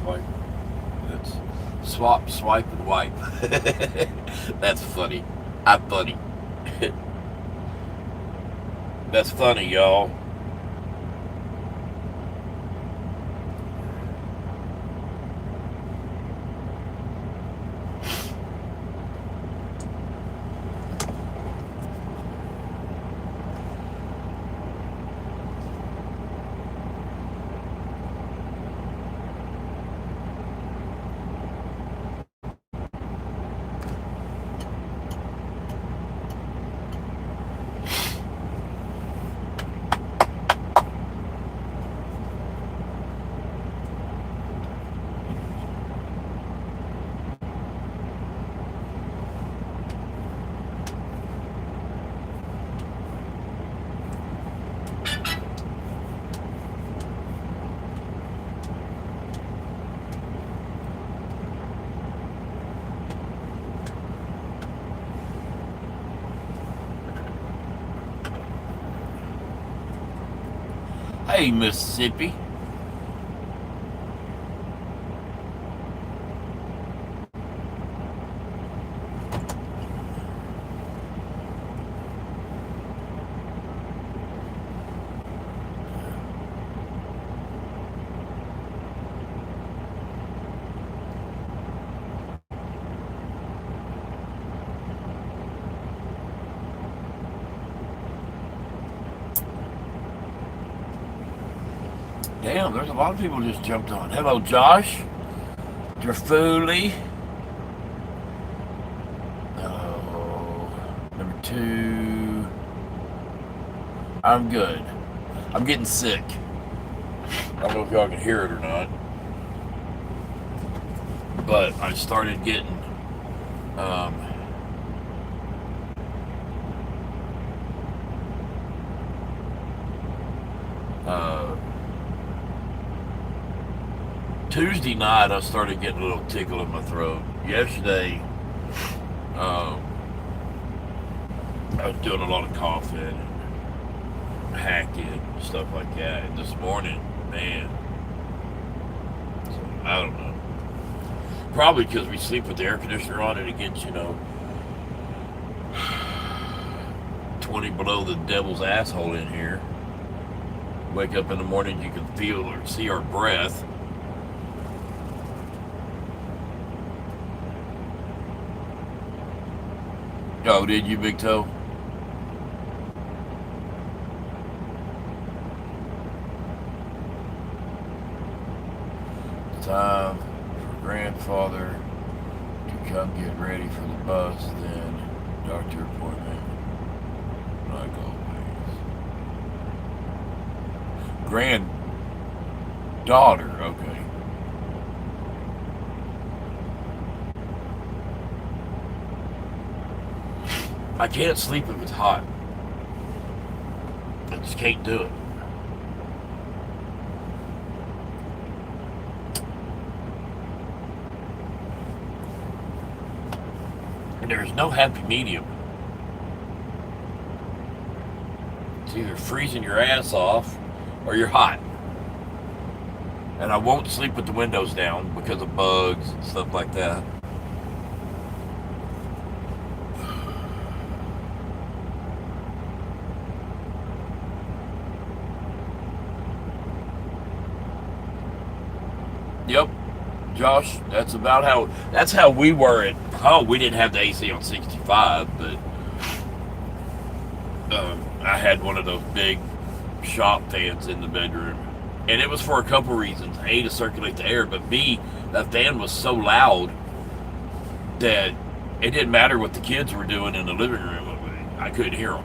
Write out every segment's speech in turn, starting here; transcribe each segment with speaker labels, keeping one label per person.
Speaker 1: swipe. That's swap, swipe, and wipe. That's funny. I'm funny. That's funny, y'all. Hey, Mississippi. Damn, there's a lot of people just jumped on. Hello, Josh. Drafuli. Oh, number 2. I'm good. I'm getting sick. I don't know if y'all can hear it or not, but I started getting uh, Tuesday night I started getting a little tickle in my throat. Yesterday, I was doing a lot of coughing and hacking and stuff like that. And this morning, man, so, I don't know. Probably because we sleep with the air conditioner on and it gets, 20 below the devil's asshole in here. Wake up in the morning, you can feel or see our breath. Oh, did you, Big Toe? It's time for grandfather to come get ready for the bus, then doctor appointment, like always. Granddaughter, okay. I can't sleep if it's hot. I just can't do it. And there's no happy medium. It's either freezing your ass off or you're hot. And I won't sleep with the windows down because of bugs and stuff like that. Yep, Josh, that's how we were at home. We didn't have the AC on 65, but I had one of those big shop fans in the bedroom. And it was for a couple reasons. A, to circulate the air, but B, that fan was so loud that it didn't matter what the kids were doing in the living room. I couldn't hear them.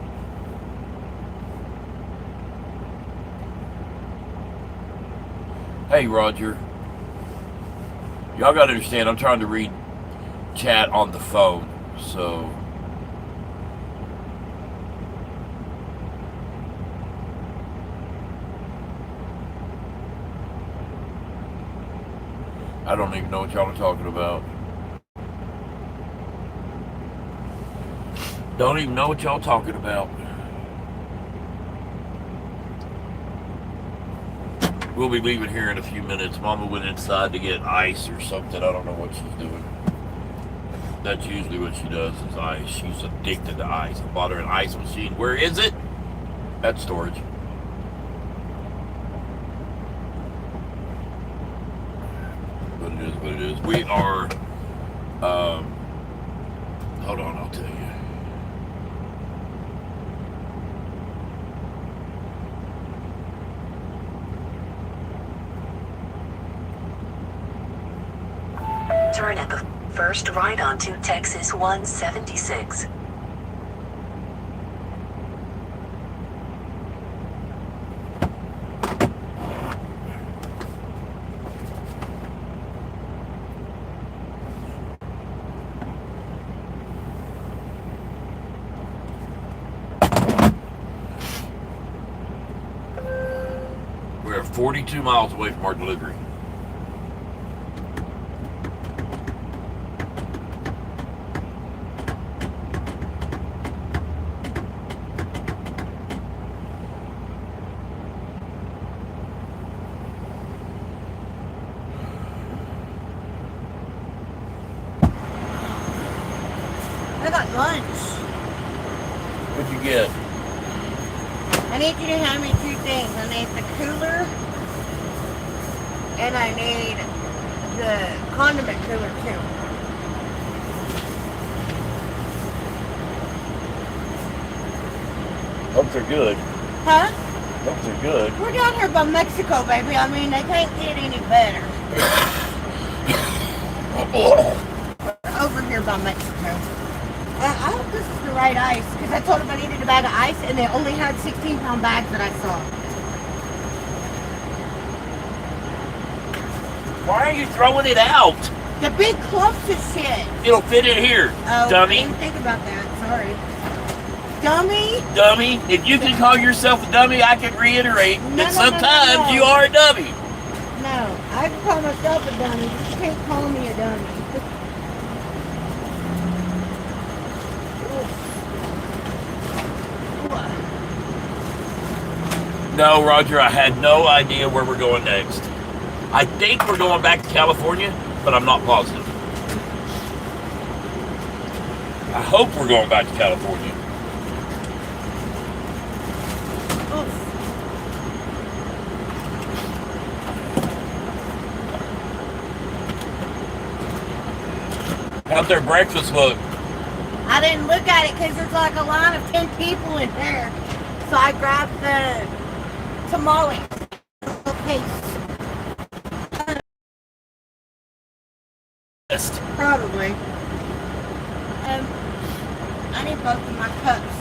Speaker 1: Hey, Roger. Y'all gotta understand, I'm trying to read chat on the phone, so I don't even know what y'all are talking about. Don't even know what y'all talking about. We'll be leaving here in a few minutes. Mama went inside to get ice or something. I don't know what she's doing. That's usually what she does is ice. She's addicted to ice. I bought her an ice machine. Where is it? At storage. But it is what it is. We are, hold on, I'll tell you.
Speaker 2: Turn at the first right onto Texas 176.
Speaker 1: We're 42 miles away from our delivery.
Speaker 3: I got lunch.
Speaker 1: What'd you get?
Speaker 3: I need you to hand me two things. I need the cooler and I need the condiment cooler too.
Speaker 1: Hope they're good.
Speaker 3: Huh?
Speaker 1: Hope they're good.
Speaker 3: We're down here by Mexico, baby. I mean, they can't get any better. We're over here by Mexico. I hope this is the right ice, because I told them I needed a bag of ice, and they only had 16-pound bags that I saw.
Speaker 1: Why are you throwing it out?
Speaker 3: The big clumps of shit.
Speaker 1: It'll fit in here,
Speaker 3: Oh,
Speaker 1: dummy.
Speaker 3: I didn't think about that. Sorry. Dummy?
Speaker 1: Dummy. If you can call yourself a dummy, I can reiterate that sometimes you are a dummy.
Speaker 3: No, I can call myself a dummy. You can't call me a dummy.
Speaker 1: No, Roger, I had no idea where we're going next. I think we're going back to California, but I'm not positive. I hope we're going back to California. How'd their breakfast look?
Speaker 3: I didn't look at it because there's like a line of 10 people in there. So I grabbed the tamale paste. Probably. I need both of my cups.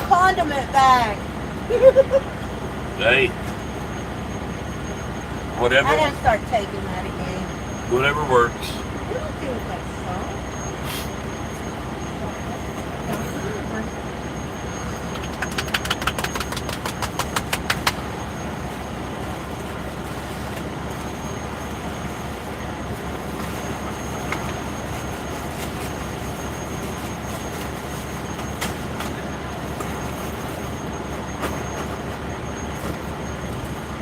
Speaker 3: Condiment bag.
Speaker 1: Hey. Whatever.
Speaker 3: I gotta start taking that again.
Speaker 1: Whatever works.
Speaker 3: You don't feel like salt.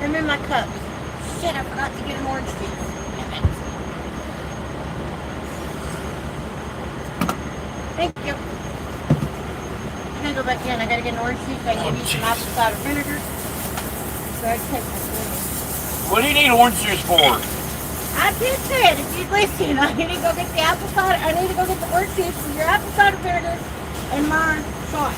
Speaker 3: I'm in my cups. Shit, I forgot to get an orange juice. Damn it. Thank you. I'm gonna go back in. I gotta get an orange juice. I can give you some apple cider vinegar. So I take my food.
Speaker 1: What do you need orange juice for?
Speaker 3: I did say it. If you listen, I need to go get the apple cider. I need to go get the orange juice for your apple cider vinegar and my shot.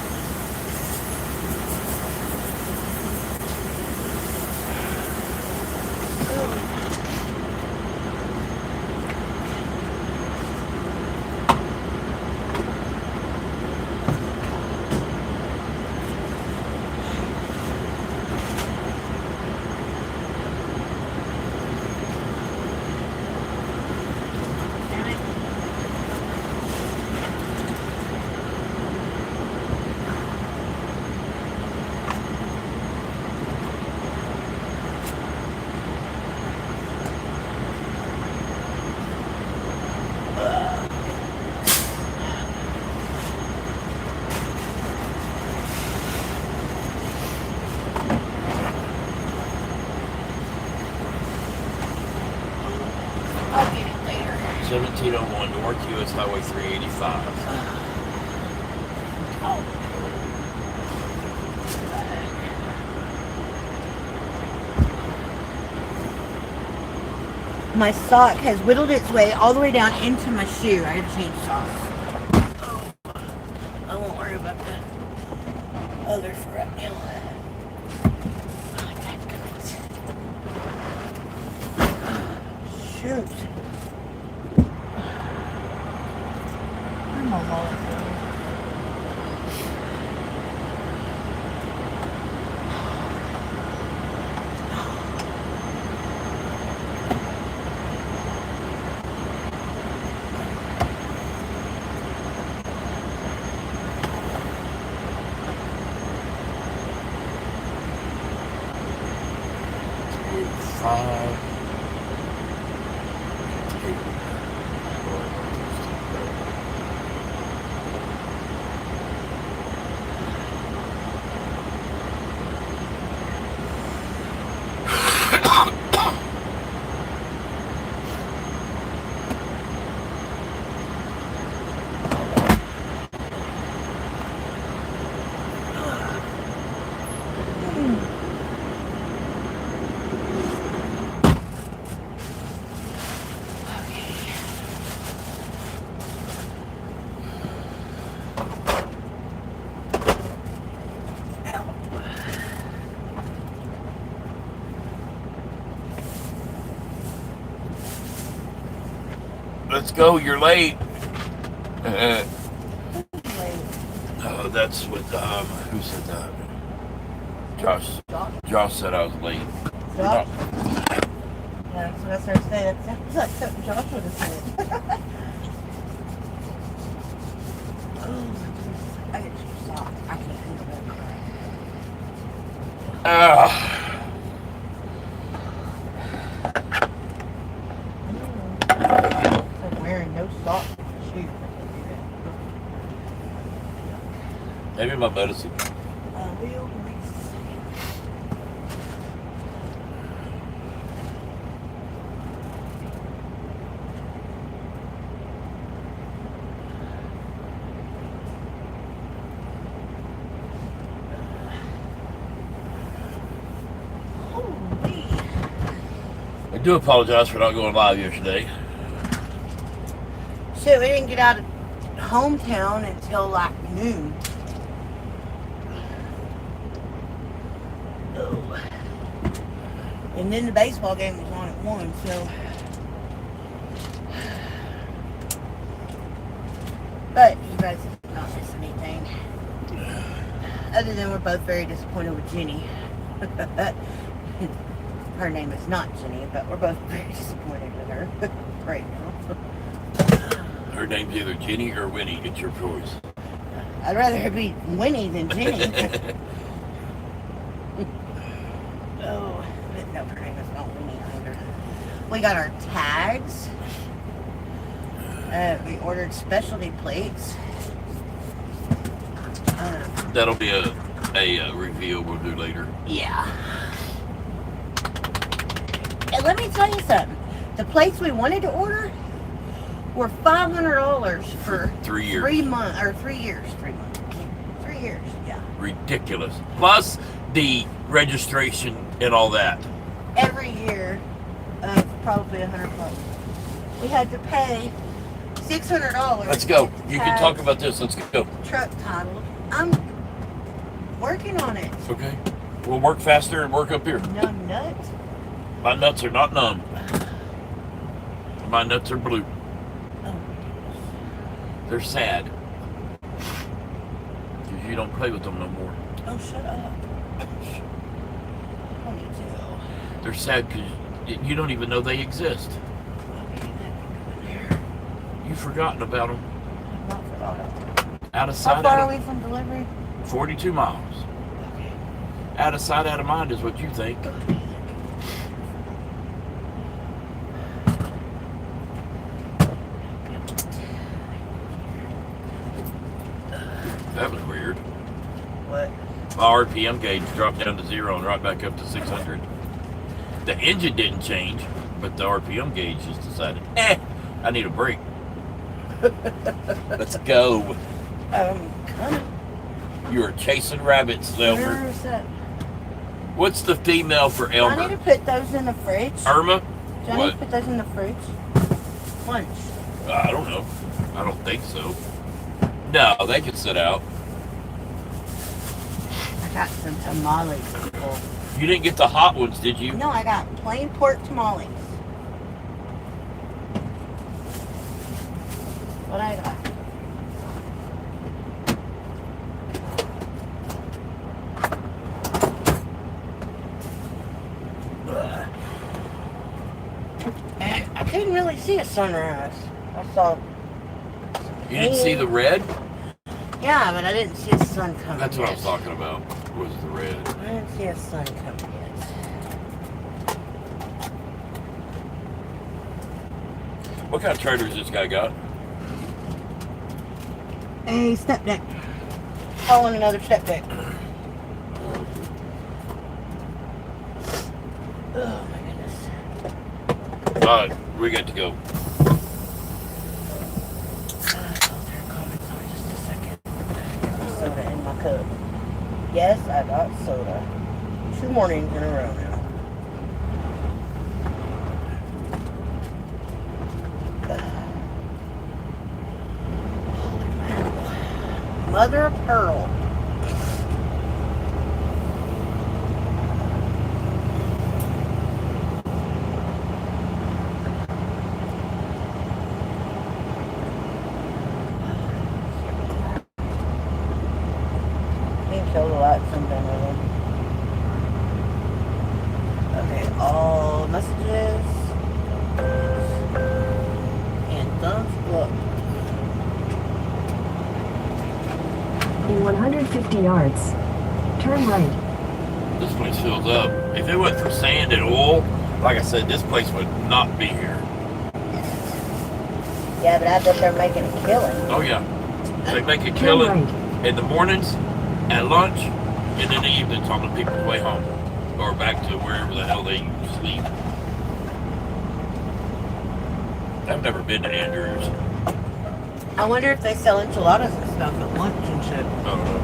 Speaker 1: North US Highway 385.
Speaker 3: My sock has whittled its way all the way down into my shoe. I gotta change socks. Oh, I won't worry about that other for right now. Shoot. Where's my wallet?
Speaker 1: Let's go, you're late. That's what, who said that? Josh said I was late.
Speaker 3: Josh? Yeah, that's what I started saying. That sounds like something Josh would have said. Oh my goodness. I get you socks. I can't handle that crap. I'm wearing no socks in my shoe.
Speaker 1: Maybe my medicine.
Speaker 3: Real nice.
Speaker 1: I do apologize for not going live yesterday.
Speaker 3: So we didn't get out of hometown until like noon. Oh. And then the baseball game was on at 1, so. But you guys did not miss anything. Other than we're both very disappointed with Jenny. Her name is not Jenny, but we're both very disappointed with her right now.
Speaker 1: Her name's either Jenny or Winnie. It's your choice.
Speaker 3: I'd rather her be Winnie than Jenny. Oh, but no, her name is not Winnie either. We got our tags. We ordered specialty plates.
Speaker 1: That'll be a review we'll do later.
Speaker 3: Yeah. And let me tell you something. The plates we wanted to order were $500 for
Speaker 1: 3 years.
Speaker 3: 3 months or 3 years. 3 months. 3 years. Yeah.
Speaker 1: Ridiculous. Plus the registration and all that.
Speaker 3: Every year of probably $100. We had to pay $600.
Speaker 1: Let's go. You can talk about this. Let's go.
Speaker 3: Truck title. I'm working on it.
Speaker 1: Okay. We'll work faster and work up here.
Speaker 3: Numb nuts.
Speaker 1: My nuts are not numb. My nuts are blue.
Speaker 3: Oh.
Speaker 1: They're sad. Because you don't play with them no more.
Speaker 3: Oh, shut up. Oh, you do.
Speaker 1: They're sad because you don't even know they exist. You've forgotten about them.
Speaker 3: I've not forgotten.
Speaker 1: Out of sight.
Speaker 3: How far are we from delivery?
Speaker 1: 42 miles.
Speaker 3: Okay.
Speaker 1: Out of sight, out of mind is what you think. That was weird.
Speaker 3: What?
Speaker 1: My RPM gauge dropped down to 0 and right back up to 600. The engine didn't change, but the RPM gauge just decided, I need a break. Let's go.
Speaker 3: Coming.
Speaker 1: You are chasing rabbits, Elmer.
Speaker 3: Where's that?
Speaker 1: What's the female for
Speaker 3: Do I
Speaker 1: Elmer?
Speaker 3: need to put those in the fridge?
Speaker 1: Irma?
Speaker 3: Do I need to put those in the fridge? Lunch.
Speaker 1: I don't know. I don't think so. No, they can sit out.
Speaker 3: I got some tamales. People.
Speaker 1: You didn't get the hot ones, did you?
Speaker 3: No, I got plain pork tamales. What I got? And I couldn't really see a sunrise. I saw.
Speaker 1: You didn't see the red?
Speaker 3: Yeah, but I didn't see a sun coming.
Speaker 1: That's what I
Speaker 3: yet.
Speaker 1: was talking about. Was the red?
Speaker 3: I didn't see a sun coming yet.
Speaker 1: What kind of trailer has this guy got?
Speaker 3: A step deck. Oh, and another step deck. Oh my goodness.
Speaker 1: All right, we got to go.
Speaker 3: Just a second. Soda in my cup. Yes, I got soda. 2 mornings in a row now. Mother of pearl. Killed a lot something with them. Okay, all messages and thumbs up.
Speaker 4: In 150 yards, turn right.
Speaker 1: This place fills up. If it wasn't for sand and oil, like I said, this place would not be here.
Speaker 3: Yeah, but I bet they're making a killing.
Speaker 1: Oh yeah, they make a
Speaker 4: Turn
Speaker 1: killing
Speaker 4: right.
Speaker 1: in the mornings, at lunch, and in the evenings on the people's way home, or back to wherever the hell they sleep. I've never been to Andrews.
Speaker 3: I wonder if they sell enchiladas and stuff at lunch and shit.
Speaker 1: I don't know.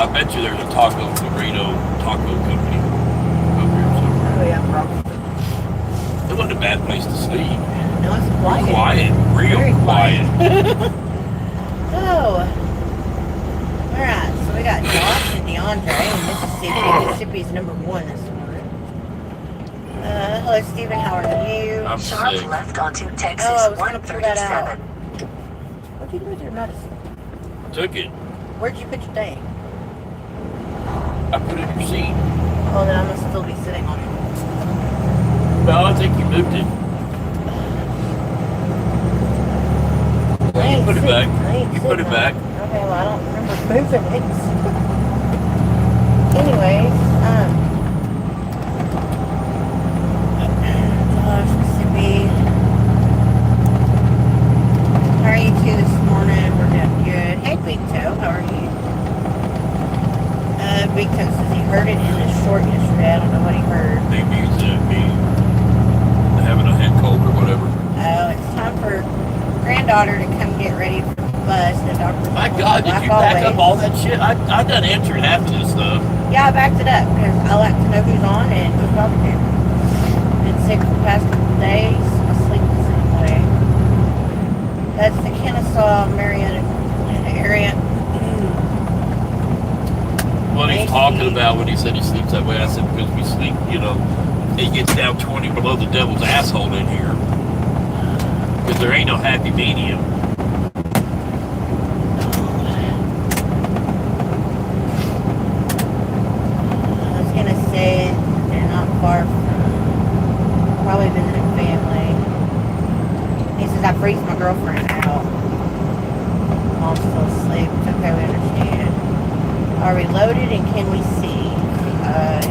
Speaker 1: I bet you there's a burrito taco company up here somewhere.
Speaker 3: Oh yeah, probably.
Speaker 1: It wasn't a bad place to sleep.
Speaker 3: No, it's quiet.
Speaker 1: Quiet, real
Speaker 3: Very
Speaker 1: quiet.
Speaker 3: Oh. Alright, so we got Josh and DeAndre in Mississippi. Mississippi's number 1 this morning. Hello Stephen, how are you?
Speaker 1: I'm
Speaker 2: Sharp
Speaker 1: sick.
Speaker 2: left onto Texas
Speaker 3: Oh, I was gonna pull that out.
Speaker 2: 137.
Speaker 3: What'd you do with your medicine?
Speaker 1: Took it.
Speaker 3: Where'd you put your thing?
Speaker 1: I put it in your seat.
Speaker 3: Oh, then I must still be sitting on it.
Speaker 1: No, I think you moved it.
Speaker 3: I ain't
Speaker 1: Put it
Speaker 3: sitting-
Speaker 1: back.
Speaker 3: I ain't
Speaker 1: You put it
Speaker 3: sitting on
Speaker 1: back.
Speaker 3: Okay, well I don't remember moving it. Anyways, Josh, Mississippi. How are you two this morning? We're doing good. Hey, Big Toe, how are you? Big Toe says he heard it in his short yesterday. I don't know what he heard.
Speaker 1: Maybe it's me having a head cold or whatever.
Speaker 3: Oh, it's time for granddaughter to come get ready for the bus. The doctor.
Speaker 1: My God, did you back up all that shit? I done answered half of this stuff.
Speaker 3: Yeah, I backed it up because I like to know who's on and who's talking to. Been sick for the past couple of days. My sleep the same way. That's the Kennesaw, Marietta area.
Speaker 1: What he's talking about when he said he sleeps that way, I said because we sleep, it gets down 20 below the devil's asshole in here. Because there ain't no happy medium.
Speaker 3: I was gonna say they're not far from probably visiting family. He says I freaked my girlfriend out. Mom's still asleep. It's okay, we understand. Are we loaded and can we see?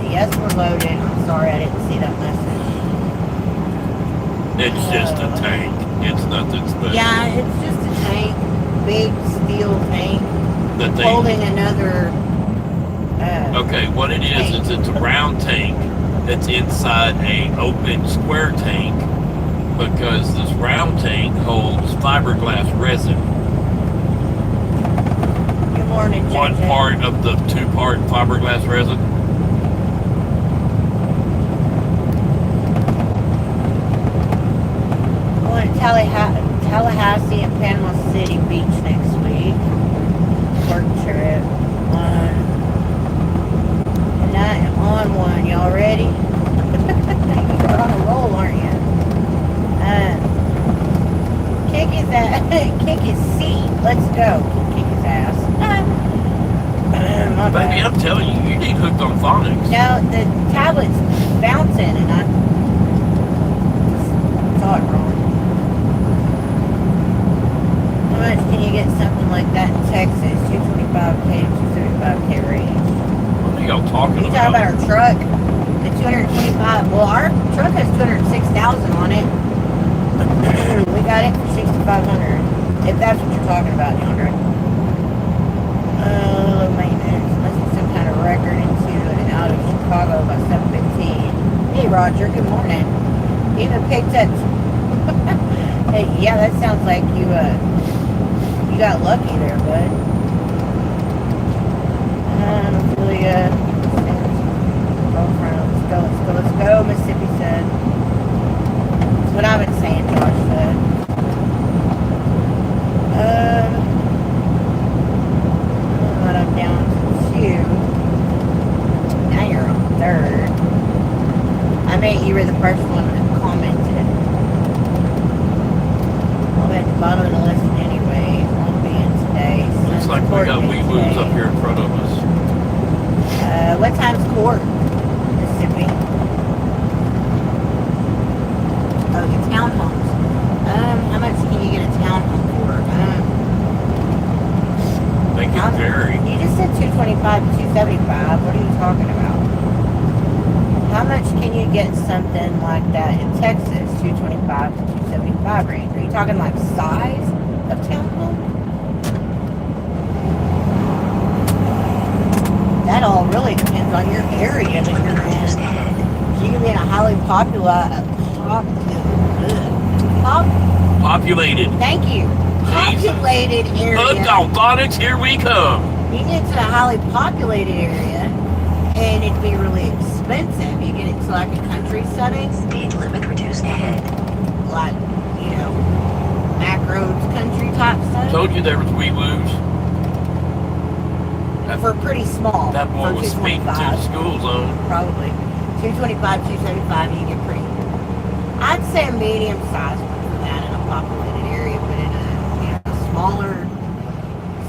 Speaker 3: Yes, we're loaded. I'm sorry I didn't see that message.
Speaker 1: It's just a tank. It's nothing special.
Speaker 3: Yeah, it's just a tank. Big steel tank.
Speaker 1: The thing.
Speaker 3: Holding another
Speaker 1: Okay, what it is it's a round tank that's inside a open square tank because this round tank holds fiberglass resin.
Speaker 3: Good morning,
Speaker 1: One
Speaker 3: JJ.
Speaker 1: part of the 2-part fiberglass resin.
Speaker 3: Going to Tallahassee and Panama City Beach next week. Work trip. And I am on one. Y'all ready? You're on a roll, aren't you? Kick his ass. Kick his seat. Let's go. Kick his ass. My
Speaker 1: Baby,
Speaker 3: bad.
Speaker 1: I'm telling you, you need hooked on phonics.
Speaker 3: No, the tablet's bouncing and I saw it wrong. How much can you get something like that in Texas? 225K to 275K range.
Speaker 1: What are y'all talking
Speaker 3: You talking
Speaker 1: about?
Speaker 3: about our truck? The 225. Well, our truck has 206,000 on it. We got it for 6,500. If that's what you're talking about, Yonder. Low maintenance. Must be some kind of record into and out of Chicago by 7:15. Hey, Roger. Good morning. Even picked up. Hey, yeah, that sounds like you got lucky there, bud. Ophelia. Girlfriend. Let's go, Mississippi said. That's what I've been saying, Josh said. But I'm down to 2. Now you're on 3rd. I meant you were the first one that commented. I'll be at the bottom of the list anyway. Won't be in today.
Speaker 1: Looks like we got wee woos up here in front of us.
Speaker 3: What time's court? Mississippi. Oh, the townhomes. How much can you get a townhome for?
Speaker 1: They can vary.
Speaker 3: You just said 225 to 275. What are you talking about? How much can you get something like that in Texas? 225 to 275 range. Are you talking like size of townhome? That all really depends on your area that you're in. You can be in a highly
Speaker 1: Populated.
Speaker 3: thank you. Populated area.
Speaker 1: Hooked on phonics, here we come.
Speaker 3: You get to a highly populated area, and it'd be really expensive. You get into like a country setting,
Speaker 2: Speed limit reduced ahead.
Speaker 3: like, macros country type stuff.
Speaker 1: Told you there was wee woos.
Speaker 3: For pretty small.
Speaker 1: That boy
Speaker 3: for
Speaker 1: was speeding through the
Speaker 3: 225,
Speaker 1: school zone.
Speaker 3: probably. 225, 275, you get pretty. I'd say a medium sized one for that in a populated area, but in a smaller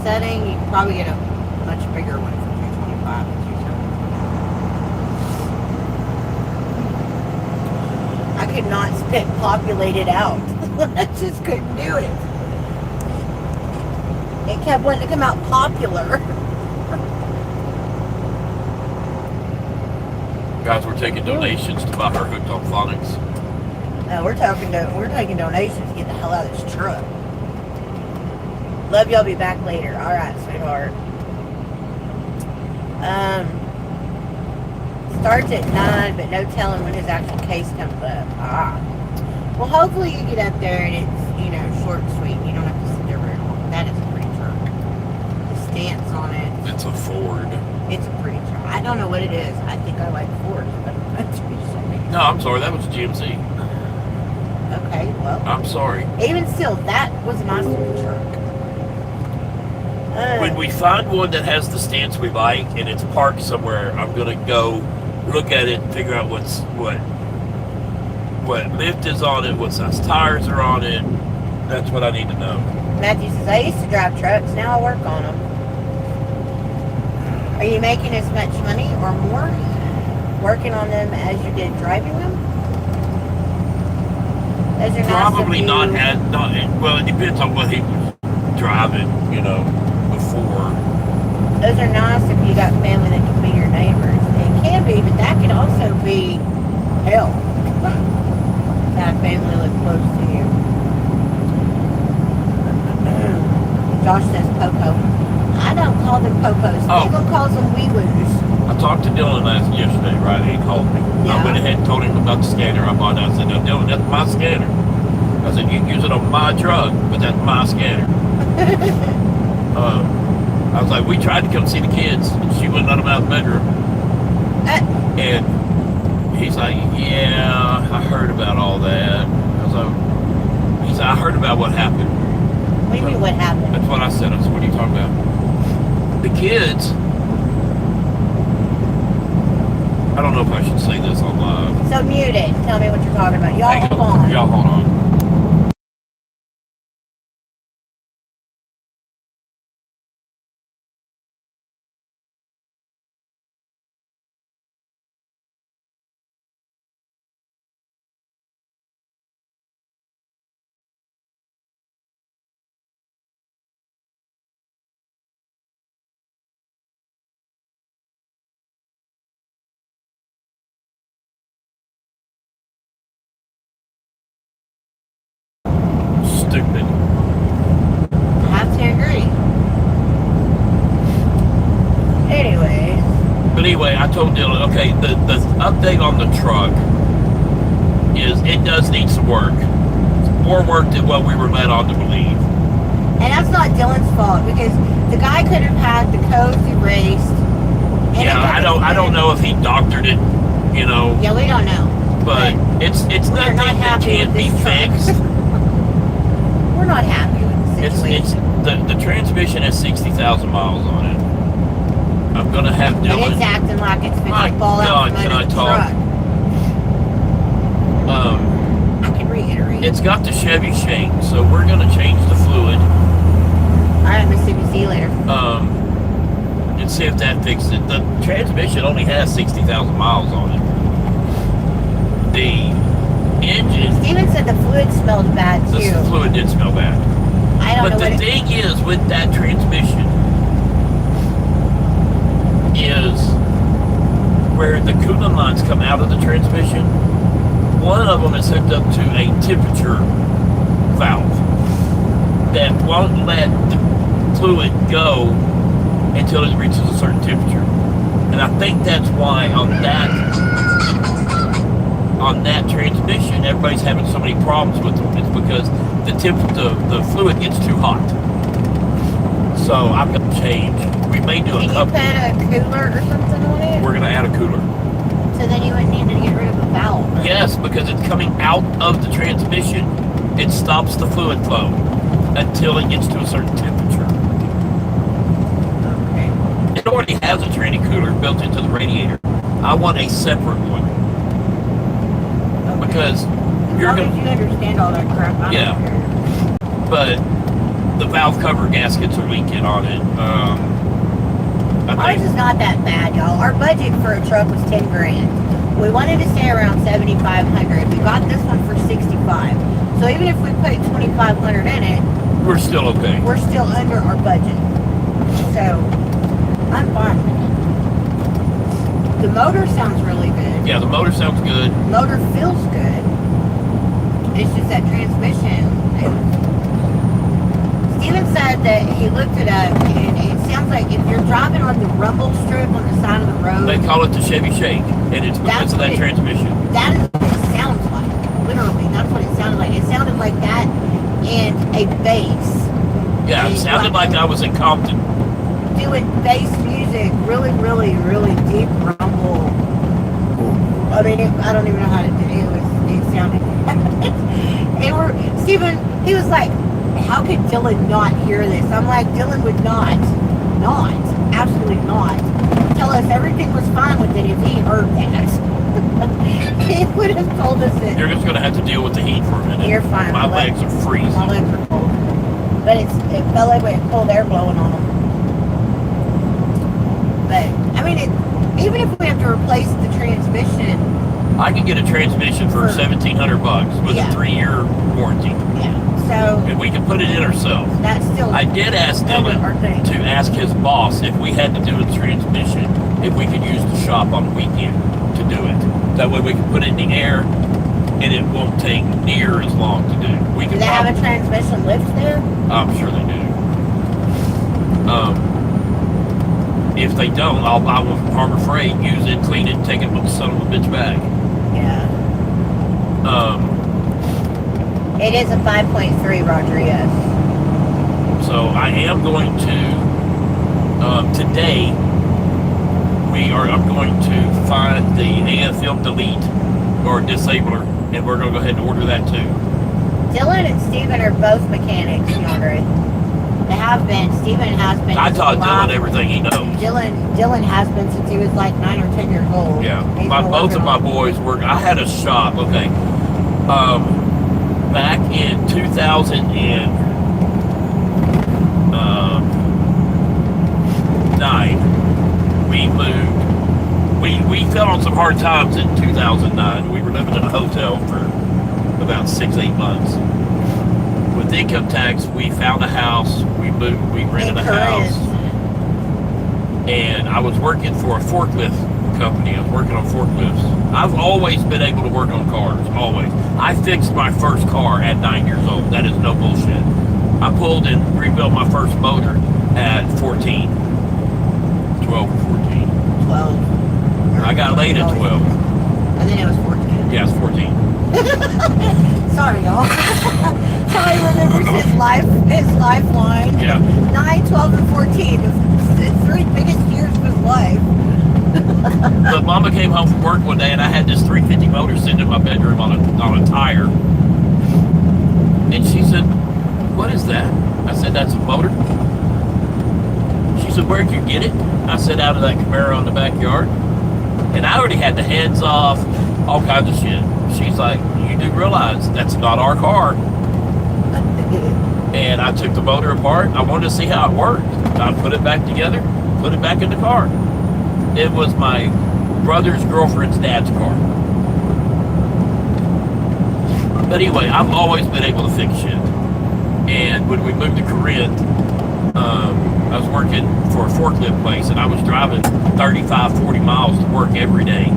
Speaker 3: setting, you can probably get a much bigger one for 225 and 275. I could not spit populated out. I just couldn't do it. It kept wanting to come out popular.
Speaker 1: Guys, we're taking donations to buy her hooked on phonics.
Speaker 3: No, we're taking donations to get the hell out of this truck. Love y'all. Be back later. All right, sweetheart. Starts at 9, but no telling when his actual case comes up. Well, hopefully you get up there and it's short and sweet. You don't have to sit there very long. That is a pretty truck. The stance on it.
Speaker 1: It's a Ford.
Speaker 3: It's a pretty truck. I don't know what it is. I think I like Fords, but that's pretty something.
Speaker 1: No, I'm sorry, that was a GMC.
Speaker 3: Okay, well.
Speaker 1: I'm sorry.
Speaker 3: Even still, that was a nice looking truck.
Speaker 1: When we find one that has the stance we like and it's parked somewhere, I'm gonna go look at it and figure out what lift is on it, what size tires are on it. That's what I need to know.
Speaker 3: Matthew says, I used to drive trucks, now I work on them. Are you making as much money or more working on them as you did driving them? Those are
Speaker 1: Probably
Speaker 3: nice
Speaker 1: not. Well, it depends on what he was driving, before.
Speaker 3: Those are nice if you got family that can be your neighbors. It can be, but that can also be hell. That family live close to you. Josh says Popo. I don't call them Popos.
Speaker 1: Oh.
Speaker 3: People calls them wee-woos.
Speaker 1: I talked to Dylan yesterday, right? He called me.
Speaker 3: Yeah.
Speaker 1: I went ahead and told him about the scanner I bought. I said, "No, Dylan, that's my scanner." I said, you can use it on my truck, but that's my scanner. I was like, we tried to come see the kids, and she wouldn't let them out of the bedroom. And he's like, yeah, I heard about all that. I was like, he said, I heard about what happened.
Speaker 3: What do you mean what happened?
Speaker 1: That's what I said. I said, what are you talking about? The kids, I don't know if I should say this on live.
Speaker 3: So mute it. Tell me what you're talking about. Y'all hold on.
Speaker 1: Y'all hold on. Stupid.
Speaker 3: I have to agree. Anyways.
Speaker 1: But anyway, I told Dylan, okay, the update on the truck is it does need some work. More work than what we were led on to believe.
Speaker 3: And that's not Dylan's fault because the guy could have had the codes erased.
Speaker 1: Yeah, I don't know if he doctored it, you know.
Speaker 3: Yeah, we don't know.
Speaker 1: But it's nothing that can't be fixed.
Speaker 3: We're not happy with the situation.
Speaker 1: The transmission has 60,000 miles on it. I'm gonna have
Speaker 3: But
Speaker 1: Dylan.
Speaker 3: it's acting like it's been
Speaker 1: My
Speaker 3: fall out
Speaker 1: God,
Speaker 3: from
Speaker 1: can
Speaker 3: under
Speaker 1: I
Speaker 3: the
Speaker 1: talk?
Speaker 3: truck. I can reiterate.
Speaker 1: It's got the Chevy shake, so we're gonna change the fluid.
Speaker 3: Alright, Mississippi, see you later.
Speaker 1: And see if that fixes it. The transmission only has 60,000 miles on it. The engine,
Speaker 3: Steven said the fluid smelled bad
Speaker 1: the
Speaker 3: too.
Speaker 1: fluid did smell bad.
Speaker 3: I don't know
Speaker 1: But
Speaker 3: what
Speaker 1: the thing is, with that transmission, is where the coolant lines come out of the transmission, one of them is hooked up to a temperature valve that won't let the fluid go until it reaches a certain temperature. And I think that's why on that transmission, everybody's having so many problems with them. It's because the fluid gets too hot. So I'm going to change. We may do a
Speaker 3: Can you
Speaker 1: couple.
Speaker 3: put a cooler or something on it?
Speaker 1: We're going to add a cooler.
Speaker 3: So then you wouldn't need to get rid of the valve. Right?
Speaker 1: Yes, because it's coming out of the transmission. It stops the fluid flow until it gets to a certain temperature.
Speaker 3: Okay.
Speaker 1: It already has a tranny cooler built into the radiator. I want a separate one
Speaker 3: Okay.
Speaker 1: because
Speaker 3: As
Speaker 1: you're
Speaker 3: long as
Speaker 1: going
Speaker 3: you understand all that crap, I
Speaker 1: Yeah.
Speaker 3: don't care.
Speaker 1: but the valve cover gaskets are leaking on it. I
Speaker 3: Ours
Speaker 1: think
Speaker 3: is not that bad, y'all. Our budget for a truck was 10 grand. We wanted to stay around 7,500. We got this one for 65. So even if we put 2,500 in it,
Speaker 1: we're still okay.
Speaker 3: we're still under our budget. So I'm fine with it. The motor sounds really good.
Speaker 1: Yeah, the motor sounds good.
Speaker 3: Motor feels good. It's just that transmission. Steven said that he looked it up and it sounds like if you're driving on the rumble strip on the side of the road,
Speaker 1: They call it the Chevy Shake, and it's because of that transmission.
Speaker 3: that is what it sounds like. Literally, that's what it sounded like. It sounded like that and a bass.
Speaker 1: Yeah, it sounded like I was in Compton.
Speaker 3: Doing bass music, really, really, really deep rumble. I mean, I don't even know how to do it. It sounded. Steven, he was like, how could Dylan not hear this? I'm like, Dylan would not, absolutely not, tell us everything was fine with it if he heard that. He would have told us that.
Speaker 1: You're just going to have to deal with the heat for a minute.
Speaker 3: You're fine.
Speaker 1: My legs are freezing.
Speaker 3: My legs are cold. But it felt like we had cold air blowing on them. But, I mean, even if we have to replace the transmission.
Speaker 1: I can get a transmission for $1,700 with a 3-year warranty.
Speaker 3: Yeah. So.
Speaker 1: And we can put it in ourselves.
Speaker 3: That's still.
Speaker 1: I did ask Dylan to ask his boss if we had to do a transmission, if we could use the shop on the weekend to do it. That way we can put it in the air and it won't take near as long to do. We
Speaker 3: Do
Speaker 1: can
Speaker 3: they have a transmission lift there?
Speaker 1: I'm sure they do. If they don't, I'll buy one from Harbor Freight, use it, clean it, and take it with the son of a bitch back.
Speaker 3: Yeah. It is a 5.3, Roger, yes.
Speaker 1: So I am going to, today, I'm going to find the AFM delete or disabler, and we're going to go ahead and order that too.
Speaker 3: Dylan and Steven are both mechanics, Yandere. They have been. Steven has been.
Speaker 1: I taught Dylan everything he knows.
Speaker 3: Dylan has been since he was like 9 or 10 years old.
Speaker 1: Yeah,
Speaker 3: He's
Speaker 1: both of my boys work. I had a shop, okay. Back in 2009, we moved. We fell on some hard times in 2009. We were living in a hotel for about 6-8 months. With income tax, we found a house. We moved. We rented a house. And I was working for a forklift company. I was working on forklifts. I've always been able to work on cars. Always. I fixed my first car at 9 years old. That is no bullshit. I pulled and rebuilt my first motor at 14. 12 or 14.
Speaker 3: 12.
Speaker 1: I got laid at 12.
Speaker 3: And then it was 14.
Speaker 1: Yeah, it's 14.
Speaker 3: Sorry, y'all. Sorry, remembers his lifeline.
Speaker 1: Yeah.
Speaker 3: 9, 12, and 14. The 3 biggest years of his life.
Speaker 1: But Mama came home from work one day, and I had this 350 motor sitting in my bedroom on a tire. And she said, "What is that?" I said, "That's a motor." She said, "Where'd you get it?" I said, "Out of that Camaro in the backyard." And I already had the heads off, all kinds of shit. She's like, "You do realize that's not our car." And I took the motor apart. I wanted to see how it worked. I put it back together, put it back in the car. It was my brother's girlfriend's dad's car. But anyway, I've always been able to fix shit. And when we moved to Corinth, I was working for a forklift place, and I was driving 35, 40 miles to work every day.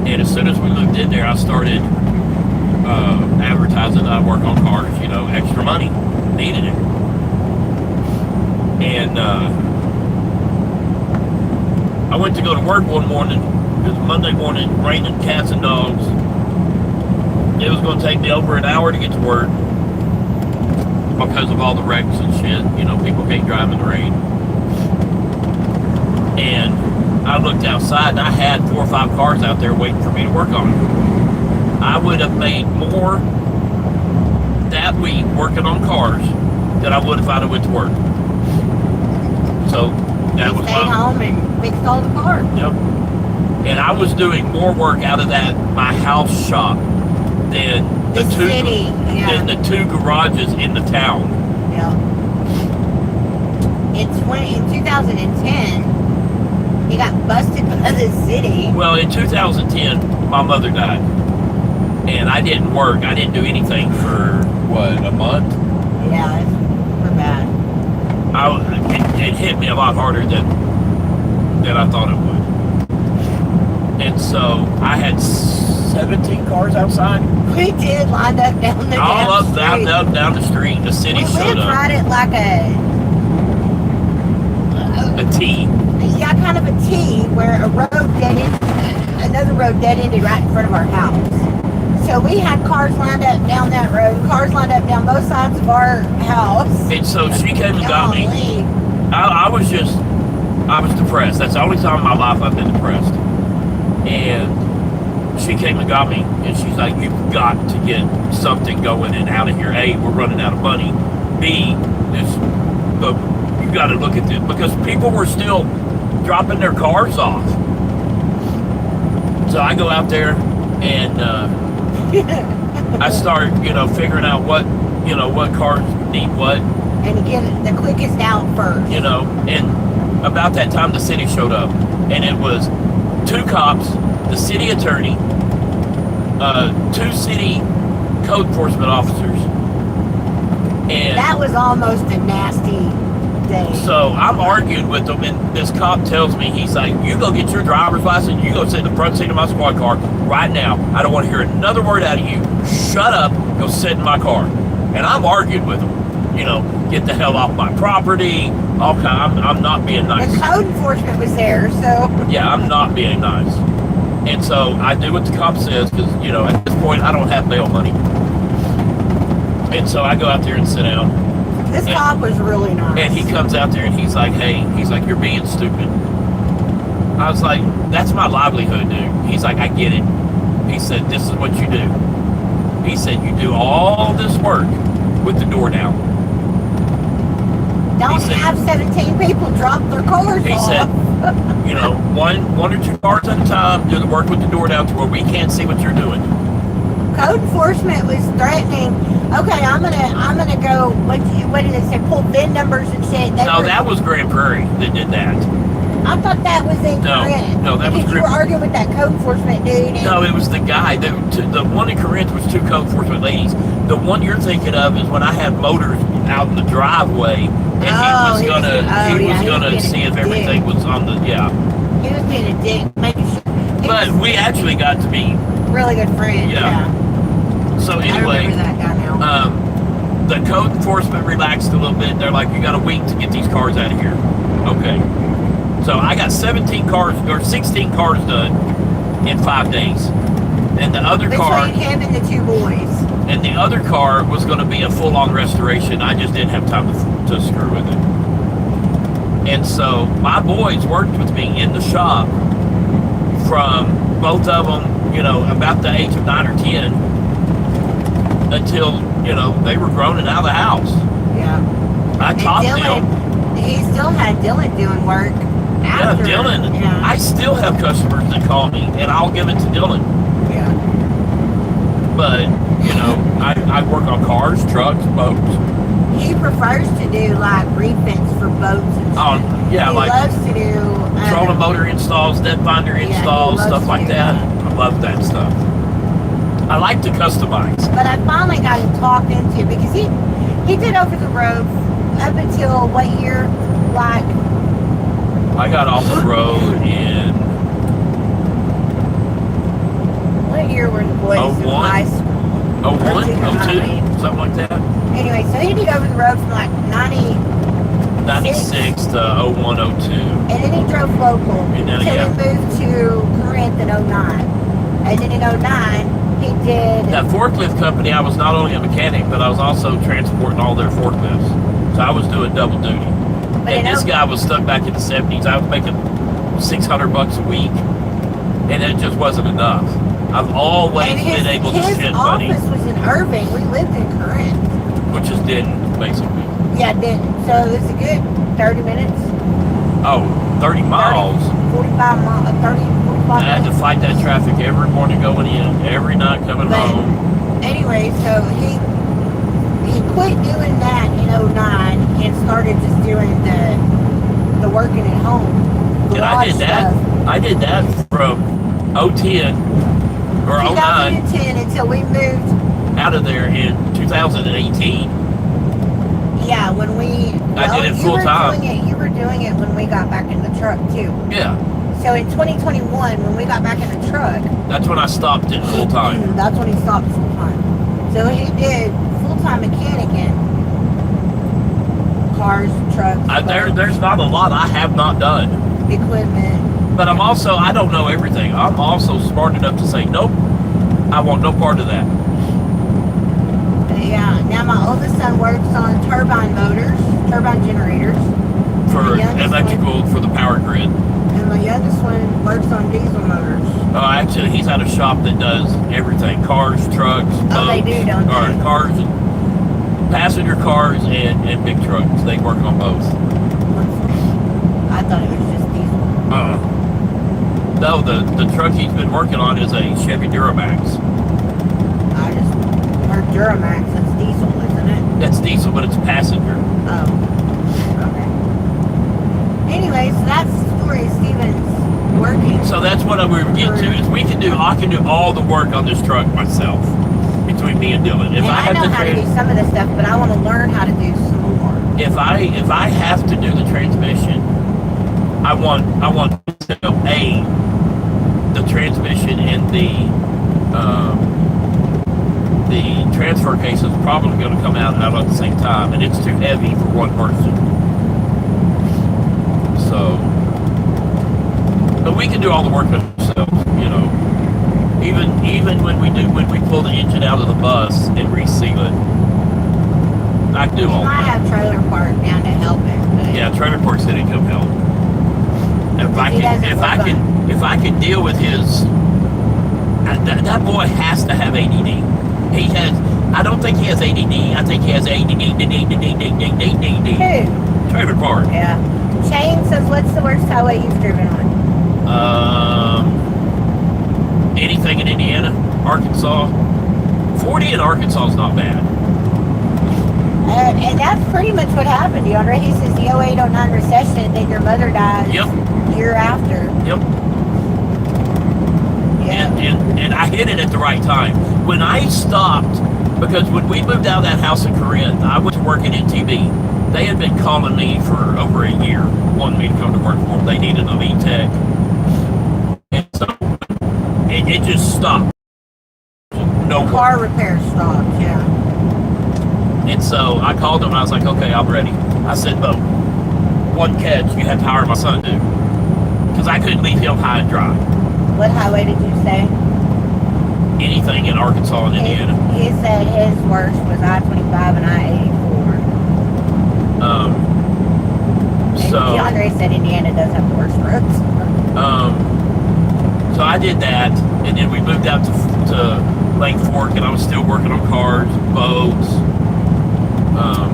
Speaker 1: And as soon as we moved in there, I started advertising that I work on cars, extra money, needed it. And I went to go to work one morning. It was Monday morning, raining cats and dogs. It was going to take me over an hour to get to work because of all the wrecks and shit. People can't drive in the rain. And I looked outside, and I had 4 or 5 cars out there waiting for me to work on. I would have made more that week working on cars than I would if I'd have went to work. So that was
Speaker 3: stayed home and fixed all the cars.
Speaker 1: Yep. And I was doing more work out of my house shop than the two garages in the town.
Speaker 3: Yeah. In 2010, he got busted by the city.
Speaker 1: Well, in 2010, my mother died. And I didn't work. I didn't do anything for, a month?
Speaker 3: Yeah, we're bad.
Speaker 1: It hit me a lot harder than I thought it would. And so I had 17 cars outside.
Speaker 3: We did lined up down the
Speaker 1: all up,
Speaker 3: street.
Speaker 1: down the street. The city showed up.
Speaker 3: We tried it like
Speaker 1: a T.
Speaker 3: Yeah, kind of a T where another road dead ended right in front of our house. So we had cars lined up down that road, cars lined up down both sides of our house.
Speaker 1: And so she came and got me. I was depressed. That's the only time in my life I've been depressed. And she came and got me, and she's like, "You've got to get something going and out of here. A, we're running out of money. B, you got to look at this," because people were still dropping their cars off. So I go out there and I start, figuring out what cars need what.
Speaker 3: And to get the quickest out first.
Speaker 1: And about that time the city showed up, and it was 2 cops, the city attorney, 2 city code enforcement officers. And
Speaker 3: that was almost a nasty day.
Speaker 1: So I'm arguing with them, and this cop tells me, he's like, "You go get your driver's license, you go sit in the front seat of my squad car right now. I don't want to hear another word out of you. Shut up, go sit in my car." And I'm arguing with him. Get the hell off my property. I'm not being nice.
Speaker 3: The code enforcement was there, so.
Speaker 1: Yeah, I'm not being nice. And so I do what the cop says, because, at this point, I don't have bail money. And so I go out there and sit down.
Speaker 3: This cop was really nice.
Speaker 1: And he comes out there and he's like, hey, he's like, you're being stupid. I was like, that's my livelihood, dude. He's like, I get it. He said, this is what you do. He said, you do all this work with the door down.
Speaker 3: Don't have 17 people drop their cars
Speaker 1: He
Speaker 3: off.
Speaker 1: said, you know, one or two cars at a time, do the work with the door down to where we can't see what you're doing.
Speaker 3: Code enforcement was threatening. Okay, I'm gonna go. What did it say? Pull VIN numbers and shit.
Speaker 1: That was Grand Prairie that did that.
Speaker 3: I thought that was incorrect.
Speaker 1: No, that was
Speaker 3: because you were arguing with that code enforcement dude.
Speaker 1: No, it was the guy. The one in Corinth was two code enforcement ladies. The one you're thinking of is when I had motors out in the driveway, and he was gonna see if everything was on the He
Speaker 3: was being a dick, making sure.
Speaker 1: But we actually got to be
Speaker 3: really good friends. Yeah.
Speaker 1: So anyway,
Speaker 3: I remember that guy now.
Speaker 1: The code enforcement relaxed a little bit. They're like, you got a week to get these cars out of here. Okay. So I got 17 cars or 16 cars done in 5 days. And the other car,
Speaker 3: between him and the two boys.
Speaker 1: And the other car was going to be a full-on restoration. I just didn't have time to screw with it. And so my boys worked with me in the shop from both of them, you know, about the age of 9 or 10 until, you know, they were grown and out of the house.
Speaker 3: Yeah.
Speaker 1: I taught them.
Speaker 3: He still had Dylan doing work. After,
Speaker 1: Dylan. Yeah. I still have customers that call me, and I'll give it to Dylan.
Speaker 3: Yeah.
Speaker 1: But, you know, I work on cars, trucks, boats.
Speaker 3: He prefers to do, like, refits for boats and stuff.
Speaker 1: Yeah,
Speaker 3: he
Speaker 1: like
Speaker 3: loves to do...
Speaker 1: trolling motor installs, net finder installs, stuff like that. I love that stuff. I like to customize.
Speaker 3: But I finally got him talked into, because he did over the road up until, what year? Like...
Speaker 1: I got off the road in...
Speaker 3: What year were the boys in high school?
Speaker 1: 01, 02, something like that.
Speaker 3: Anyway, so he did over the road from like
Speaker 1: 96 to 01, 02.
Speaker 3: And then he drove local until he moved to Corinth in 09. And then in 09, he did...
Speaker 1: That forklift company, I was not only a mechanic, but I was also transporting all their forklifts. So I was doing double duty. And this guy was stuck back in the 70s. I was making $600 a week. And it just wasn't enough. I've always been able to shit money.
Speaker 3: His office was in Irving. We lived in Corinth.
Speaker 1: Which is Denton, basically.
Speaker 3: Yeah, Denton. So it's a good 30 minutes.
Speaker 1: Oh, 30 miles?
Speaker 3: 45 miles, 30, 45
Speaker 1: I had to fight that traffic every morning going in, every night coming home.
Speaker 3: Anyway, so he quit doing that in 09 and started just doing the working at home.
Speaker 1: And I did that from 010 or 09
Speaker 3: 2010 until we moved
Speaker 1: out of there in 2018.
Speaker 3: Yeah, when
Speaker 1: I did it full time.
Speaker 3: You were doing it when we got back in the truck too.
Speaker 1: Yeah.
Speaker 3: So in 2021, when we got back in the truck,
Speaker 1: that's when I stopped it full time.
Speaker 3: That's when he stopped full time. So he did full time mechanicing, cars, trucks.
Speaker 1: There's not a lot I have not done.
Speaker 3: Equipment.
Speaker 1: But I don't know everything. I'm also smart enough to say, nope, I want no part of that.
Speaker 3: Yeah, now my oldest son works on turbine generators.
Speaker 1: For electrical, for the power grid.
Speaker 3: And my youngest one works on diesel motors.
Speaker 1: Actually, he's at a shop that does everything. Cars, trucks, boats.
Speaker 3: They do, don't they?
Speaker 1: Cars, passenger cars, and big trucks. They work on both.
Speaker 3: I thought it was just diesel.
Speaker 1: No, the truck he's been working on is a Chevy Duramax.
Speaker 3: I just heard Duramax. That's diesel, isn't it?
Speaker 1: That's diesel, but it's passenger.
Speaker 3: Oh. Okay. Anyways, that's the story of Steven's working.
Speaker 1: So that's what we were getting to, is I can do all the work on this truck myself, between me and Dylan.
Speaker 3: I know how to do some of this stuff, but I want to learn how to do some more. If
Speaker 1: I have to do the transmission, I want to know the transmission and the transfer case is probably going to come out at the same time, and it's too heavy for one person. So, but we can do all the work ourselves, you know. Even when we pull the engine out of the bus and reseal it, I can do
Speaker 3: You
Speaker 1: all
Speaker 3: might
Speaker 1: that.
Speaker 3: have trailer park down to help him. But
Speaker 1: Yeah, Trailer Park City come help. If I
Speaker 3: He
Speaker 1: can,
Speaker 3: doesn't look
Speaker 1: if I can deal with his, that boy has to have ADD. He has. I don't think he has ADD. I think he has ADD.
Speaker 3: Who?
Speaker 1: Trailer Park.
Speaker 3: Yeah. Shane says, what's the worst highway you've driven on?
Speaker 1: Anything in Indiana, Arkansas. 40 in Arkansas is not bad.
Speaker 3: And that's pretty much what happened, DeAndre. He says the 08-09 recession, then your mother dies
Speaker 1: Yep.
Speaker 3: year after.
Speaker 1: Yep.
Speaker 3: Yeah.
Speaker 1: And I hit it at the right time. When I stopped, because when we moved out of that house in Corinth, I was working at TV. They had been calling me for over a year, wanting me to come to work for them. They needed a lead tech. And so it just stopped. No
Speaker 3: Car repair stopped, yeah.
Speaker 1: And so I called them and I was like, okay, I'm ready. I said, but one catch, you have to hire my son to. Because I couldn't leave him high and dry.
Speaker 3: What highway did you say?
Speaker 1: Anything in Arkansas and Indiana.
Speaker 3: He said his worst was I-25 and I-84.
Speaker 1: So
Speaker 3: DeAndre said Indiana does have the worst roads.
Speaker 1: So I did that, and then we moved out to Lake Fork, and I was still working on cars, boats.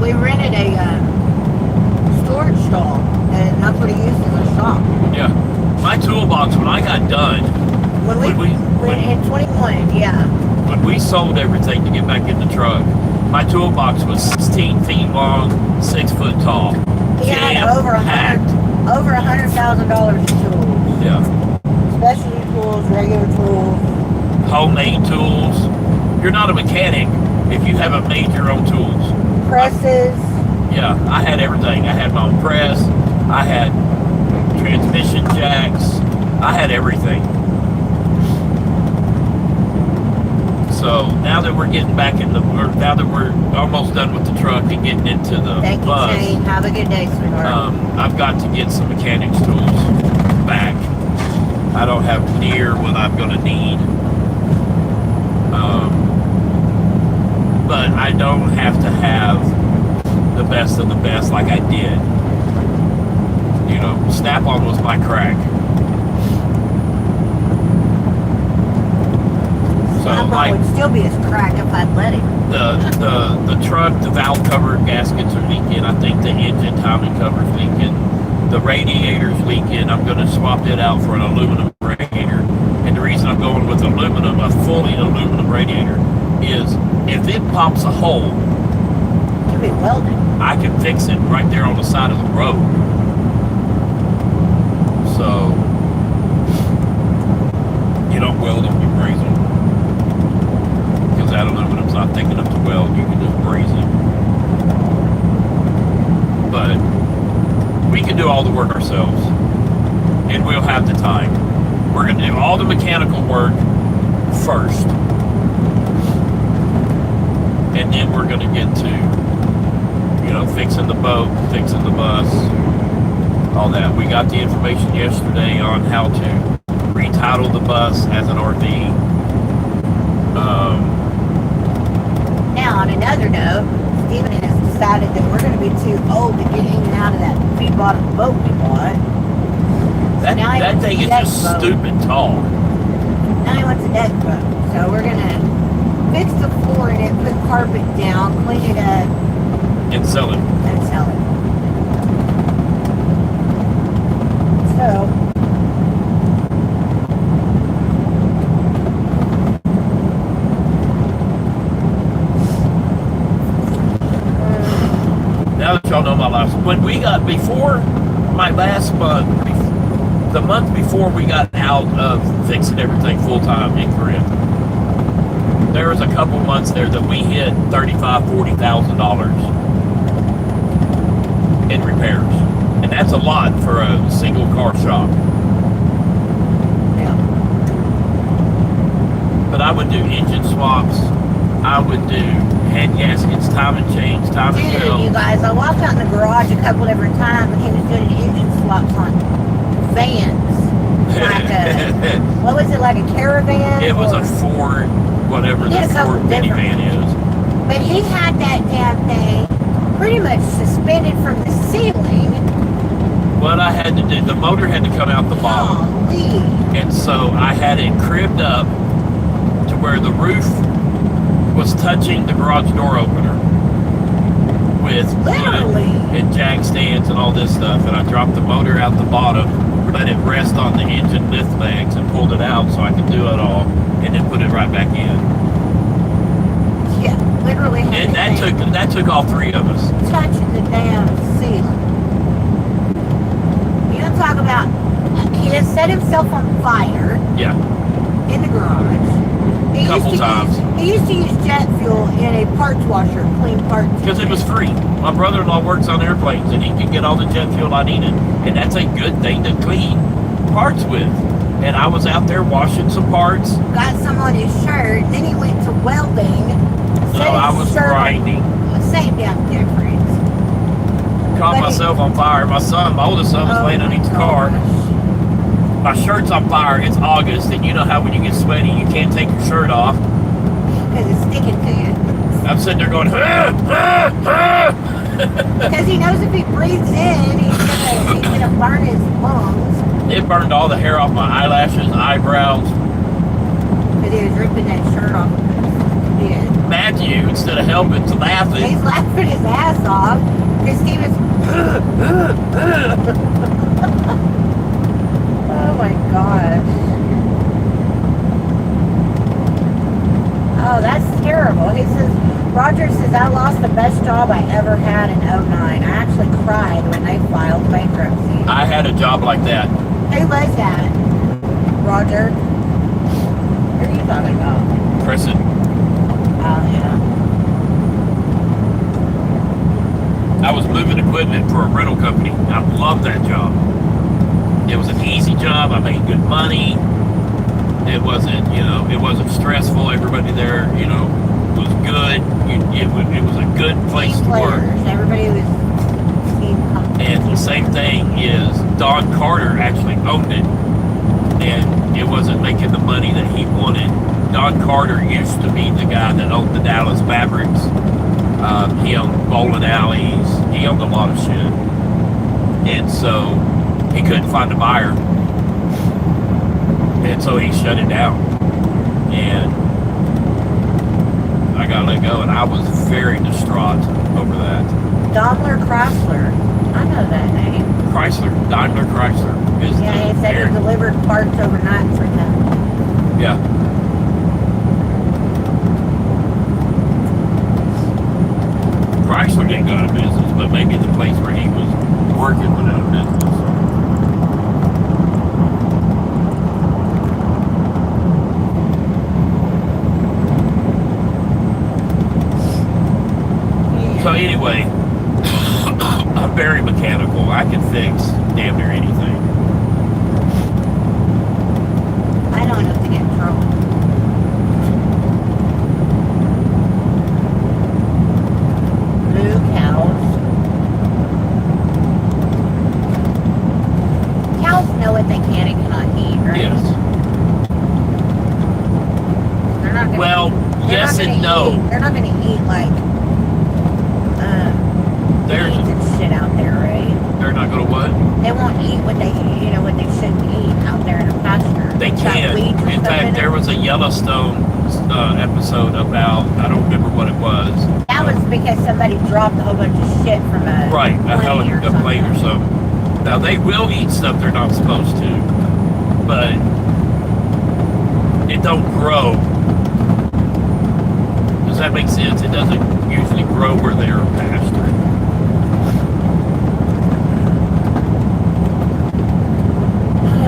Speaker 3: We rented a storage stall, and that's what he used as a shop.
Speaker 1: Yeah, my toolbox when I got done.
Speaker 3: In 21, yeah.
Speaker 1: When we sold everything to get back in the truck, my toolbox was 16 feet long, 6 foot tall.
Speaker 3: He had over $100,000 in tools.
Speaker 1: Yeah.
Speaker 3: Specialty tools, regular tools.
Speaker 1: Homemade tools. You're not a mechanic if you haven't made your own tools.
Speaker 3: Presses.
Speaker 1: Yeah, I had everything. I had my own press. I had transmission jacks. I had everything. So now that we're getting back in now that we're almost done with the truck and getting into the
Speaker 3: Thank
Speaker 1: bus,
Speaker 3: you, Shane. Have a good day, sweetheart.
Speaker 1: I've got to get some mechanics tools back. I don't have near what I'm going to need. But I don't have to have the best of the best like I did. You know, Snap-on was my crack. So
Speaker 3: I would still be as crack if I'd let it.
Speaker 1: The truck, the valve cover gaskets are leaking. I think the engine timing cover's leaking. The radiator's leaking. I'm going to swap it out for an aluminum radiator. And the reason I'm going with aluminum, a fully aluminum radiator, is if it pops a hole,
Speaker 3: It could be welded.
Speaker 1: I can fix it right there on the side of the road. So you don't weld them, you braze them. Because that aluminum's not thick enough to weld, you can just braze it. But we can do all the work ourselves. And we'll have the time. We're going to do all the mechanical work first. And then we're going to get to, you know, fixing the boat, fixing the bus, all that. We got the information yesterday on how to retitle the bus as an RV.
Speaker 3: Now, on another note, Steven has decided that we're going to be too old to get in and out of that feed-bottom boat we bought.
Speaker 1: That thing is just stupid tall.
Speaker 3: Now he wants a deck boat. So we're going to fix the floor in it, put carpet down, clean it up,
Speaker 1: And sell it.
Speaker 3: and sell it. So,
Speaker 1: Now that y'all know my life, when we got, before my last month, the month before we got out of fixing everything full-time in Corinth, there was a couple months there that we hit $35,000, $40,000 in repairs. And that's a lot for a single car shop.
Speaker 3: yeah.
Speaker 1: But I would do engine swaps. I would do head gaskets, time and change, time and
Speaker 3: Dude,
Speaker 1: fill.
Speaker 3: you guys, I walked out in the garage a couple different times and he was doing engine swaps on vans. Like what was it, like a caravan?
Speaker 1: It was
Speaker 3: or-
Speaker 1: a Ford, whatever
Speaker 3: He
Speaker 1: the
Speaker 3: had a couple
Speaker 1: Ford
Speaker 3: different
Speaker 1: minivan is.
Speaker 3: But he had that damn thing pretty much suspended from the ceiling.
Speaker 1: What I had to do, the motor had to come out the bottom.
Speaker 3: Golly.
Speaker 1: And so I had it cribbed up to where the roof was touching the garage door opener with
Speaker 3: Literally.
Speaker 1: and jack stands and all this stuff. And I dropped the motor out the bottom, let it rest on the engine lift legs, and pulled it out so I could do it all, and then put it right back in.
Speaker 3: Yeah, literally.
Speaker 1: And that took all three of us.
Speaker 3: Touching the damn ceiling. You don't talk about. He has set himself on fire
Speaker 1: Yeah,
Speaker 3: in the garage. He
Speaker 1: Couple
Speaker 3: used to
Speaker 1: times.
Speaker 3: He used to use jet fuel in a parts washer, clean parts.
Speaker 1: because it was free. My brother-in-law works on airplanes, and he could get all the jet fuel I needed, and that's a good thing to clean parts with. And I was out there washing some parts.
Speaker 3: Got some on his shirt. Then he went to welding.
Speaker 1: So
Speaker 3: set
Speaker 1: I
Speaker 3: his
Speaker 1: was
Speaker 3: shirt on-
Speaker 1: grinding.
Speaker 3: Same damn difference.
Speaker 1: Caught
Speaker 3: But
Speaker 1: myself on fire. My oldest son, was laying underneath the car. My shirt's on fire. It's August, and you know how when you get sweaty, you can't take your shirt off.
Speaker 3: Because it's sticking to you.
Speaker 1: I'm sitting there going,
Speaker 3: Because he knows if he breathes in, he's gonna burn his lungs.
Speaker 1: It burned all the hair off my eyelashes, eyebrows.
Speaker 3: Because he was ripping that shirt off of his head.
Speaker 1: Matthew, instead of helping, to laughing.
Speaker 3: He's laughing his ass off. Because he was. Oh my gosh. Oh, that's terrible. He says, Roger says, I lost the best job I ever had in '09. I actually cried when they filed bankruptcy.
Speaker 1: I had a job like that.
Speaker 3: Who was that? Roger? Who are you talking about?
Speaker 1: Crescent.
Speaker 3: Oh, yeah.
Speaker 1: I was moving equipment for a rental company. I loved that job. It was an easy job. I made good money. It wasn't stressful. Everybody there, was good. It was a good place to work.
Speaker 3: Everybody was team company.
Speaker 1: And the same thing is Don Carter actually owned it, and it wasn't making the money that he wanted. Don Carter used to be the guy that owned the Dallas Mavericks. He owned bowling alleys. He owned a lot of shit. And so he couldn't find a buyer. And so he shut it down. And I got let go, and I was very distraught over that.
Speaker 3: Daimler Chrysler. I know that name.
Speaker 1: Daimler Chrysler is
Speaker 3: Yeah, he
Speaker 1: the
Speaker 3: said
Speaker 1: parent.
Speaker 3: he delivered parts overnight for them.
Speaker 1: Yeah. Chrysler didn't go out of business, but maybe the place where he was working went out of business. So anyway, I'm very mechanical. I can fix damn near anything.
Speaker 3: I don't know if to get in trouble. Moo cows. Cows know what they can and cannot eat, right?
Speaker 1: Yes.
Speaker 3: They're not gonna
Speaker 1: Well,
Speaker 3: eat- they're
Speaker 1: yes
Speaker 3: not gonna
Speaker 1: and no.
Speaker 3: eat- They're not going to eat like
Speaker 1: There's
Speaker 3: beans and shit out there, right?
Speaker 1: they're not gonna what?
Speaker 3: They won't eat what they shouldn't eat out there in a pasture.
Speaker 1: They
Speaker 3: Got
Speaker 1: can.
Speaker 3: weeds and
Speaker 1: In
Speaker 3: stuff
Speaker 1: fact, there
Speaker 3: it.
Speaker 1: was a Yellowstone episode about, I don't remember what it was.
Speaker 3: That was because somebody dropped a whole bunch of shit from a
Speaker 1: Right, a
Speaker 3: plane or
Speaker 1: plane or
Speaker 3: something.
Speaker 1: something. Now they will eat stuff they're not supposed to, but it don't grow. Does that make sense? It doesn't usually grow where they are pastured.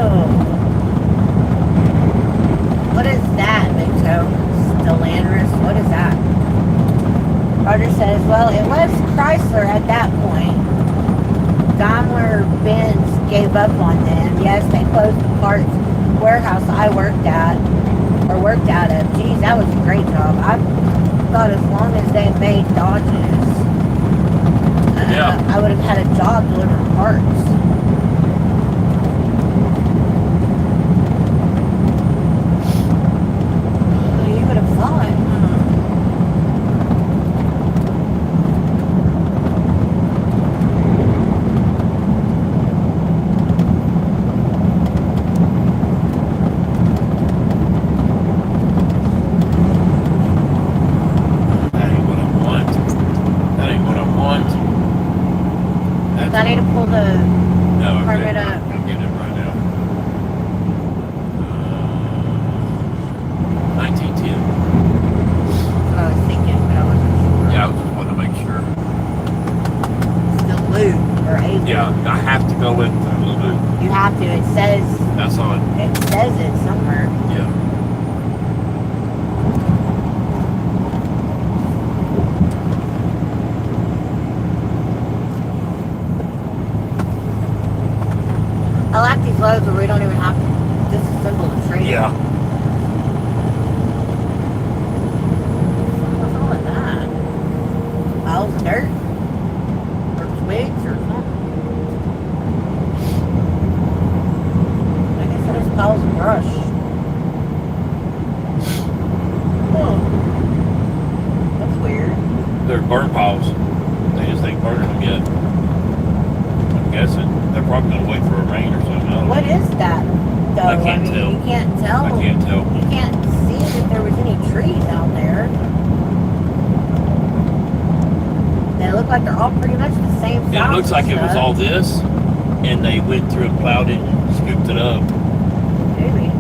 Speaker 3: Oh. What is that, Victo? Stellantis? What is that? Roger says, well, it was Chrysler at that point. Daimler Benz gave up on them. Yes, they closed the parts warehouse I worked out of. Geez, that was a great job. I thought as long as they made Dodges,
Speaker 1: Yeah.
Speaker 3: I would have had a job delivering parts. You would have thought. says
Speaker 1: That's on.
Speaker 3: it says it somewhere.
Speaker 1: Yeah.
Speaker 3: I like these loads where we don't even have to disassemble the tree.
Speaker 1: Yeah.
Speaker 3: What's all of that? Piles of dirt? Or twigs or something? I guess that is piles of brush. Oh. That's weird.
Speaker 1: They're burn piles. They just ain't burning them yet. I'm guessing. They're probably going to wait for a rain or something. I don't know.
Speaker 3: What is that, though?
Speaker 1: I can't
Speaker 3: mean,
Speaker 1: tell.
Speaker 3: You can't tell.
Speaker 1: I can't tell.
Speaker 3: You can't see that there was any trees out there. They look like they're all pretty much the same size.
Speaker 1: Yeah, it looks like
Speaker 3: and
Speaker 1: it was
Speaker 3: stuff.
Speaker 1: all this, and they went through and plowed it and scooped it up.
Speaker 3: Maybe.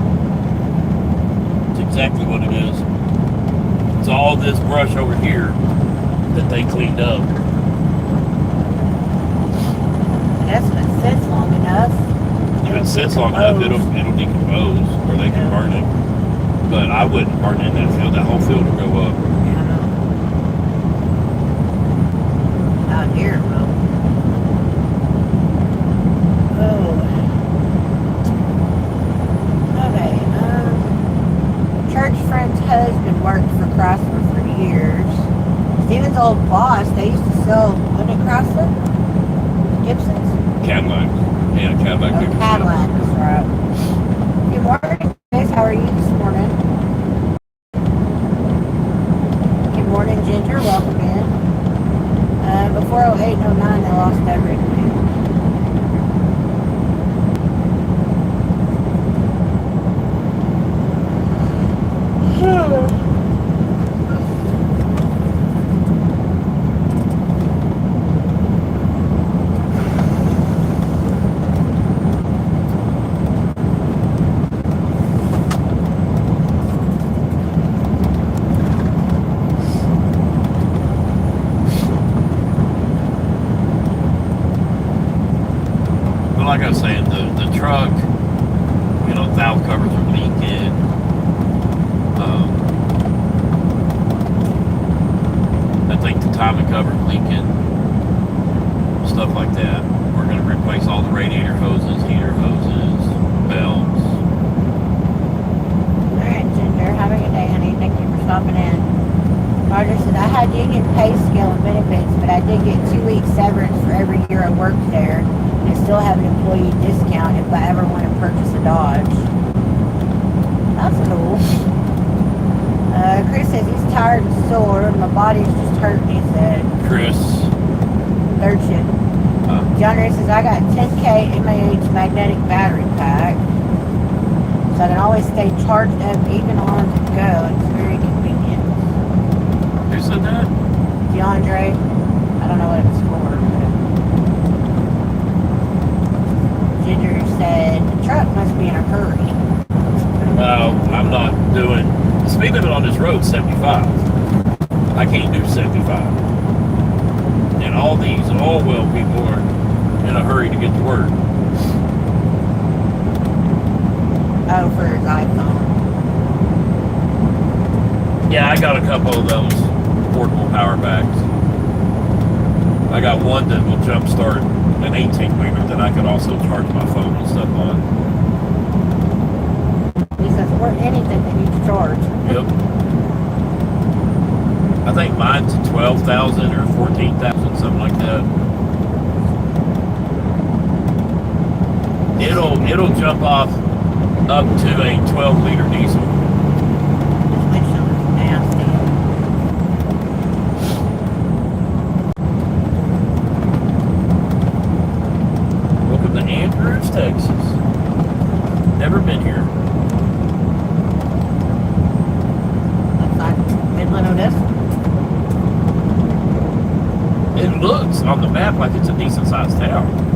Speaker 1: It's exactly what it is. It's all this brush over here that they cleaned up.
Speaker 3: I guess if it sits long enough.
Speaker 1: If it sits long enough, it'll decompose, or they can burn it. But I wouldn't burn it in that field. That whole field will go up.
Speaker 3: Yeah. Out here, bro. Oh. Okay. Church friend's husband worked for Chrysler for years. Steven's old boss, they used to sell, wasn't it Chrysler? Gibson's?
Speaker 1: Cadillac. Yeah, Cadillac.
Speaker 3: Oh, Cadillac, that's right. Good morning, guys. How are you this morning? Good morning, Ginger. Welcome in. Before 08 and 09, they lost everything.
Speaker 1: But like I was saying, the truck, you know, valve covers are leaking. I think the timing cover's leaking. Stuff like that. We're going to replace all the radiator hoses, heater hoses, belts.
Speaker 3: Alright, Ginger. Have a good day, honey. Thank you for stopping in. Roger said, I had union pay scale and benefits, but I did get 2 weeks severance for every year I worked there. And still have an employee discount if I ever want to purchase a Dodge. That's cool. Chris says he's tired and sore. My body's just hurting, he said.
Speaker 1: Chris.
Speaker 3: Third shift. John Ray says, I got 10K MAH magnetic battery pack. So I can always stay charged up even on the go. It's very convenient.
Speaker 1: Who said that?
Speaker 3: DeAndre, I don't know what it's for. But Ginger said, the truck must be in a hurry.
Speaker 1: No, I'm not doing. The speed limit on this road is 75. I can't do 75. And all these oil well people are in a hurry to get to work.
Speaker 3: Oh, for his iPhone.
Speaker 1: Yeah, I got a couple of those portable power backs. I got one that will jump start an 18-wheeler that I could also charge my phone and stuff on.
Speaker 3: He says, or anything that needs charge.
Speaker 1: Yep. I think mine's 12,000 or 14,000, something like that. It'll jump off up to a 12-liter diesel.
Speaker 3: Which is nasty.
Speaker 1: Welcome to Andrews, Texas. Never been here.
Speaker 3: Looks like Midland, Odessa.
Speaker 1: It looks on the map like it's a decent-sized town.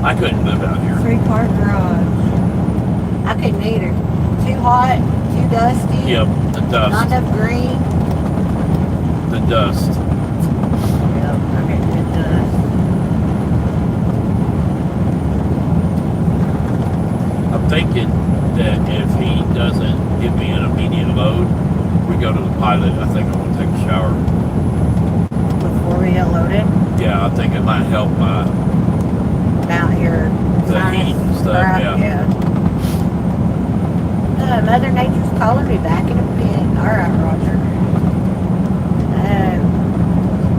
Speaker 1: I couldn't live out here.
Speaker 3: 3-car garage. I couldn't either. Too hot, too dusty.
Speaker 1: Yep, the
Speaker 3: Not
Speaker 1: dust.
Speaker 3: enough green.
Speaker 1: The dust.
Speaker 3: Yep, I couldn't do dust.
Speaker 1: I'm thinking that if he doesn't give me an immediate load, we go to the pilot. I think I want to take a shower.
Speaker 3: Before we get loaded.
Speaker 1: Yeah, I think it might help my
Speaker 3: Out here.
Speaker 1: the heat and stuff. Yeah.
Speaker 3: Mother Nature's calling me back in a bit. Alright, Roger.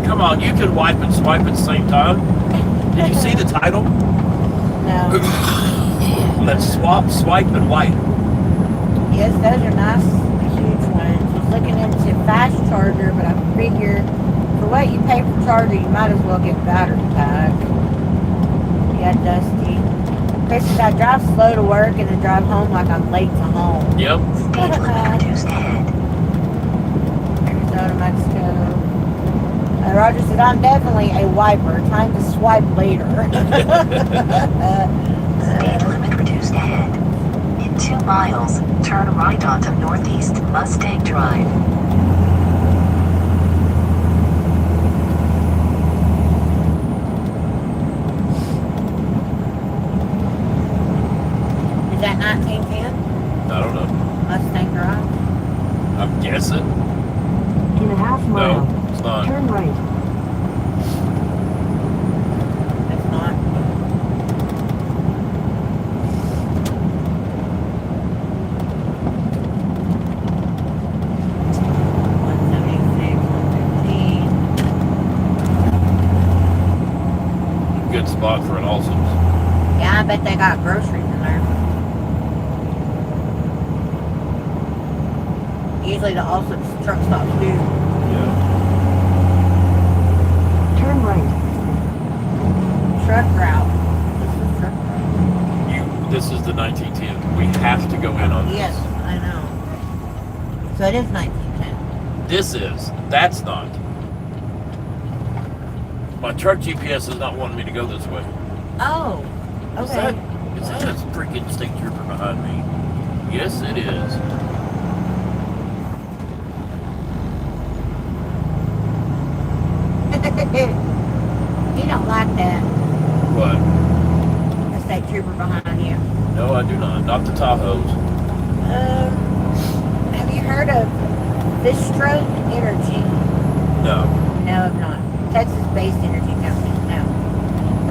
Speaker 1: Come on, you can wipe and swipe at the same time. Did you see the title?
Speaker 3: No.
Speaker 1: Let's swap, swipe, and wipe.
Speaker 3: Yes, those are nice, huge ones. I was looking into fast charger, but I figure for what you pay for charger, you might as well get battery pack. Yeah, dusty. Chris says I drive slow to work and then drive home like I'm late to home.
Speaker 1: Yep.
Speaker 2: Speed limit reduced ahead.
Speaker 3: Arizona, Mexico. Roger said I'm definitely a wiper. Time to swipe later.
Speaker 2: Speed limit reduced ahead. In 2 miles, turn right onto Northeast Mustang Drive.
Speaker 3: Is that 1910?
Speaker 1: I don't know.
Speaker 3: Mustang Drive?
Speaker 1: I'm guessing.
Speaker 4: In a half mile,
Speaker 1: No, it's not.
Speaker 4: turn right.
Speaker 3: It's not.
Speaker 1: Good spot for an Alstom's.
Speaker 3: Yeah, I bet they got groceries in there. Usually the Alstom's truck stops do.
Speaker 1: Yeah.
Speaker 4: Turn right.
Speaker 3: Truck route. This is truck route.
Speaker 1: This is the 1910. We have to go in on this.
Speaker 3: Yes, I know. So it is 1910.
Speaker 1: This is. That's not. My truck GPS is not wanting me to go this way.
Speaker 3: Oh,
Speaker 1: Is
Speaker 3: okay.
Speaker 1: that a freaking state trooper behind me? Yes, it is.
Speaker 3: You don't like that.
Speaker 1: What?
Speaker 3: A state trooper behind you.
Speaker 1: No, I do not. Not the Tahoes.
Speaker 3: Have you heard of Vistroke Energy?
Speaker 1: No.
Speaker 3: No, I've not. Texas-based energy company. No.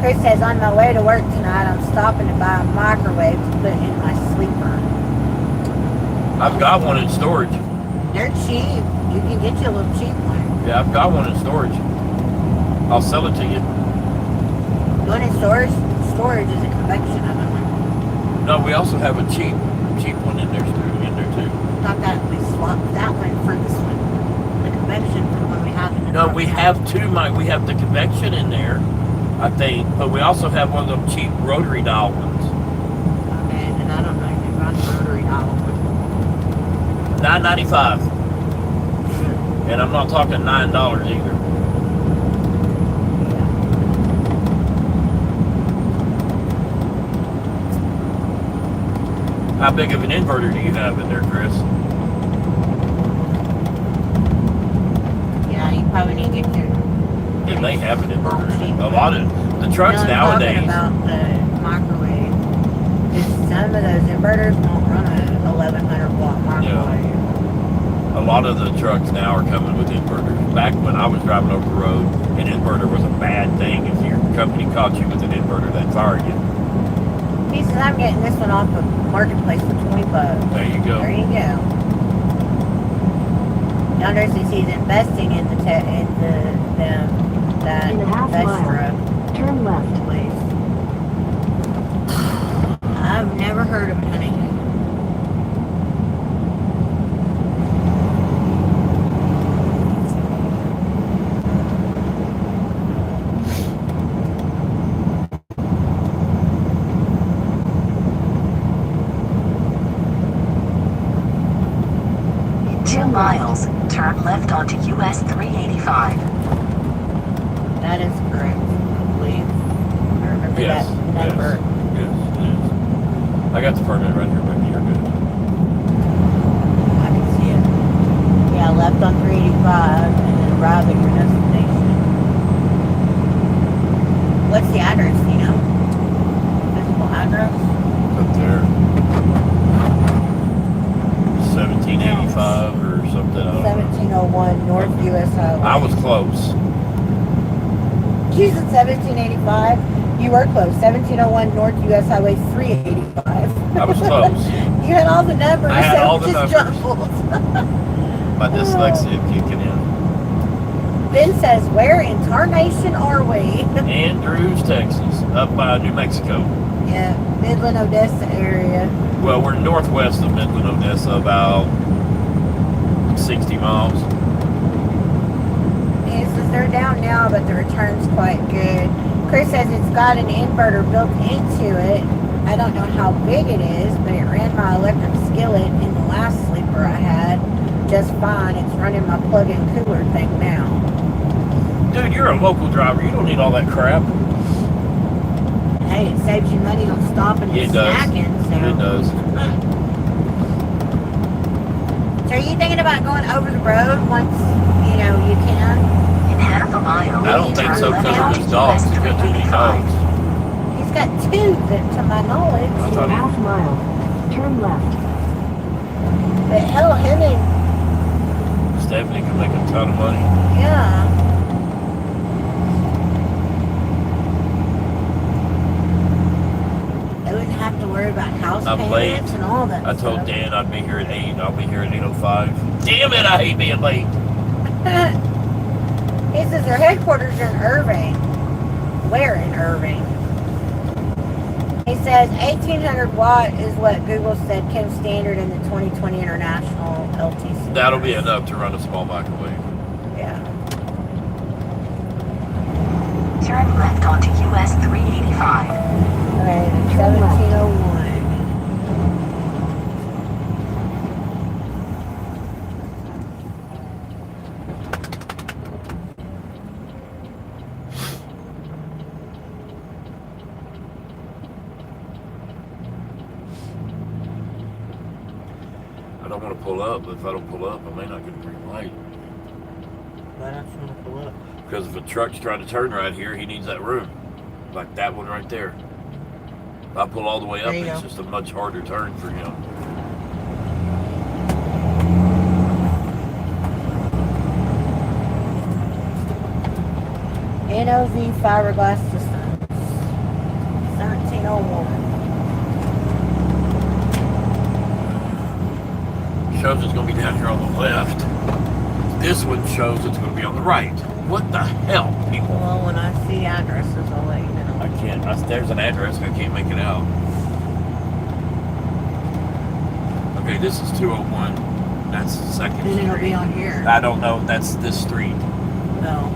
Speaker 3: Chris says, on my way to work tonight, I'm stopping to buy a microwave to put in my sleeper.
Speaker 1: I've got one in storage.
Speaker 3: They're cheap. You can get you a little cheap one.
Speaker 1: Yeah, I've got one in storage. I'll sell it to you.
Speaker 3: One in storage is a convection of it.
Speaker 1: No, we also have a cheap one in there too.
Speaker 3: Thought that we swapped that one for this one. The convection for the one we have in the
Speaker 1: No,
Speaker 3: truck
Speaker 1: we
Speaker 3: now.
Speaker 1: have two. We have the convection in there, I think, but we also have one of them cheap rotary dial ones.
Speaker 3: Okay, and I don't know anything about the rotary dial.
Speaker 1: $9.95, and I'm not talking $9 either. How big of an inverter do you have in there, Chris?
Speaker 3: Yeah, you probably need to get your.
Speaker 1: Yeah, they have an inverter. A lot of the trucks
Speaker 3: No, I'm
Speaker 1: nowadays.
Speaker 3: talking about the microwave. Just some of those inverters won't run a 1100 watt microwave.
Speaker 1: A lot of the trucks now are coming with inverters. Back when I was driving over the road, an inverter was a bad thing. If your company caught you with an inverter, they'd fire you.
Speaker 3: He says, I'm getting this one off of Marketplace for $20.
Speaker 1: There you go.
Speaker 3: There you go. Yonder says he's investing in the that
Speaker 4: In a half
Speaker 3: Vestra
Speaker 4: mile, turn left.
Speaker 3: place. I've never heard of it, honey.
Speaker 2: In 2 miles, turn left onto US 385.
Speaker 3: That is correct, I believe. I remember for
Speaker 1: Yes,
Speaker 3: that neighbor.
Speaker 1: yes, it is. I got the permit right here, baby. You're good.
Speaker 3: I can see it. Yeah, left on 385 and then arrive at your destination. What's the address, you know? Physical address?
Speaker 1: Up there. 1785 or something. I don't know.
Speaker 3: 1701 North US Highway.
Speaker 1: I was close.
Speaker 3: You said 1785? You were close. 1701 North US Highway 385.
Speaker 1: I was close.
Speaker 3: You had all the numbers.
Speaker 1: I had
Speaker 3: so
Speaker 1: all
Speaker 3: it
Speaker 1: the
Speaker 3: just
Speaker 1: numbers.
Speaker 3: jumbled.
Speaker 1: My dyslexia kicking in.
Speaker 3: Ben says, where in tarnation are we?
Speaker 1: Andrews, Texas, up by New Mexico.
Speaker 3: Yeah, Midland, Odessa area.
Speaker 1: Well, we're northwest of Midland, Odessa, about 60 miles.
Speaker 3: He says they're down now, but the return's quite good. Chris says it's got an inverter built into it. I don't know how big it is, but it ran my electric skillet in the last sleeper I had just fine. It's running my plug-in cooler thing now.
Speaker 1: Dude, you're a local driver. You don't need all that crap.
Speaker 3: Hey, it saves you money on stopping and
Speaker 1: It does.
Speaker 3: snacking. So.
Speaker 1: It does.
Speaker 3: So are you thinking about going over the road once, you know, you can?
Speaker 2: In half a mile,
Speaker 1: I don't think so because of his dogs. He's got too many dogs.
Speaker 3: He's got two, to my knowledge.
Speaker 1: I
Speaker 4: In
Speaker 1: thought
Speaker 4: a half mile. Turn left.
Speaker 3: But hell, him and,
Speaker 1: Stephanie can make a ton of money.
Speaker 3: yeah. They wouldn't have to worry about house
Speaker 1: I'm
Speaker 3: payments
Speaker 1: late.
Speaker 3: and all that
Speaker 1: I told
Speaker 3: stuff.
Speaker 1: Dan I'd be here at 8. I'll be here at 8:05. Damn it, I hate being late.
Speaker 3: He says their headquarters are in Irving. Where in Irving? He says 1800 watt is what Google said came standard in the 2020 International LTC.
Speaker 1: That'll be enough to run a small microwave.
Speaker 3: Yeah.
Speaker 2: turn left onto US 385.
Speaker 3: Okay,
Speaker 4: Turn left.
Speaker 3: 1701.
Speaker 1: I don't want to pull up, but if I don't pull up, I may not get a green light.
Speaker 3: Why don't you want to pull up?
Speaker 1: Because if a truck's trying to turn right here, he needs that room. Like that one right there. If I pull all the way up,
Speaker 3: There you
Speaker 1: it's
Speaker 3: go.
Speaker 1: just a much harder turn for him.
Speaker 3: NOV fiberglass systems. 1701.
Speaker 1: Shows it's going to be down here on the left. This one shows it's going to be on the right. What the hell, people?
Speaker 3: Well, when I see addresses, I'll let you know.
Speaker 1: I can't. There's an address. I can't make it out. Okay, this is 201. That's Second
Speaker 3: Then it'll
Speaker 1: Street.
Speaker 3: be on here.
Speaker 1: I don't know. That's this street.
Speaker 3: No.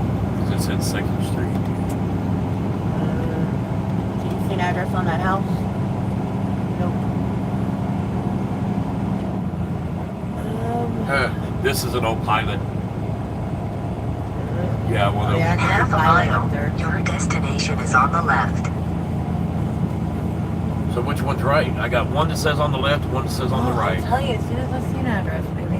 Speaker 1: Because it said Second Street.
Speaker 3: Can you see an address on that house? Nope.
Speaker 1: This is an old pilot. Yeah, well,
Speaker 3: Yeah, I
Speaker 2: In
Speaker 3: can
Speaker 2: half a
Speaker 3: pilot up
Speaker 2: mile,
Speaker 3: there.
Speaker 2: your destination is on the left.
Speaker 1: so which one's right? I got one that says on the left, one that says on the right.
Speaker 3: I'll tell you as soon as I see an address, baby.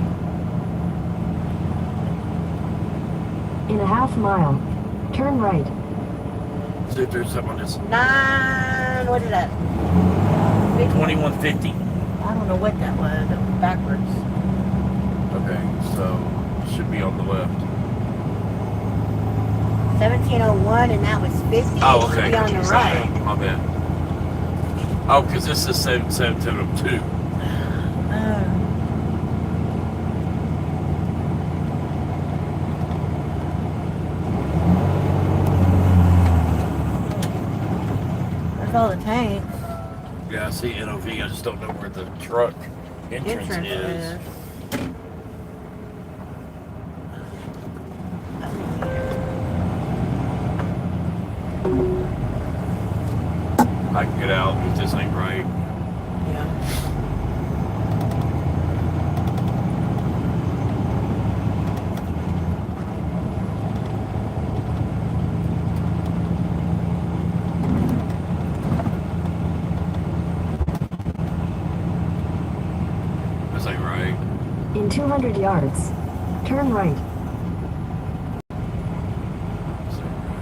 Speaker 4: In a half mile. Turn right.
Speaker 1: See if there's something on this.
Speaker 3: What is that?
Speaker 1: 2150.
Speaker 3: I don't know what that was. It was backwards.
Speaker 1: Okay, so it should be on the left.
Speaker 3: 1701, and that was 50.
Speaker 1: Oh,
Speaker 3: It should
Speaker 1: okay.
Speaker 3: be on the right.
Speaker 1: My bad. Oh, because this is 1702.
Speaker 3: There's all the tanks.
Speaker 1: Yeah, I see NOV. I just don't know where the truck entrance is. I can get out if this ain't right.
Speaker 3: Yeah.
Speaker 1: right.
Speaker 4: In 200 yards, turn right.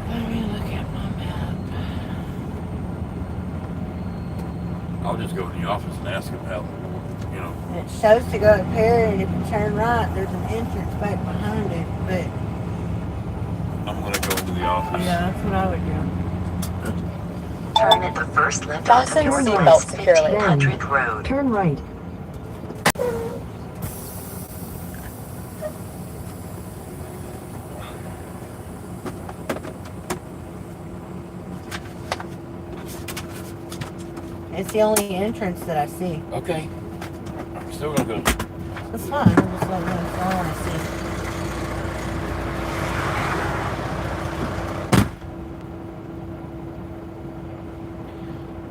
Speaker 3: Let me look at my map.
Speaker 1: I'll just go in the office and ask him how, you know.
Speaker 3: It shows to go up here, and if you turn right, there's an entrance back behind it. But
Speaker 1: I'm going to go into the office.
Speaker 3: yeah, that's what I would do.
Speaker 2: Turn at the first left
Speaker 3: Fasten
Speaker 2: onto
Speaker 3: your
Speaker 2: Northwest
Speaker 3: seatbelt securely.
Speaker 2: 1500 Road.
Speaker 4: Turn right.
Speaker 3: It's the only entrance that I see.
Speaker 1: Okay. I'm still going to go.
Speaker 3: That's fine. I'm just letting you know it's all I see.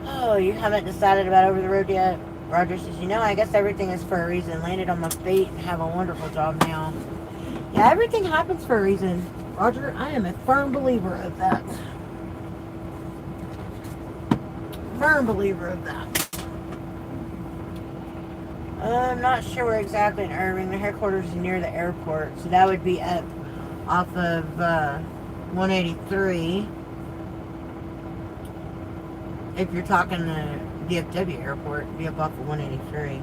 Speaker 3: Oh, you haven't decided about over the road yet? Roger says, you know, I guess everything is for a reason. Landed on my feet and have a wonderful job now. Yeah, everything happens for a reason. Roger, I am a firm believer of that. Firm believer of that. I'm not sure where exactly in Irving. The headquarters is near the airport, so that would be up off of 183. If you're talking the DFW airport, it'd be up off of 183.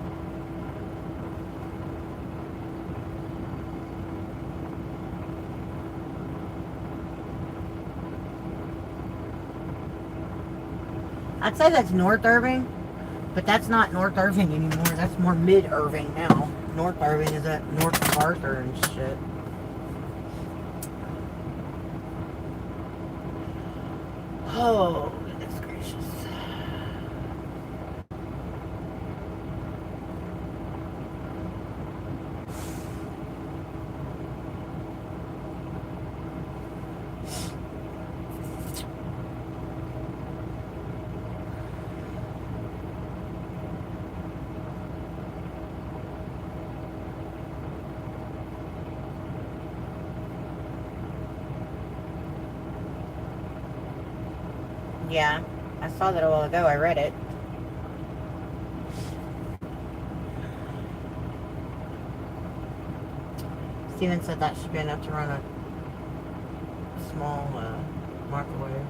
Speaker 3: I'd say that's North Irving, but that's not North Irving anymore. That's more Mid Irving now. North Irving is at North MacArthur and shit. Oh, goodness gracious. Yeah, I saw that a while ago. I read it. Steven said that should be enough to run a small microwave.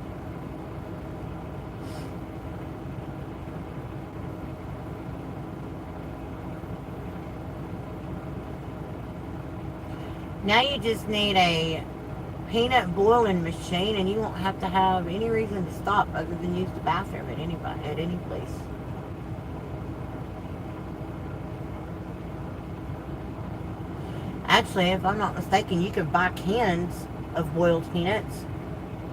Speaker 3: Now you just need a peanut boiling machine, and you won't have to have any reason to stop other than use the bathroom at any place. Actually, if I'm not mistaken, you could buy cans of boiled peanuts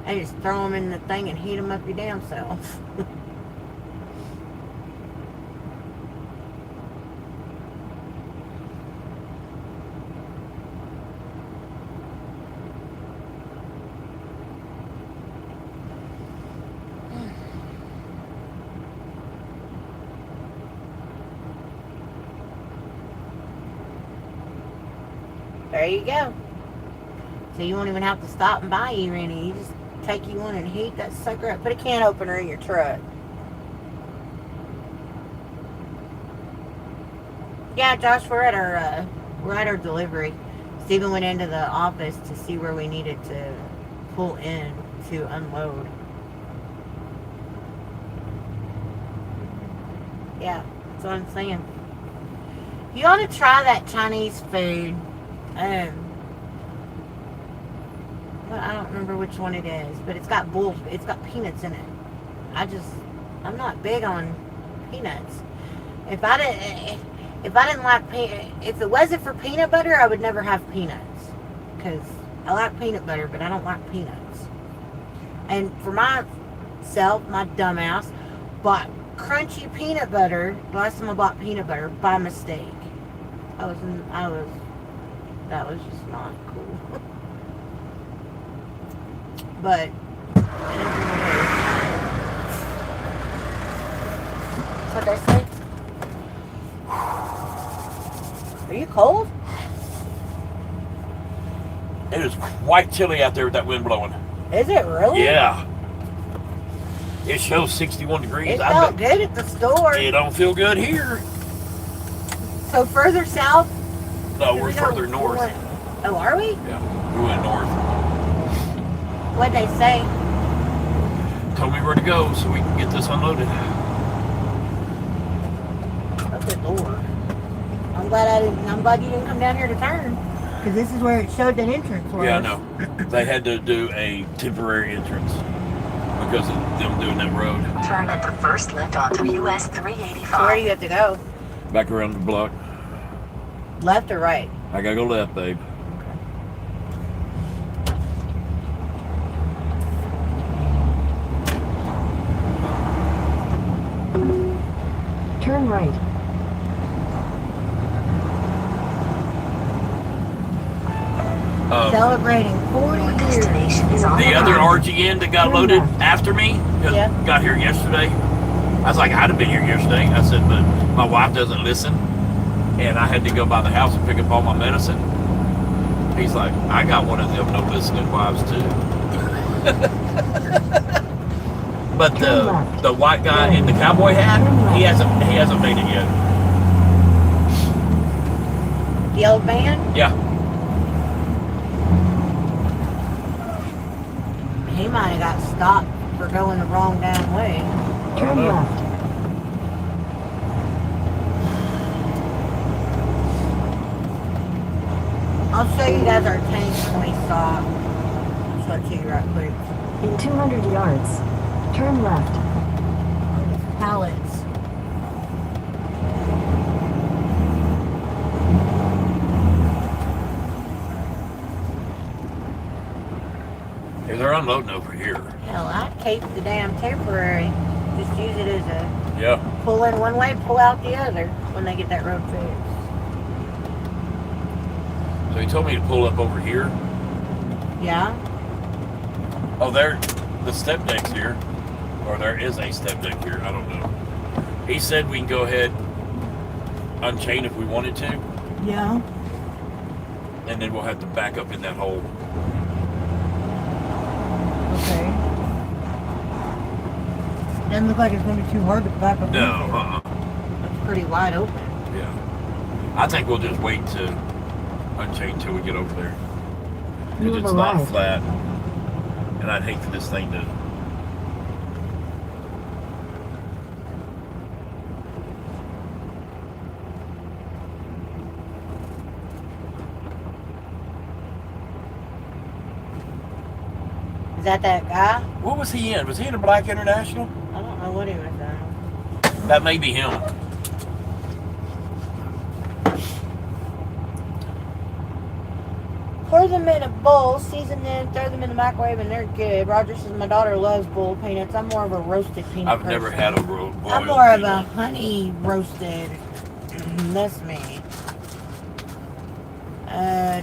Speaker 3: and just throw them in the thing and heat them up your damn self. There you go. So you won't even have to stop and buy you any. You just take you one and heat that sucker up. Put a can opener in your truck. Yeah, Josh, we're at our delivery. Steven went into the office to see where we needed to pull in to unload. Yeah, that's what I'm saying. You ought to try that Chinese food. Well, I don't remember which one it is, but it's got peanuts in it. I'm not big on peanuts. If it wasn't for peanut butter, I would never have peanuts, because I like peanut butter, but I don't like peanuts. And for myself, my dumbass bought crunchy peanut butter. Last time I bought peanut butter by mistake. That was just not cool. But what'd I say? Are you cold?
Speaker 1: It is quite chilly out there with that wind blowing.
Speaker 3: Is it really?
Speaker 1: Yeah. It shows 61 degrees.
Speaker 3: It felt good at the store.
Speaker 1: It don't feel good here.
Speaker 3: So further south?
Speaker 1: No, we're
Speaker 3: We know-
Speaker 1: further
Speaker 3: we
Speaker 1: north.
Speaker 3: went- oh, are we?
Speaker 1: Yeah, we went north.
Speaker 3: What'd they say?
Speaker 1: Told me where to go so we can get this unloaded.
Speaker 3: Oh, good Lord. I'm glad you didn't come down here to turn. Because this is where it showed the entrance was.
Speaker 1: Yeah, I know. They had to do a temporary entrance because of them doing that road.
Speaker 2: Turn at the first left onto US 385.
Speaker 3: So where do you have to go?
Speaker 1: Back around the block.
Speaker 3: Left or right?
Speaker 1: I gotta go left, babe.
Speaker 4: Turn right.
Speaker 3: Celebrating 40
Speaker 2: Your
Speaker 3: years.
Speaker 2: destination is on
Speaker 1: The other
Speaker 2: right.
Speaker 1: RGN that got loaded after me, 'cause
Speaker 3: Yeah.
Speaker 1: got here yesterday. I was like, I'd have been here yesterday. I said, but my wife doesn't listen, and I had to go by the house and pick up all my medicine. He's like, I got one of them no listening wives too. But the white guy in the cowboy hat, he hasn't made it yet.
Speaker 3: The old man?
Speaker 1: Yeah.
Speaker 3: He might have got stopped for going the wrong damn way.
Speaker 4: Turn
Speaker 1: know.
Speaker 4: left.
Speaker 3: I'll show you guys our tanks when we stop. I'll show it to you right quick.
Speaker 4: In 200 yards. Turn left.
Speaker 3: Pallets.
Speaker 1: Hey, they're unloading over here.
Speaker 3: Hell, I keep the damn temporary. Just use it as a
Speaker 1: Yeah.
Speaker 3: pull in one way, pull out the other when they get that road fixed.
Speaker 1: So he told me to pull up over here.
Speaker 3: Yeah?
Speaker 1: Oh, the step deck's here. Or there is a step deck here. I don't know. He said we can go ahead, unchain if we wanted to,
Speaker 3: Yeah.
Speaker 1: and then we'll have to back up in that hole.
Speaker 3: Okay. Doesn't look like it's going to be too hard to back up.
Speaker 1: No,
Speaker 3: It's pretty wide open.
Speaker 1: Yeah. I think we'll just wait to unchain till we get over there.
Speaker 4: You
Speaker 1: Because
Speaker 4: have
Speaker 1: it's not
Speaker 4: arrived.
Speaker 1: flat. And I'd hate for this thing to...
Speaker 3: Is that guy?
Speaker 1: What was he in? Was he in a Black International?
Speaker 3: I don't know what he was in.
Speaker 1: That may be him.
Speaker 3: Pour them in a bowl, season them, throw them in the microwave, and they're good. Roger says my daughter loves boiled peanuts. I'm more of a roasted peanut
Speaker 1: I've never
Speaker 3: person.
Speaker 1: had a boiled
Speaker 3: I'm more of a
Speaker 1: peanut.
Speaker 3: honey roasted. That's me.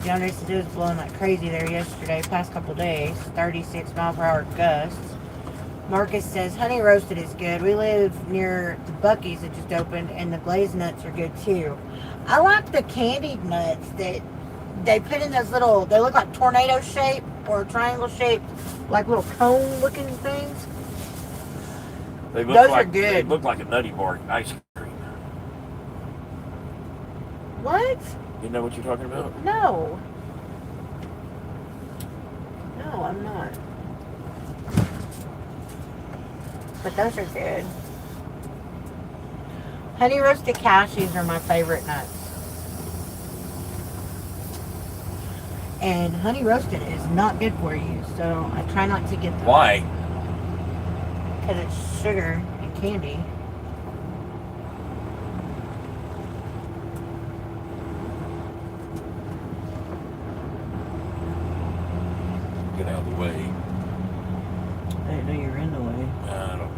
Speaker 3: John says it was blowing like crazy there yesterday, past couple days. 36 mile per hour gusts. Marcus says honey roasted is good. We live near the Buc-ee's that just opened, and the glazed nuts are good too. I like the candied nuts that they put in those little, they look like tornado shape or triangle shape, like little cone looking things.
Speaker 1: They look
Speaker 3: Those are
Speaker 1: like,
Speaker 3: good.
Speaker 1: They look like a Nutty Bar ice cream.
Speaker 3: What?
Speaker 1: You know what you're talking about?
Speaker 3: No. No, I'm not. But those are good. Honey roasted cashews are my favorite nuts. And honey roasted is not good for you, so I try not to get them.
Speaker 1: Why?
Speaker 3: Because it's sugar and candy.
Speaker 1: Get out of the way.
Speaker 3: I didn't know you were in the way.
Speaker 1: I don't know.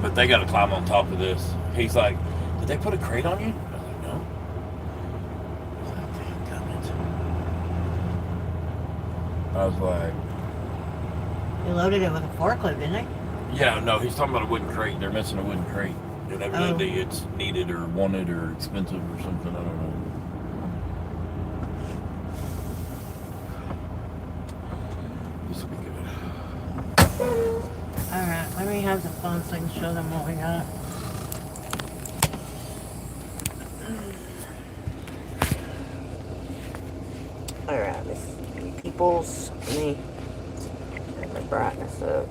Speaker 1: But they got to climb on top of this. He's like, did they put a crate on you? I was like, no. He's like, damn it. I was like,
Speaker 3: They loaded it with a forklift, didn't they?
Speaker 1: yeah, no, he's talking about a wooden crate. They're missing a wooden crate. And evidently
Speaker 3: Oh.
Speaker 1: it's needed or wanted or expensive or something. I don't know. This will be good.
Speaker 3: Alright, Let me have the phone so I can show them what we got. Alright, Miss Peoples. Let me turn the brightness up.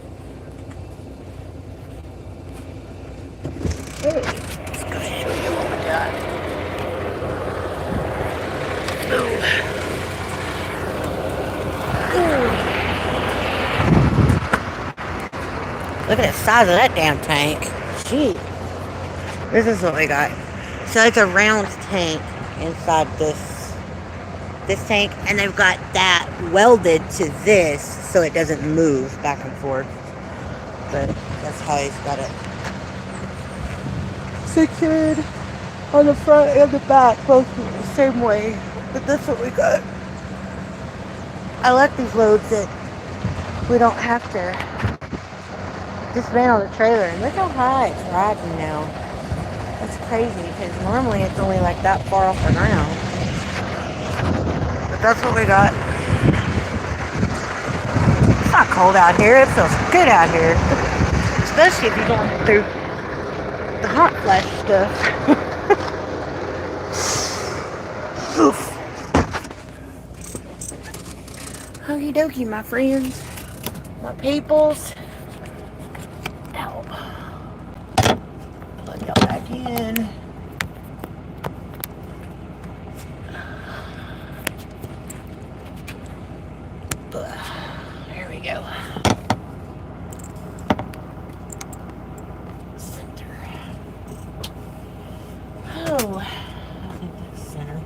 Speaker 3: Hey, let's go show you what we got. Ooh. Look at the size of that damn tank. Gee. This is what we got. So it's a round tank inside this tank, and they've got that welded to this so it doesn't move back and forth. But that's how he's got it secured on the front and the back, both the same way. But that's what we got. I like these loads that we don't have to dismantle the trailer. And look how high it's riding now. That's crazy because normally it's only like that far off the ground. But that's what we got. It's not cold out here. It feels good out here. Especially if you're going through the hot flash stuff. Oof. Okie dokie, my friends. My peoples. Ow. Plug y'all back in. There we go. Center. Oh, I think that's center.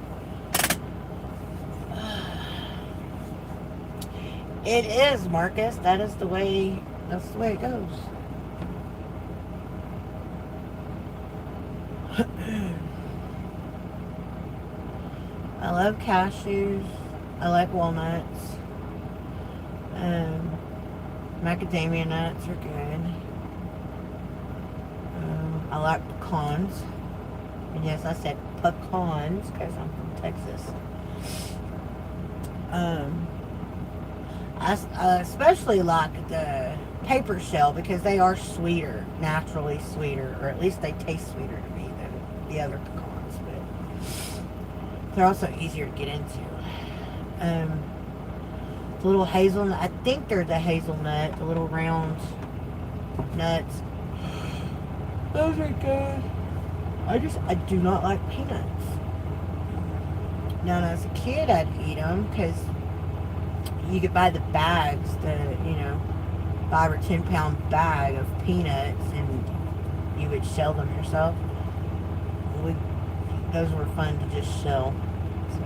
Speaker 3: It is, Marcus. That's the way it goes. I love cashews. I like walnuts. Macadamia nuts are good. I like pecans. And yes, I said pecans because I'm from Texas. I especially like the paper shell because they are sweeter, naturally sweeter, or at least they taste sweeter to me than the other pecans. But they're also easier to get into. The little hazelnut, I think they're the hazelnut, the little round nuts. Those are good. I do not like peanuts. Now, as a kid, I'd eat them because you could buy the bags, the 5 or 10 pound bag of peanuts, and you would shell them yourself. Those were fun to just shell. So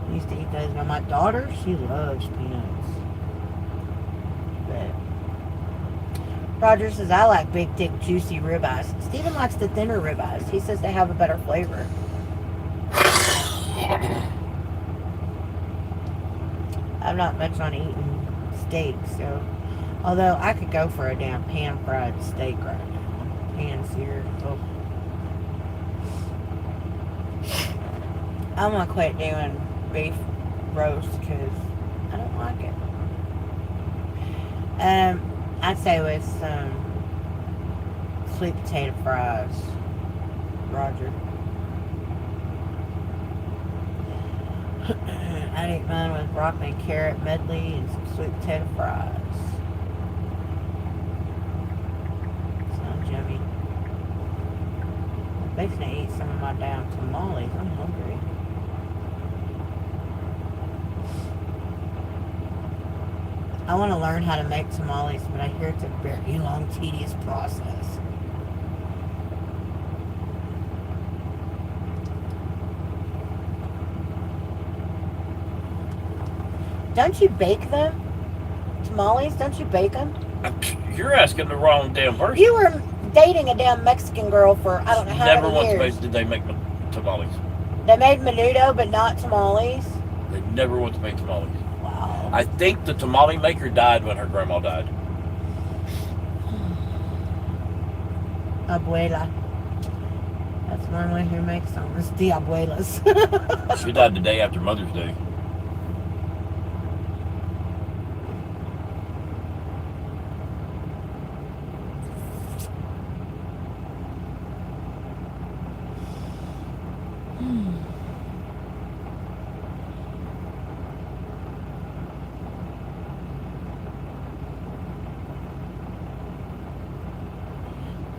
Speaker 3: I used to eat those. Now my daughter, she loves peanuts. But Roger says I like big, thick, juicy ribeyes. Steven likes the thinner ribeyes. He says they have a better flavor. I'm not much on eating steak, so although I could go for a damn pan fried steak right now. Pan seared. Oh. I'm gonna quit doing beef roast because I don't like it. I'd say with some sweet potato fries, Roger. I'd eat mine with broccoli and carrot medley and some sweet potato fries. Sounds yummy. I'm fixing to eat some of my damn tamales. I'm hungry. I want to learn how to make tamales, but I hear it's a very long, tedious process. Don't you bake them? Tamales? Don't you bake them?
Speaker 1: You're asking the wrong damn person.
Speaker 3: You were dating a damn Mexican girl for I don't know how
Speaker 1: Never
Speaker 3: many years.
Speaker 1: once did they make tamales.
Speaker 3: They made menudo, but not tamales.
Speaker 1: They never once made tamales.
Speaker 3: Wow.
Speaker 1: I think the tamale maker died when her grandma died.
Speaker 3: Abuela. That's normally who makes them. It's the abuelas.
Speaker 1: She died the day after Mother's Day.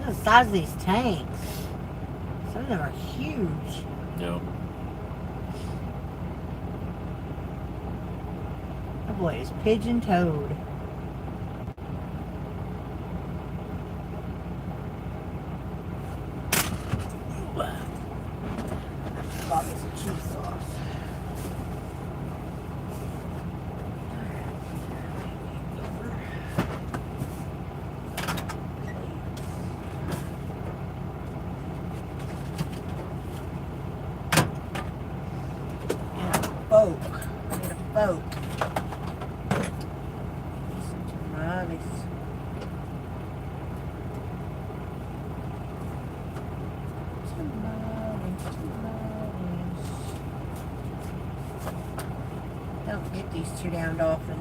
Speaker 3: Look at the size of these tanks. Some of them are huge.
Speaker 1: Yeah.
Speaker 3: Oh boy, it's pigeon-toed. Bought me some cheese sauce. Folk. I need a folk. Some tamales. Tamales. Don't get these too damned often.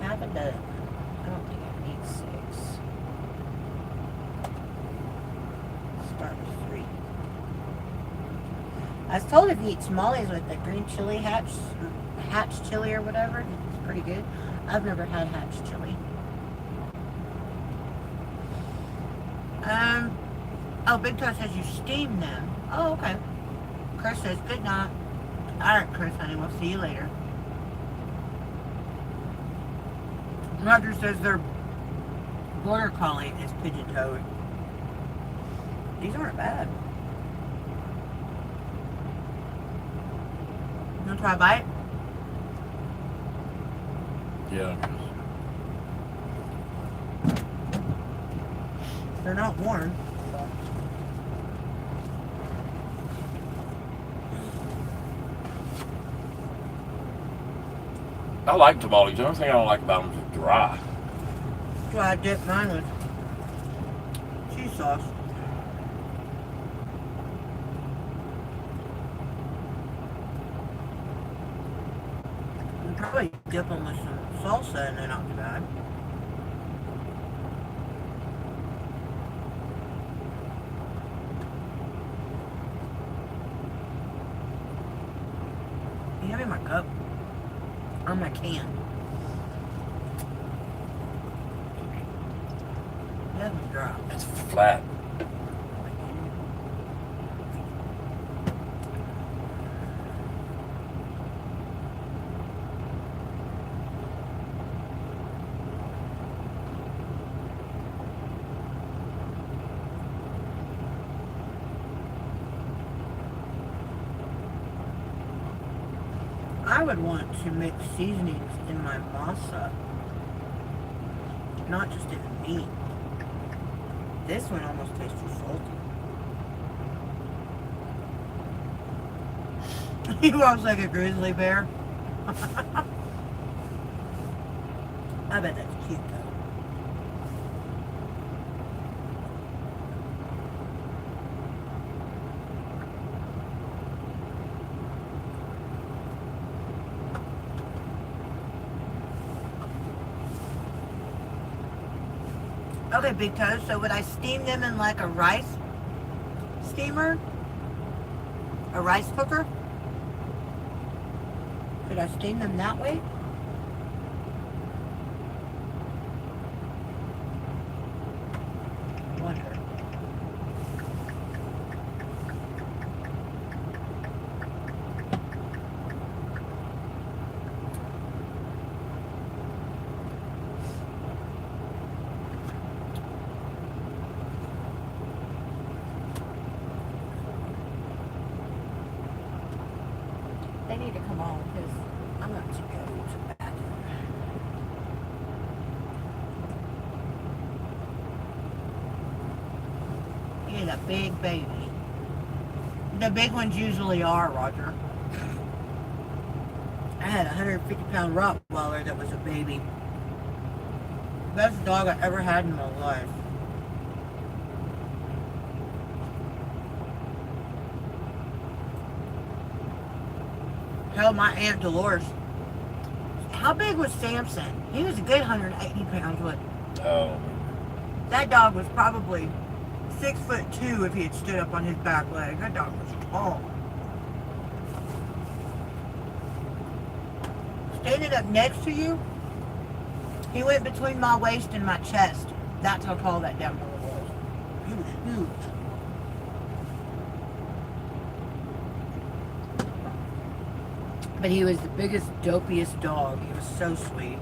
Speaker 3: Half a dozen. I don't think I need 6. Start with 3. I was told if you eat tamales with the green chili hatch chili or whatever, it's pretty good. I've never had hatch chili. Oh, Big Toe says you steam them. Oh, okay. Chris says good night. Alright, Chris, honey, we'll see you later. Roger says their border collie is pigeon-toed. These aren't bad. You want to try a bite?
Speaker 1: Yeah.
Speaker 3: They're not warm.
Speaker 1: I like tamales. The only thing I don't like about them is dry.
Speaker 3: That's why I dipped mine with cheese sauce. You can probably dip them with some salsa and they're not too bad. You have it in my cup? Or my can? That was dry.
Speaker 1: It's flat.
Speaker 3: I would want to mix seasonings in my masa, not just in the meat. This one almost tastes too salty. He walks like a grizzly bear. I bet that's cute though. Okay, Big Toe, so would I steam them in like a rice steamer? A rice cooker? Could I steam them that way? Wonder. They need to come on because I'm not too good to the bathroom. He's a big baby. The big ones usually are, Roger. I had a 150-pound Rottweiler that was a baby. Best dog I ever had in my life. Hell, my Aunt Dolores. How big was Samson? He was a good 180 pounds, what?
Speaker 1: Oh.
Speaker 3: That dog was probably 6'2" if he had stood up on his back leg. That dog was tall. Standing up next to you, he went between my waist and my chest. That's how tall that damn dog was. He was huge. But he was the biggest, dopiest dog. He was so sweet.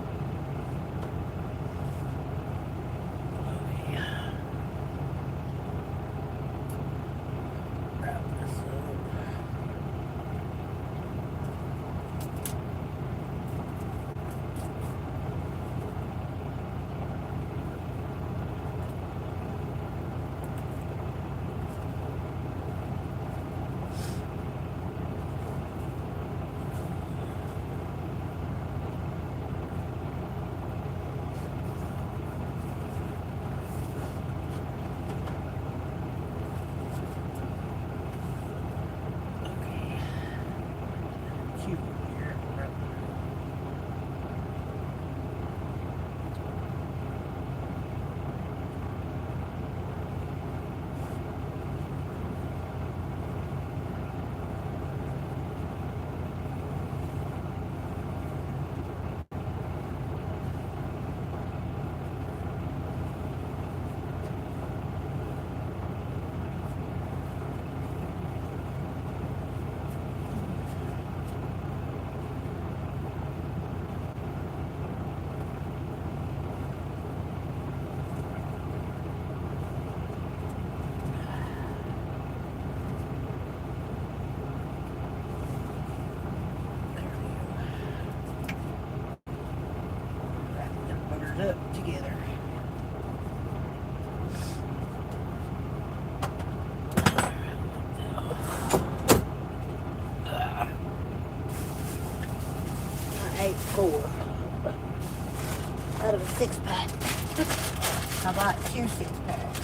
Speaker 3: Up together. I ate 4 out of a 6-pack. I bought 2 6-packs.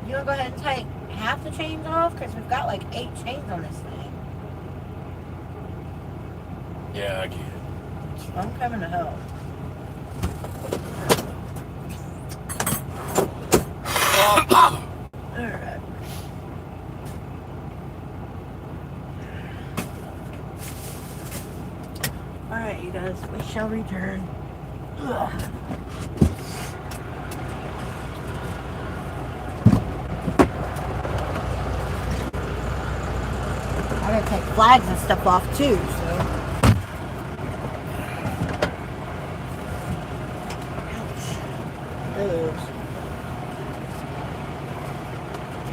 Speaker 3: You want to go ahead and take half the chains off? Because we've got like 8 chains on this thing.
Speaker 1: Yeah, I can.
Speaker 3: I'm coming to help. Alright. Alright, you guys, we shall return. Ugh. I gotta take flags and stuff off too, so. Ouch.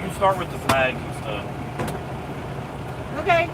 Speaker 1: You start with the flags and stuff.
Speaker 3: Okay.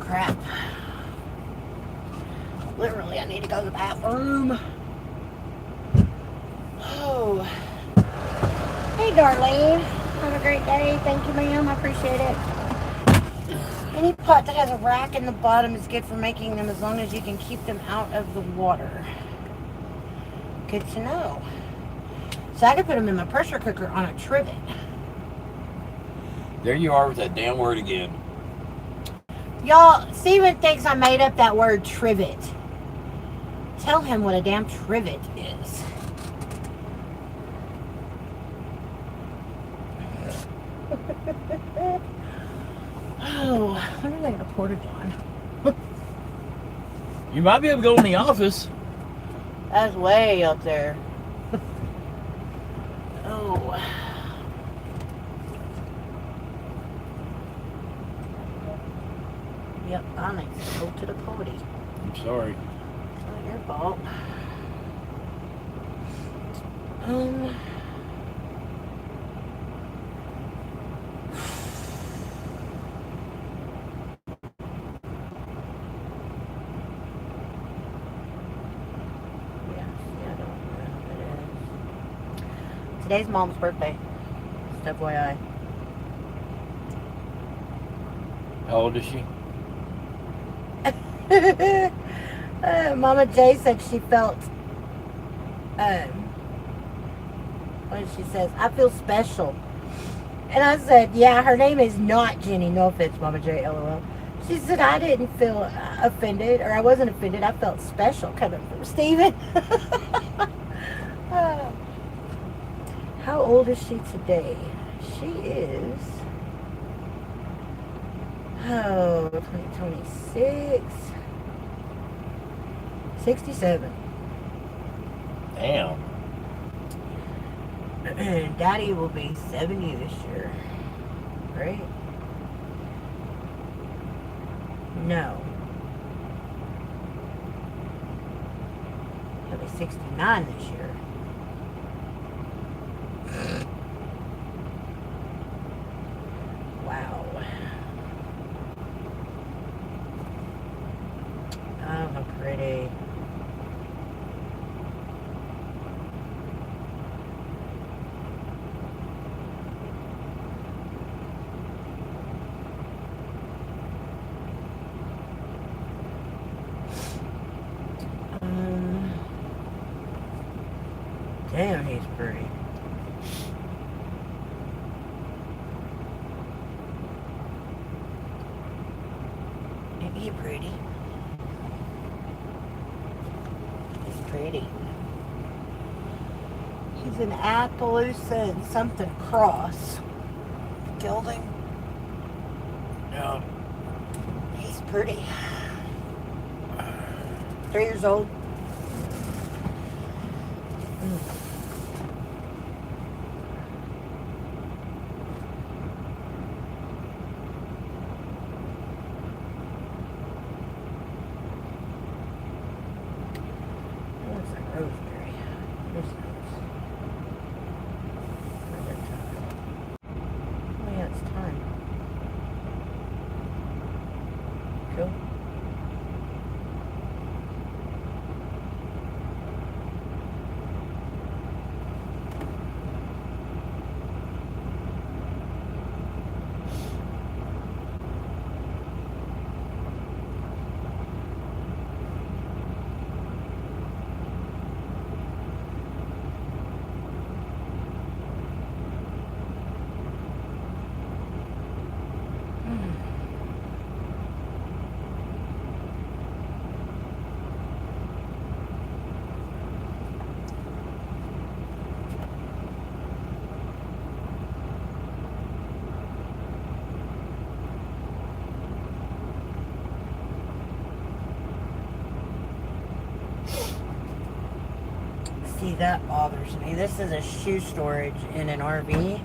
Speaker 3: crap. Literally, I need to go to the bathroom. Oh. Hey, Darlene. Have a great day. Thank you, ma'am. I appreciate it. Any pot that has a rack in the bottom is good for making them as long as you can keep them out of the water. Good to know. So I could put them in my pressure cooker on a trivet.
Speaker 1: There you are with that damn word again.
Speaker 3: Y'all, Steven thinks I made up that word trivet. Tell him what a damn trivet is. Oh, when are they gonna port it on?
Speaker 1: You might be able to go in the office.
Speaker 3: That's way up there. Oh. Yep, I need to go to the potty.
Speaker 1: I'm sorry.
Speaker 3: It's not your fault. Today's Mom's birthday. Just FYI.
Speaker 1: How old is she?
Speaker 3: Mama J said she felt, what did she says? I feel special. And I said, yeah, her name is not Jenny. No offense, Mama J, LOL. She said, I didn't feel offended, or I wasn't offended. I felt special coming from Steven. How old is she today? She is, 2026, 67.
Speaker 1: Damn.
Speaker 3: Daddy will be 70 this year, right? No. He'll be 69 this year. Wow. Oh, how pretty. Damn, he's pretty. Ain't he pretty? He's pretty. He's an Appaloosa and something cross. Gilding.
Speaker 1: Yeah.
Speaker 3: He's pretty. 3 years old. See, that bothers me. This is a shoe storage in an RV,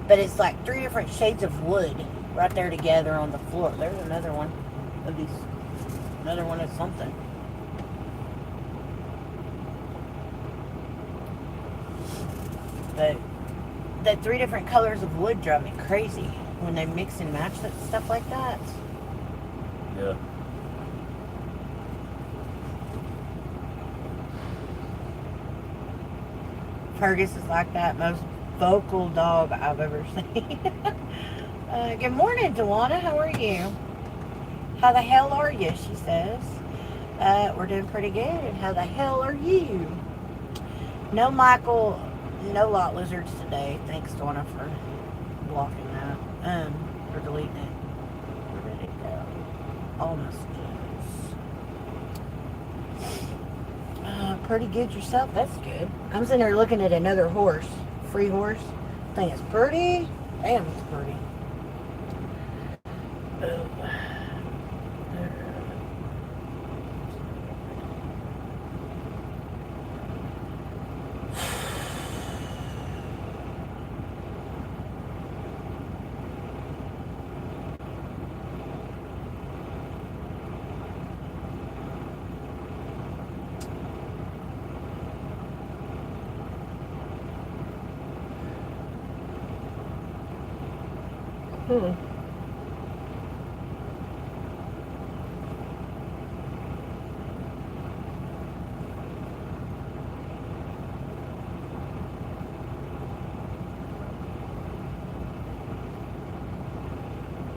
Speaker 3: but it's like 3 different shades of wood right there together on the floor. There's another one of these, another one of something. But the 3 different colors of wood drive me crazy when they mix and match that stuff like that.
Speaker 1: Yeah.
Speaker 3: Fergus is like that most vocal dog I've ever seen. Good morning, Tawana. How are you? How the hell are you? She says. We're doing pretty good. And how the hell are you? No Michael, no lot lizards today. Thanks, Tawana, for blocking that. Or deleting it. Where did it go? All messages. Pretty good yourself. That's good. I'm sitting there looking at another horse. Free horse. I think it's pretty. Damn, it's pretty.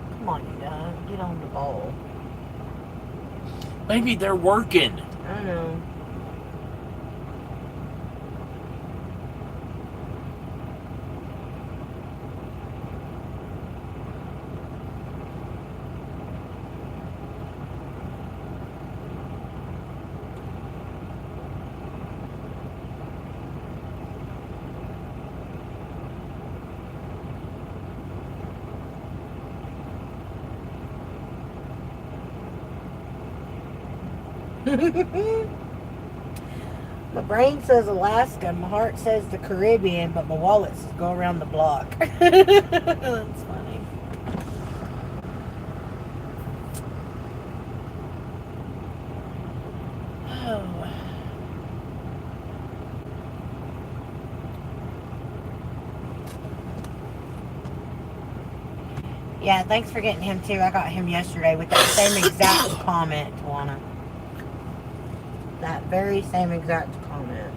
Speaker 3: Come on, you guys. Get on the ball.
Speaker 1: Maybe they're working.
Speaker 3: I know. My brain says Alaska, my heart says the Caribbean, but my wallet says go around the block. That's funny. Oh. Yeah, thanks for getting him too. I got him yesterday with that same exact comment, Tawana. That very same exact comment.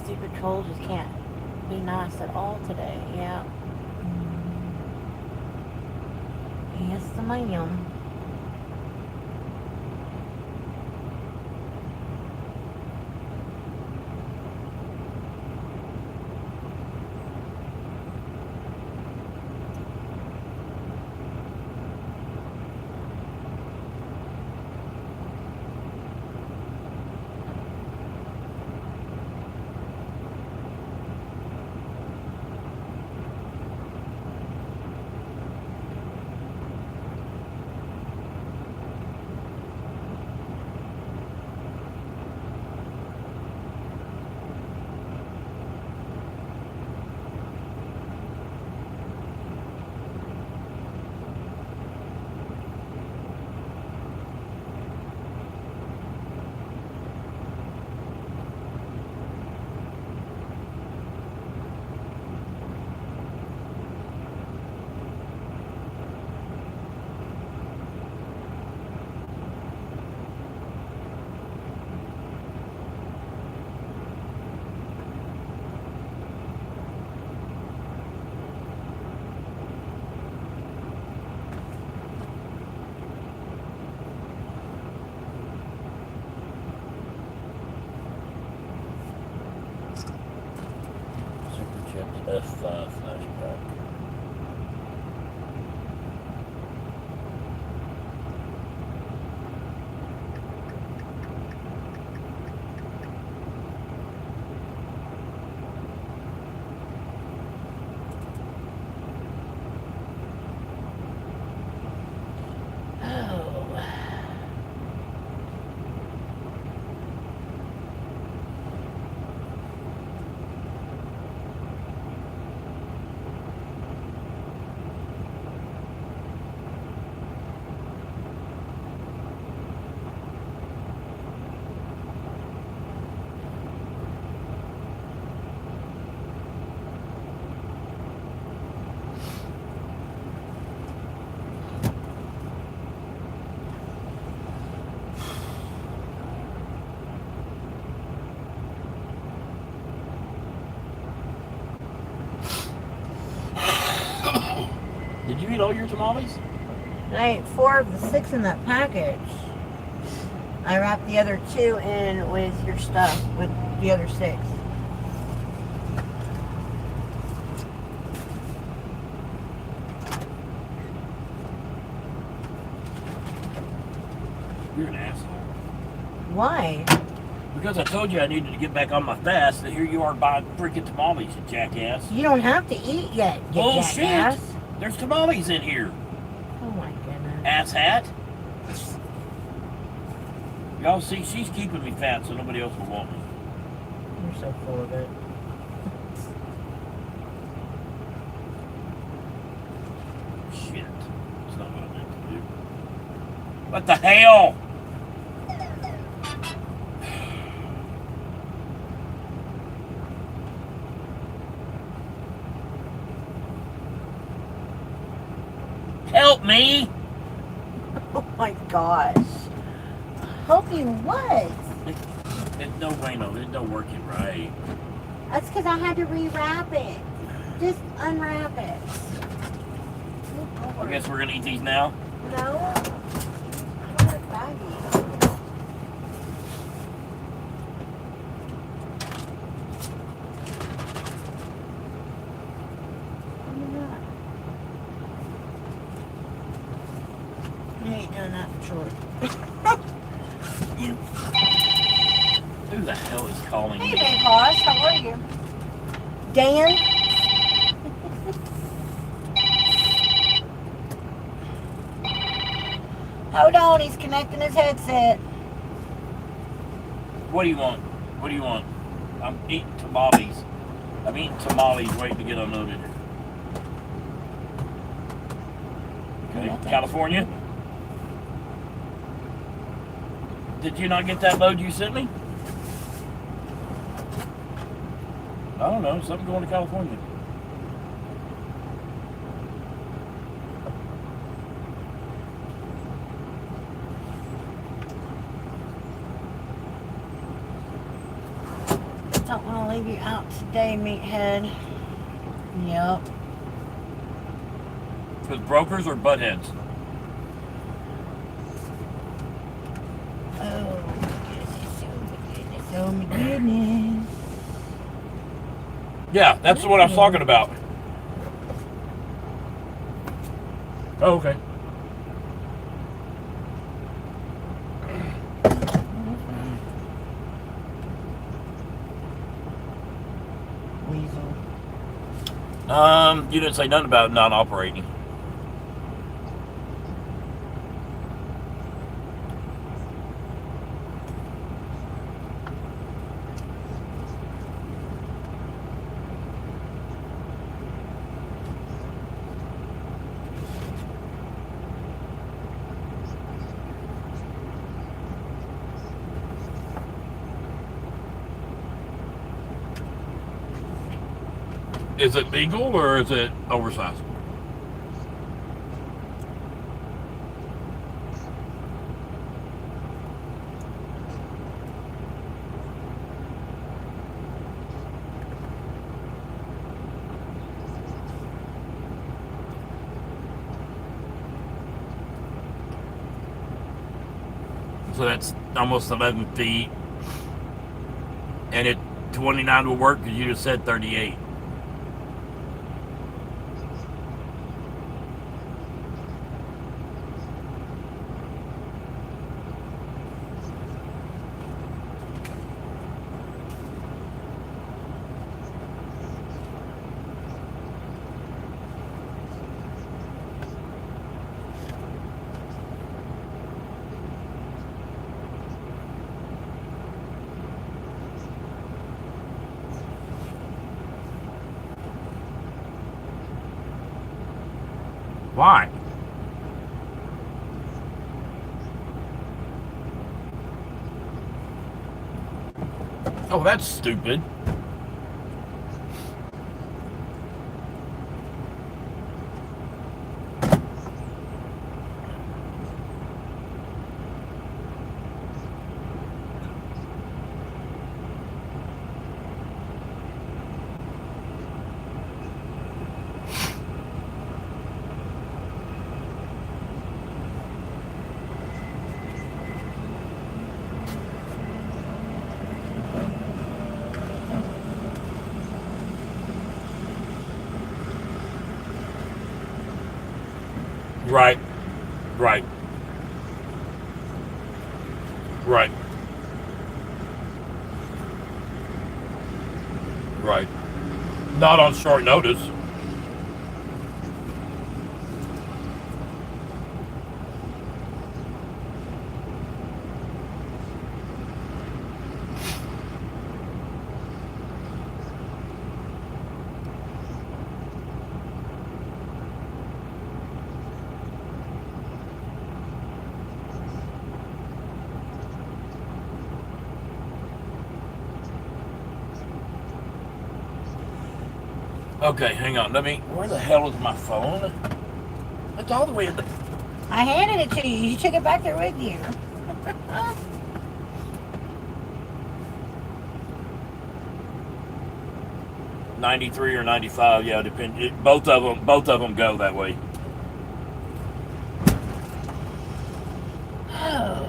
Speaker 3: Stupid troll just can't be nice at all today. Yeah. Yes, ma'am.
Speaker 1: chips F5 /pack. Did you eat all your tamales?
Speaker 3: I ate 4 of the 6 in that package. I wrapped the other 2 in with your stuff, with the other 6.
Speaker 1: You're an asshole.
Speaker 3: Why?
Speaker 1: Because I told you I needed to get back on my fast, and here you are buying freaking tamales, you jackass.
Speaker 3: You don't have to eat yet, you
Speaker 1: Bullshit!
Speaker 3: jackass.
Speaker 1: There's tamales in here,
Speaker 3: Oh my goodness.
Speaker 1: asshat. Y'all see, she's keeping me fat so nobody else will want me.
Speaker 3: You're so full of it.
Speaker 1: Shit. It's not what I meant to do. What the hell? Help me!
Speaker 3: Oh my gosh. Help you what?
Speaker 1: There's no way, no, it don't work it right.
Speaker 3: That's because I had to rewrap it. Just unwrap it.
Speaker 1: I guess we're gonna eat these now.
Speaker 3: No. I got a baggie. I ain't done that for sure.
Speaker 1: Who the hell is calling
Speaker 3: Hey,
Speaker 1: me?
Speaker 3: Big Boss, how are you? Dan? Hold on, he's connecting his headset.
Speaker 1: What do you want? What do you want? I'm eating tamales. I'm eating tamales waiting to get unloaded. Okay, California? Did you not get that load you sent me? I don't know, something going to California.
Speaker 3: Don't want to leave you out today, meathead. Yep.
Speaker 1: With brokers or butt heads?
Speaker 3: Oh my goodness, oh my goodness.
Speaker 1: Yeah, that's what I was talking about. Oh, okay.
Speaker 3: Weasel.
Speaker 1: You didn't say nothing about not operating. Is it legal or is it oversized? So that's almost 11 feet. And 29 will work because you just said 38. Why? Oh, that's stupid. Right. Right. Right. Right. Not on short notice. Okay, hang on. Where the hell is my phone? It's all the way in the...
Speaker 3: I handed it to you. You took it back there with you.
Speaker 1: 93 or 95, yeah, both of them go that way.
Speaker 3: Oh.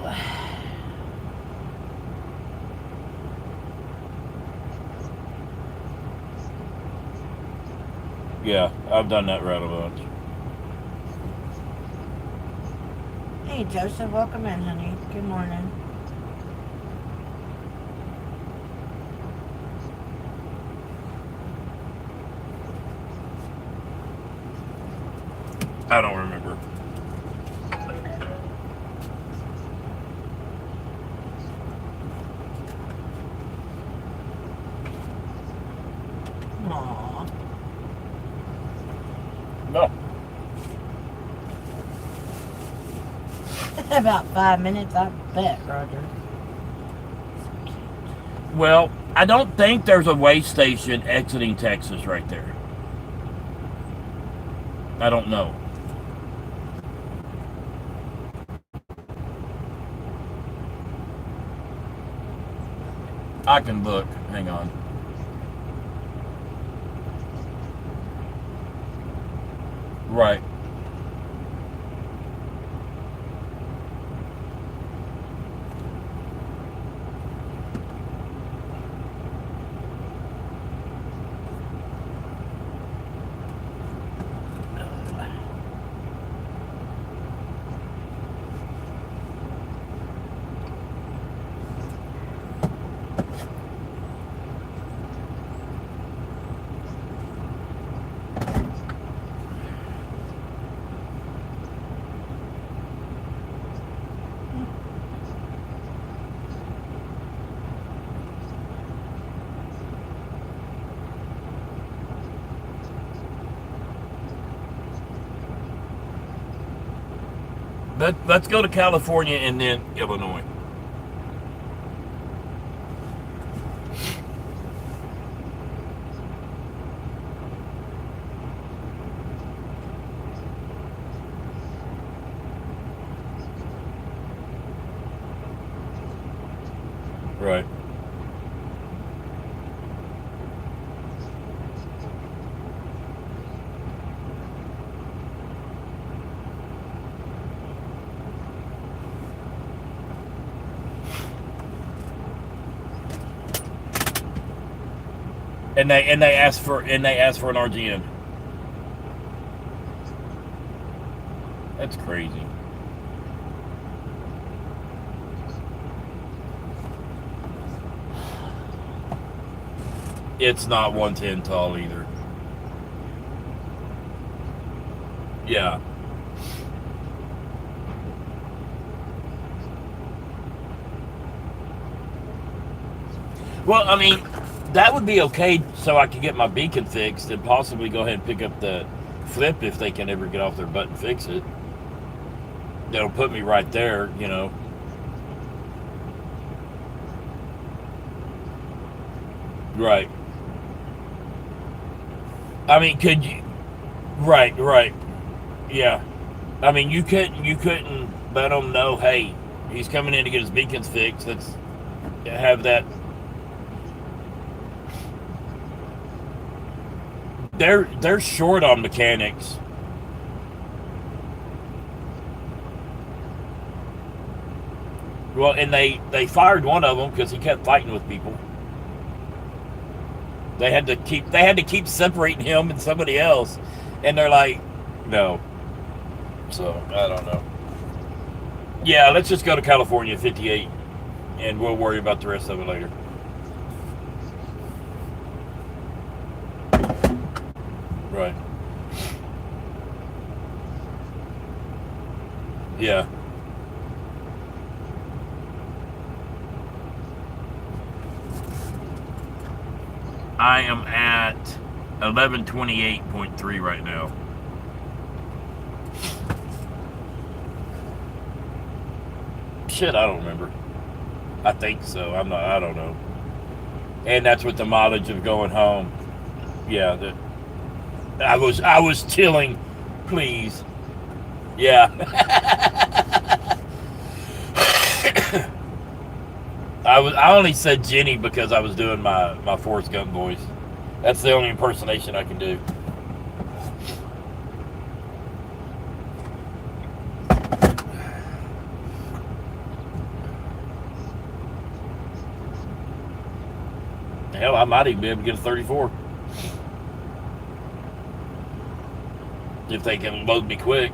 Speaker 1: Yeah, I've done that route a bunch.
Speaker 3: Hey, Joseph, welcome in, honey. Good morning.
Speaker 1: I don't remember.
Speaker 3: Aww.
Speaker 1: No.
Speaker 3: About 5 minutes, I bet, Roger.
Speaker 1: Well, I don't think there's a way station exiting Texas right there. I don't know. I can look. Hang on. Right. Let's go to California and then Illinois. Right. And they ask for an RGN. That's crazy. It's not 110 tall either. Yeah. Well, I mean, that would be okay, so I could get my beacon fixed and possibly go ahead and pick up the flip if they can ever get off their butt and fix it. They'll put me right there, you know. Right. I mean, could you? Right. Yeah. I mean, you couldn't let them know, hey, he's coming in to get his beacons fixed. Let's have that. They're short on mechanics. Well, and they fired one of them because he kept fighting with people. They had to keep separating him and somebody else, and they're like, no. So I don't know. Yeah, let's just go to California 58, and we'll worry about the rest of it later. Right. Yeah. I am at 1128.3 right now. Shit, I don't remember. I think so. I don't know. And that's with the mileage of going home. Yeah, I was chilling, please. Yeah. I only said Jenny because I was doing my Forrest Gump voice. That's the only impersonation I can do. Hell, I might even be able to get a 34. If they can load me quick.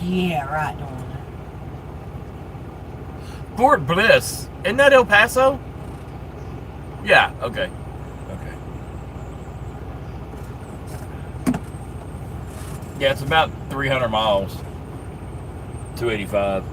Speaker 3: Yeah, right, Dawn.
Speaker 1: Fort Bliss. Isn't that El Paso? Yeah, okay. Yeah, it's about 300 miles. 285.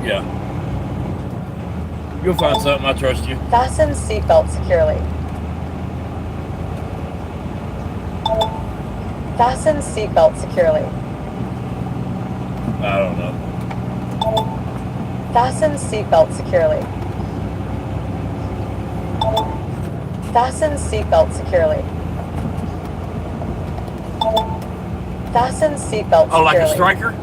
Speaker 1: Yeah. You'll find something, I trust you.
Speaker 5: Fasten seatbelt securely. Fasten seatbelt securely.
Speaker 1: I don't know.
Speaker 5: Fasten seatbelt securely. Fasten seatbelt securely. Fasten seatbelt securely.
Speaker 1: Oh, like a striker?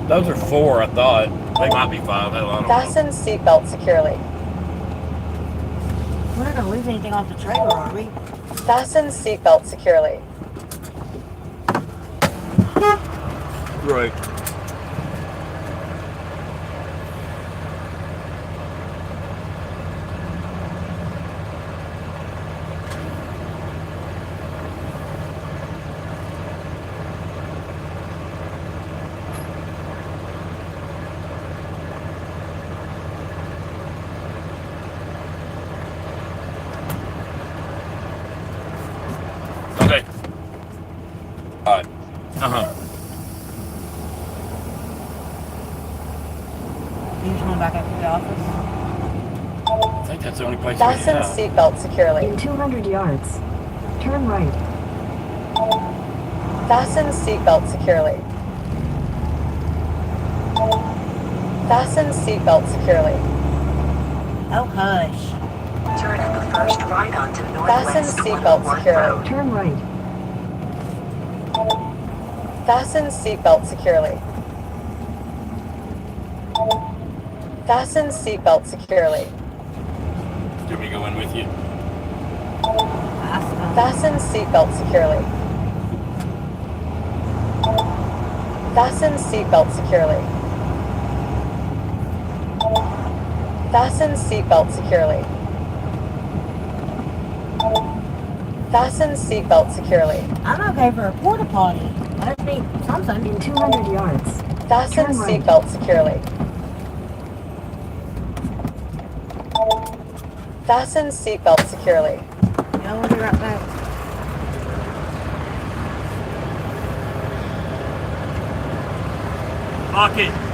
Speaker 1: Those are 4, I thought. They might be 5. Hell, I don't know.
Speaker 5: Fasten seatbelt securely.
Speaker 3: We're not gonna lose anything off the trailer, are we?
Speaker 5: Fasten seatbelt securely.
Speaker 1: Right. Okay. Alright. Uh-huh.
Speaker 3: You just going back up to the office?
Speaker 1: I think that's the only place we
Speaker 5: Fasten
Speaker 1: have.
Speaker 5: seatbelt securely.
Speaker 4: In 200 yards, turn right.
Speaker 5: Fasten seatbelt securely. Fasten seatbelt securely.
Speaker 3: Oh, hush.
Speaker 2: Turn at the first right onto
Speaker 5: Fasten
Speaker 2: Northwest
Speaker 5: seatbelt
Speaker 2: 101
Speaker 5: securely.
Speaker 2: Road.
Speaker 4: Turn right.
Speaker 5: Fasten seatbelt securely. Fasten seatbelt securely.
Speaker 1: Do you want me to go in with you?
Speaker 5: Fasten seatbelt securely. Fasten seatbelt securely. Fasten seatbelt securely. Fasten seatbelt securely.
Speaker 3: I'm okay for a porta potty. I just need something.
Speaker 4: In 200 yards.
Speaker 5: Fasten
Speaker 4: Turn right.
Speaker 5: seatbelt securely. Fasten seatbelt securely.
Speaker 3: Yeah, we'll be right back.
Speaker 1: Lock it.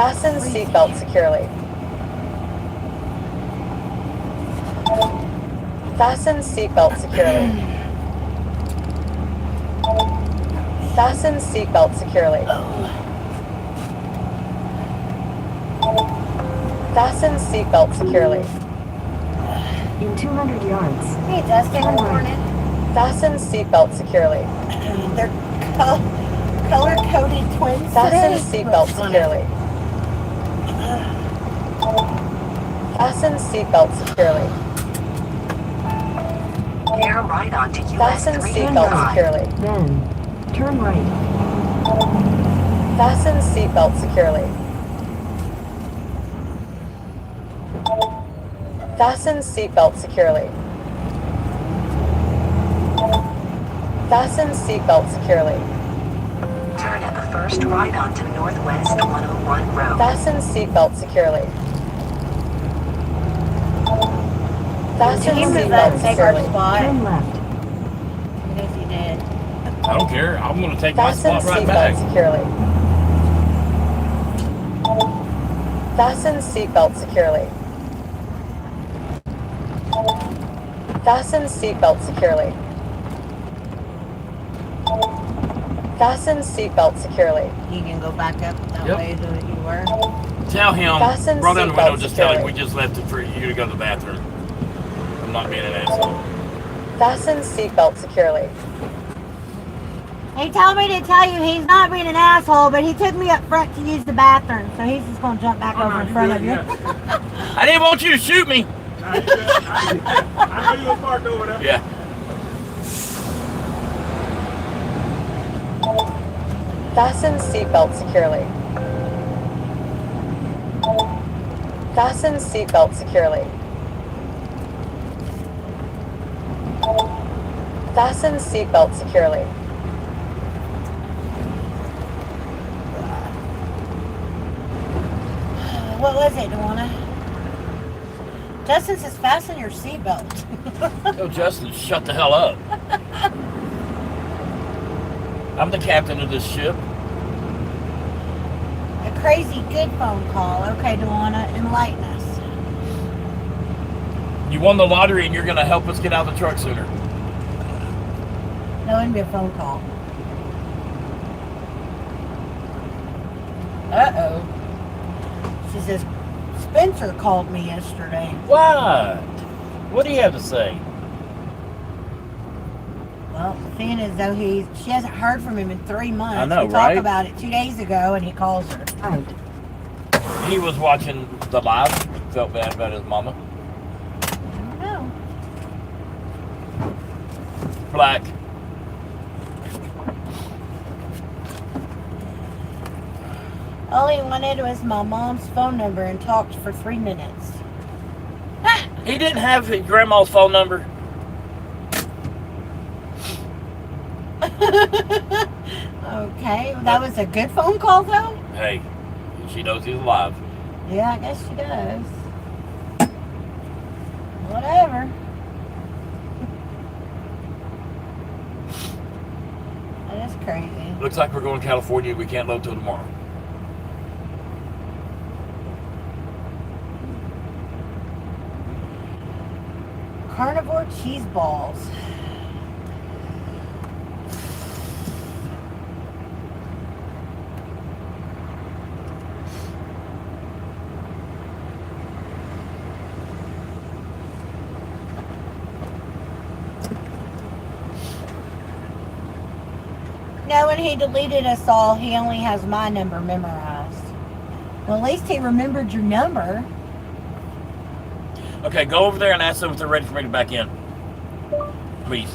Speaker 5: Fasten seatbelt securely. Fasten seatbelt securely. Fasten seatbelt securely. Fasten seatbelt securely.
Speaker 4: In 200 yards.
Speaker 3: Hey, Justin, good morning.
Speaker 5: Fasten seatbelt securely.
Speaker 3: They're color-coded twins.
Speaker 5: Fasten
Speaker 3: today.
Speaker 5: seatbelt
Speaker 3: Funny.
Speaker 5: securely. Fasten seatbelt securely.
Speaker 2: Bear right onto US
Speaker 5: Fasten
Speaker 2: 3
Speaker 5: seatbelt
Speaker 2: Drive.
Speaker 5: securely.
Speaker 4: Then, turn right.
Speaker 5: Fasten seatbelt securely. Fasten seatbelt securely. Fasten seatbelt securely.
Speaker 2: Turn at the first right onto Northwest 101 Road.
Speaker 5: Fasten seatbelt securely. Fasten
Speaker 3: James, does
Speaker 5: seatbelt
Speaker 3: that take our
Speaker 5: securely.
Speaker 3: spot?
Speaker 4: Turn left.
Speaker 3: Yes, he did.
Speaker 1: I don't care. I'm going to take my
Speaker 5: Fasten
Speaker 1: spot right
Speaker 5: seatbelt
Speaker 1: back.
Speaker 5: securely. Fasten seatbelt securely. Fasten seatbelt securely. Fasten seatbelt securely.
Speaker 3: You can go back up that
Speaker 1: Yep.
Speaker 3: way that you were.
Speaker 1: Tell him,
Speaker 5: Fasten
Speaker 1: roll down the window,
Speaker 5: seatbelt
Speaker 1: just tell him
Speaker 5: securely.
Speaker 1: we just left it for you to go to the bathroom. I'm not being an asshole.
Speaker 5: Fasten seatbelt securely.
Speaker 3: He told me to tell you he's not being an asshole, but he took me up front to use the bathroom, so he's just going to jump back over in front of you.
Speaker 1: I didn't want you to shoot me.
Speaker 6: I know you were parked over there.
Speaker 1: Yeah.
Speaker 5: Fasten seatbelt securely. Fasten seatbelt securely. Fasten seatbelt securely.
Speaker 3: What was it, Dwana? Justin says fasten your seatbelt.
Speaker 1: Oh, Justin, shut the hell up. I'm the captain of this ship.
Speaker 3: A crazy good phone call. Okay, Dwana, enlighten us.
Speaker 1: You won the lottery and you're going to help us get out of the truck sooner.
Speaker 3: No, it'd be a phone call. Uh-oh. She says, Spencer called me yesterday.
Speaker 1: What? What do you have to say?
Speaker 3: Well, seeing as though she hasn't heard from him in 3 months.
Speaker 1: I know,
Speaker 3: we
Speaker 1: right?
Speaker 3: talked about it 2 days ago, and he calls her.
Speaker 4: Right.
Speaker 1: He was watching the live. Felt bad about his mama.
Speaker 3: I don't know.
Speaker 1: Black.
Speaker 3: All he wanted was my mom's phone number and talked for 3 minutes.
Speaker 1: He didn't have his grandma's phone number.
Speaker 3: Okay, well, that was a good phone call, though?
Speaker 1: Hey, she knows he's alive.
Speaker 3: Yeah, I guess she does. Whatever. That is crazy.
Speaker 1: Looks like we're going to California. We can't load till tomorrow.
Speaker 3: Carnivore cheese balls. No, when he deleted us all, he only has my number memorized. Well, at least he remembered your number.
Speaker 1: Okay, go over there and ask them if they're ready for me to back in. Please.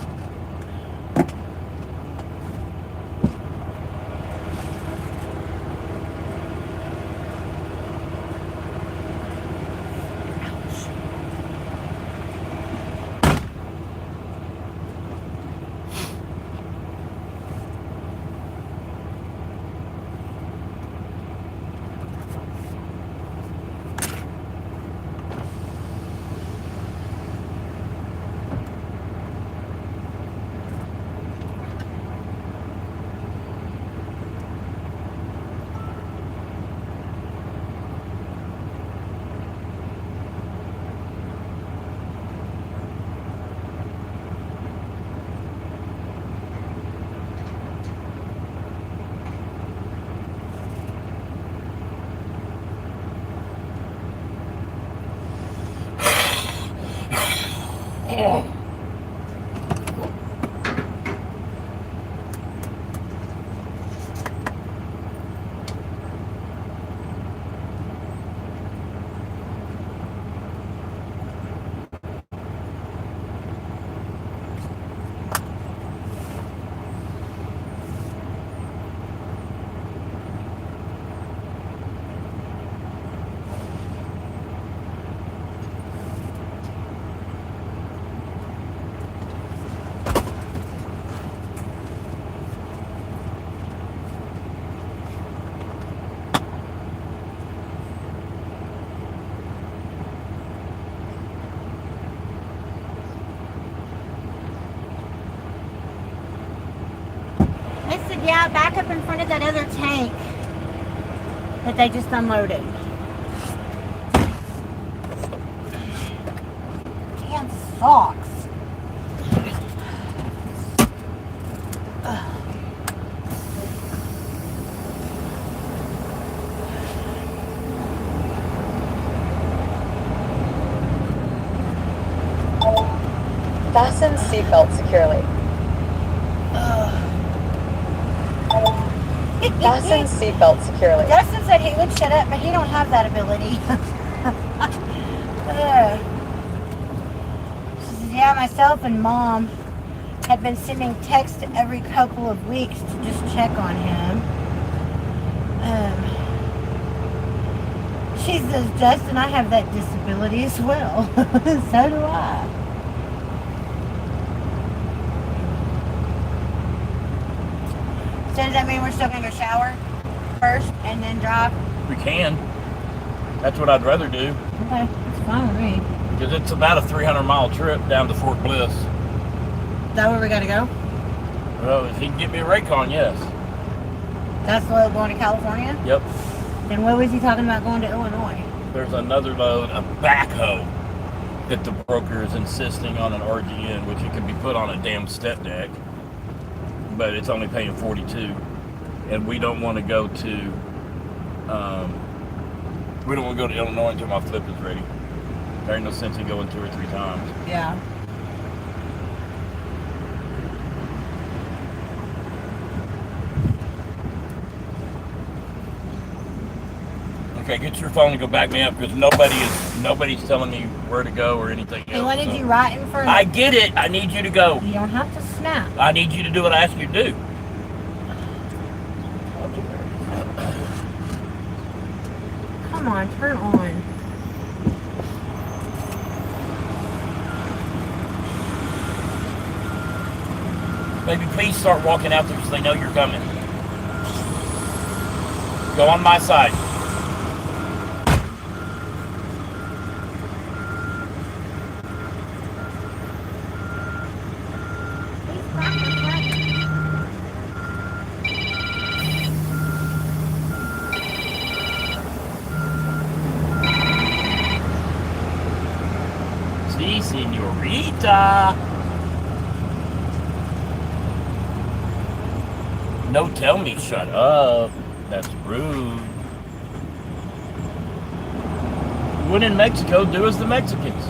Speaker 3: It said, yeah, back up in front of that other tank that they just unloaded. Damn socks.
Speaker 5: Fasten seatbelt securely. Fasten seatbelt securely.
Speaker 3: Dustin said he would shut up, but he don't have that ability. She says, yeah, myself and Mom had been sending texts every couple of weeks to just check on him. She says, Justin, I have that disability as well. So do I. So does that mean we're still going to go shower first and then drive?
Speaker 1: We can. That's what I'd rather do.
Speaker 3: Okay, that's fine with me.
Speaker 1: Because it's about a 300-mile trip down to Fort Bliss.
Speaker 3: Is that where we got to go?
Speaker 1: Well, if he can get me a Raycon, yes.
Speaker 3: That's the load going to California?
Speaker 1: Yep.
Speaker 3: Then what was he talking about going to Illinois?
Speaker 1: There's another load, a backhoe, that the broker is insisting on an RGN, which it can be put on a damn step deck. But it's only paying 42, and we don't want to go to Illinois until my flip is ready. There ain't no sense in going 2 or 3 times.
Speaker 3: Yeah.
Speaker 1: Okay, get your phone and go back me up because nobody's telling me where to go or anything else.
Speaker 3: He wanted
Speaker 1: so.
Speaker 3: you right in front of
Speaker 1: I get it. I need you to go.
Speaker 3: You don't have to snap.
Speaker 1: I need you to do what I asked you to do.
Speaker 3: Come on, turn on.
Speaker 1: Baby, please start walking out there so they know you're coming. Go on my side. Si, senorita. No, tell me, shut up. That's rude. When in Mexico, do as the Mexicans.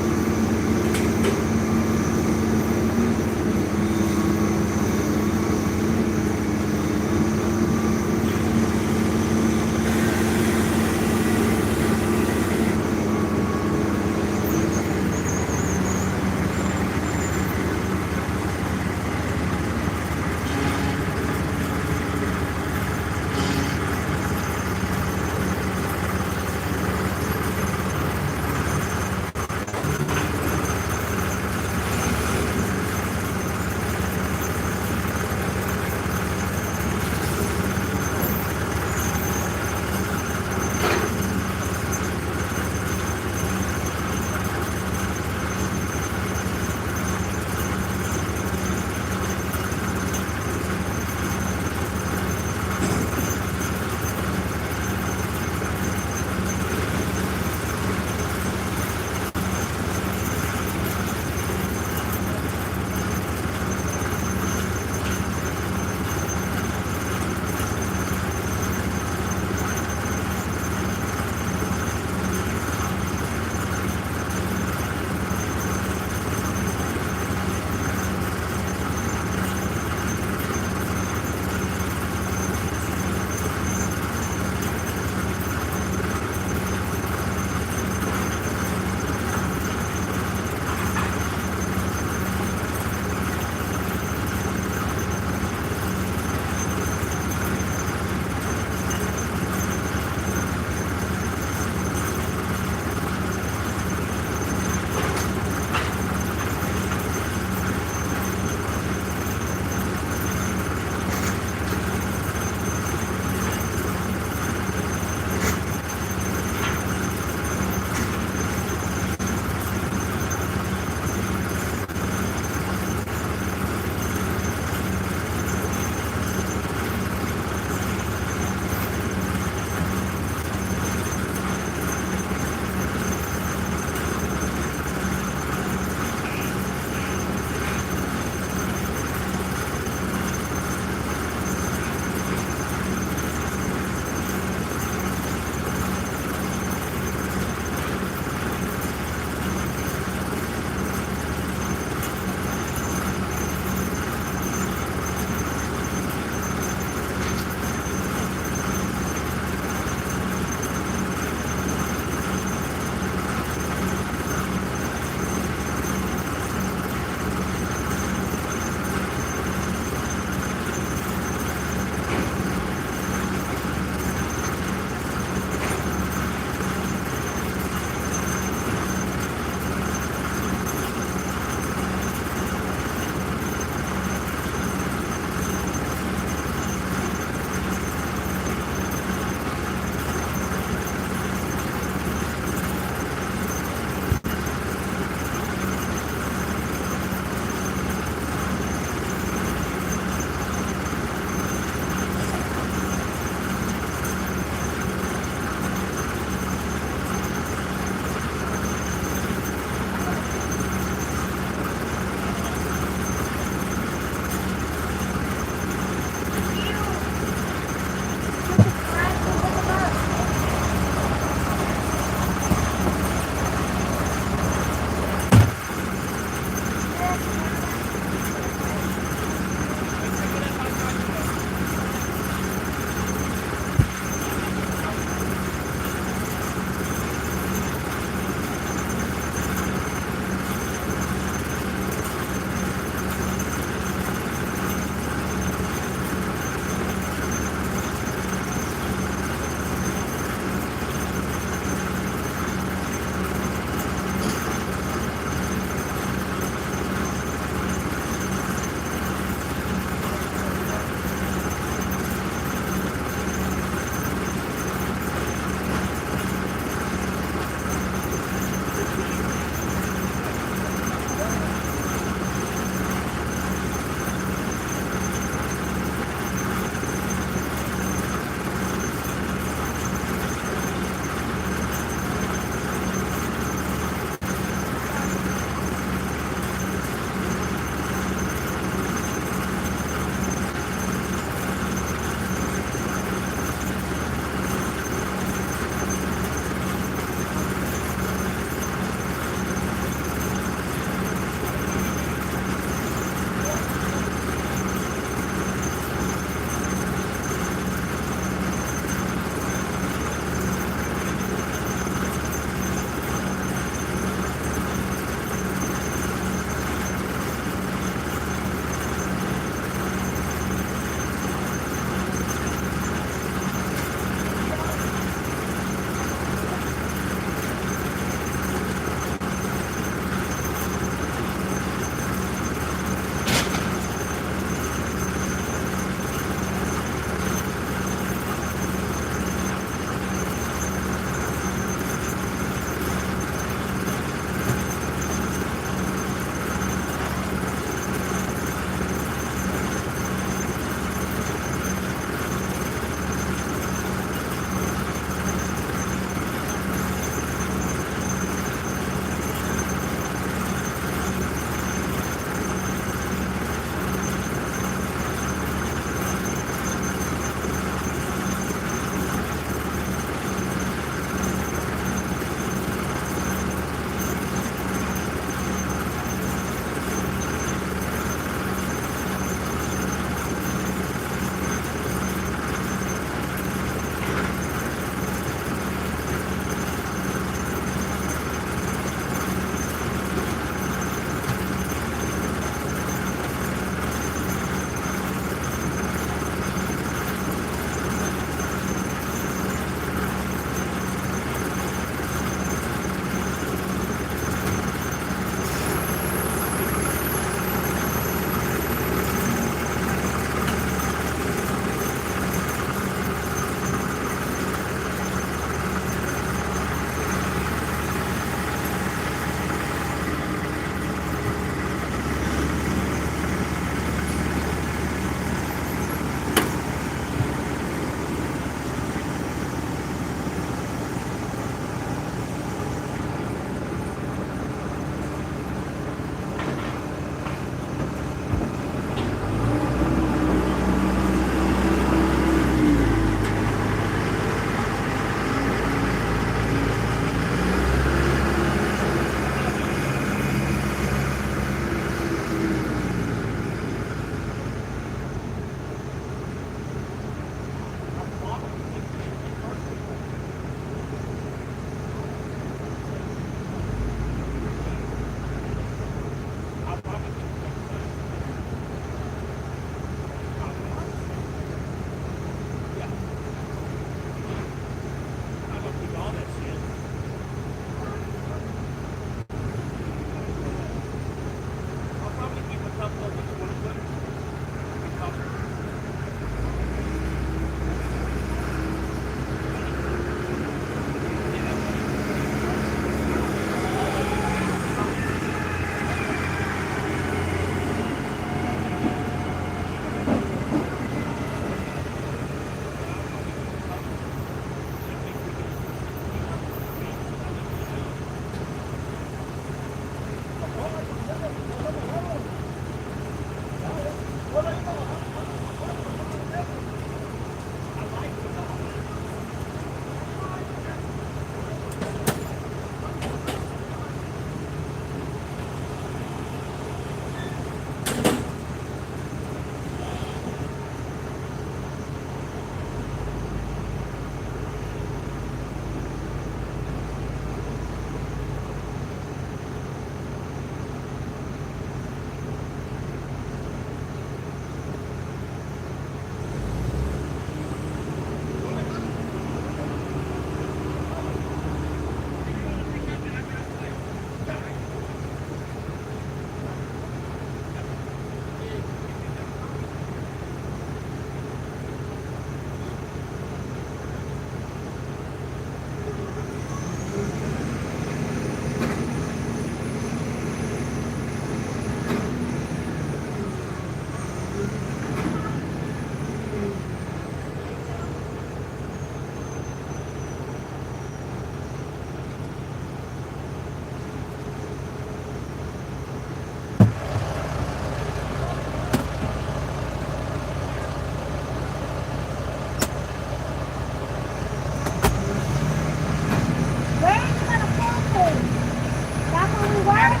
Speaker 3: were?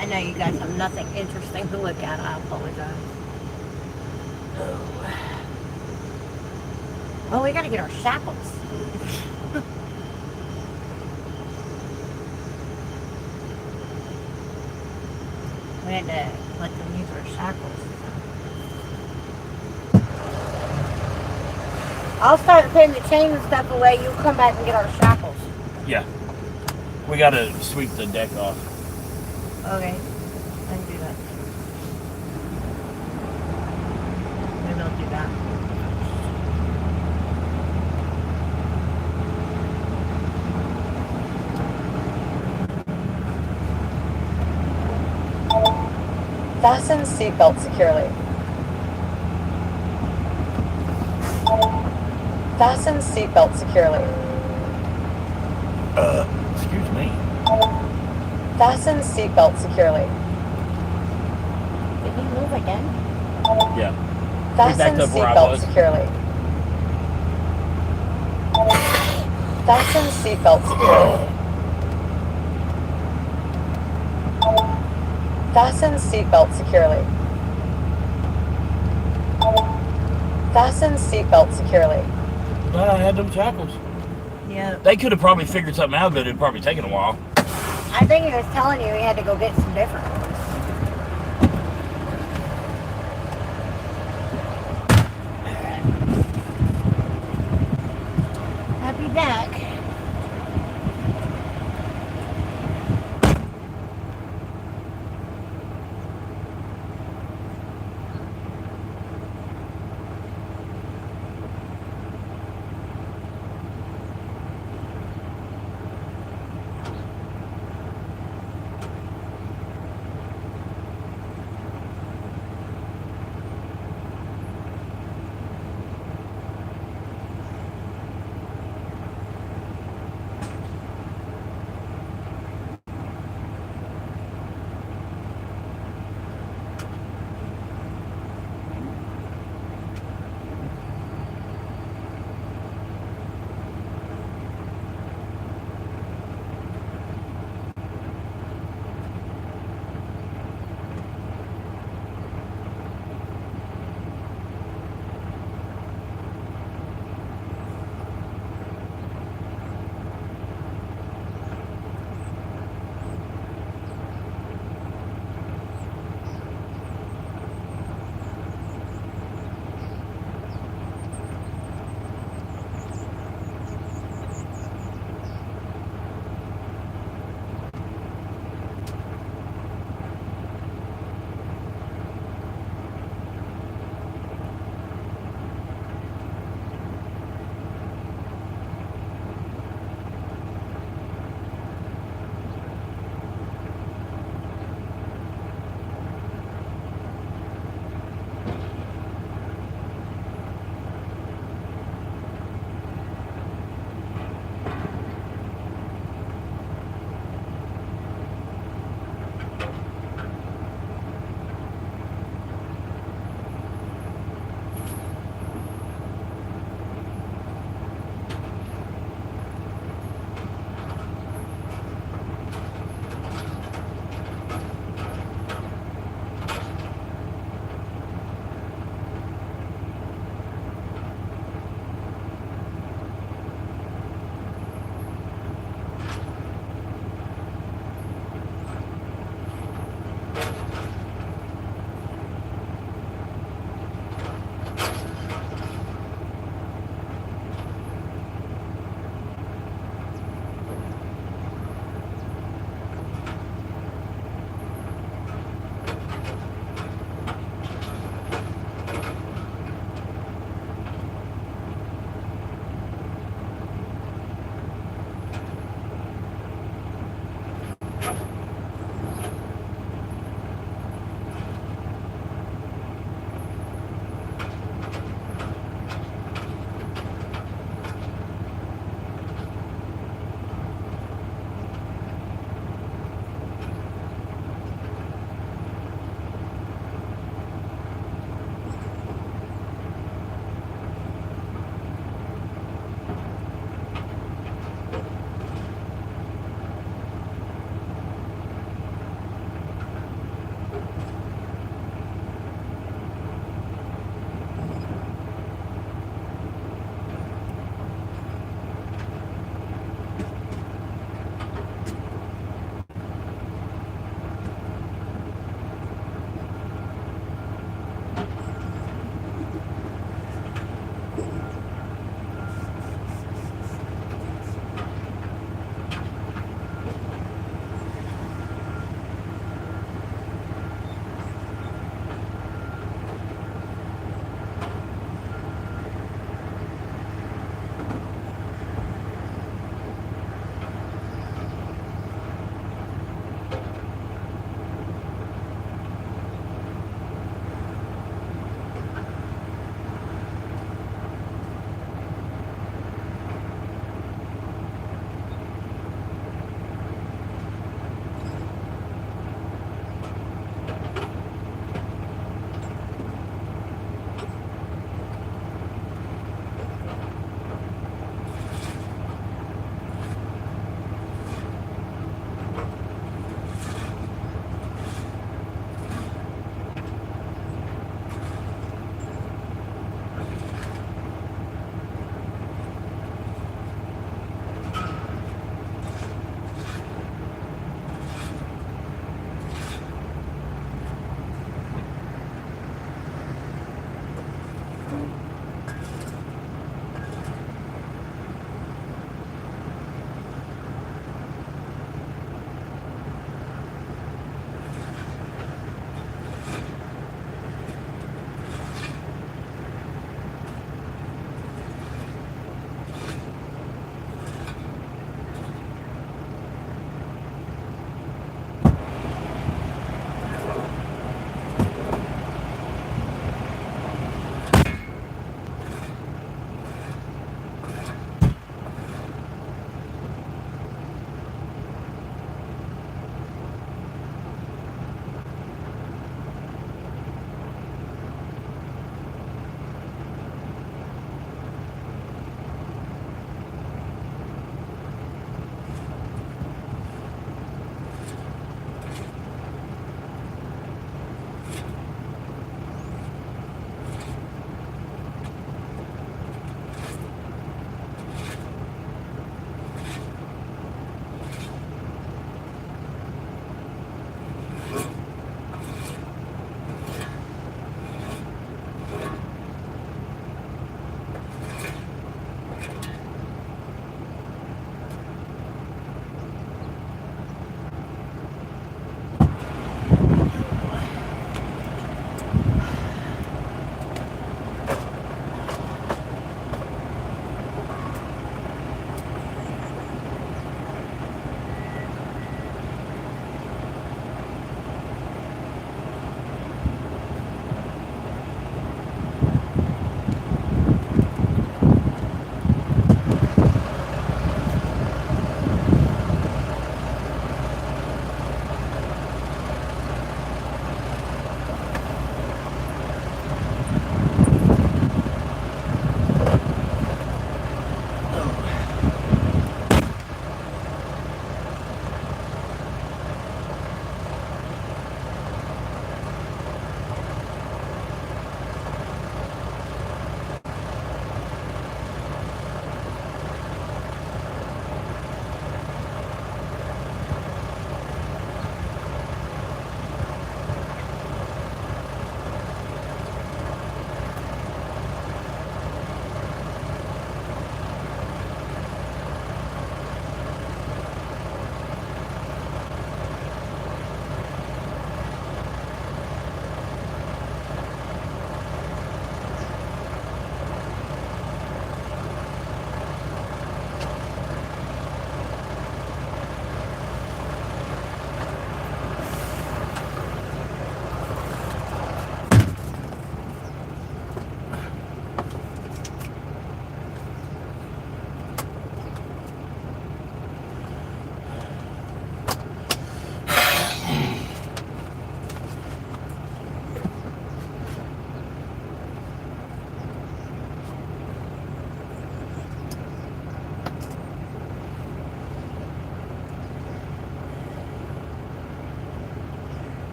Speaker 3: I know you guys have nothing interesting to look at. I apologize. Oh, we gotta get our shackles. We had to let them use our shackles. I'll start putting the chain and stuff away. You come back and get our shackles.
Speaker 1: Yeah. We gotta sweep the deck off.
Speaker 3: Okay, I can do that. Maybe I'll do that.
Speaker 5: Fasten seatbelt securely. Fasten seatbelt securely.
Speaker 1: Excuse me.
Speaker 5: Fasten seatbelt securely.
Speaker 3: Did he move again?
Speaker 1: Yeah.
Speaker 5: Fasten
Speaker 1: backed up where I
Speaker 5: seatbelt
Speaker 1: was.
Speaker 5: securely. Fasten seatbelt securely. Fasten seatbelt securely. Fasten seatbelt securely.
Speaker 1: But I had them shackles.
Speaker 3: Yeah.
Speaker 1: They could have probably figured something out, but it'd probably taken a while.
Speaker 3: I think he was telling you he had to go get some different ones. I'll be back.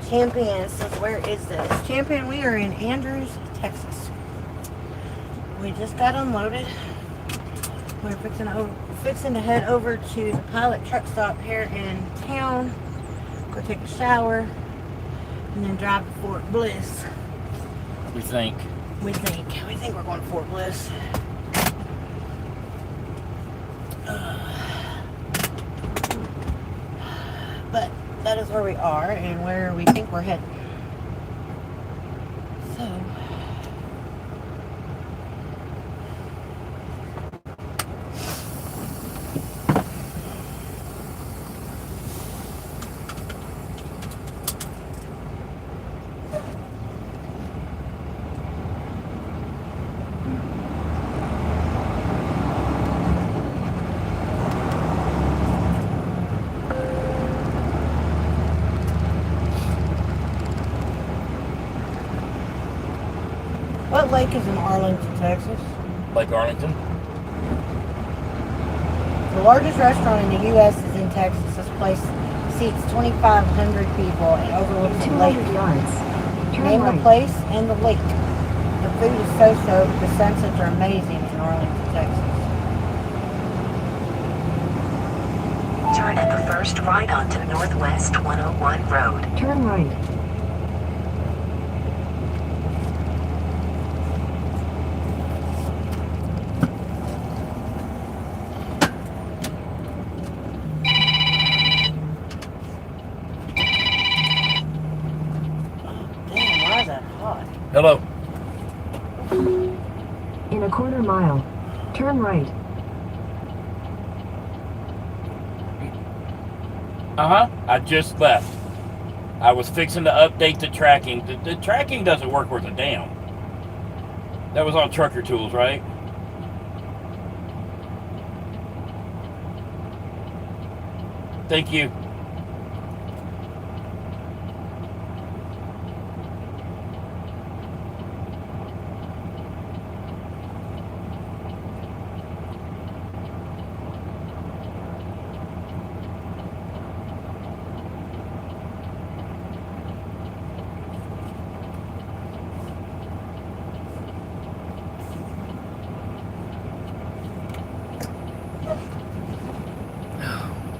Speaker 3: Champion says, where is this? Champion, we are in Andrews, Texas. We just got unloaded. We're fixing to head over to the Pilot truck stop here in town. Go take a shower. And then drive to Fort Bliss.
Speaker 1: We think.
Speaker 3: We think we're going to Fort Bliss. But that is where we are and where we think we're heading. So, what lake is in Arlington, Texas?
Speaker 1: Lake Arlington?
Speaker 3: The largest restaurant in the U.S. is in Texas. This place seats 2,500 people and overlooks the lake.
Speaker 4: 200 yards. Turn
Speaker 3: Name the
Speaker 4: right.
Speaker 3: place and the lake. The food is so-so. The sunsets are amazing in Arlington, Texas.
Speaker 2: Turn at the first right onto Northwest 101 Road.
Speaker 4: Turn right.
Speaker 3: Damn, why is that hot?
Speaker 1: Hello.
Speaker 4: In a quarter mile. Turn right.
Speaker 1: I just left. I was fixing to update the tracking. The tracking doesn't work worth a damn. That was on Trucker Tools, right? Thank you.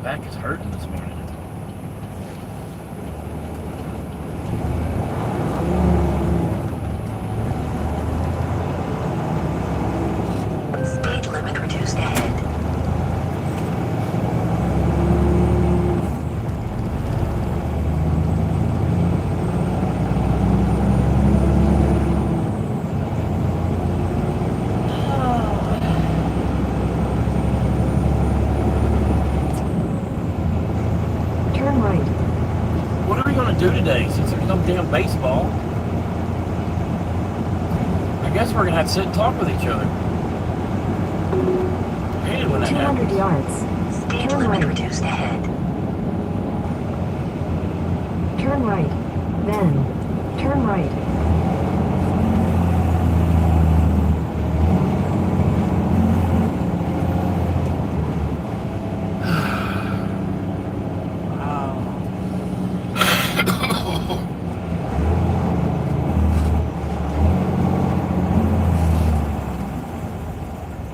Speaker 1: Back is hurting this morning.
Speaker 2: Speed limit reduced ahead.
Speaker 4: Turn right.
Speaker 1: What are we going to do today since there's no damn baseball? I guess we're going to have to sit and talk with each other. I hate it when that
Speaker 4: 200
Speaker 1: happens.
Speaker 4: yards.
Speaker 2: Speed
Speaker 4: Turn
Speaker 2: limit
Speaker 4: right.
Speaker 2: reduced ahead.
Speaker 4: Turn right. Then. Turn right.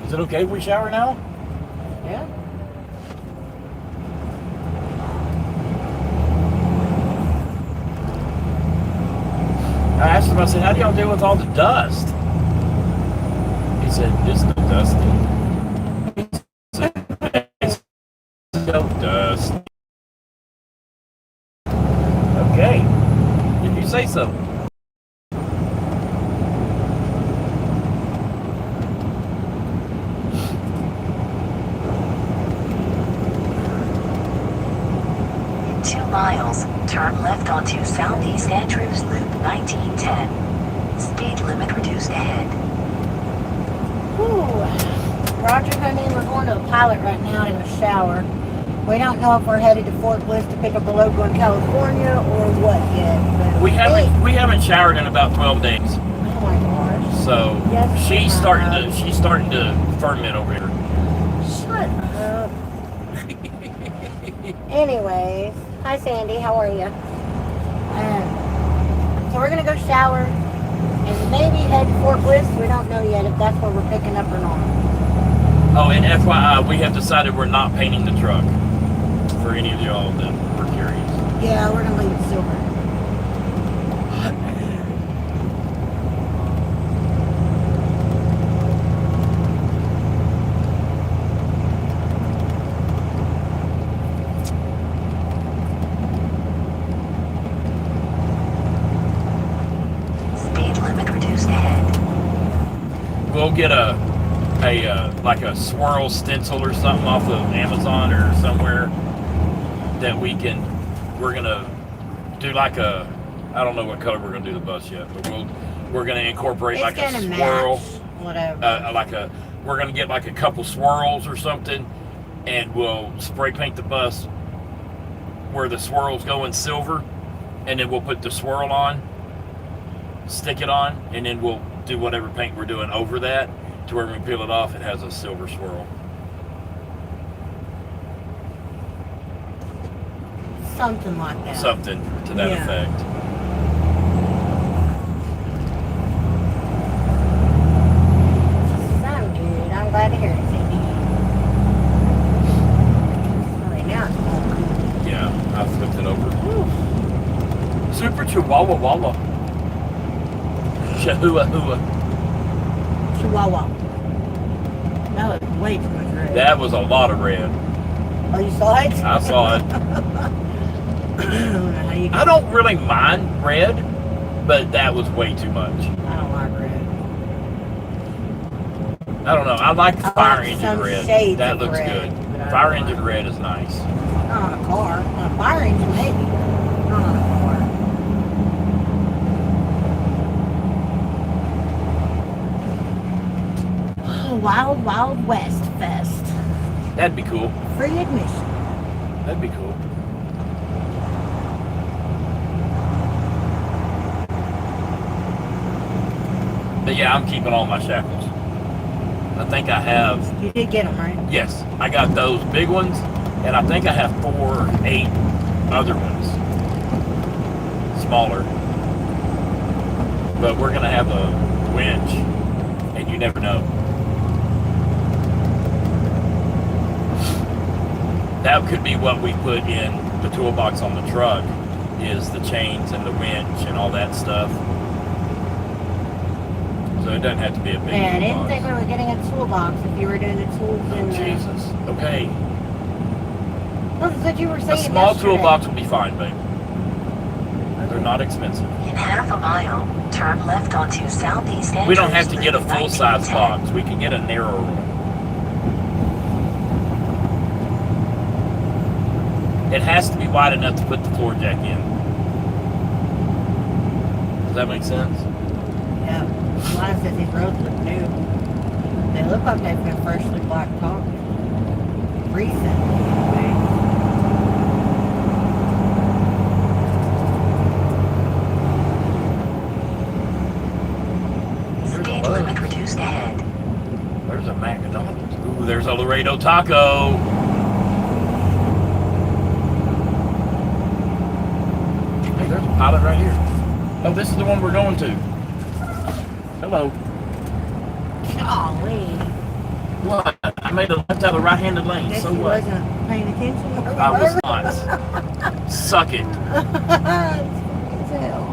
Speaker 1: Is it okay if we shower now?
Speaker 3: Yeah.
Speaker 1: I asked him, I said, how do y'all deal with all the dust? He said, it's no dusty. He said, it's no dust. Okay. If you say so.
Speaker 2: In 2 miles, turn left onto Southeast Andrews Loop 1910. Speed limit reduced ahead.
Speaker 3: Whew. Roger, honey, we're going to a Pilot right now in the shower. We don't know if we're headed to Fort Bliss to pick up a local in California or what yet. But
Speaker 1: We haven't showered in about 12 days.
Speaker 3: Oh my gosh.
Speaker 1: So
Speaker 3: Yes,
Speaker 1: she's
Speaker 3: ma'am.
Speaker 1: starting to ferment over here.
Speaker 3: Shut up. Anyways, hi Sandy, how are you? So we're gonna go shower and maybe head to Fort Bliss. We don't know yet if that's where we're picking up or not.
Speaker 1: Oh, and FYI, we have decided we're not painting the truck. For any of y'all that were curious.
Speaker 3: Yeah, we're gonna leave it silver.
Speaker 2: Speed limit reduced ahead.
Speaker 1: We'll get like a swirl stencil or something off of Amazon or somewhere that we're gonna do like a, I don't know what color we're gonna do the bus yet, but we're gonna incorporate
Speaker 3: It's
Speaker 1: like a
Speaker 3: gonna
Speaker 1: swirl,
Speaker 3: match whatever.
Speaker 1: we're gonna get like a couple swirls or something, and we'll spray paint the bus where the swirls go in silver, and then we'll put the swirl on, stick it on, and then we'll do whatever paint we're doing over that to where when we peel it off, it has a silver swirl.
Speaker 3: Something like that.
Speaker 1: Something to that
Speaker 3: Yeah.
Speaker 1: effect.
Speaker 3: Sound good. I'm glad to hear it, Cindy. Alright, now it's on.
Speaker 1: Yeah, I flipped it over. Super Chihuahua Walla. Shahua Hua.
Speaker 3: Chihuahua. That was way too much red.
Speaker 1: That was a lot of red.
Speaker 3: Oh, you saw it?
Speaker 1: I saw it.
Speaker 3: I don't know how you
Speaker 1: I don't really mind red, but that was way too much.
Speaker 3: I don't like red.
Speaker 1: I don't know. I like the
Speaker 3: I
Speaker 1: fire
Speaker 3: like
Speaker 1: engine
Speaker 3: some
Speaker 1: red.
Speaker 3: shades
Speaker 1: That
Speaker 3: of
Speaker 1: looks
Speaker 3: red,
Speaker 1: good.
Speaker 3: but I
Speaker 1: Fire
Speaker 3: don't
Speaker 1: engine
Speaker 3: like
Speaker 1: red is nice.
Speaker 3: Not on a car. On a fire engine, maybe. Not on a car. Oh, Wild Wild West Fest.
Speaker 1: That'd be cool.
Speaker 3: Free admission.
Speaker 1: That'd be cool. But yeah, I'm keeping all my shackles. I think I have,
Speaker 3: You did get them, right?
Speaker 1: yes, I got those big ones, and I think I have 4 or 8 other ones. Smaller. But we're going to have a winch, and you never know. That could be what we put in the toolbox on the truck, is the chains and the winch and all that stuff. So it doesn't have to be a big
Speaker 3: Yeah, I didn't
Speaker 1: toolbox.
Speaker 3: think we were getting a toolbox if you were doing the tools in the...
Speaker 1: Jesus. Okay.
Speaker 3: That's what you were saying
Speaker 1: A small
Speaker 3: yesterday.
Speaker 1: toolbox will be fine, babe. They're not expensive.
Speaker 2: In half a mile, turn left onto Southeast
Speaker 1: We don't have to
Speaker 2: Andrews
Speaker 1: get a
Speaker 2: Loop
Speaker 1: full-size
Speaker 2: 1910.
Speaker 1: box. We can get a narrower one. It has to be wide enough to put the floor jack in. Does that make sense?
Speaker 3: Yeah. Lana says these roads look new. They look like they've been freshly blacktopped. Recently, anyway.
Speaker 2: Speed limit reduced ahead.
Speaker 1: There's a McDonald's. Ooh, there's a Laredo Taco. Hey, there's a pilot right here. Oh, this is the one we're going to. Hello.
Speaker 3: Golly.
Speaker 1: What? I made a left out of the right-handed lane.
Speaker 3: Guess
Speaker 1: So
Speaker 3: you
Speaker 1: what?
Speaker 3: wasn't paying attention.
Speaker 1: I was not. Suck it.
Speaker 3: It's hell.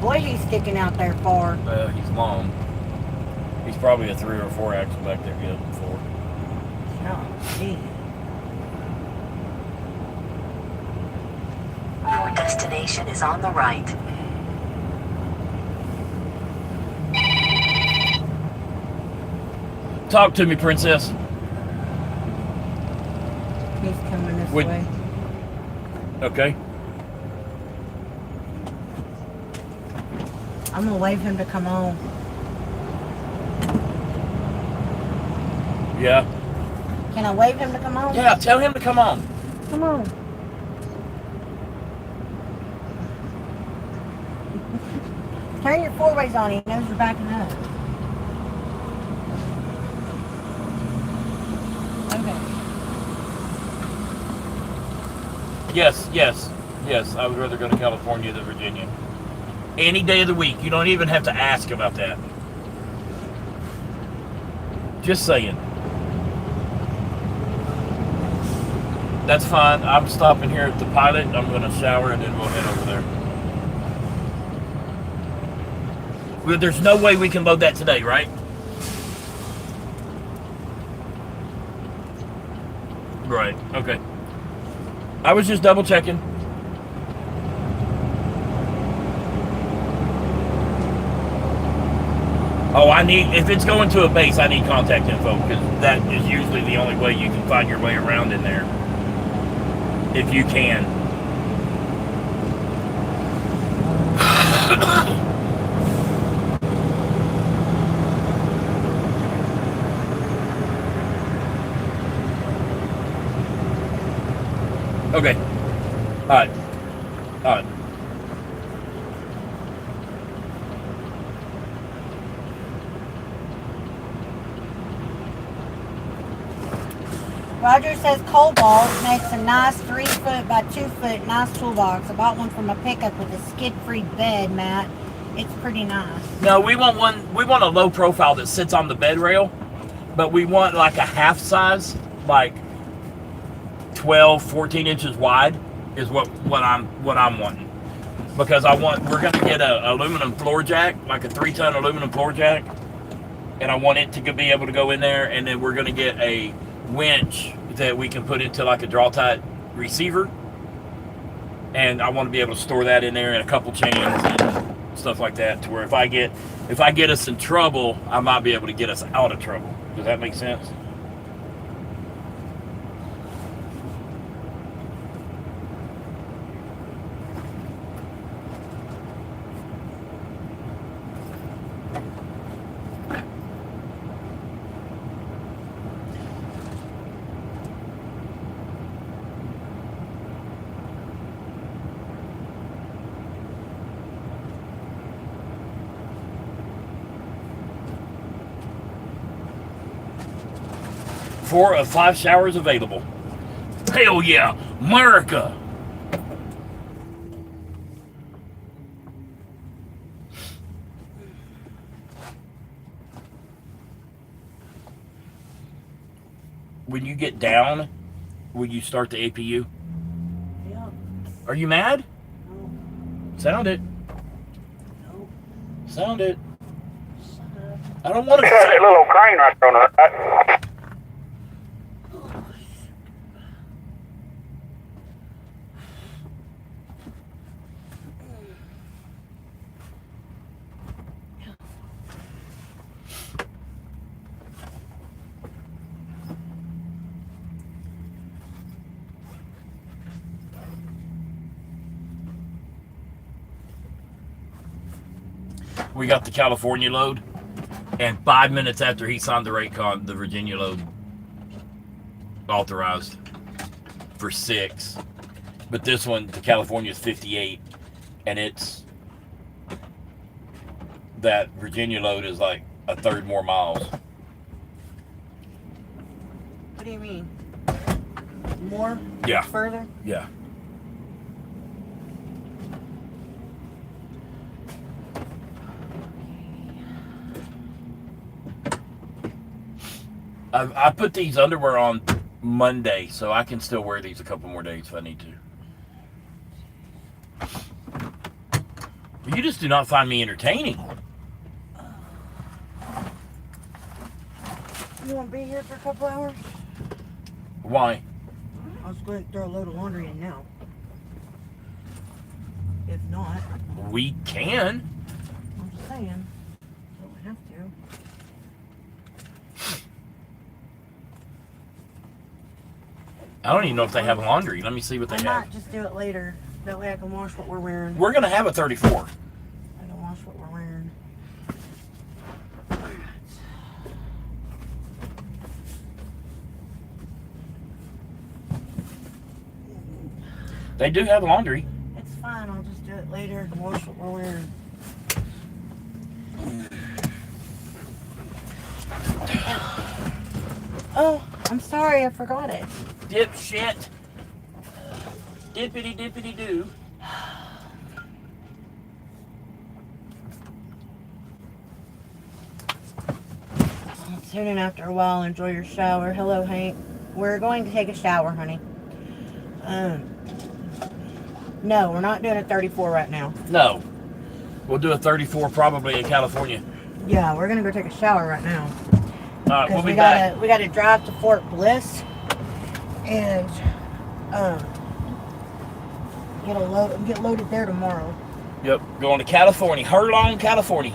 Speaker 3: Boy, he's sticking out there far.
Speaker 1: He's long. He's probably a 3 or 4 axle back there. He opened 4.
Speaker 3: Oh, gee.
Speaker 2: Your destination is on the right.
Speaker 1: Talk to me, princess.
Speaker 3: He's coming this
Speaker 1: Would-
Speaker 3: way.
Speaker 1: Okay.
Speaker 3: I'm gonna wave him to come on.
Speaker 1: Yeah.
Speaker 3: Can I wave him to come on?
Speaker 1: Yeah, tell him to come on.
Speaker 3: Come on. Turn your four ways on. He knows you're backing up. Okay.
Speaker 1: Yes. I would rather go to California than Virginia. Any day of the week. You don't even have to ask about that. Just saying. That's fine. I'm stopping here at the Pilot. I'm going to shower and then we'll head over there. Well, there's no way we can load that today, right? Right. Okay. I was just double checking. Oh, if it's going to a base, I need contact info, because that is usually the only way you can find your way around in there. If you can. Okay. Alright.
Speaker 3: Roger says Cobalt makes a nice 3 foot by 2 foot nice toolbox. I bought one from a pickup with a skid-free bed, Matt. It's pretty nice.
Speaker 1: No, we want a low profile that sits on the bed rail, but we want like a half size, like 12, 14 inches wide is what I'm wanting. Because we're gonna get a aluminum floor jack, like a 3-ton aluminum floor jack, and I want it to be able to go in there, and then we're gonna get a winch that we can put into like a draw tight receiver, and I want to be able to store that in there, and a couple chains and stuff like that, to where if I get us in trouble, I might be able to get us out of trouble. Does that make sense? Four of 5 showers available. Hell yeah, America! When you get down, will you start the APU?
Speaker 3: Yeah.
Speaker 1: Are you mad?
Speaker 3: No.
Speaker 1: Sound it.
Speaker 3: No.
Speaker 1: Sound it.
Speaker 3: Shut up.
Speaker 1: I don't want to.
Speaker 6: That little crane right there on the right.
Speaker 1: We got the California load, and 5 minutes after he signed the rate con, the Virginia load authorized for 6. But this one, the California is 58, and that Virginia load is like a third more miles.
Speaker 3: What do you mean? More?
Speaker 1: Yeah.
Speaker 3: Further?
Speaker 1: Yeah. I put these underwear on Monday, so I can still wear these a couple more days if I need to. You just do not find me entertaining.
Speaker 3: You want to be here for a couple hours?
Speaker 1: Why?
Speaker 3: I was going to throw a load of laundry in now. If not,
Speaker 1: We can.
Speaker 3: I'm just saying. Don't have to.
Speaker 1: I don't even know if they have laundry. Let me see what they
Speaker 3: I
Speaker 1: have.
Speaker 3: might just do it later. That way I can wash what we're wearing.
Speaker 1: We're going to have a 34.
Speaker 3: I can wash what we're wearing.
Speaker 1: They do have laundry.
Speaker 3: It's fine. I'll just do it later and wash what we're wearing. Oh, I'm sorry, I forgot it.
Speaker 1: Dipshit. Dippity dippity doo.
Speaker 3: Tune in after a while. Enjoy your shower. Hello, Hank. We're going to take a shower, honey. No, we're not doing a 34 right now.
Speaker 1: No. We'll do a 34 probably in California.
Speaker 3: Yeah, we're gonna go take a shower right now.
Speaker 1: Alright, we'll
Speaker 3: Because
Speaker 1: be back.
Speaker 3: we gotta drive to Fort Bliss and get loaded there tomorrow.
Speaker 1: Yep, going to California. Hurlong, California.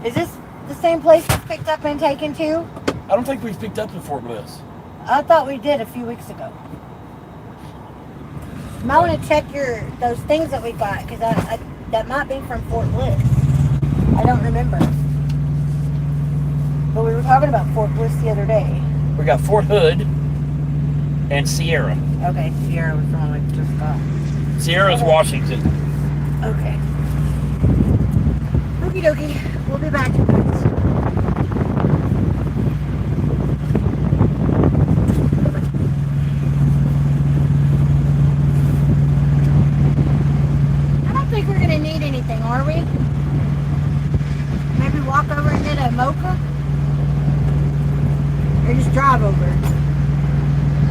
Speaker 3: Is this the same place we picked up and taken to?
Speaker 1: I don't think we've picked up in Fort Bliss.
Speaker 3: I thought we did a few weeks ago. You might want to check those things that we got, because that might be from Fort Bliss. I don't remember. But we were talking about Fort Bliss the other day.
Speaker 1: We got Fort Hood and Sierra.
Speaker 3: Okay, Sierra was the one we just got.
Speaker 1: Sierra's Washington.
Speaker 3: Okay. Okie dokie. We'll be back. I don't think we're going to need anything, are we? Maybe walk over and get a mocha? Or just drive over?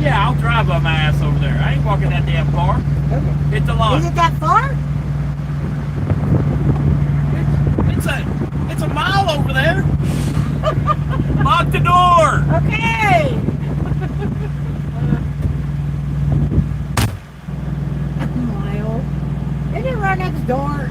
Speaker 1: Yeah, I'll drive by my ass over there. I ain't walking that damn far.
Speaker 3: Okay.
Speaker 1: It's a lot.
Speaker 3: Is it that far?
Speaker 1: It's a mile over there. Lock the door.
Speaker 3: Okay. A mile. Isn't it right next door?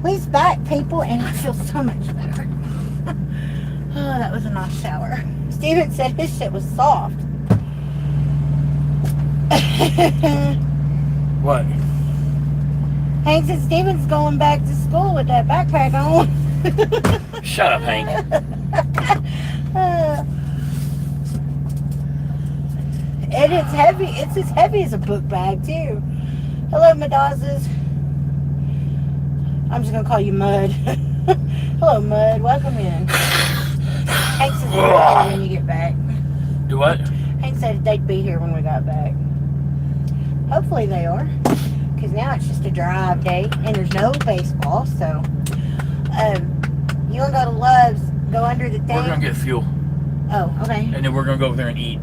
Speaker 3: Lee's back, people, and I feel so much better. Oh, that was a nice shower. Steven said his shit was soft.
Speaker 1: What?
Speaker 3: Hank said Steven's going back to school with that backpack on.
Speaker 1: Shut up, Hank.
Speaker 3: And it's heavy. It's as heavy as a book bag, too. Hello, Madazas. I'm just going to call you Mud. Hello, Mud. Welcome in. Hank says they'll be here when you get back.
Speaker 1: Do what?
Speaker 3: Hank said they'd be here when we got back. Hopefully they are. Because now it's just a drive day. And there's no baseball, so... you want to go to Love's, go under the thing?
Speaker 1: We're going to get fuel.
Speaker 3: Oh, okay.
Speaker 1: And then we're going to go over there and eat.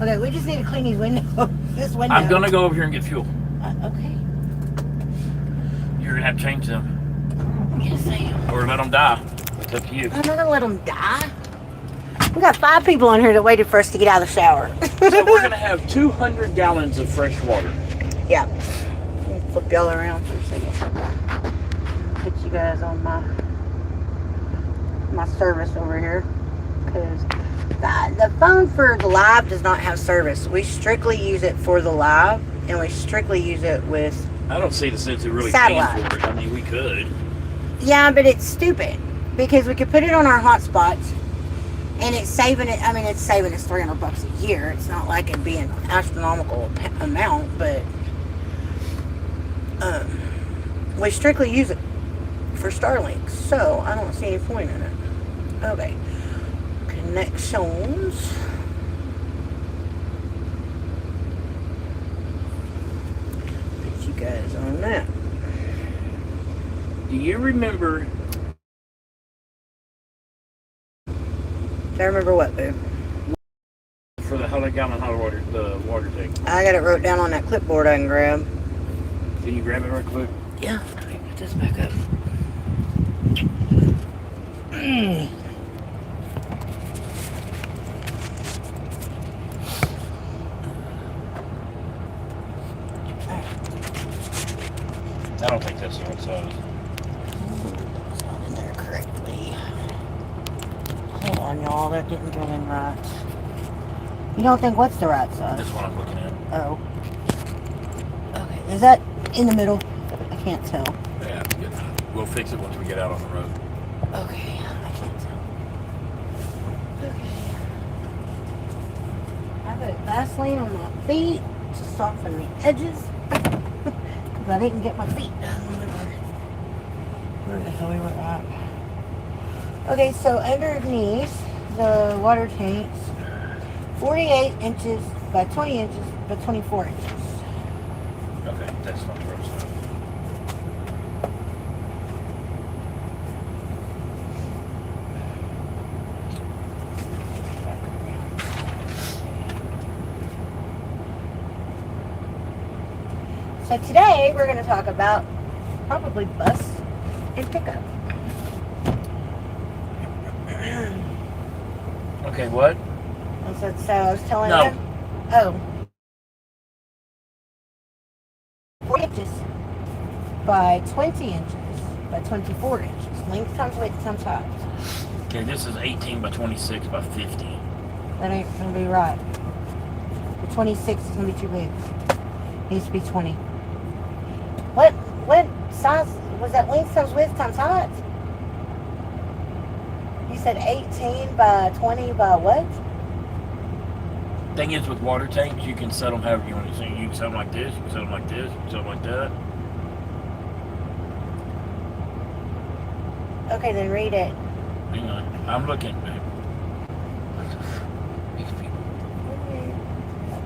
Speaker 3: Okay, we just need to clean these windows. This window.
Speaker 1: I'm going to go over here and get fuel.
Speaker 3: Okay.
Speaker 1: You're going to have to change them.
Speaker 3: Yes, I am.
Speaker 1: Or let them die. It's up to you.
Speaker 3: I'm not going to let them die. We got 5 people on here that waited for us to get out of the shower.
Speaker 1: So we're going to have 200 gallons of fresh water.
Speaker 3: Yeah. Let me flip y'all around for a second. Put you guys on my service over here. Because the phone for the live does not have service. We strictly use it for the live. And we strictly use it with...
Speaker 1: I don't see the sense of really
Speaker 3: satellite.
Speaker 1: paying for it. I mean, we could.
Speaker 3: Yeah, but it's stupid. Because we could put it on our hotspots. And it's saving it. I mean, it's saving us $300 a year. It's not like it'd be an astronomical amount, but we strictly use it for Starlink, so I don't see any point in it. Okay, connections. Put you guys on that.
Speaker 1: Do you remember?
Speaker 3: I remember what, boo?
Speaker 1: For the 100 gallon hot water, the water tank.
Speaker 3: I got it wrote down on that clipboard I can grab.
Speaker 1: Can you grab it right quick?
Speaker 3: Yeah, let me put this back up.
Speaker 1: I don't think that's the right size.
Speaker 3: It's not in there correctly. Hold on, y'all. That didn't go in right. You don't think what's the right size?
Speaker 1: That's what I'm looking at.
Speaker 3: Oh. Okay. Is that in the middle? I can't tell.
Speaker 1: Yeah, it's good. We'll fix it once we get out on the road.
Speaker 3: Okay. I can't tell. Okay. I put Vaseline on my feet to soften the edges. Because I didn't get my feet done. Where the hell we were at? Okay, so underneath the water tanks, 48 inches by 20 inches by 24 inches.
Speaker 1: Okay, that's not the right size.
Speaker 3: So today we're going to talk about probably bus and pickup.
Speaker 1: Okay, what?
Speaker 3: So I was telling
Speaker 1: No.
Speaker 3: him. Oh. 4 inches by 20 inches by 24 inches. Length times width times height.
Speaker 1: Okay, this is 18 by 26 by 50.
Speaker 3: That ain't going to be right. The 26 is going to be too big. Needs to be 20. What size was that? Length times width times height? You said 18 by 20 by what?
Speaker 1: Thing is, with water tanks, you can set them however you want to. So you can set them like this, you can set them like this, you can set them like that.
Speaker 3: Okay, then read it.
Speaker 1: Hang on, I'm looking.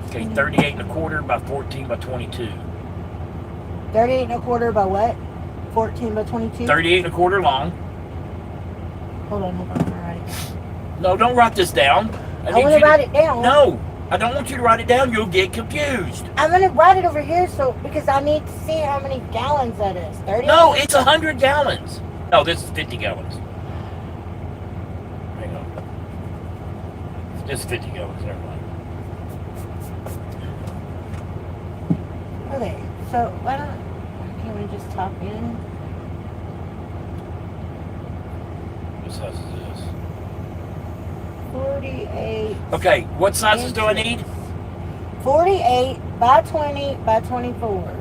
Speaker 1: Okay, 38 and a quarter by 14 by 22.
Speaker 3: 38 and a quarter by what? 14 by 22?
Speaker 1: 38 and a quarter long.
Speaker 3: Hold on, I'm going to write it down.
Speaker 1: No, don't write this down.
Speaker 3: I want to write it down.
Speaker 1: No, I don't want you to write it down. You'll get confused.
Speaker 3: I'm going to write it over here because I need to see how many gallons that is. 30?
Speaker 1: No, it's 100 gallons. No, this is 50 gallons. Hang on. This is 50 gallons, never mind.
Speaker 3: Okay, so why don't... Can we just top in?
Speaker 1: size is this?
Speaker 3: 48.
Speaker 1: Okay, what sizes do I need?
Speaker 3: 48 by 20 by 24.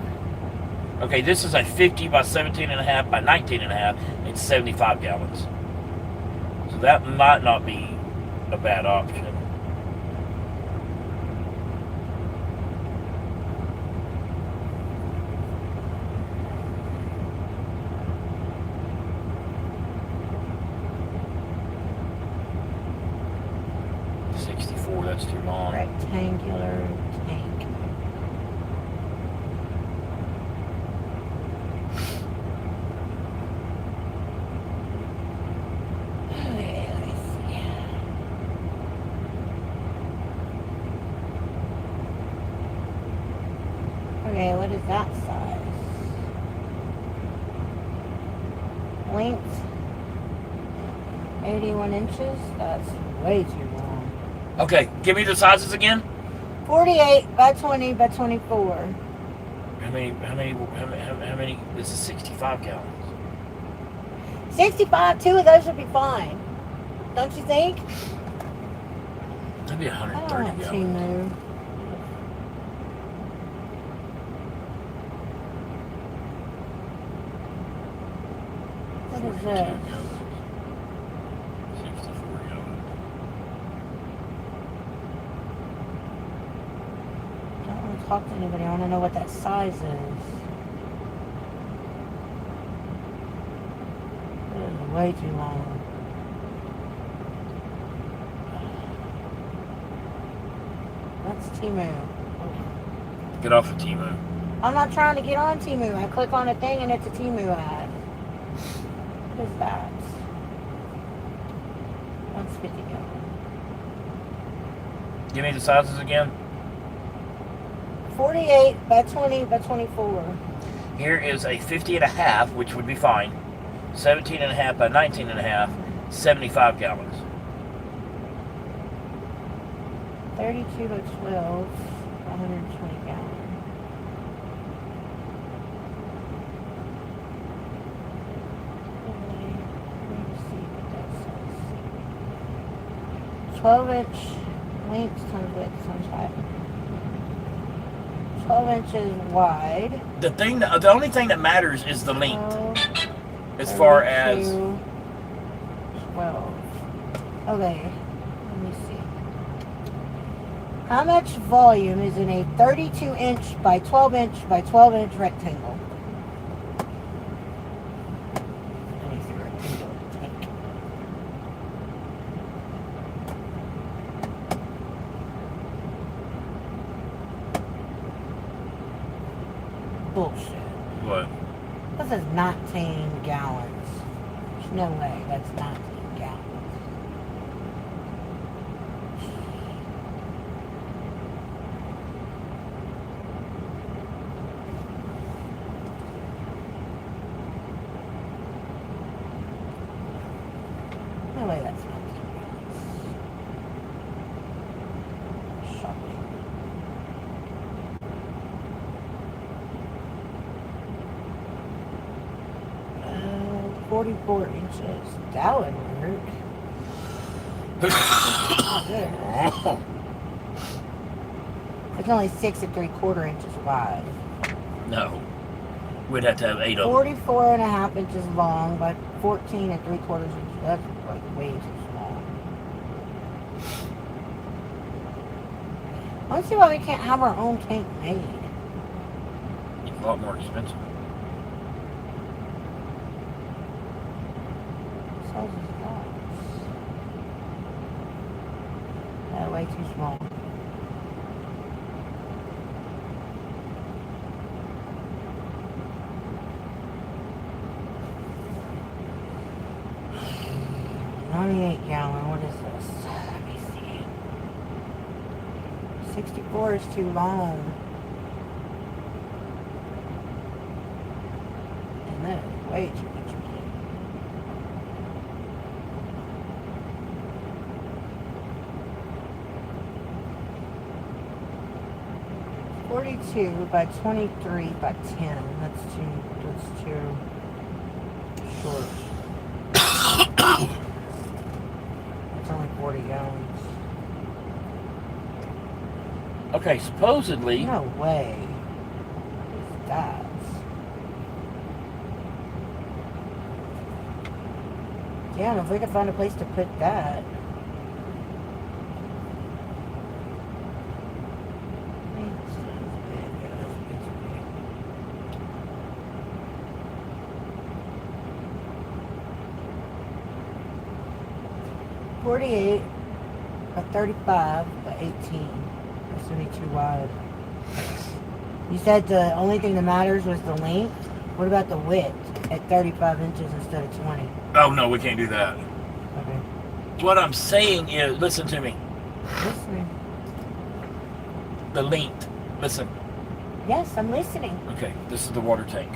Speaker 1: Okay, this is a 50 by 17 and a half by 19 and a half. It's 75 gallons. So that might not be a bad option. That's too long.
Speaker 3: Rectangular tank. Okay, let me see. Okay, what is that size? Length 81 inches? That's way too long.
Speaker 1: Okay, give me the sizes again.
Speaker 3: 48 by 20 by 24.
Speaker 1: How many? This is 65 gallons.
Speaker 3: 65, two of those would be fine. Don't you think?
Speaker 1: That'd be
Speaker 3: I don't
Speaker 1: 130
Speaker 3: want
Speaker 1: gallons.
Speaker 3: Timu. What is
Speaker 1: 42
Speaker 3: this?
Speaker 1: gallons. 64 gallons.
Speaker 3: I don't want to talk to anybody. I want to know what that size is. It is way too long. That's Timu.
Speaker 1: Get off of Timu.
Speaker 3: I'm not trying to get on Timu. I click on a thing and it's a Timu ad. What is that? 150 gallon.
Speaker 1: Give me the sizes again.
Speaker 3: 48 by 20 by 24.
Speaker 1: Here is a 50 and a half, which would be fine. 17 and a half by 19 and a half, 75 gallons.
Speaker 3: 32 by 12, 120 gallon. Let me see what that says. 12-inch length times width times height. 12 inches wide.
Speaker 1: The only thing that matters is the length,
Speaker 3: 12,
Speaker 1: as far as
Speaker 3: 32, 12. Okay, let me see. How much volume is in a 32-inch by 12-inch by 12-inch rectangle? Let me see, rectangle tank. Bullshit.
Speaker 1: what?
Speaker 3: This is 19 gallons. There's no way that's 19 gallons. No way that's 19 gallons. Shocking. 44 inches. That would work. Good. It's only 6 3/4 inches wide.
Speaker 1: No. We'd have to have 8 of them.
Speaker 3: 44 and a half inches long by 14 3/4 inches. That's like way too small. I don't see why we can't have our own tank made.
Speaker 1: It's a lot more expensive.
Speaker 3: What size is that? Way too small. $98 what is this? Let me see. 64 is too long. And that is way too much money. $42 by 23 by 10. That's too short.
Speaker 1: Okay, supposedly.
Speaker 3: No way. That's. Yeah, and if we could find a place to put that. $48 by 35 by 18. That's gonna be too wide. You said the only thing that matters was the length. What about the width at 35 inches instead of 20?
Speaker 1: Oh no, we can't do that.
Speaker 3: Okay.
Speaker 1: What I'm saying is, listen to me.
Speaker 3: Listening.
Speaker 1: The length. Listen.
Speaker 3: Yes, I'm listening.
Speaker 1: Okay, this is the water tank.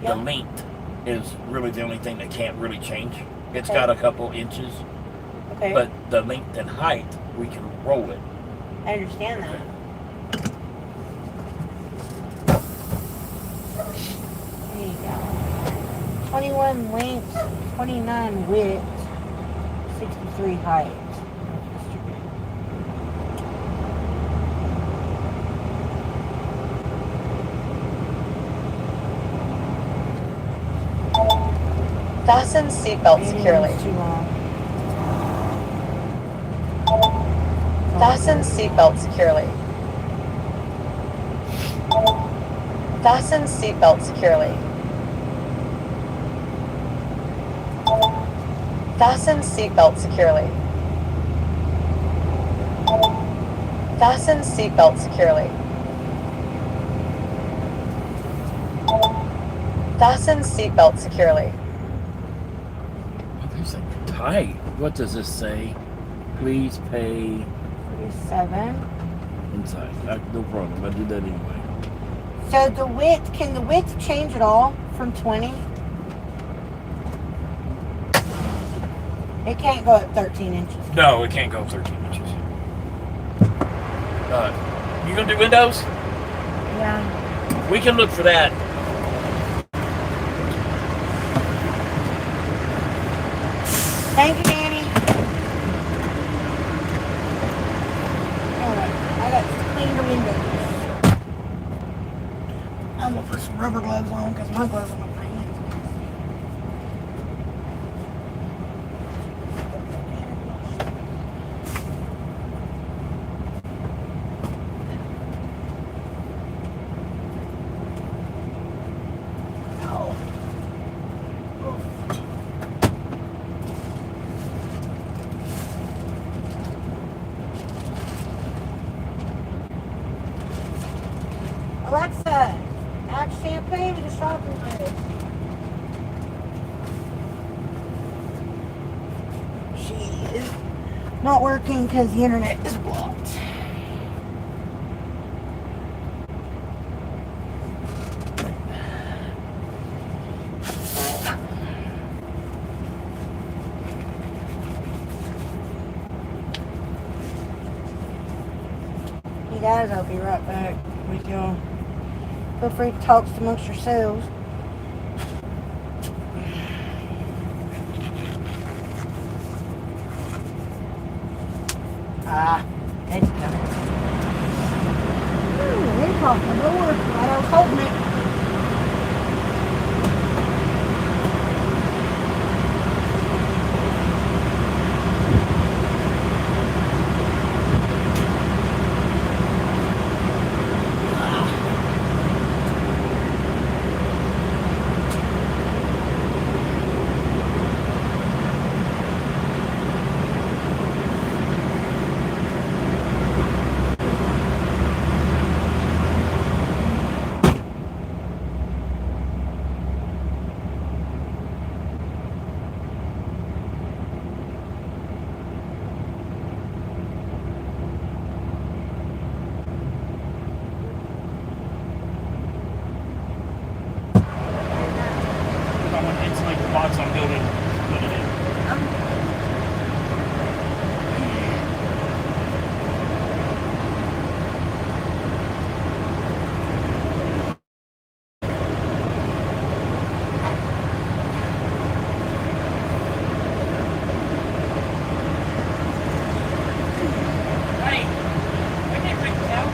Speaker 3: Yep.
Speaker 1: The length is really the only thing that can't really change. It's
Speaker 3: Okay.
Speaker 1: got a couple inches,
Speaker 3: Okay.
Speaker 1: but the length and height, we can roll it.
Speaker 3: I understand that. There you go. 21 length, 29 width, 63 height.
Speaker 5: Fasten seatbelt securely.
Speaker 3: It's too long.
Speaker 5: Fasten seatbelt securely. Fasten seatbelt securely. Fasten seatbelt securely. Fasten seatbelt securely. Fasten seatbelt securely.
Speaker 1: Oh, there's a tight. What does this say? Please pay
Speaker 3: 37.
Speaker 1: inside. No problem. I do that anyway.
Speaker 3: So the width, can the width change at all from 20? It can't go up 13 inches.
Speaker 1: No, it can't go 13 inches. You gonna do windows?
Speaker 3: Yeah.
Speaker 1: We can look for that.
Speaker 3: Thank you, Danny. Alright, I got to clean the windows. I'm gonna put some rubber gloves on because my gloves are on my hands. Alexa, add champagne to the shopping list. She is not working because the internet is blocked. Hey guys, I'll be right back with y'all. Feel free to talk amongst yourselves. There you go. Ooh, they popped the door while I was holding it.
Speaker 1: I want to insulate the box I'm building. Put it in. Hey, I can't bring the towel.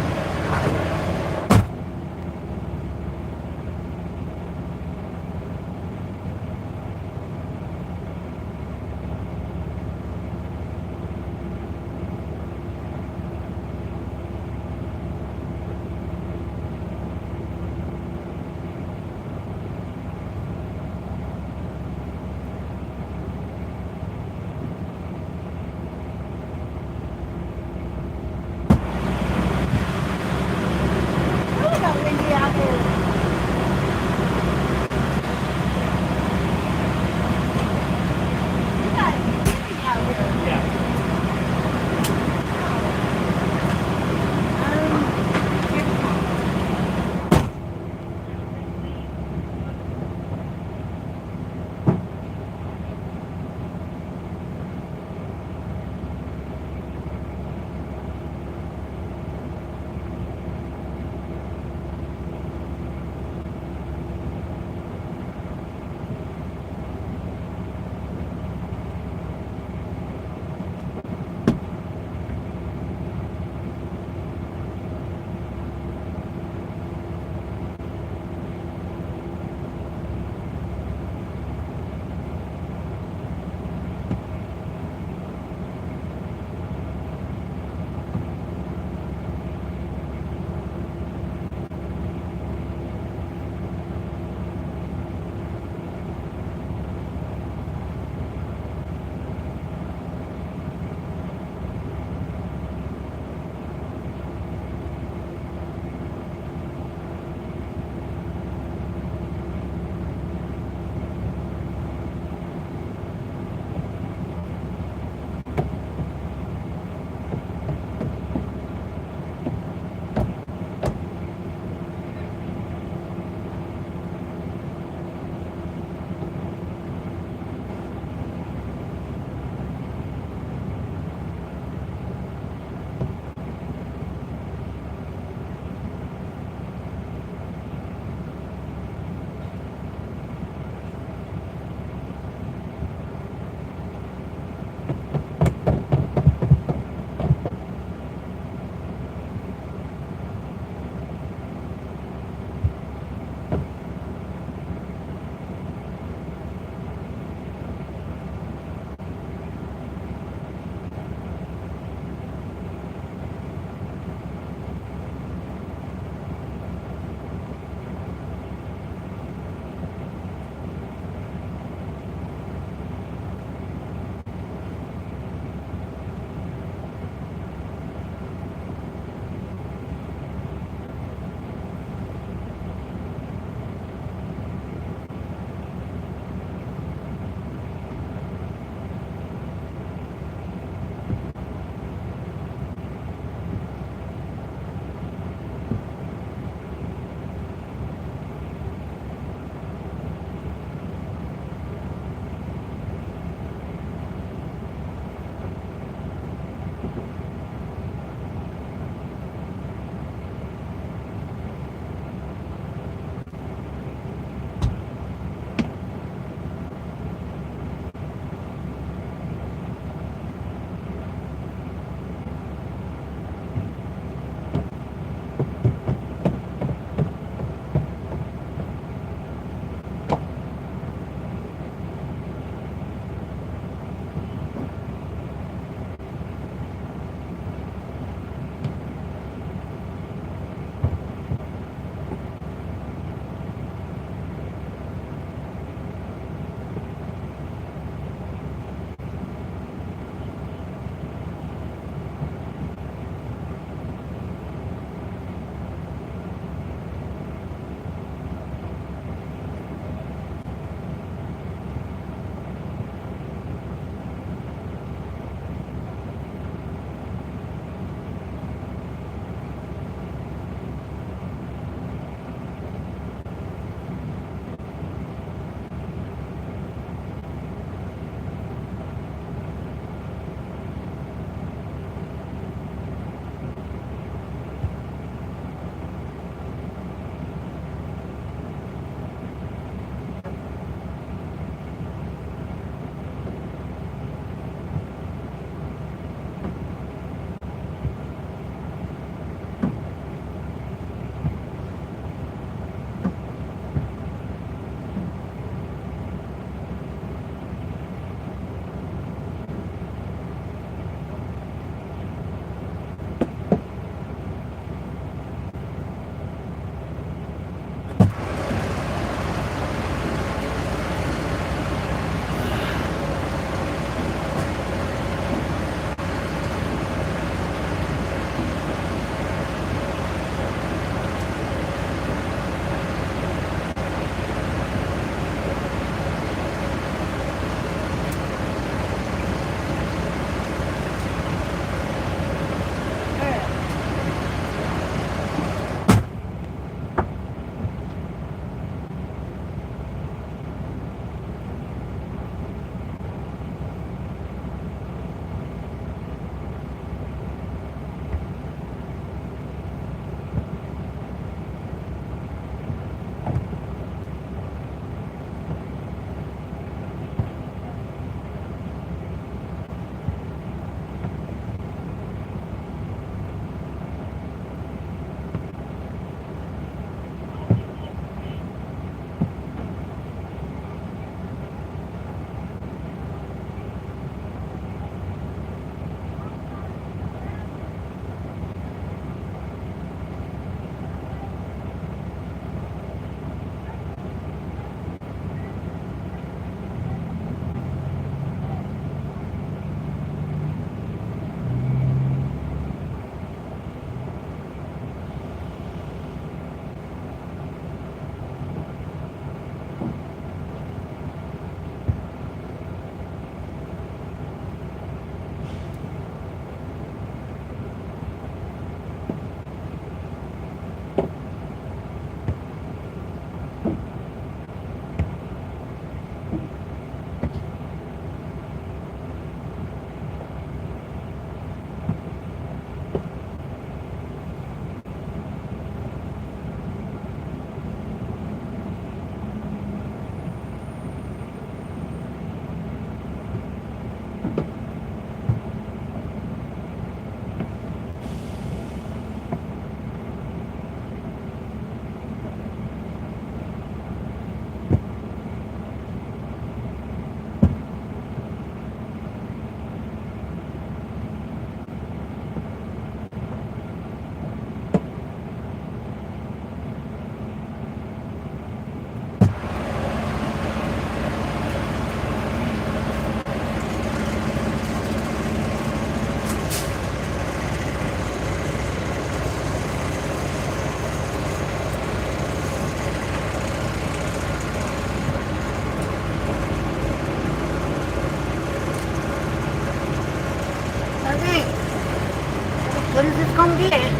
Speaker 3: it.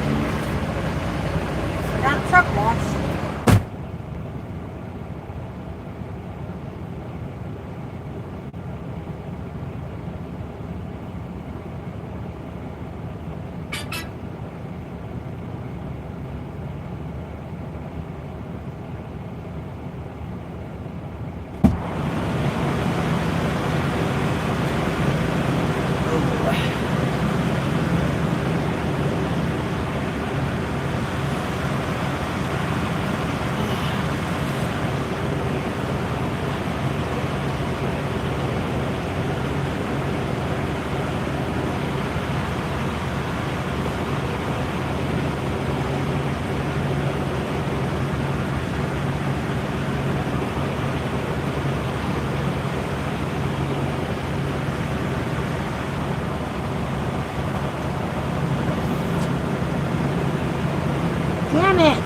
Speaker 3: Not truck wash. Damn it!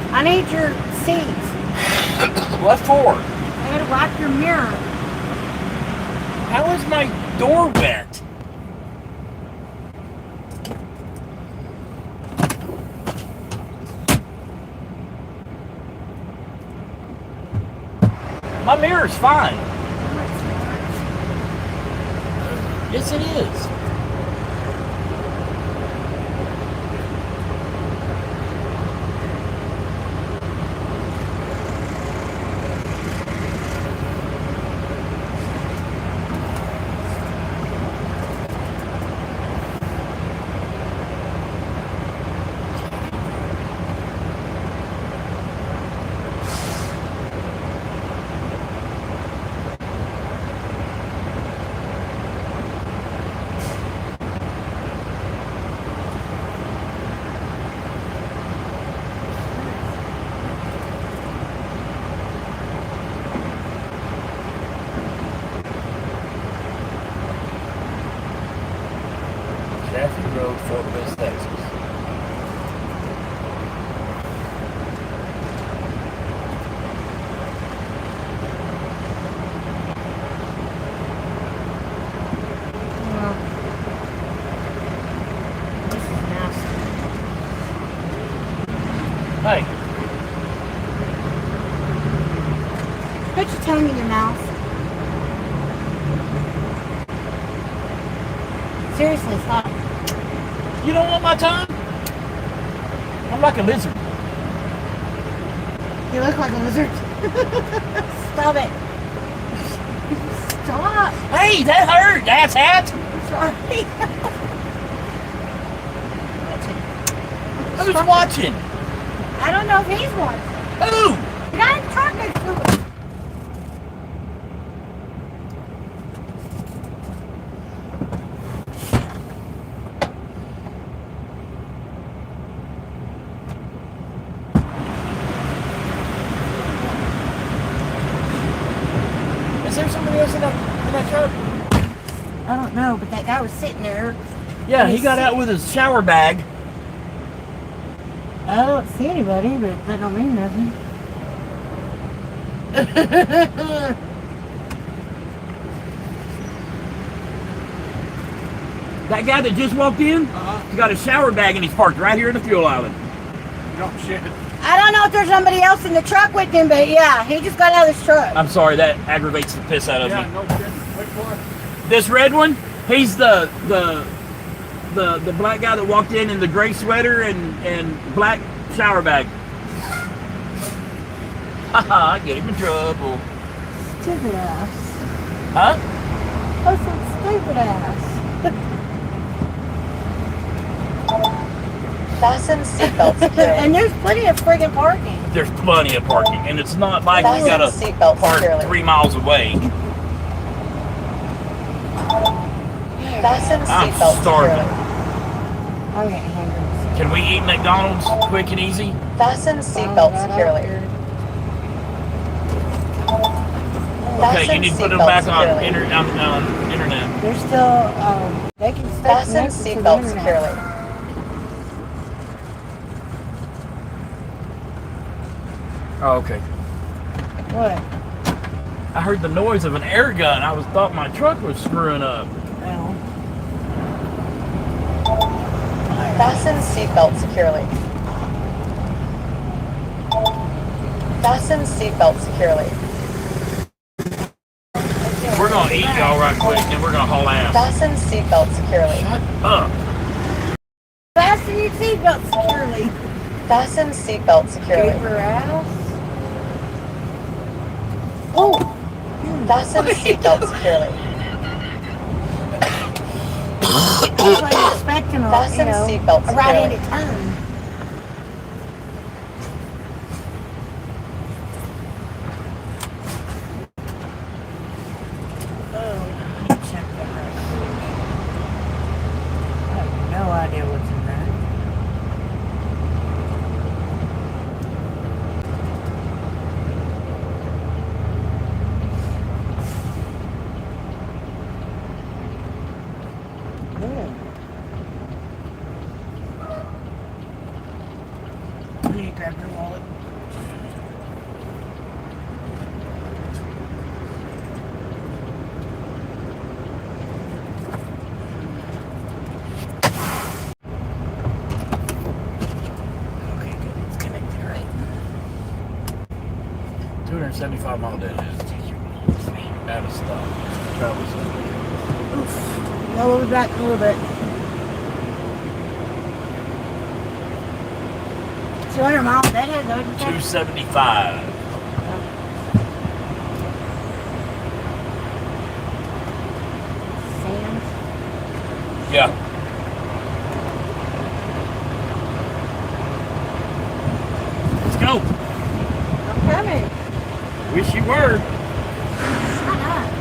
Speaker 3: I need your seats.
Speaker 1: What for?
Speaker 3: I gotta wipe your mirror.
Speaker 1: How is my door wet? My mirror's fine. Yes, it is. Jeffrey Road, Fort Bliss, Texas.
Speaker 3: This is nasty.
Speaker 1: Hey,
Speaker 3: Put your tongue in your mouth. Seriously, stop.
Speaker 1: you don't want my tongue? I'm like a lizard.
Speaker 3: You look like a lizard. Stop it. Stop.
Speaker 1: Hey, that hurt, asshat.
Speaker 3: Sorry.
Speaker 1: Who's watching?
Speaker 3: I don't know if he's watching.
Speaker 1: Who?
Speaker 3: The guy in the truck next to us.
Speaker 1: Is there somebody else in that truck?
Speaker 3: I don't know, but that guy was sitting there.
Speaker 1: Yeah, he got out with his shower bag.
Speaker 3: I don't see anybody, but that don't mean nothing.
Speaker 1: That guy that just walked in, he got a shower bag and he's parked right here in the fuel island.
Speaker 6: No shit.
Speaker 3: I don't know if there's somebody else in the truck with him, but yeah, he just got out of his truck.
Speaker 1: I'm sorry, that aggravates the piss out of
Speaker 6: Yeah,
Speaker 1: me.
Speaker 6: no shit. Which one?
Speaker 1: This red one, he's the black guy that walked in the gray sweater and black shower bag. Haha, get him in trouble.
Speaker 3: Stupid ass.
Speaker 1: Huh?
Speaker 3: That's some stupid ass.
Speaker 5: Fasten seatbelt securely.
Speaker 3: And there's plenty of friggin' parking.
Speaker 1: There's plenty of parking, and it's not like you
Speaker 5: Fasten
Speaker 1: gotta
Speaker 5: seatbelt
Speaker 1: park
Speaker 5: securely.
Speaker 1: 3 miles away.
Speaker 5: Fasten
Speaker 1: I'm
Speaker 5: seatbelt
Speaker 1: starving.
Speaker 5: securely.
Speaker 3: I'm getting hungry.
Speaker 1: Can we eat McDonald's quick and easy?
Speaker 5: Fasten seatbelt securely.
Speaker 1: Okay, you need to put them back on internet.
Speaker 3: They're still, they can stay
Speaker 5: Fasten
Speaker 3: connected to the
Speaker 5: seatbelt
Speaker 3: internet.
Speaker 5: securely.
Speaker 1: Oh, okay.
Speaker 3: What?
Speaker 1: I heard the noise of an air gun. I thought my truck was screwing up.
Speaker 3: Well,
Speaker 5: Fasten seatbelt securely. Fasten seatbelt securely.
Speaker 1: We're gonna eat y'all right quick, and we're gonna haul ass.
Speaker 5: Fasten seatbelt securely.
Speaker 1: Shut up.
Speaker 3: fasten your seatbelt securely.
Speaker 5: Fasten seatbelt securely.
Speaker 3: Paper ass. Oh!
Speaker 5: Fasten seatbelt securely.
Speaker 3: That's what you're expecting,
Speaker 5: Fasten seatbelt
Speaker 3: a right-handed turn. Oh, check that right quick. I have no idea what's in there. I need to grab your wallet. Okay, good. It's connected, right?
Speaker 1: 275 mile day. Out of stop. Travel stop.
Speaker 3: Oof. No, we'll be back in a little bit. 200 miles that is, what did you say?
Speaker 1: 275.
Speaker 3: Sam's?
Speaker 1: Yeah. Let's go.
Speaker 3: I'm coming.
Speaker 1: Wish you were.
Speaker 3: Shut up.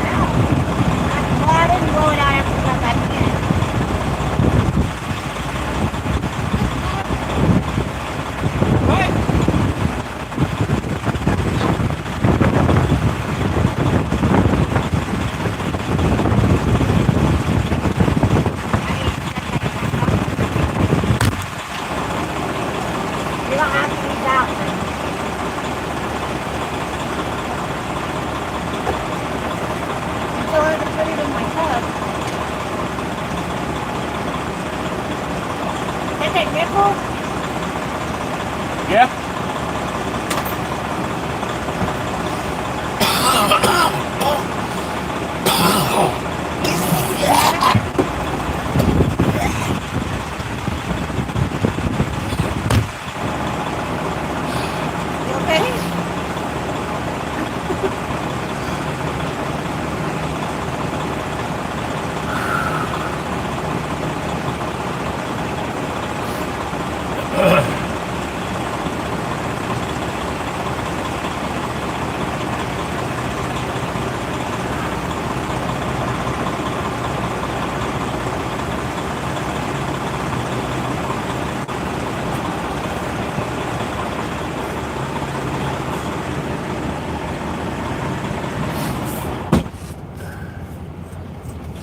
Speaker 3: it out. Well, I didn't blow it out after we got back in. What? You don't have to use out then. So I had to put it in my tub. Is that nickel?
Speaker 1: Yeah.
Speaker 3: You okay?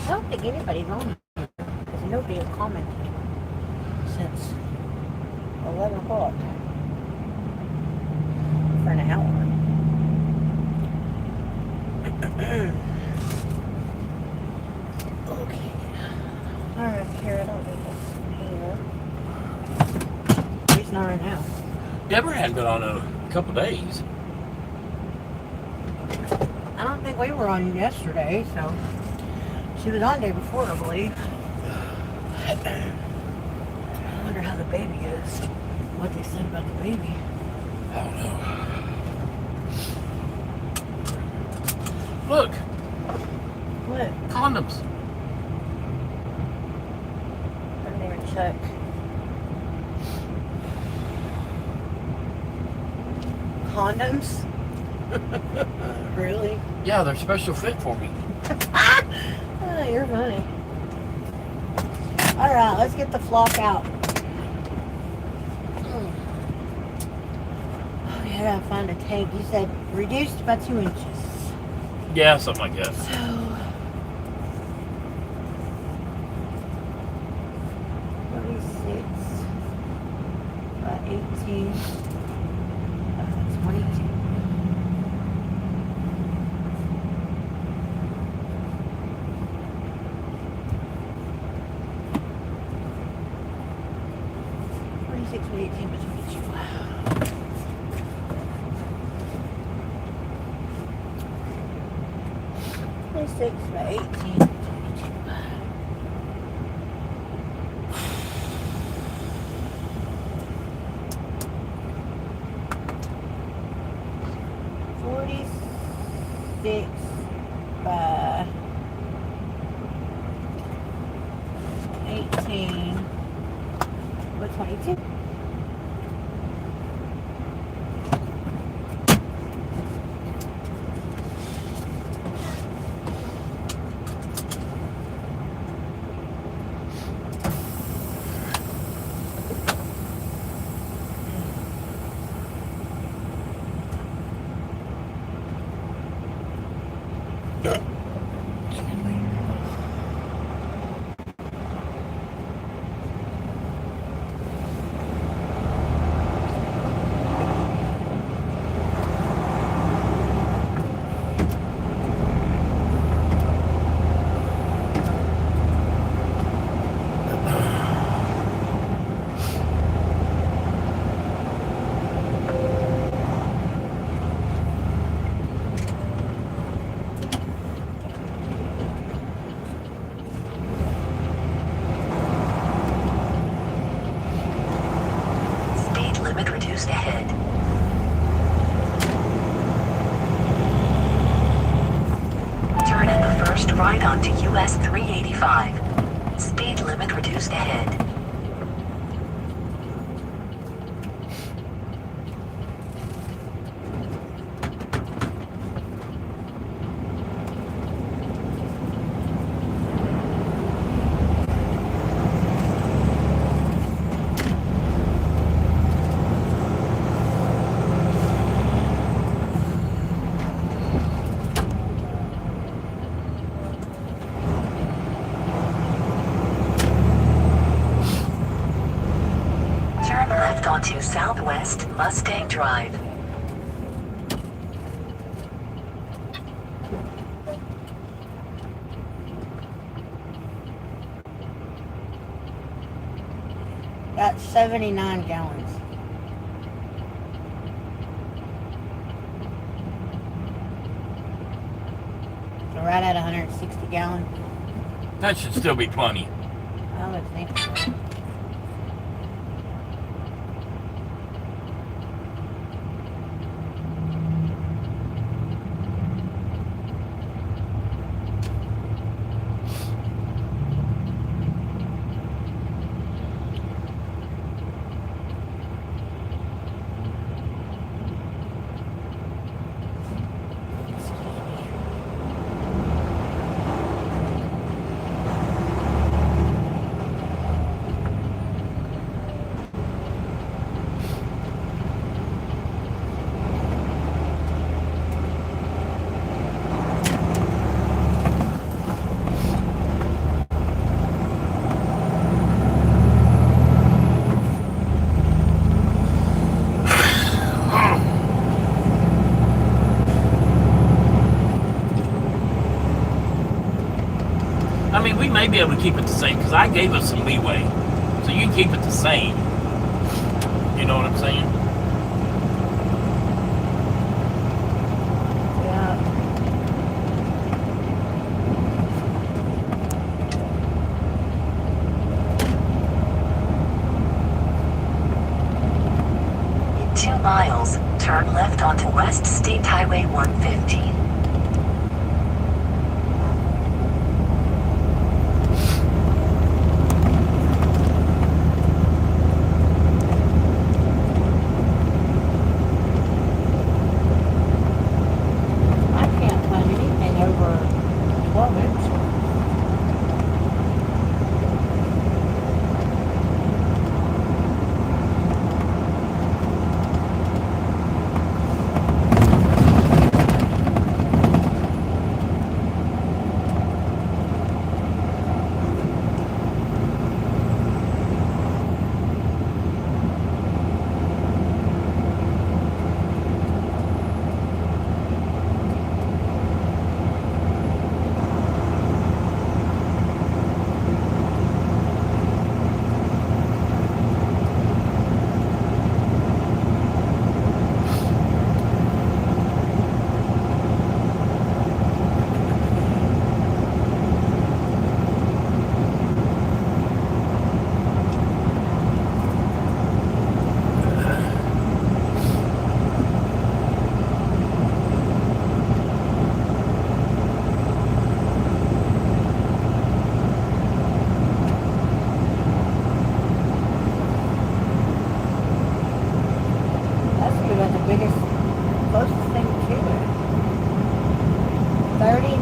Speaker 3: I don't think anybody's on here, because nobody has commented since 11 o'clock for an hour. Okay. Alright, here, I don't need this here. At least not right now.
Speaker 1: Deborah hadn't been on a couple days.
Speaker 3: I don't think we were on yesterday, so she was on day before, I believe. I wonder how the baby is. What they said about the baby.
Speaker 1: I don't know. Look,
Speaker 3: What?
Speaker 1: condoms.
Speaker 3: I didn't even check. Condoms? Really?
Speaker 1: Yeah, they're special fit for me.
Speaker 3: Oh, you're funny. Alright, let's get the flock out. Oh, yeah, I gotta find a tank. You said reduced by 2 inches.
Speaker 1: Yeah, something like that.
Speaker 3: So, 36 by 18. 22. Six by 18 by 22. 26 by 18 by 22. 46 by 18 by 22.
Speaker 2: right onto US 385. Speed limit reduced ahead. onto Southwest Mustang Drive.
Speaker 3: Got 79 gallons. So right at 160 gallons.
Speaker 1: That should still be plenty.
Speaker 3: I would think so.
Speaker 1: I mean, we may be able to keep it the same because I gave us some leeway. So you can keep it the same. You know what I'm saying?
Speaker 3: Yeah.
Speaker 2: In 2 miles, turn left onto West State Highway 115.
Speaker 3: I can't find anything over 12 inches. That's good. That's the biggest, closest thing to it. 39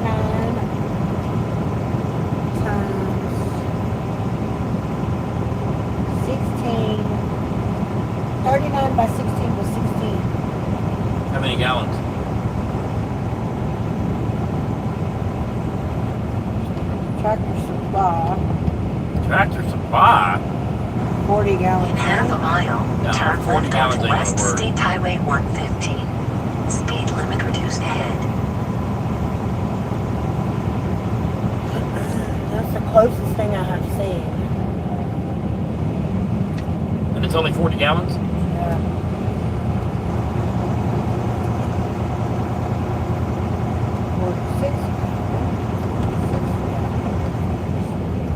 Speaker 3: times 16. 39 by 16 was 16.
Speaker 1: How many gallons?
Speaker 3: Tractor supply,
Speaker 1: Tractor supply?
Speaker 3: 40 gallons.
Speaker 2: In half a mile,
Speaker 1: No,
Speaker 2: turn
Speaker 1: 40
Speaker 2: left
Speaker 1: gallons
Speaker 2: onto
Speaker 1: ain't
Speaker 2: West
Speaker 1: gonna work.
Speaker 2: State Highway 115. Speed limit reduced ahead.
Speaker 3: That's the closest thing I have seen.
Speaker 1: And it's only 40 gallons?
Speaker 3: Yeah.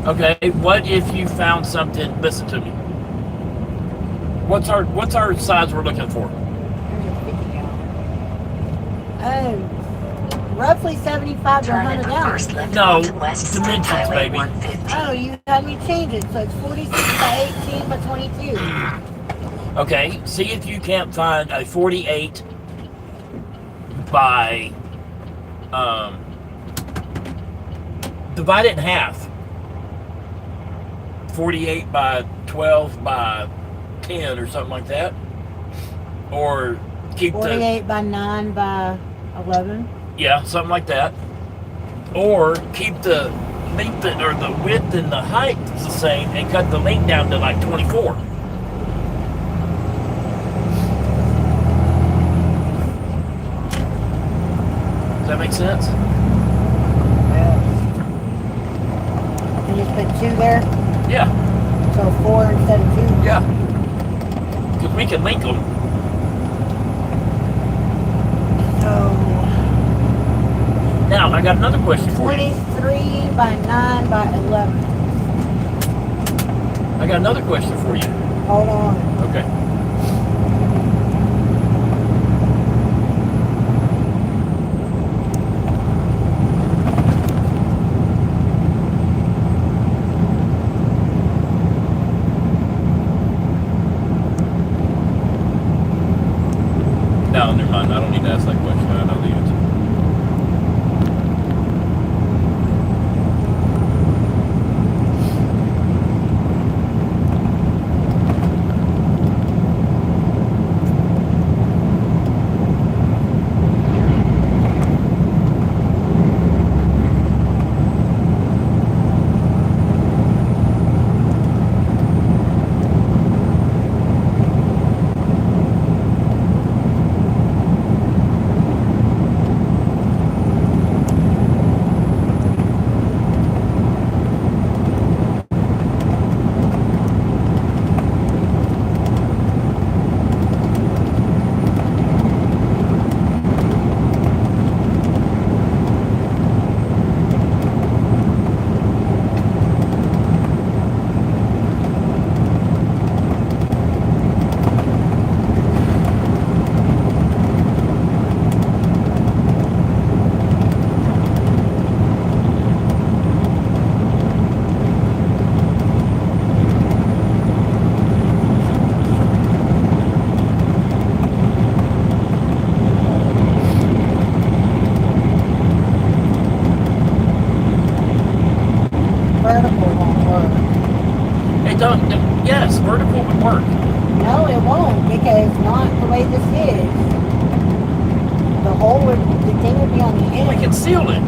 Speaker 1: Okay, what if you found something? Listen to me. What's our size we're looking for?
Speaker 3: Roughly 75 to
Speaker 2: Turn
Speaker 3: 100
Speaker 2: in
Speaker 3: gallons.
Speaker 2: first left
Speaker 1: No,
Speaker 2: onto West State
Speaker 1: dimensions,
Speaker 2: Highway
Speaker 1: baby.
Speaker 2: 115.
Speaker 3: Oh, you had me change it, so it's 46 by 18 by 22.
Speaker 1: Okay, see if you can't find a 48 by divide it in half. 48 by 12 by 10 or something like that. Or keep
Speaker 3: 48 by 9 by 11.
Speaker 1: yeah, something like that. Or keep the length or the width and the height the same and cut the length down to like 24. Does that make sense?
Speaker 3: And just put 2 there,
Speaker 1: Yeah.
Speaker 3: so 4 instead of 2.
Speaker 1: Yeah. Because we can link them.
Speaker 3: So
Speaker 1: Now, I got another question for you.
Speaker 3: 23 by 9 by 11.
Speaker 1: I got another question for you.
Speaker 3: Hold on.
Speaker 1: Okay. No, never mind. I don't need to ask that question. I know the answer.
Speaker 3: Vertical won't work.
Speaker 1: It don't. Yes, vertical would work.
Speaker 3: No, it won't, because not the way this is. The hole would, the thing would be on the
Speaker 1: We
Speaker 3: end.
Speaker 1: can seal it.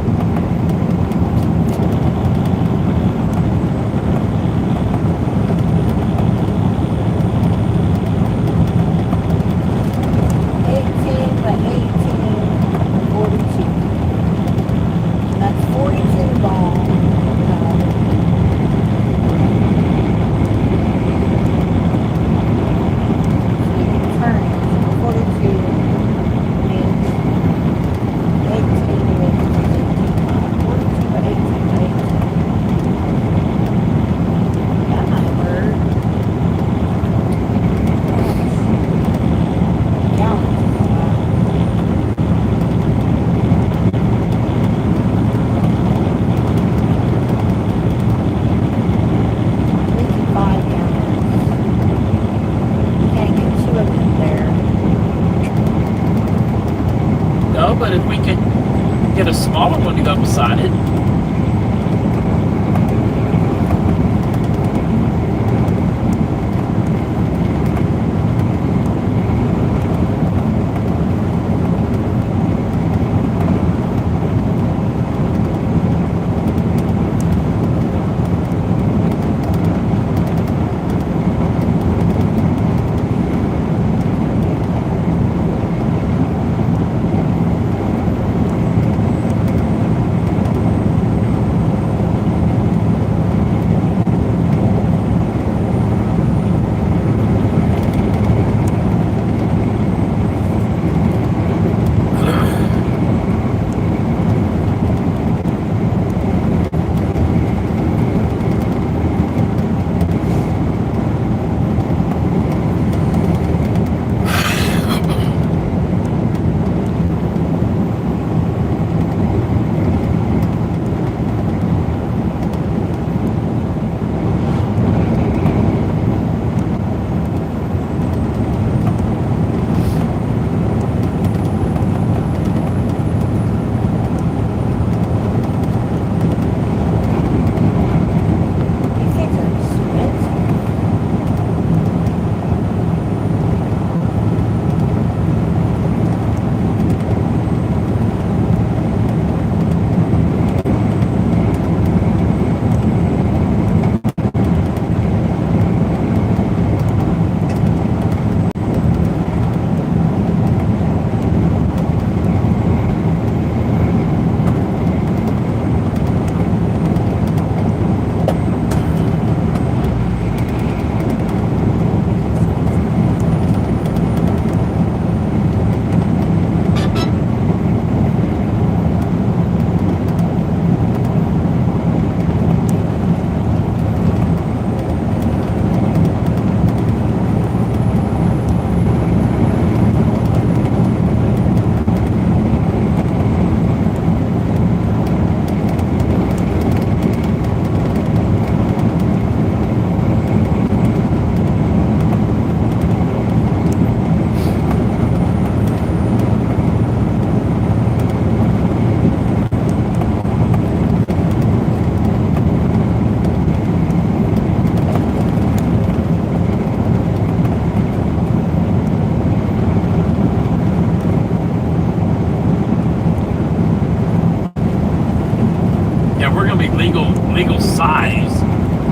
Speaker 1: Yeah, we're gonna be legal size.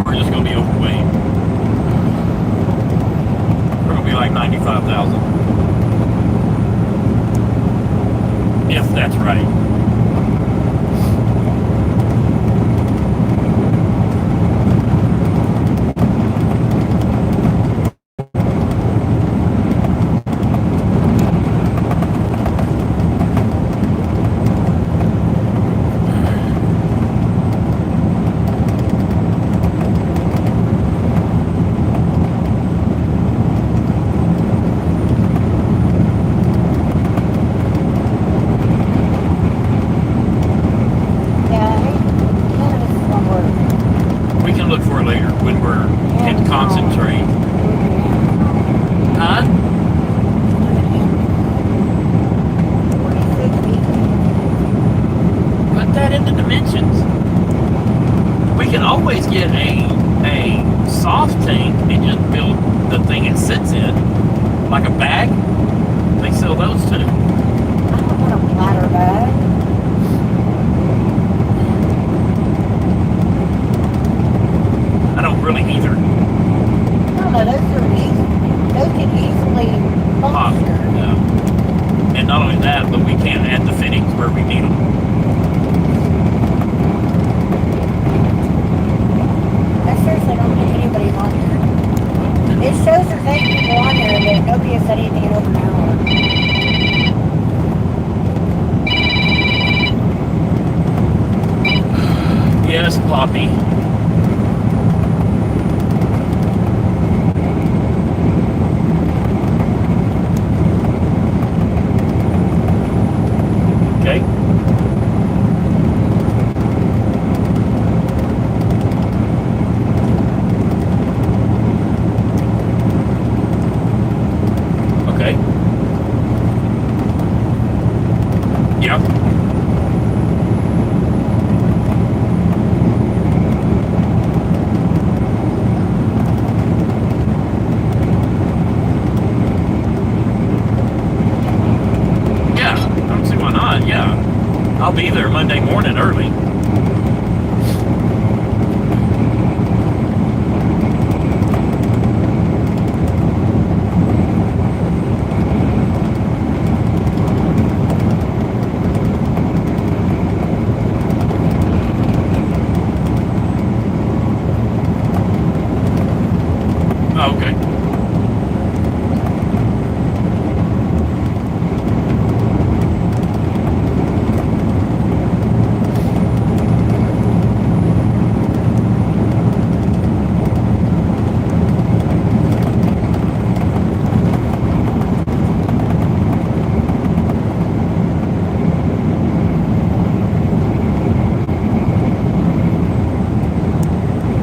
Speaker 1: We're just gonna be overweight. We're gonna be like 95,000. If that's right. We can look for it later when we're in concentrate. Huh? Put that into dimensions. We can always get a soft tank and just build the thing it sits in. Like a bag. They sell those too.
Speaker 3: I don't want a platter bag.
Speaker 1: I don't really either.
Speaker 3: No, those can easily
Speaker 1: Pop.
Speaker 3: puncture.
Speaker 1: Yeah. And not only that, but we can't add the fittings where we need them.
Speaker 3: I seriously don't think anybody's on here. It shows there's 8 people on there, but nobody has said anything in over an hour.
Speaker 1: Yes, Poppy. Okay. Okay. Yep. Yeah, I don't see why not. Yeah. I'll be there Monday morning early. Oh, okay.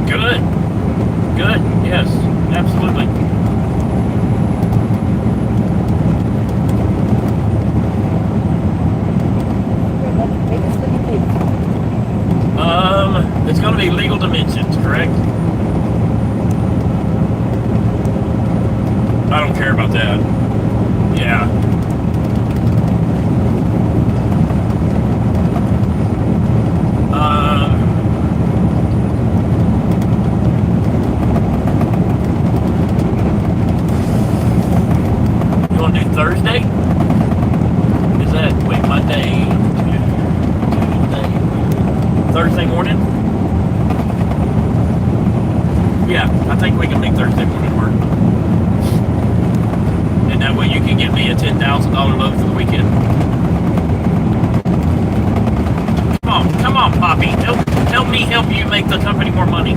Speaker 1: Good. Good. Yes, absolutely.
Speaker 3: Biggest looking pizza.
Speaker 1: It's going to be legal dimensions, correct? I don't care about that. Yeah. You want to do Thursday? Is that, wait, Monday, Tuesday, Thursday morning? Yeah, I think we can make Thursday morning work. And that way you can get me a $10,000 load for the weekend. Come on, Poppy. Help me help you make the company more money.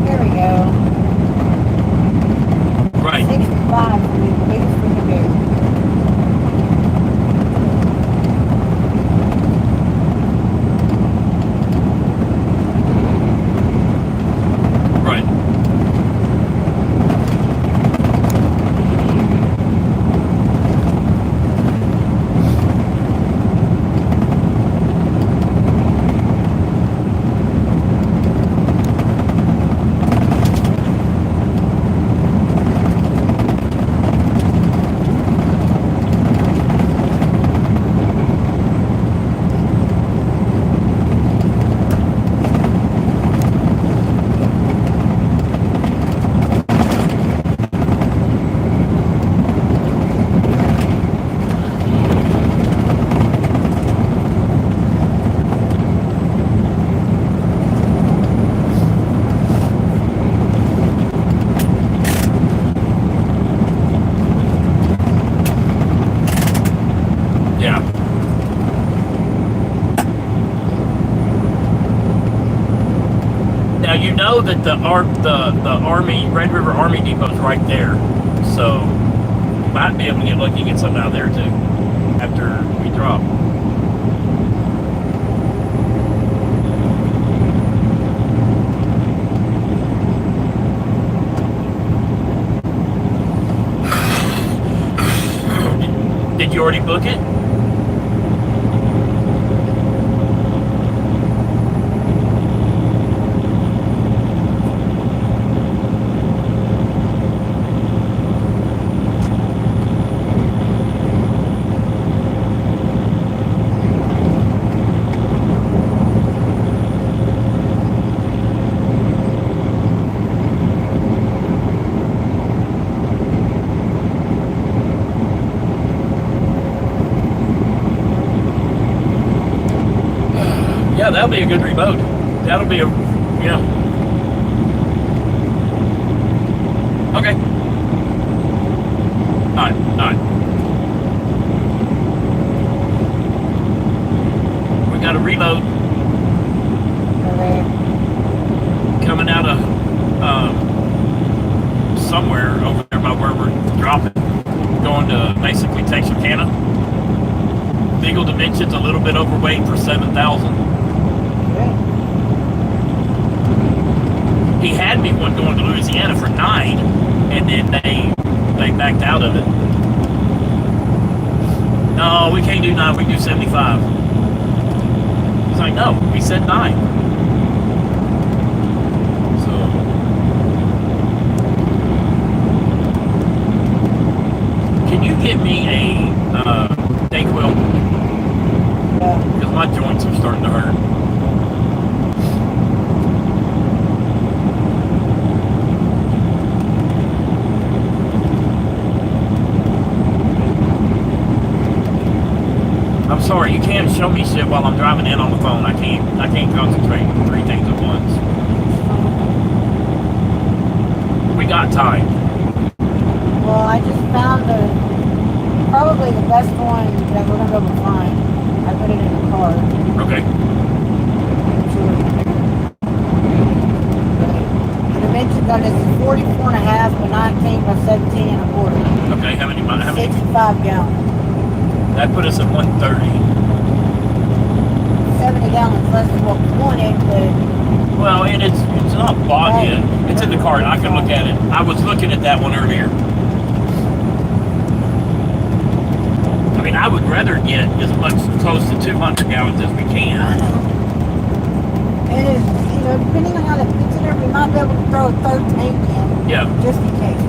Speaker 3: There we go.
Speaker 1: Right.
Speaker 3: 65 for me, the biggest we can do.
Speaker 1: Right. know that the Army, Red River Army Depot is right there. So, might be able to get lucky and get something out of there too after we drop. Did you already book it? Yeah, that'll be a good remote. That'll be a, yeah. Okay. Alright. We got a reload coming out of somewhere over there by where we're dropping. Going to basically Texarkana. Legal dimensions a little bit overweight for 7,000. He had me one going to Louisiana for 9, and then they backed out of it. No, we can't do 9. We can do 75. He's like, no, we said 9. So, can you get me a Dayquil? Because my joints are starting to hurt. I'm sorry, you can't show me shit while I'm driving in on the phone. I can't concentrate on 3 things at once. We got time.
Speaker 3: Well, I just found probably the best one that we're gonna go find. I put it in the car.
Speaker 1: Okay.
Speaker 3: The dimensions on this is 44 and a half, but 19 by 17 and a quarter.
Speaker 1: Okay, how many?
Speaker 3: 65 gallons.
Speaker 1: That put us at 130.
Speaker 3: 70 gallons less than what we wanted, but...
Speaker 1: Well, and it's not bought yet. It's in the car, and I can look at it. I was looking at that one earlier. I mean, I would rather get as much close to 200 gallons as we can.
Speaker 3: And it's, depending on how that fits in there, we might be able to throw a third tank in.
Speaker 1: Yeah.
Speaker 3: Just in case.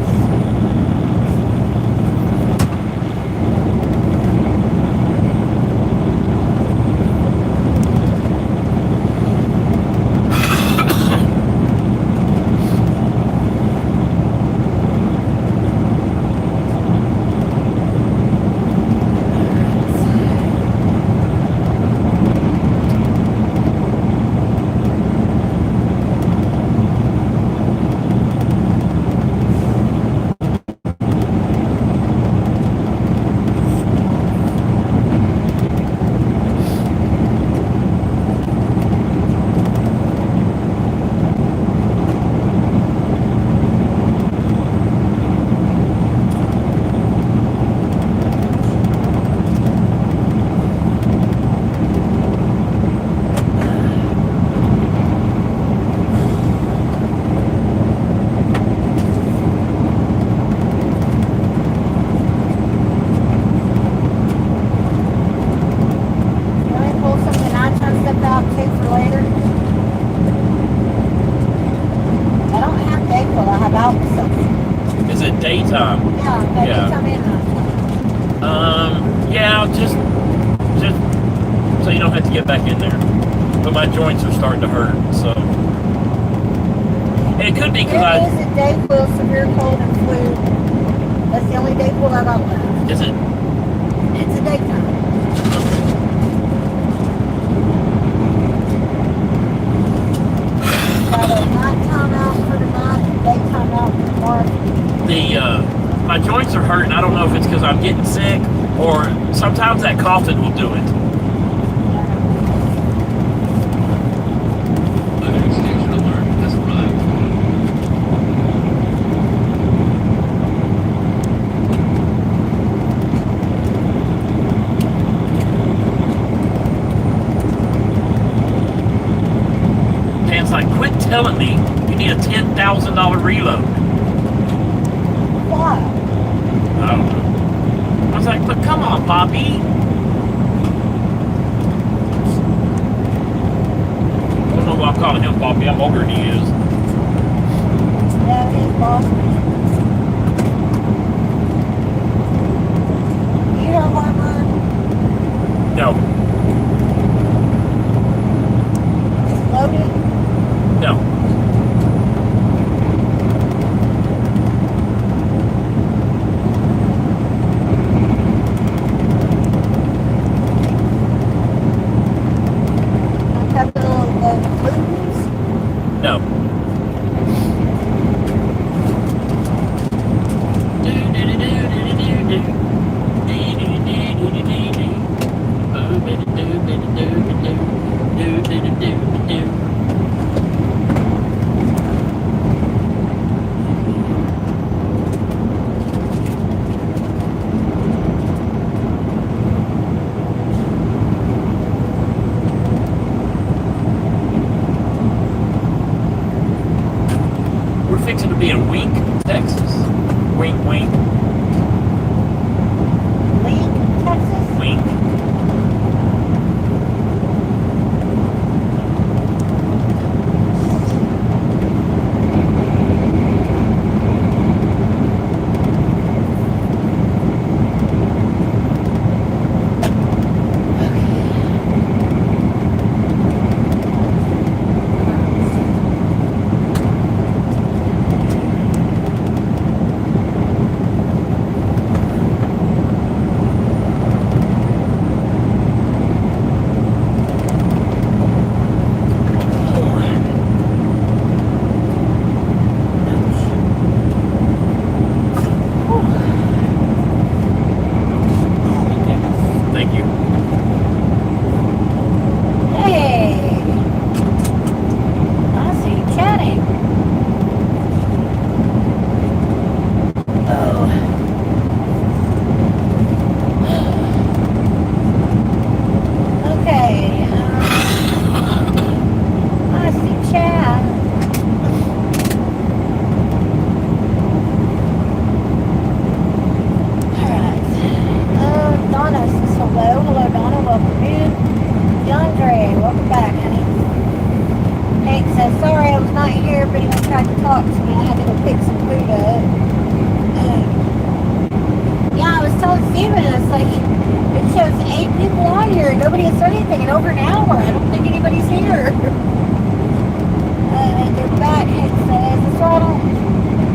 Speaker 1: Daytime.
Speaker 3: Yeah, daytime and night.
Speaker 1: Yeah, just so you don't have to get back in there. But my joints are starting to hurt, so. And it could be because
Speaker 3: There is a Dayquil severe cold and flu. That's the only Dayquil I got left.
Speaker 1: Is it?
Speaker 3: It's a daytime. Got a nighttime out for tonight, daytime out for tomorrow.
Speaker 1: My joints are hurting. I don't know if it's because I'm getting sick or sometimes that coughing will do it.
Speaker 7: Station alert has arrived.
Speaker 1: telling me you need a $10,000 reload.
Speaker 3: Why?
Speaker 1: I don't know. I was like, but come on, Bobby. I don't know why I'm calling him Bobby. I'm older than he is.
Speaker 3: Yeah, it is boss. You have Harvard?
Speaker 1: No,
Speaker 3: It's loaded?
Speaker 1: no.
Speaker 3: Have the little glutens?
Speaker 1: No. We're fixing to be in Wink, Texas. Wink, wink,
Speaker 3: Link, Texas?
Speaker 1: wink. Thank you.
Speaker 3: Hey! I see you chatting. Oh. Okay. I see chat. Alright. Donna says hello. Hello, Donna. Welcome in. DeAndre, welcome back, honey. Hank says, sorry I was not here, but he tried to talk to me. I had to go pick some food up. Yeah, I was telling Steven, it's like, it shows 8 people on here and nobody has said anything in over an hour. I don't think anybody's here. They're back, Hank says. That's why I don't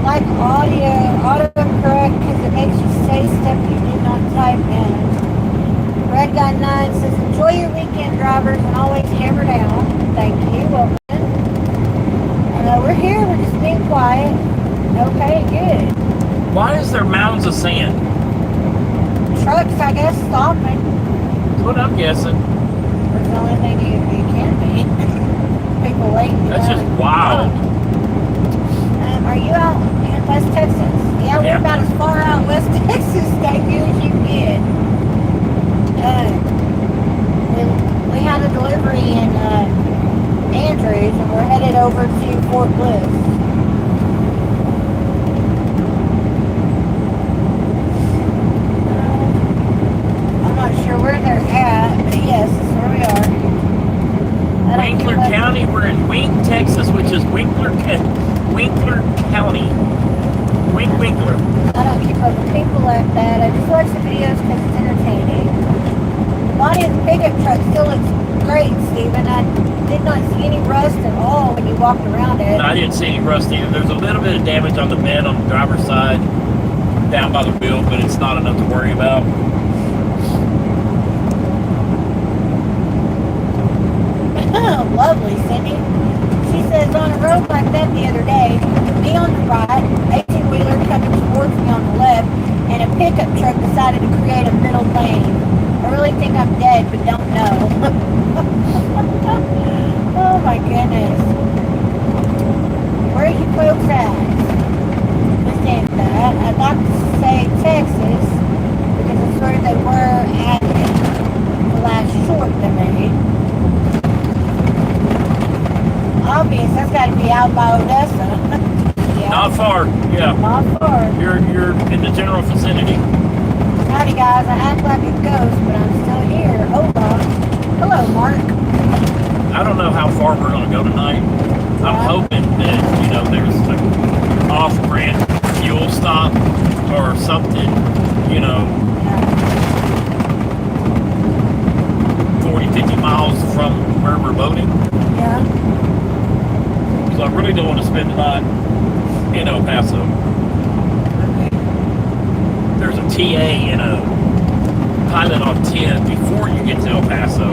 Speaker 3: like autocorrect, because it makes you say stuff you did not type in. Red Guy 9 says, enjoy your weekend, drivers, and always hammer down. Thank you. Welcome. We're here. We're just being quiet. Okay, good.
Speaker 1: Why is there mounds of sand?
Speaker 3: Trucks, I guess, stopping.
Speaker 1: That's what I'm guessing.
Speaker 3: That's the only thing you can be. People waiting.
Speaker 1: That's just wild.
Speaker 3: Are you out in West Texas? Yeah, we're
Speaker 1: Yeah.
Speaker 3: about as far out West Texas, thank you, as you can get. We had a delivery in Andrews, and we're headed over to Fort Bliss. I'm not sure where they're at, but yes, that's where we are.
Speaker 1: Winkler County. We're in Wink, Texas, which is Winkler County. Winkler.
Speaker 3: I don't keep up with people like that. I just watch the videos because it's entertaining. The body of the pickup truck still looks great, Stephen. I did not see any rust at all when you walked around it.
Speaker 1: I didn't see any rust either. There's a little bit of damage on the bed on the driver's side, down by the wheel, but it's not enough to worry about.
Speaker 3: Lovely, Cindy. She says on a road like that the other day, me on the right, 18-wheeler coming towards me on the left, and a pickup truck decided to create a middle lane. I really think I'm dead, but don't know. Oh my goodness. Where are you folks at? Understand that. I'd like to say Texas, because it's where they were at the last short they made. Obvious, that's got to be out by Odessa. Yeah.
Speaker 1: Not far. Yeah.
Speaker 3: Not far.
Speaker 1: You're in the general vicinity.
Speaker 3: Howdy guys, I act like a ghost, but I'm still here. Hold on. Hello, Mark.
Speaker 1: I don't know how far we're gonna go tonight. I'm hoping that, there's an off-brand fuel stop or something, 40, 50 miles from where we're boating.
Speaker 3: Yeah.
Speaker 1: So I really don't want to spend the night in El Paso. There's a TA and a pilot on 10 before you get to El Paso.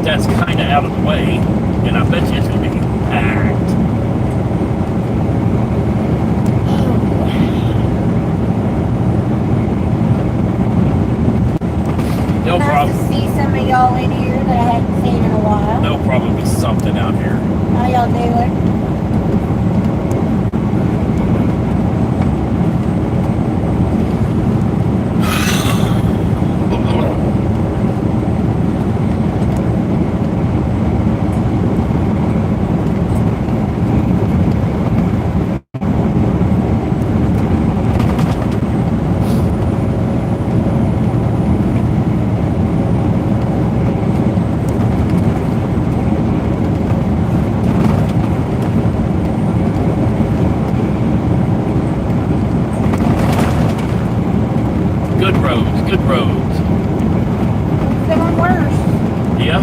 Speaker 1: That's kind of out of the way, and I bet you it's going to be packed. No
Speaker 3: Nice
Speaker 1: problem.
Speaker 3: to see some of y'all in here that I hadn't seen in a while.
Speaker 1: No problem. Be something out here.
Speaker 3: How y'all doing?
Speaker 1: Good roads.
Speaker 3: Some are worse.
Speaker 1: Yeah.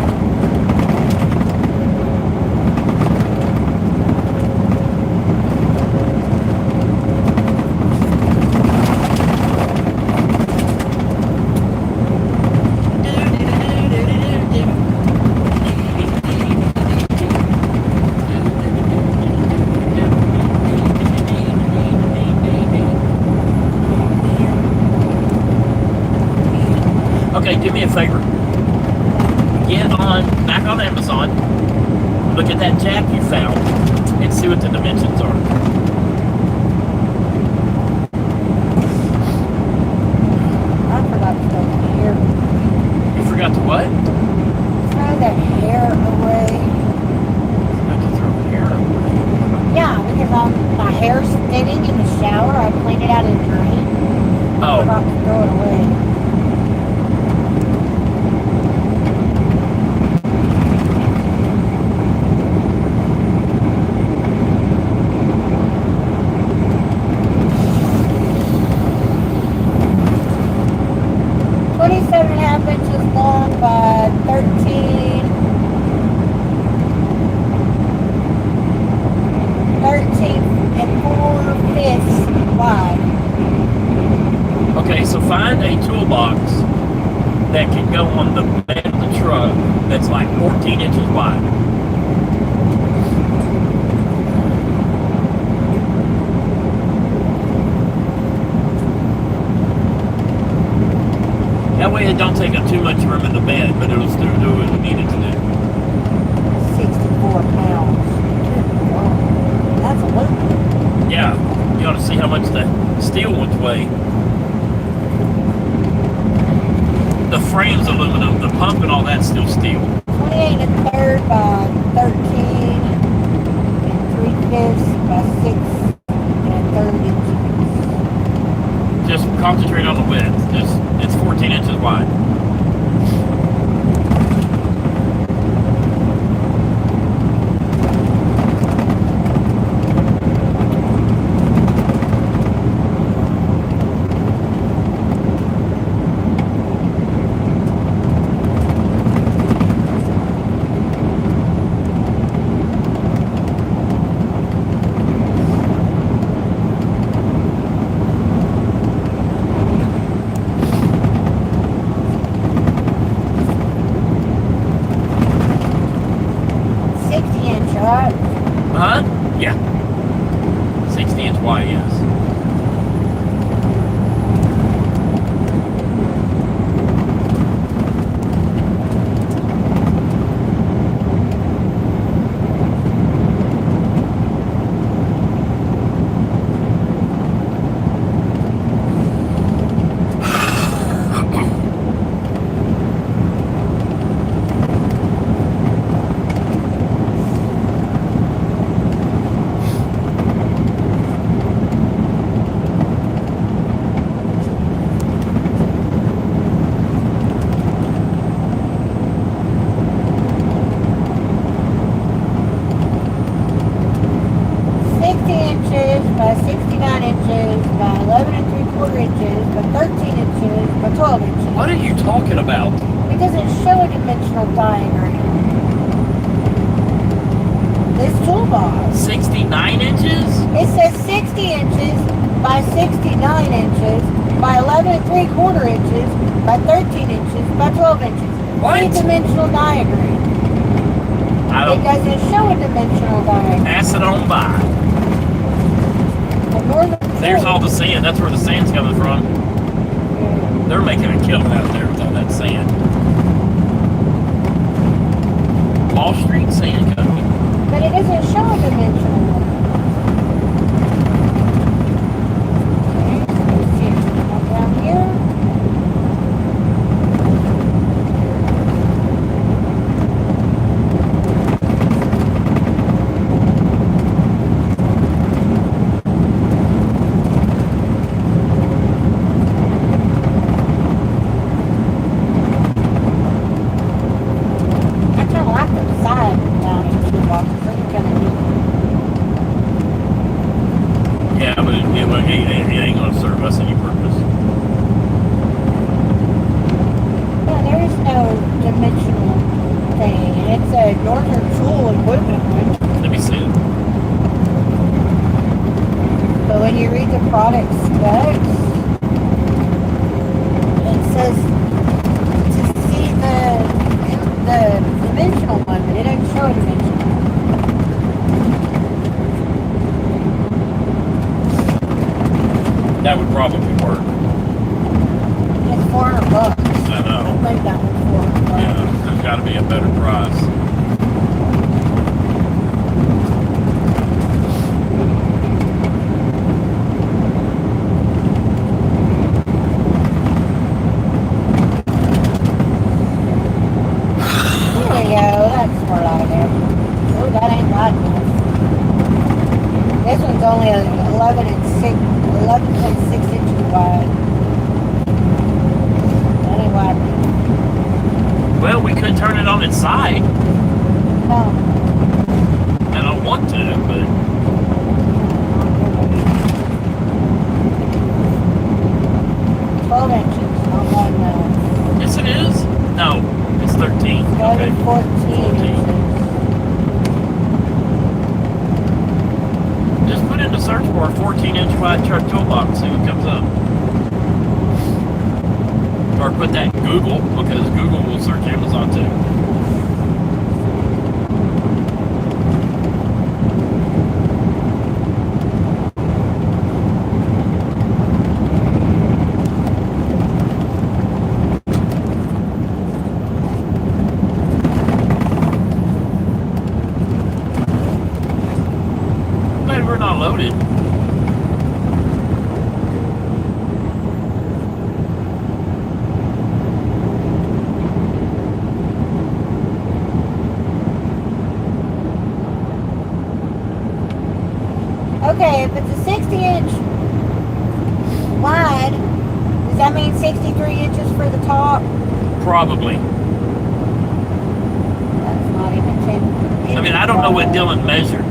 Speaker 1: Okay, do me a favor. Get back on Amazon, look at that jack you found, and see what the dimensions are.
Speaker 3: I forgot to throw the hair.
Speaker 1: You forgot to what?
Speaker 3: Throw that hair away.
Speaker 1: Forgot to throw the hair away.
Speaker 3: Yeah, because my hair's thinning in the shower. I cleaned it out of the drain. I
Speaker 1: Oh.
Speaker 3: forgot to throw it away. By 13 and 4/5 wide.
Speaker 1: Okay, so find a toolbox that can go on the bed of the truck that's like 14 inches wide. That way it don't take up too much room in the bed, but it'll still do what it needed to do.
Speaker 3: 64 pounds. Wow. That's a lot.
Speaker 1: Yeah, you ought to see how much the steel ones weigh. The frame's aluminum, the pump and all that's still steel.
Speaker 3: 28 1/3 by 13 and 3/5 by 6 1/3 inches.
Speaker 1: Just concentrate on the width. It's 14 inches wide. Huh? Yeah. 60 inch wide, yes.
Speaker 3: inches by 69 inches by 11 and 3/4 inches by 13 inches by 12 inches.
Speaker 1: What are you talking about?
Speaker 3: It doesn't show a dimensional diagram. This toolbox.
Speaker 1: 69 inches?
Speaker 3: It says 60 inches by 69 inches by 11 and 3/4 inches by 13 inches by 12 inches.
Speaker 1: What?
Speaker 3: Three-dimensional diagram.
Speaker 1: I
Speaker 3: It
Speaker 1: don't.
Speaker 3: doesn't show a dimensional diagram.
Speaker 1: Pass it on by.
Speaker 3: Ignore the
Speaker 1: There's
Speaker 3: tool.
Speaker 1: all the sand. That's where the sand's coming from. They're making a killing out there with all that sand. Wall Street Sand Company.
Speaker 3: But it doesn't show a dimensional one. Okay, so let's see. Come down here. I kind of like the side down in the toolboxes. They're kind of neat.
Speaker 1: Yeah, but it ain't going to serve us any purpose.
Speaker 3: Yeah, there is no dimensional thing, and it's a Northern Tool equipment one.
Speaker 1: Let me see it.
Speaker 3: But when you read the product specs, it says to see the dimensional one, but it doesn't show a dimensional.
Speaker 1: That would probably work.
Speaker 3: It's $400.
Speaker 1: I know.
Speaker 3: I think that one's $400.
Speaker 1: Yeah, there's got to be a better price.
Speaker 3: There you go. That's more like it. Oh, that ain't light enough. This one's only 11.6 inches wide. That ain't wide enough.
Speaker 1: Well, we could turn it on its side.
Speaker 3: No.
Speaker 1: I don't want to, but
Speaker 3: 12 inches. Not wide enough.
Speaker 1: yes, it is. No, it's 13.
Speaker 3: It's gotta
Speaker 1: Okay.
Speaker 3: be 14 inches.
Speaker 1: Just put in the search bar 14-inch wide truck toolbox, see what comes up. Or put that in Google, because Google will search Amazon too. Maybe we're not loaded.
Speaker 3: Okay, if it's a 60-inch wide, does that mean 63 inches for the top?
Speaker 1: Probably.
Speaker 3: That's not even 10 inches.
Speaker 1: I mean, I don't know what Dylan measured.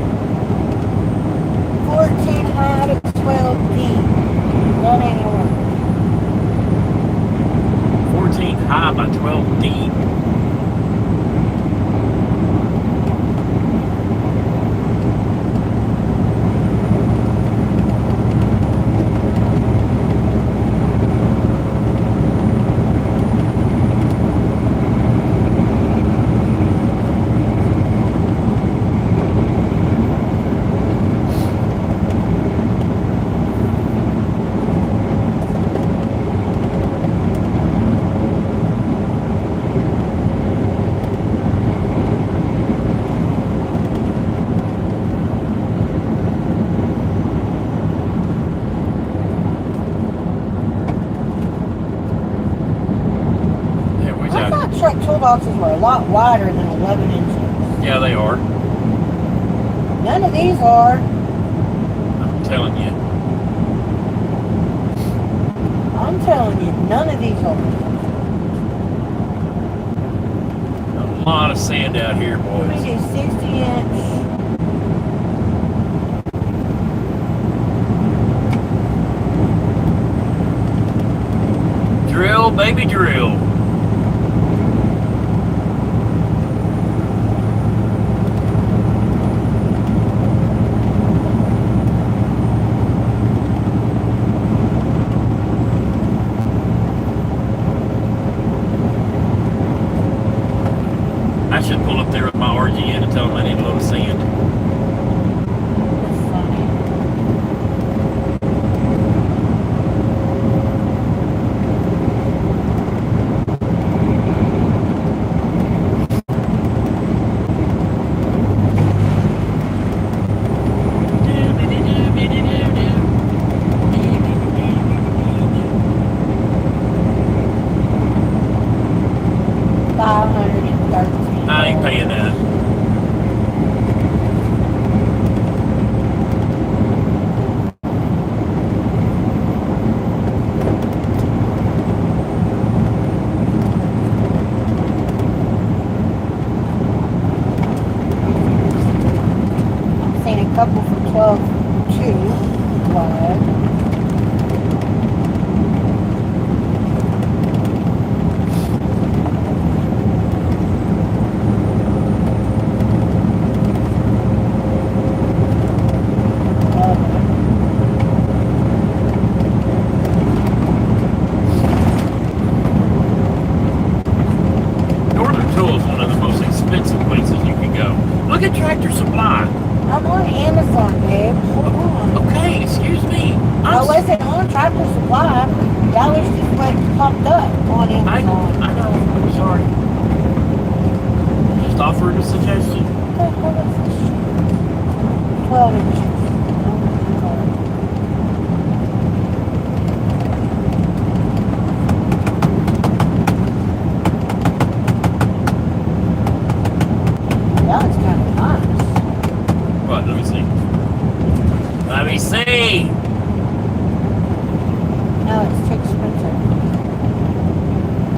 Speaker 3: 14 high to 12 deep. That ain't gonna work.
Speaker 1: 14 high by 12 deep.
Speaker 3: I thought truck toolboxes were a lot wider than 11 inches.
Speaker 1: Yeah, they are.
Speaker 3: None of these are.
Speaker 1: I'm telling you.
Speaker 3: I'm telling you, none of these are.
Speaker 1: A lot of sand out here,
Speaker 3: Let me
Speaker 1: boys.
Speaker 3: do 60 inch.
Speaker 1: old baby drill. I should pull up there with my RGN and tell them I need a little sand.
Speaker 3: That's funny. $513.
Speaker 1: I ain't paying that.
Speaker 3: I'm seeing a couple for 12.2. What?
Speaker 1: Northern Tool is one of the most expensive places you can go. Look at Tractor Supply.
Speaker 3: I'm on Amazon, babe. Hold on.
Speaker 1: Okay, excuse me.
Speaker 3: I wasn't on Tractor Supply. That was just what popped up on
Speaker 1: I
Speaker 3: Amazon.
Speaker 1: know. I'm sorry. Just offered a suggestion.
Speaker 3: 12 inches. That was kind of nice.
Speaker 1: What? Let me see. Let me see.
Speaker 3: No, it's too expensive.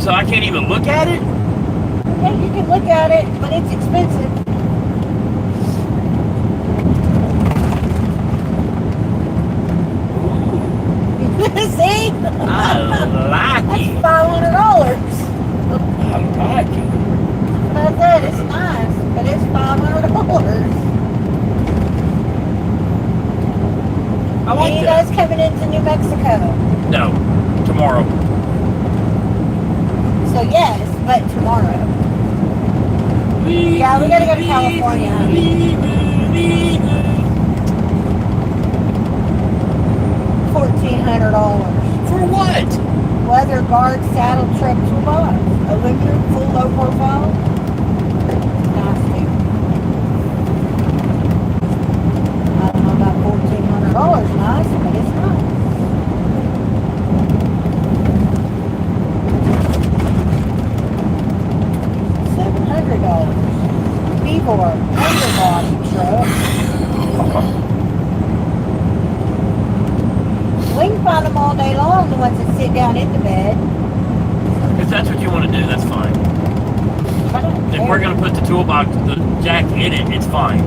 Speaker 1: So I can't even look at it?
Speaker 3: Yeah, you can look at it, but it's expensive. See?
Speaker 1: I like
Speaker 3: That's
Speaker 1: it.
Speaker 3: $500.
Speaker 1: I like it.
Speaker 3: But I said it's nice, but it's $500.
Speaker 1: I like
Speaker 3: Are you
Speaker 1: that.
Speaker 3: guys coming into New Mexico?
Speaker 1: No, tomorrow.
Speaker 3: So yes, but tomorrow. Yeah, we gotta go to California. $1,400.
Speaker 1: For what?
Speaker 3: Weather guard saddle truck toolbox. Aluminum, full low profile. Nice dude. I don't know about $1,400 nice, but it's nice. $700. Beaver underbody truck. We can find them all day long, the ones that sit down in the bed.
Speaker 1: If that's what you want to do, that's fine.
Speaker 3: I don't
Speaker 1: If we're
Speaker 3: care.
Speaker 1: going to put the toolbox, the jack in it, it's fine.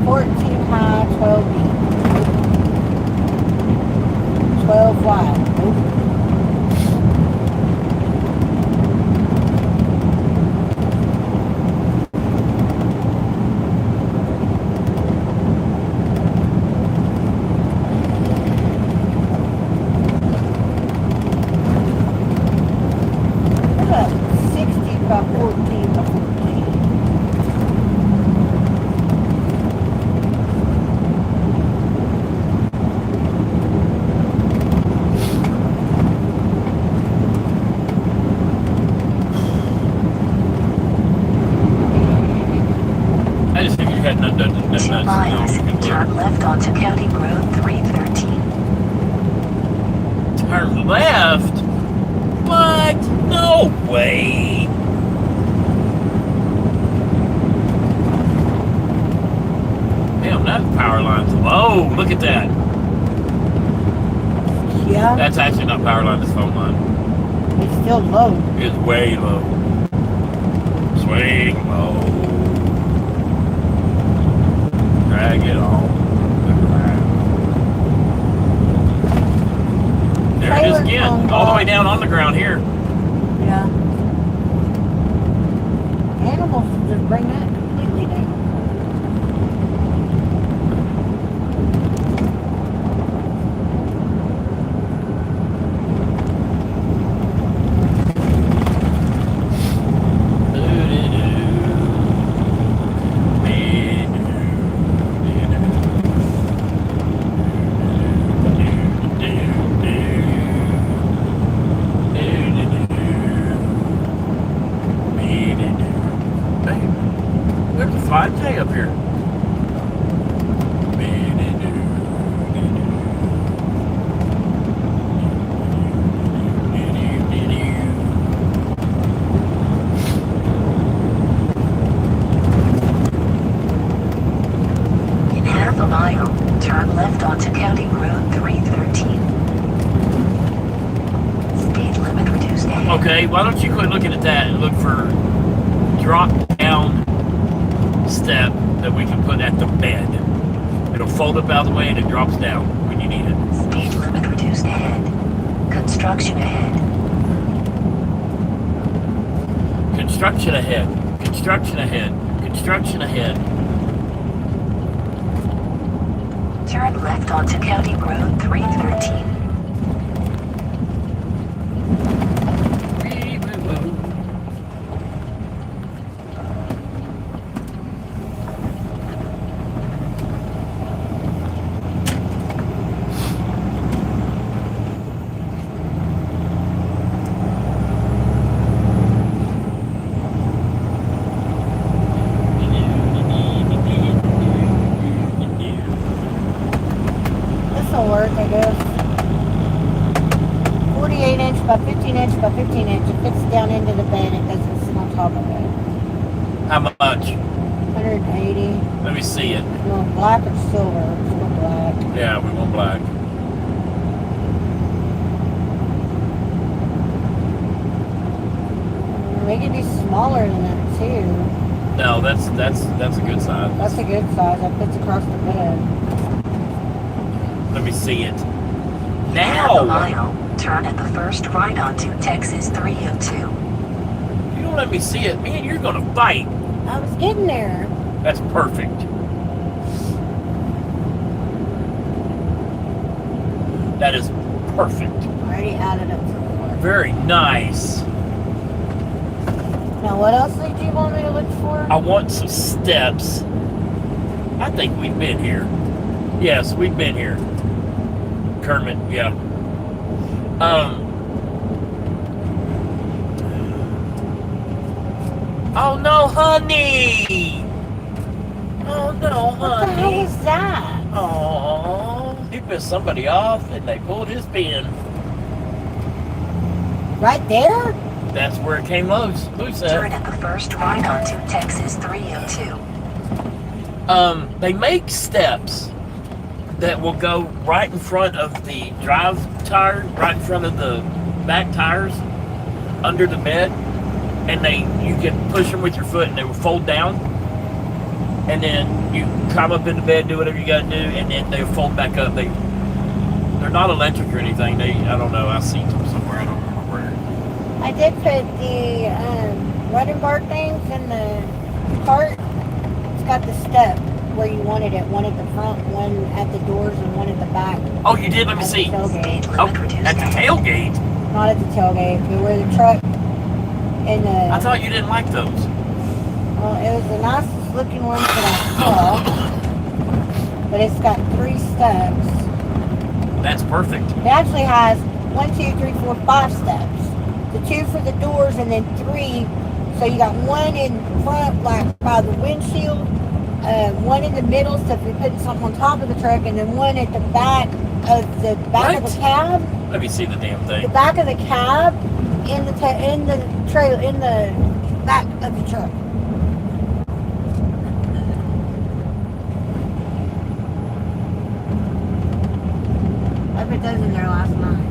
Speaker 3: 14 high, 12 deep. 12 wide. About 60 by 14 by 14.
Speaker 1: I just figured you had nothing to
Speaker 2: 2 miles, turn left onto County Road 313.
Speaker 1: Turn left? What? No way. Damn, that power line's low. Look at that.
Speaker 3: Yeah,
Speaker 1: That's actually not power line, it's phone line.
Speaker 3: it's still low.
Speaker 1: It's way low. Swing low. Drag it on. Look at that. all the way down on the ground here.
Speaker 3: Yeah. Animals just bring that completely down.
Speaker 1: There's a 5K up here.
Speaker 2: In half a mile, turn left onto County Road 313. Speed limit reduced ahead.
Speaker 1: Okay, why don't you quit looking at that and look for drop down step that we can put at the bed. It'll fold up out of the way and it drops down when you need it.
Speaker 2: Speed limit reduced ahead. Construction ahead.
Speaker 1: Construction ahead. Construction ahead. Construction ahead.
Speaker 2: Turn left onto County Road 313.
Speaker 3: This'll work, I guess. 48 inch by 15 inch by 15 inch. It fits down into the bed. It doesn't sit on top of it.
Speaker 1: How much?
Speaker 3: 180.
Speaker 1: Let me see it.
Speaker 3: You want black or silver? Let's go black.
Speaker 1: Yeah, we want black.
Speaker 3: They could be smaller than that too.
Speaker 1: No, that's a good size.
Speaker 3: That's a good size. That fits across the bed.
Speaker 1: Let me see it.
Speaker 2: In half a
Speaker 1: Now!
Speaker 2: mile, turn at the first right onto Texas 302.
Speaker 1: You don't let me see it. Man, you're gonna fight.
Speaker 3: I was getting there.
Speaker 1: That's perfect. That is perfect.
Speaker 3: Already added up to the work.
Speaker 1: Very nice.
Speaker 3: Now, what else did you want me to look for?
Speaker 1: I want some steps. I think we've been here. Yes, we've been here. Kermit, yeah. Oh no, honey! Oh no,
Speaker 3: What the hell
Speaker 1: honey!
Speaker 3: was that?
Speaker 1: Oh, he pissed somebody off and they pulled his pin.
Speaker 3: Right there?
Speaker 1: That's where it came loose. Loose
Speaker 2: Turn
Speaker 1: at.
Speaker 2: at the first right onto Texas 302.
Speaker 1: They make steps that will go right in front of the drive tire, right in front of the back tires, under the bed, and you can push them with your foot and they will fold down, and then you climb up in the bed, do whatever you got to do, and then they'll fold back up. They're not electric or anything. I don't know. I've seen them somewhere. I don't remember where.
Speaker 3: I did put the wedding bar things in the cart. It's got the step where you wanted it. One at the front, one at the doors, and one at the back.
Speaker 1: Oh, you did? Let me
Speaker 3: At the
Speaker 1: see.
Speaker 3: tailgate.
Speaker 2: Speed
Speaker 1: Oh,
Speaker 2: limit reduced
Speaker 1: at the
Speaker 2: ahead.
Speaker 1: tailgate?
Speaker 3: Not at the tailgate, but where the truck and the...
Speaker 1: I thought you didn't like those.
Speaker 3: Well, it was the nicest looking one that I saw. But it's got 3 steps.
Speaker 1: That's perfect.
Speaker 3: It actually has 1, 2, 3, 4, 5 steps. The 2 for the doors and then 3. So you got 1 in front, like by the windshield, 1 in the middle, so if you're putting something on top of the truck, and then 1 at the back of the
Speaker 1: What?
Speaker 3: cab.
Speaker 1: Let me see the damn
Speaker 3: The
Speaker 1: thing.
Speaker 3: back of the cab in the trailer in the back of the truck. I put those in there last night.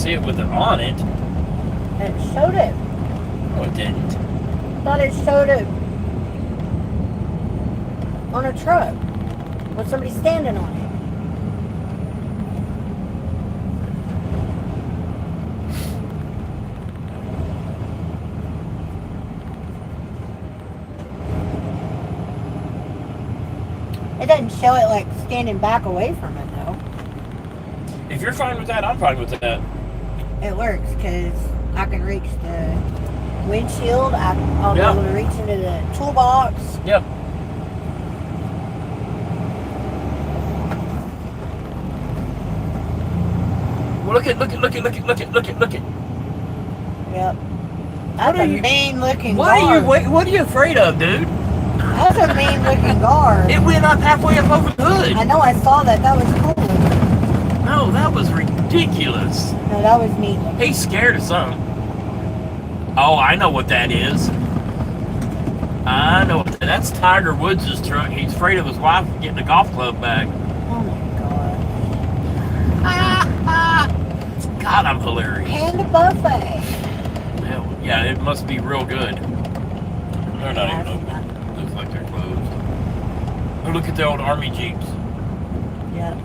Speaker 1: see it with it on it.
Speaker 3: It showed it.
Speaker 1: Oh, it didn't.
Speaker 3: Thought it showed it on a truck with somebody standing on it. It doesn't show it like standing back away from it though.
Speaker 1: If you're fine with that, I'm fine with that.
Speaker 3: It works because I can reach the windshield. I'll be able to reach into the toolbox.
Speaker 1: Yep. Well, look at.
Speaker 3: Yep. That's a mean looking
Speaker 1: What
Speaker 3: guard.
Speaker 1: are you afraid of, dude?
Speaker 3: That's a mean looking guard.
Speaker 1: It went up halfway up over the hood.
Speaker 3: I know, I saw that. That was cool.
Speaker 1: No, that was ridiculous.
Speaker 3: No, that was neat.
Speaker 1: He's scared of something. Oh, I know what that is. I know what that's Tiger Woods' truck. He's afraid of his wife getting the golf club back.
Speaker 3: Oh my god.
Speaker 1: God, I'm hilarious.
Speaker 3: And a buffet.
Speaker 1: Hell, yeah, it must be real good. They're not even open. Looks like they're closed. Oh, look at the old Army Jeeps.
Speaker 3: Yep.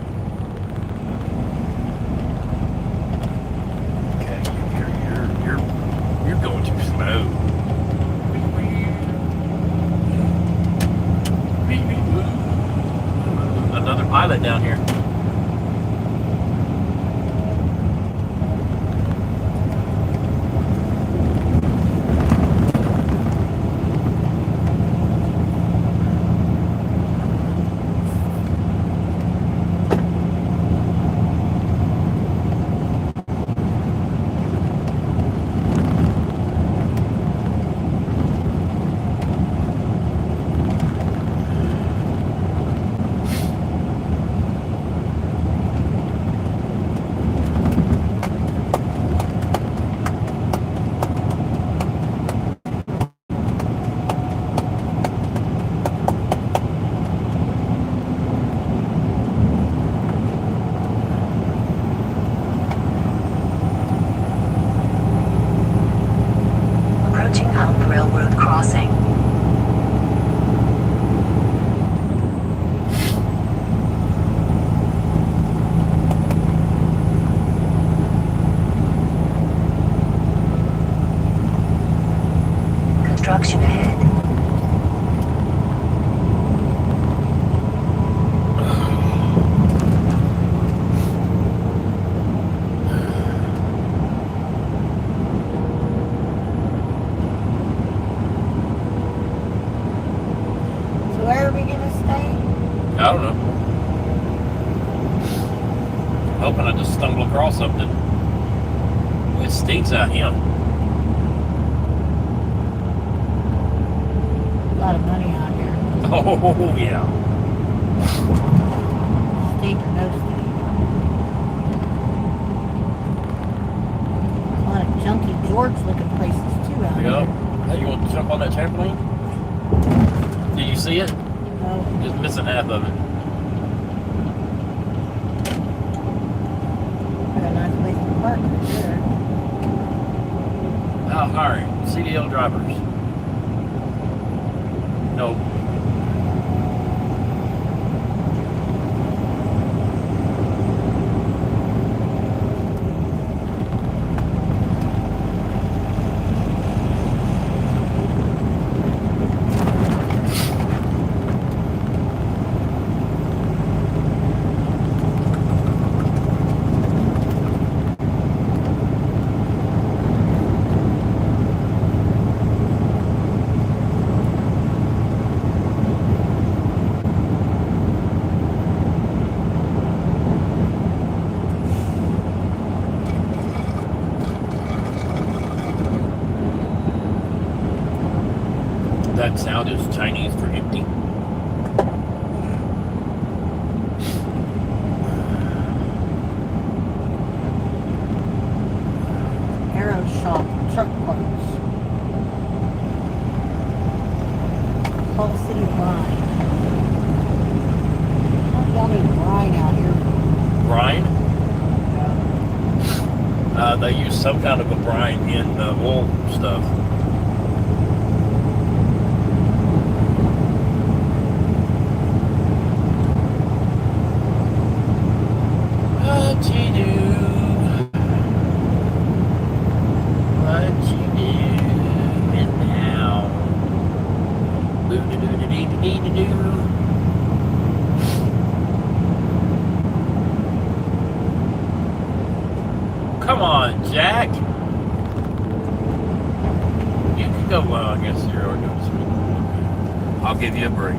Speaker 1: Okay, you're going too slow. Another pilot down here.
Speaker 2: Approaching Hump Railroad Crossing. Construction ahead.
Speaker 3: So where are we gonna stay?
Speaker 1: I don't know. Hoping I just stumble across something. It stinks out here.
Speaker 3: A lot of money out here.
Speaker 1: Oh, yeah.
Speaker 3: Steak or no steak. A lot of junky George looking places too out
Speaker 1: Yep.
Speaker 3: here.
Speaker 1: Hey, you want to jump on that trampoline? Did you see it?
Speaker 3: No.
Speaker 1: Just missing half of it.
Speaker 3: Got a nice place to park for sure.
Speaker 1: Now hiring CDL drivers. No. That sound is Chinese for empty.
Speaker 3: Arrow shop, truck parts. Whole city brine. How do y'all need brine out here?
Speaker 1: Brine?
Speaker 3: Yeah.
Speaker 1: I They use some kind of a brine in the oil stuff. What you do? What you doing now? Do-do-do-do-do-do-do. Come on, Jack. You can go. Well, I guess you're already going to speak. I'll give you a break.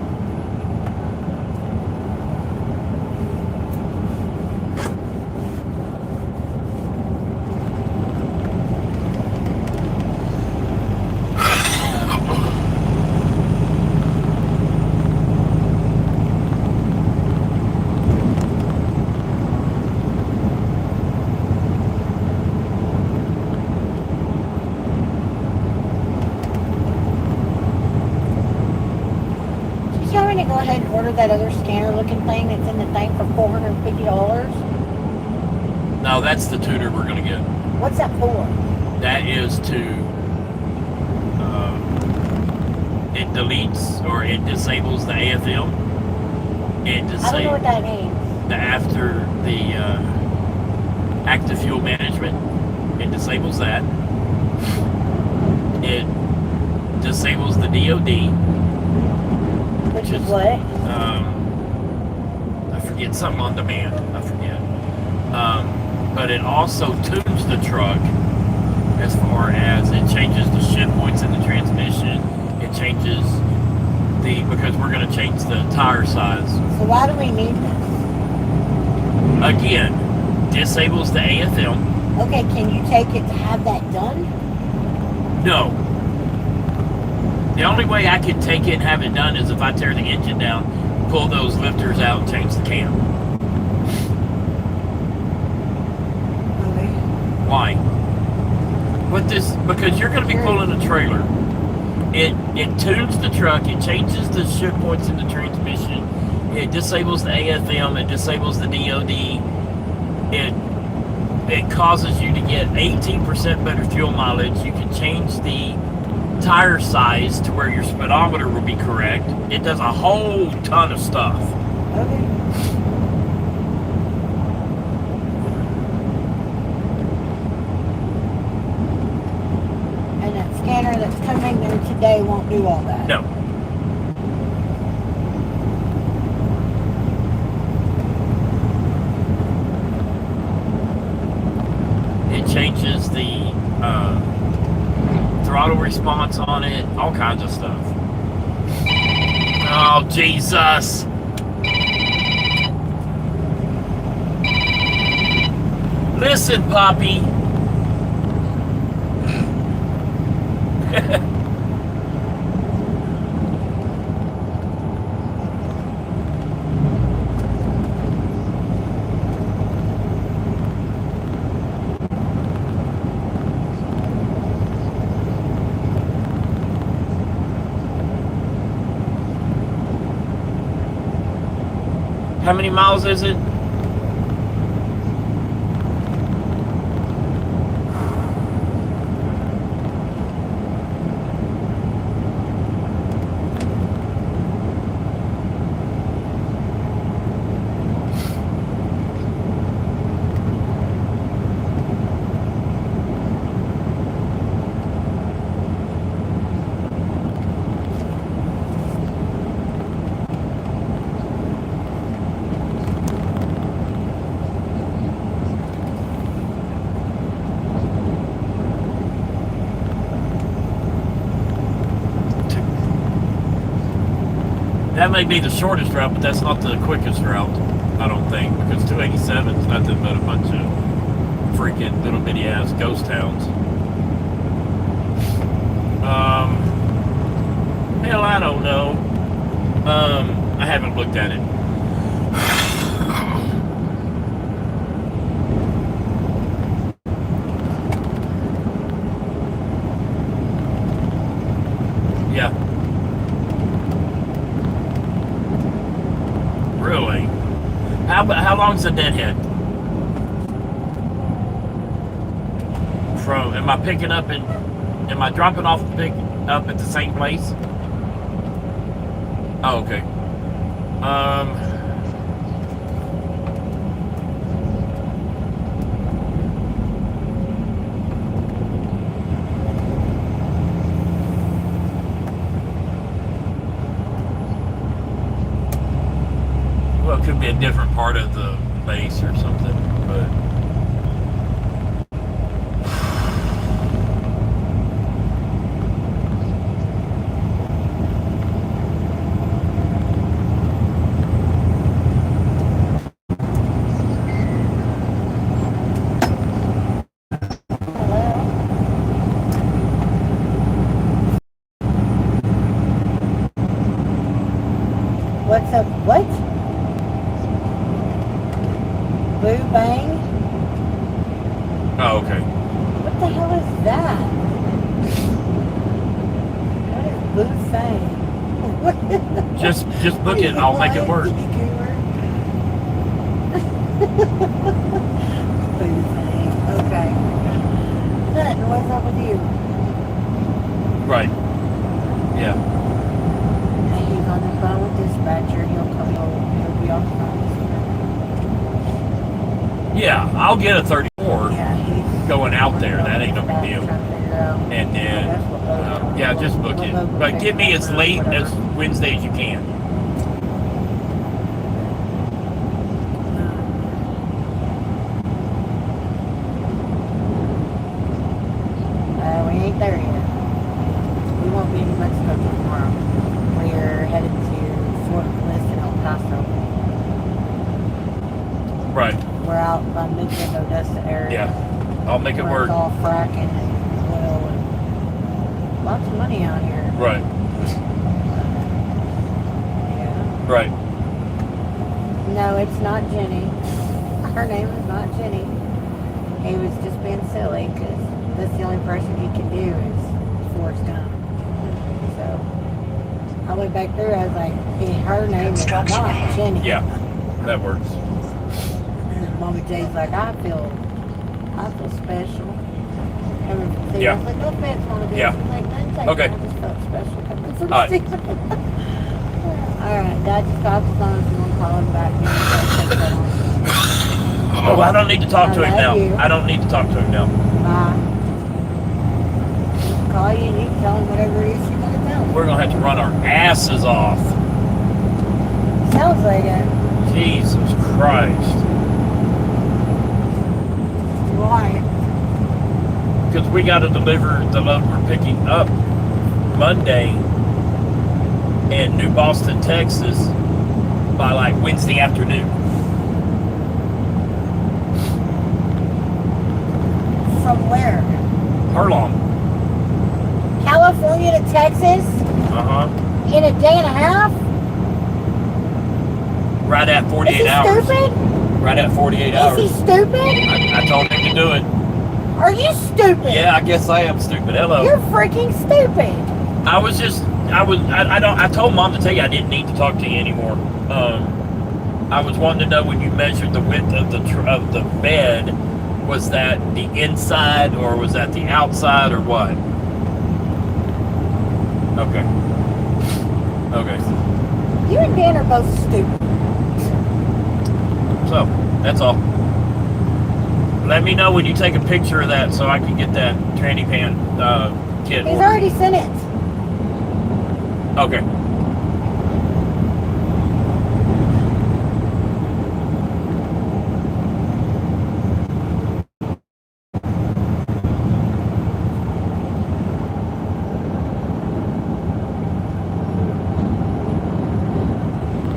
Speaker 3: Go ahead and order that other scanner looking thing that's in the thing for $450.
Speaker 1: No, that's the tuner we're going to get.
Speaker 3: What's that for?
Speaker 1: That is to, it deletes or it disables the AFM. It
Speaker 3: I don't know what
Speaker 1: disables
Speaker 3: that means.
Speaker 1: the after the active fuel management. It disables that. It disables the DOD.
Speaker 3: Which is what?
Speaker 1: I forget, something on demand. I forget. But it also tunes the truck as far as it changes the shift points in the transmission. It changes because we're going to change the tire size.
Speaker 3: So why do we need this?
Speaker 1: Again, disables the AFM.
Speaker 3: Okay, can you take it to have that done?
Speaker 1: No. The only way I can take it and have it done is if I tear the engine down, pull those lifters out, and change the cam.
Speaker 3: Okay.
Speaker 1: Why? Because you're going to be pulling a trailer. It tunes the truck. It changes the shift points in the transmission. It disables the AFM. It disables the DOD. It causes you to get 18% better fuel mileage. You can change the tire size to where your speedometer will be correct. It does a whole ton of stuff.
Speaker 3: Okay. And that scanner that's coming there today won't do all that?
Speaker 1: No. It changes the throttle response on it, all kinds of stuff. Oh, Jesus! Listen, Poppy! How many miles is it? That may be the shortest route, but that's not the quickest route, I don't think, because 287 is nothing but a bunch of freaking little bitty ass ghost towns. Hell, I don't know. I haven't looked at it. Yeah. Really? How long's the deadhead? from, am I picking up and am I dropping off and pick up at the same place? Oh, okay. Well, it could be a different part of the base or something, but
Speaker 3: What's up? What? Boo bang?
Speaker 1: oh, okay.
Speaker 3: What the hell is that? What is boo bang?
Speaker 1: Just book it. I'll make it work.
Speaker 3: Boo bang. Okay. What's up with you?
Speaker 1: Right. Yeah.
Speaker 3: He's on the phone with dispatcher. He'll be off the phone.
Speaker 1: Yeah, I'll get a 34
Speaker 3: Yeah, he's
Speaker 1: going out there. That ain't no big deal. And then, yeah, just book it. But get me as late as Wednesday as you can.
Speaker 3: We ain't there yet. We won't be in New Mexico tomorrow. We're headed to Fort Bliss in El Paso.
Speaker 1: Right.
Speaker 3: We're out by Midland, Odessa area.
Speaker 1: Yeah. I'll make it
Speaker 3: where
Speaker 1: work.
Speaker 3: It's all fracking and oil and lots of money out here.
Speaker 1: Right.
Speaker 3: Yeah.
Speaker 1: Right.
Speaker 3: No, it's not Jenny. Her name is not Jenny. He was just being silly because that's the only person he can do is Forrest Gump. So I went back through. I was like, hey, her name is not Jenny.
Speaker 1: Yeah. That works.
Speaker 3: And then Mama J's like, I feel special. Everything.
Speaker 1: Yeah.
Speaker 3: I was like, no offense, Mama J.
Speaker 1: Yeah.
Speaker 3: She's like, "Nothing's like
Speaker 1: Okay.
Speaker 3: that. I just felt special coming from
Speaker 1: All right.
Speaker 3: Steve." All right, Dad just got the phone. If you want to call him back, you can take that on.
Speaker 1: Oh, I don't need to talk to him
Speaker 3: I
Speaker 1: now.
Speaker 3: love you.
Speaker 1: I don't need to talk to him now.
Speaker 3: He'll call you and you can tell him whatever it is you want to tell him.
Speaker 1: We're going to have to run our asses off.
Speaker 3: Sounds like it.
Speaker 1: Jesus Christ.
Speaker 3: Why?
Speaker 1: Because we got to deliver the load we're picking up Monday in New Boston, Texas by like Wednesday afternoon.
Speaker 3: From where?
Speaker 1: Furlong.
Speaker 3: California to Texas
Speaker 1: Uh-huh.
Speaker 3: in a day and a half?
Speaker 1: Right at 48
Speaker 3: Is he
Speaker 1: hours.
Speaker 3: stupid?
Speaker 1: Right at 48
Speaker 3: Is
Speaker 1: hours.
Speaker 3: he stupid?
Speaker 1: I told him to do it.
Speaker 3: Are you stupid?
Speaker 1: Yeah, I guess I am stupid. Hello.
Speaker 3: You're freaking stupid.
Speaker 1: I told Mom to tell you I didn't need to talk to you anymore. I was wanting to know when you measured the width of the bed, was that the inside or was that the outside or what? Okay. Okay.
Speaker 3: You and Dan are both stupid.
Speaker 1: So, that's all. Let me know when you take a picture of that so I can get that tranny pan kit
Speaker 3: He's
Speaker 1: ordered.
Speaker 3: already sent it.
Speaker 1: Okay.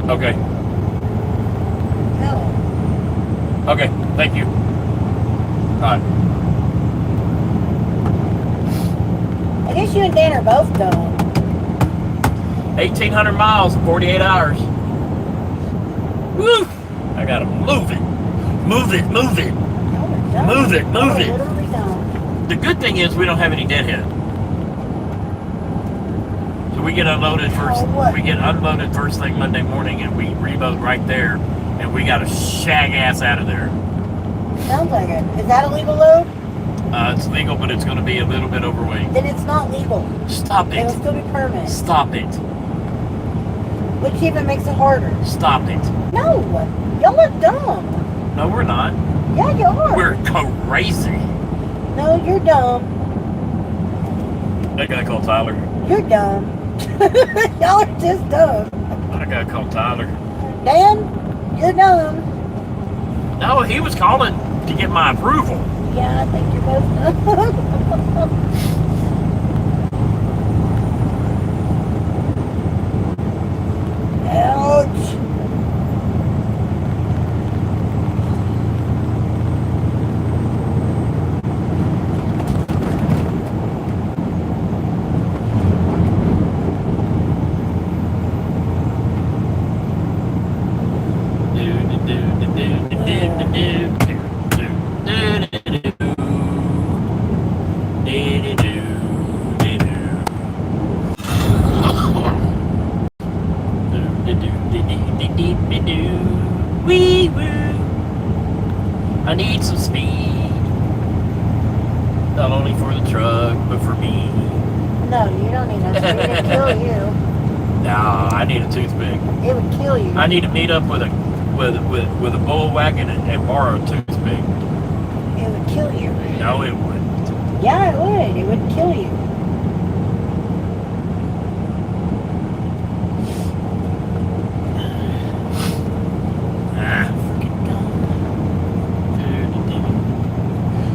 Speaker 1: Okay.
Speaker 3: No.
Speaker 1: Okay. Thank you. All right.
Speaker 3: I guess you and Dan are both dumb.
Speaker 1: 1,800 miles, 48 hours. Woo! I gotta move it. Move it, move it. Move it, move it.
Speaker 3: Literally dumb.
Speaker 1: The good thing is we don't have any deadhead. So we get unloaded first.
Speaker 3: Oh, what?
Speaker 1: We get unloaded first thing Monday morning, and we reload right there, and we got to shag ass out of there.
Speaker 3: Sounds like it. Is that a legal load?
Speaker 1: It's legal, but it's going to be a little bit overweight.
Speaker 3: Then it's not legal.
Speaker 1: Stop
Speaker 3: It'll
Speaker 1: it.
Speaker 3: still be permit.
Speaker 1: Stop it.
Speaker 3: Which even makes it harder.
Speaker 1: Stop it.
Speaker 3: No, y'all are dumb.
Speaker 1: No, we're not.
Speaker 3: Yeah, you are.
Speaker 1: We're crazy.
Speaker 3: No, you're dumb.
Speaker 1: I gotta call Tyler.
Speaker 3: You're dumb. Y'all are just dumb.
Speaker 1: I gotta call Tyler.
Speaker 3: Dan, you're dumb.
Speaker 1: No, he was calling to get my approval.
Speaker 3: Yeah, I think you're both dumb. Ouch.
Speaker 1: Wee woo. I need some speed. Not only for the truck, but for me.
Speaker 3: No, you don't need that. It would kill you.
Speaker 1: Nah, I need a toothpick.
Speaker 3: It would kill you.
Speaker 1: I need to meet up with a bull wagon and borrow a toothpick.
Speaker 3: It would kill you.
Speaker 1: No, it wouldn't.
Speaker 3: Yeah, it would. It would kill you.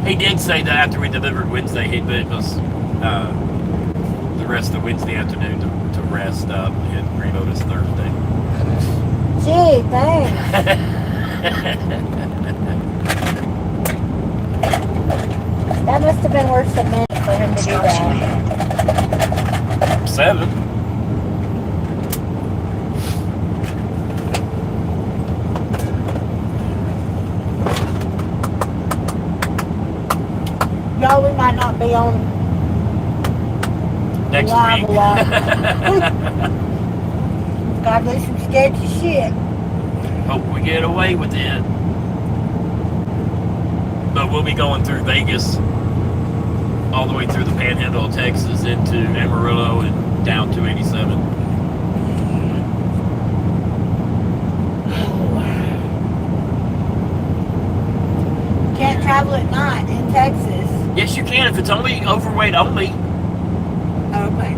Speaker 1: He did say that after we delivered Wednesday, he'd give us the rest of Wednesday afternoon to rest up and reload us Thursday.
Speaker 3: Gee, thanks. That must have been worth a minute for him to do
Speaker 2: Instruction
Speaker 3: that.
Speaker 2: ahead.
Speaker 1: 7.
Speaker 3: Y'all, we might not be on
Speaker 1: Next
Speaker 3: live
Speaker 1: week.
Speaker 3: a lot. Gotta do some sketchy shit.
Speaker 1: Hope we get away with it. But we'll be going through Vegas, all the way through the Panhandle of Texas into Amarillo and down 287.
Speaker 3: Can't travel at night in Texas.
Speaker 1: Yes, you can if it's only overweight only.
Speaker 3: Okay.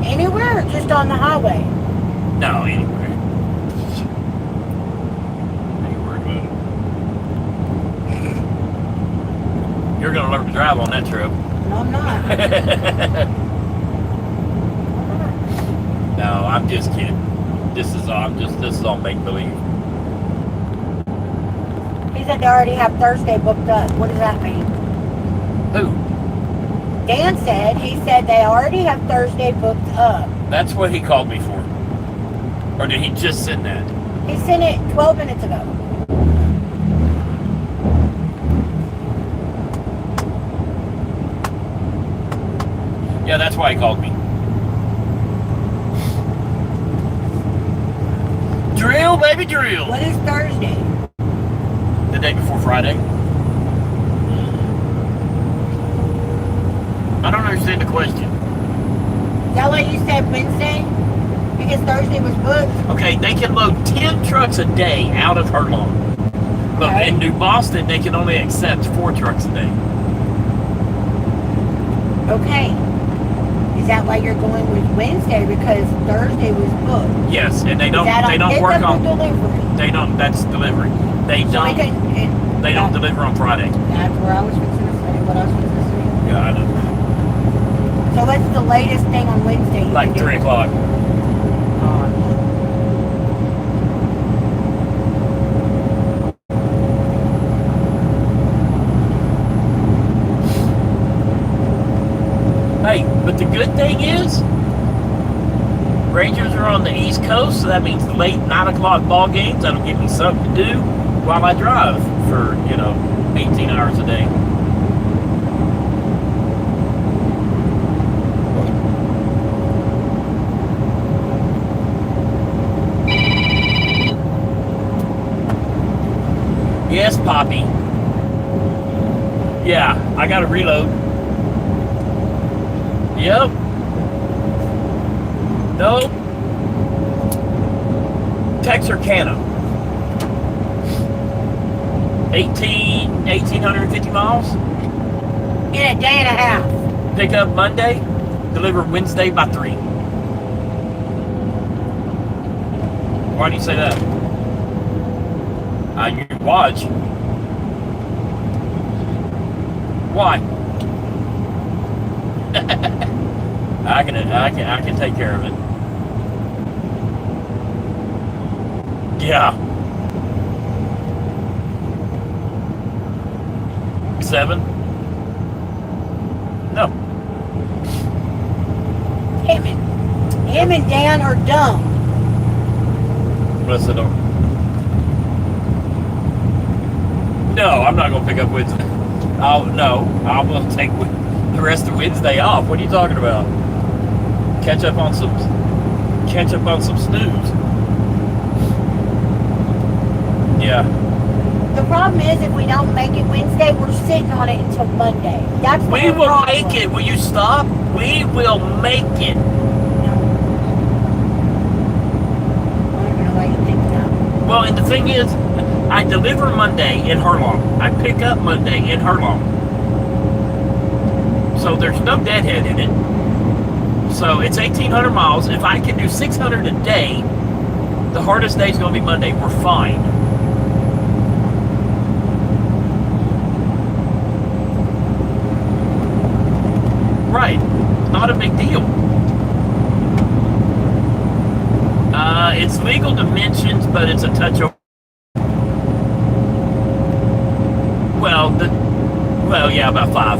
Speaker 3: Anywhere or just on the highway?
Speaker 1: No, anywhere. Ain't worried about it. You're gonna learn to drive on that trip.
Speaker 3: No, I'm not.
Speaker 1: No, I'm just kidding. This is all make believe.
Speaker 3: He said they already have Thursday booked up. What does that mean?
Speaker 1: Who?
Speaker 3: Dan said, he said they already have Thursday booked up.
Speaker 1: That's what he called me for. Or did he just send that?
Speaker 3: He sent it 12 minutes ago.
Speaker 1: Yeah, that's why he called me. Drill, baby, drill.
Speaker 3: What is Thursday?
Speaker 1: The day before Friday. I don't understand the question.
Speaker 3: Is that what you said Wednesday? Because Thursday was booked.
Speaker 1: Okay, they can load 10 trucks a day out of Herlong. But
Speaker 3: Okay.
Speaker 1: in New Boston, they can only accept 4 trucks a day.
Speaker 3: Okay. Is that why you're going with Wednesday? Because Thursday was booked.
Speaker 1: Yes, and they
Speaker 3: Is
Speaker 1: don't
Speaker 3: that on
Speaker 1: work
Speaker 3: pickup or
Speaker 1: on
Speaker 3: delivery?
Speaker 1: that's delivery. They
Speaker 3: So we
Speaker 1: don't
Speaker 3: can-
Speaker 1: they don't deliver on Friday.
Speaker 3: That's where I was fixing to say. What I was fixing to say.
Speaker 1: Yeah, I know.
Speaker 3: So what's the latest thing on Wednesday? you
Speaker 1: Like
Speaker 3: can do?
Speaker 1: 3 o'clock. Hey, but the good thing is, Rangers are on the East Coast, so that means the late 9 o'clock ball games. That'll give me something to do while I drive for, 18 hours a day. Yes, Poppy. Yeah, I got to reload. Yep. Nope. Texarkana. 1,850 miles.
Speaker 3: In a day and a half.
Speaker 1: Pick up Monday, deliver Wednesday by 3. Why do you say that? You watch. Why? I can take care of it. Yeah. 7? No.
Speaker 3: Him and Dan are dumb.
Speaker 1: Listen, no, I'm not gonna pick up Wednesday. I'm gonna take the rest of Wednesday off. What are you talking about? Catch up on some snooze. Yeah.
Speaker 3: The problem is, if we don't make it Wednesday, we're sitting on it until Monday. That's the
Speaker 1: We will
Speaker 3: problem.
Speaker 1: make it. Will you stop? We will make it.
Speaker 3: I don't know why you think that.
Speaker 1: Well, and the thing is, I deliver Monday in Herlong. I pick up Monday in Herlong. So there's no deadhead in it. So it's 1,800 miles. If I can do 600 a day, the hardest day is going to be Monday. We're fine. Right. Not a big deal. It's legal dimensions, but it's a touch over. Well, yeah, about 5.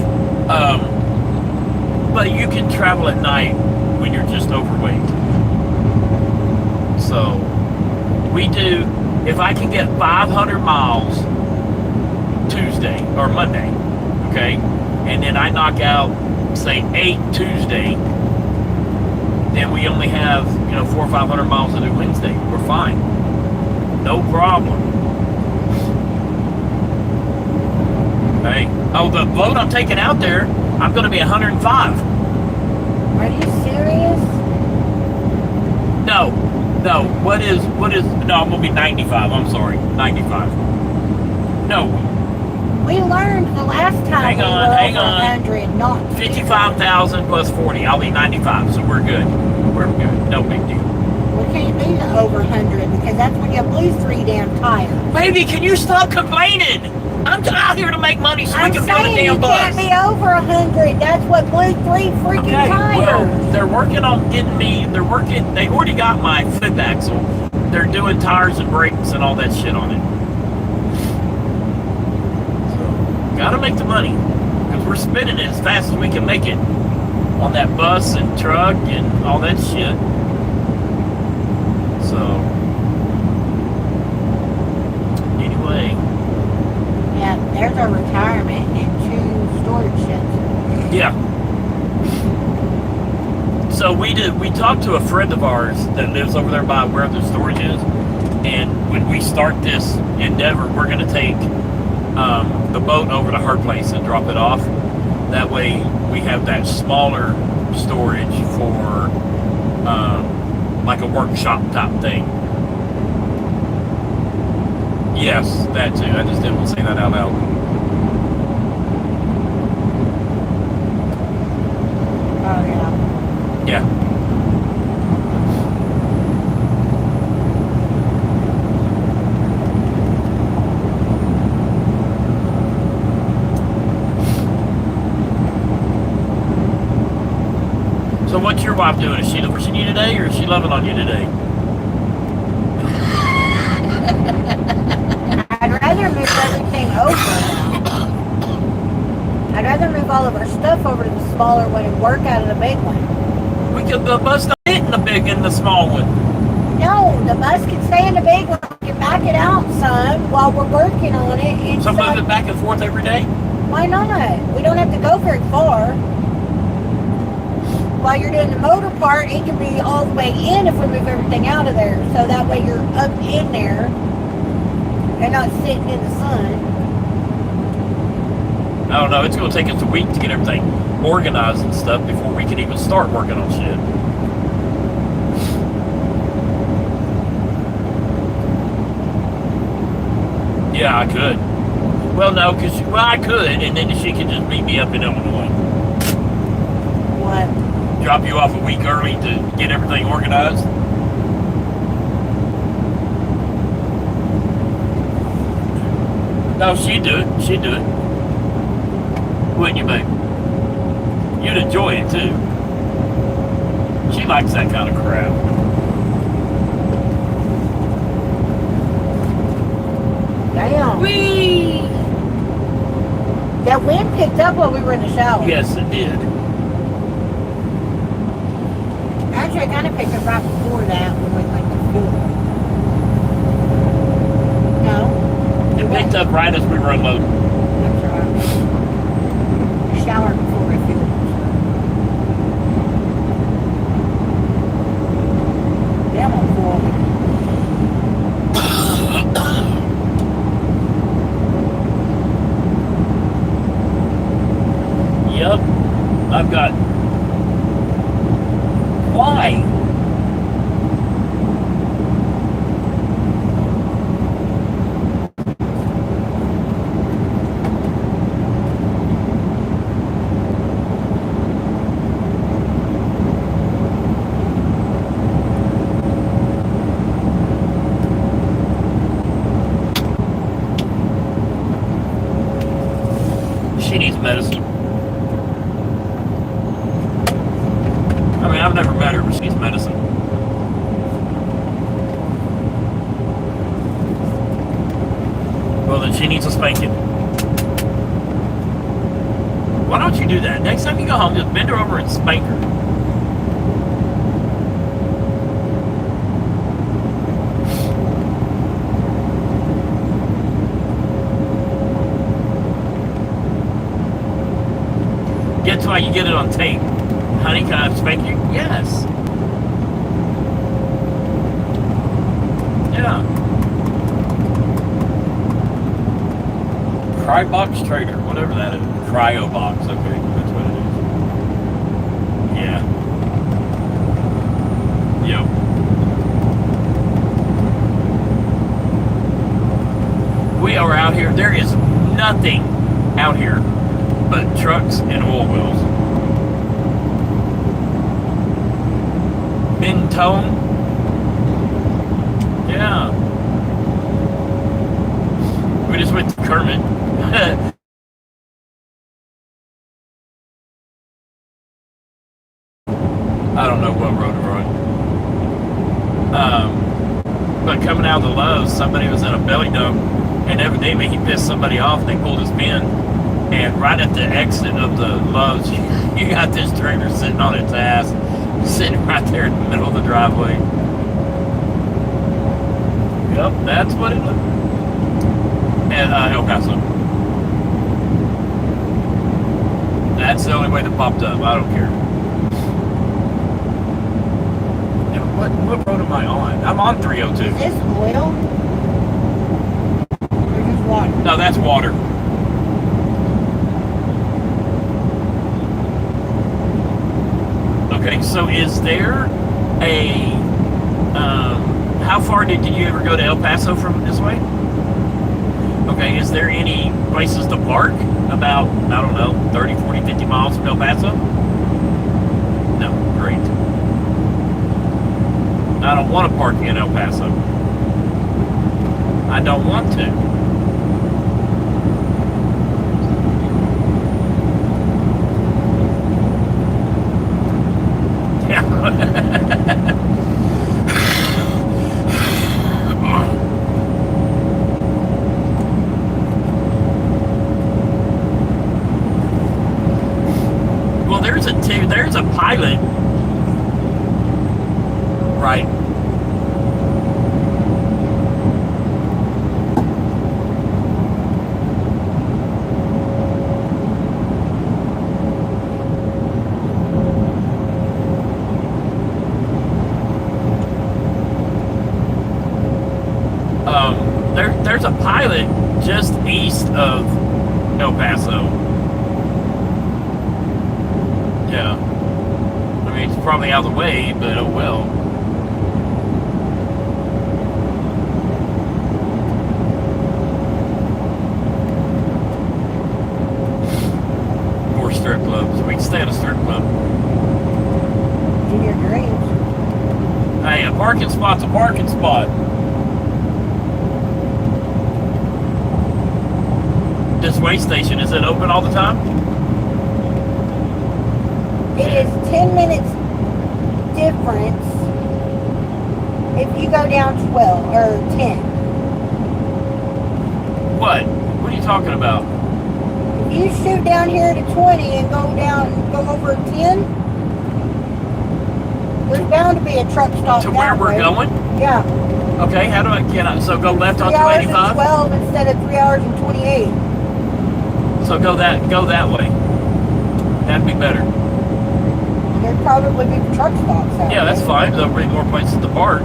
Speaker 1: But you can travel at night when you're just overweight. So, we do, if I can get 500 miles Tuesday or Monday, okay, and then I knock out, say, 8 Tuesday, then we only have, 400 or 500 miles to do Wednesday. We're fine. No problem. Okay. Oh, the load I'm taking out there, I'm going to be 105.
Speaker 3: Are you serious?
Speaker 1: No. What is, no, I'm going to be 95. I'm sorry. 95. No.
Speaker 3: We learned the last time
Speaker 1: Hang on.
Speaker 3: 100, not
Speaker 1: 55,000 plus 40. I'll be 95, so we're good. We're good. No big deal.
Speaker 3: We can't be over 100 because that's when you lose 3 damn tires.
Speaker 1: Baby, can you stop complaining? I'm out here to make money so we
Speaker 3: I'm
Speaker 1: can build a
Speaker 3: saying
Speaker 1: damn
Speaker 3: you
Speaker 1: bus.
Speaker 3: can't be over 100. That's what blew 3 freaking tires.
Speaker 1: Well, they're working on getting me, they already got my flip axle. They're doing tires and brakes and all that shit on it. So, gotta make the money. Because we're spinning it as fast as we can make it. On that bus and truck and all that shit. So, anyway.
Speaker 3: Yeah, there's our retirement and 2 storage sheds.
Speaker 1: Yeah. So we talked to a friend of ours that lives over there by where the storage is, and when we start this endeavor, we're going to take the boat over to her place and drop it off. That way we have that smaller storage for like a workshop type thing. Yes, that too. I just didn't want to say that out loud.
Speaker 3: Oh, yeah.
Speaker 1: Yeah. So what's your wife doing? Is she pushing you today, or is she loving on you today?
Speaker 3: I'd rather move everything over. I'd rather move all of our stuff over to the smaller one and work out of the big one.
Speaker 1: We could, the bus not fit in the big and the small one.
Speaker 3: No, the bus can stay in the big one. We can back it out some while we're working on it. And
Speaker 1: So move it back and forth every day?
Speaker 3: Why not? We don't have to go very far. While you're doing the motor part, it can be all the way in if we move everything out of there. So that way you're up in there and not sitting in the sun.
Speaker 1: I don't know. It's going to take us a week to get everything organized and stuff before we can even start working on shit. Yeah, I could. Well, no, because I could, and then she could just meet me up in Illinois.
Speaker 3: What?
Speaker 1: Drop you off a week early to get everything organized. No, she'd do it. She'd do it. Wouldn't you, babe? You'd enjoy it too. She likes that kind of crap.
Speaker 3: Damn.
Speaker 1: Whee!
Speaker 3: That wind picked up while we were in the shower.
Speaker 1: Yes, it did.
Speaker 3: Actually, I kind of picked up right before that when we went to school. No.
Speaker 1: It picked up right as we were unloading.
Speaker 3: That's right. Showered before we filled. Damn, I'm full.
Speaker 1: Yep. I've got... Why? She needs medicine. I mean, I've never met her, but she needs medicine. Well, then she needs a spanking. Why don't you do that? Next time you go home, just bend her over and spank her. That's why you get it on tape. Honey, can I spank you? Yes. Yeah. Crybox Trader, whatever that is. Cryo box, okay, that's what it is. Yeah. Yep. We are out here. There is nothing out here but trucks and oil wells. Mentone. Yeah. We just went to Kermit. I don't know what road we're on. But coming out of the Lowe's, somebody was in a belly dump, and evidently he pissed somebody off, and they pulled his pin. And right at the exit of the Lowe's, you got this trailer sitting on its ass, sitting right there in the middle of the driveway. Yep, that's what it looked like. And El Paso. That's the only way that popped up. I don't care. And what road am I on? I'm on 302.
Speaker 3: Is this oil? Or just water?
Speaker 1: No, that's water. Okay, so is there a, how far did you ever go to El Paso from this way? Okay, is there any places to park about, I don't know, 30, 40, 50 miles from El Paso? No, great. I don't want to park in El Paso. I don't want to. Well, there's a pilot, right? There's a pilot just east of El Paso Yeah. I mean, it's probably out of the way, but oh well. More strip clubs. We can stay at a strip club.
Speaker 3: In your dreams.
Speaker 1: Hey, a parking spot's a parking spot. This way station, is it open all the time?
Speaker 3: It is 10 minutes difference if you go down 12 or 10.
Speaker 1: What? What are you talking about?
Speaker 3: If you shoot down here to 20 and go over 10, there's bound to be a truck stop
Speaker 1: To where
Speaker 3: that
Speaker 1: we're
Speaker 3: way.
Speaker 1: going?
Speaker 3: Yeah.
Speaker 1: Okay, how do I get out? So go left on
Speaker 3: 3 hours and
Speaker 1: 285?
Speaker 3: 12 instead of 3 hours and 28.
Speaker 1: So go that way. That'd be better.
Speaker 3: There'd probably be truck stops out
Speaker 1: Yeah, that's
Speaker 3: there.
Speaker 1: fine. There'll be more places to park.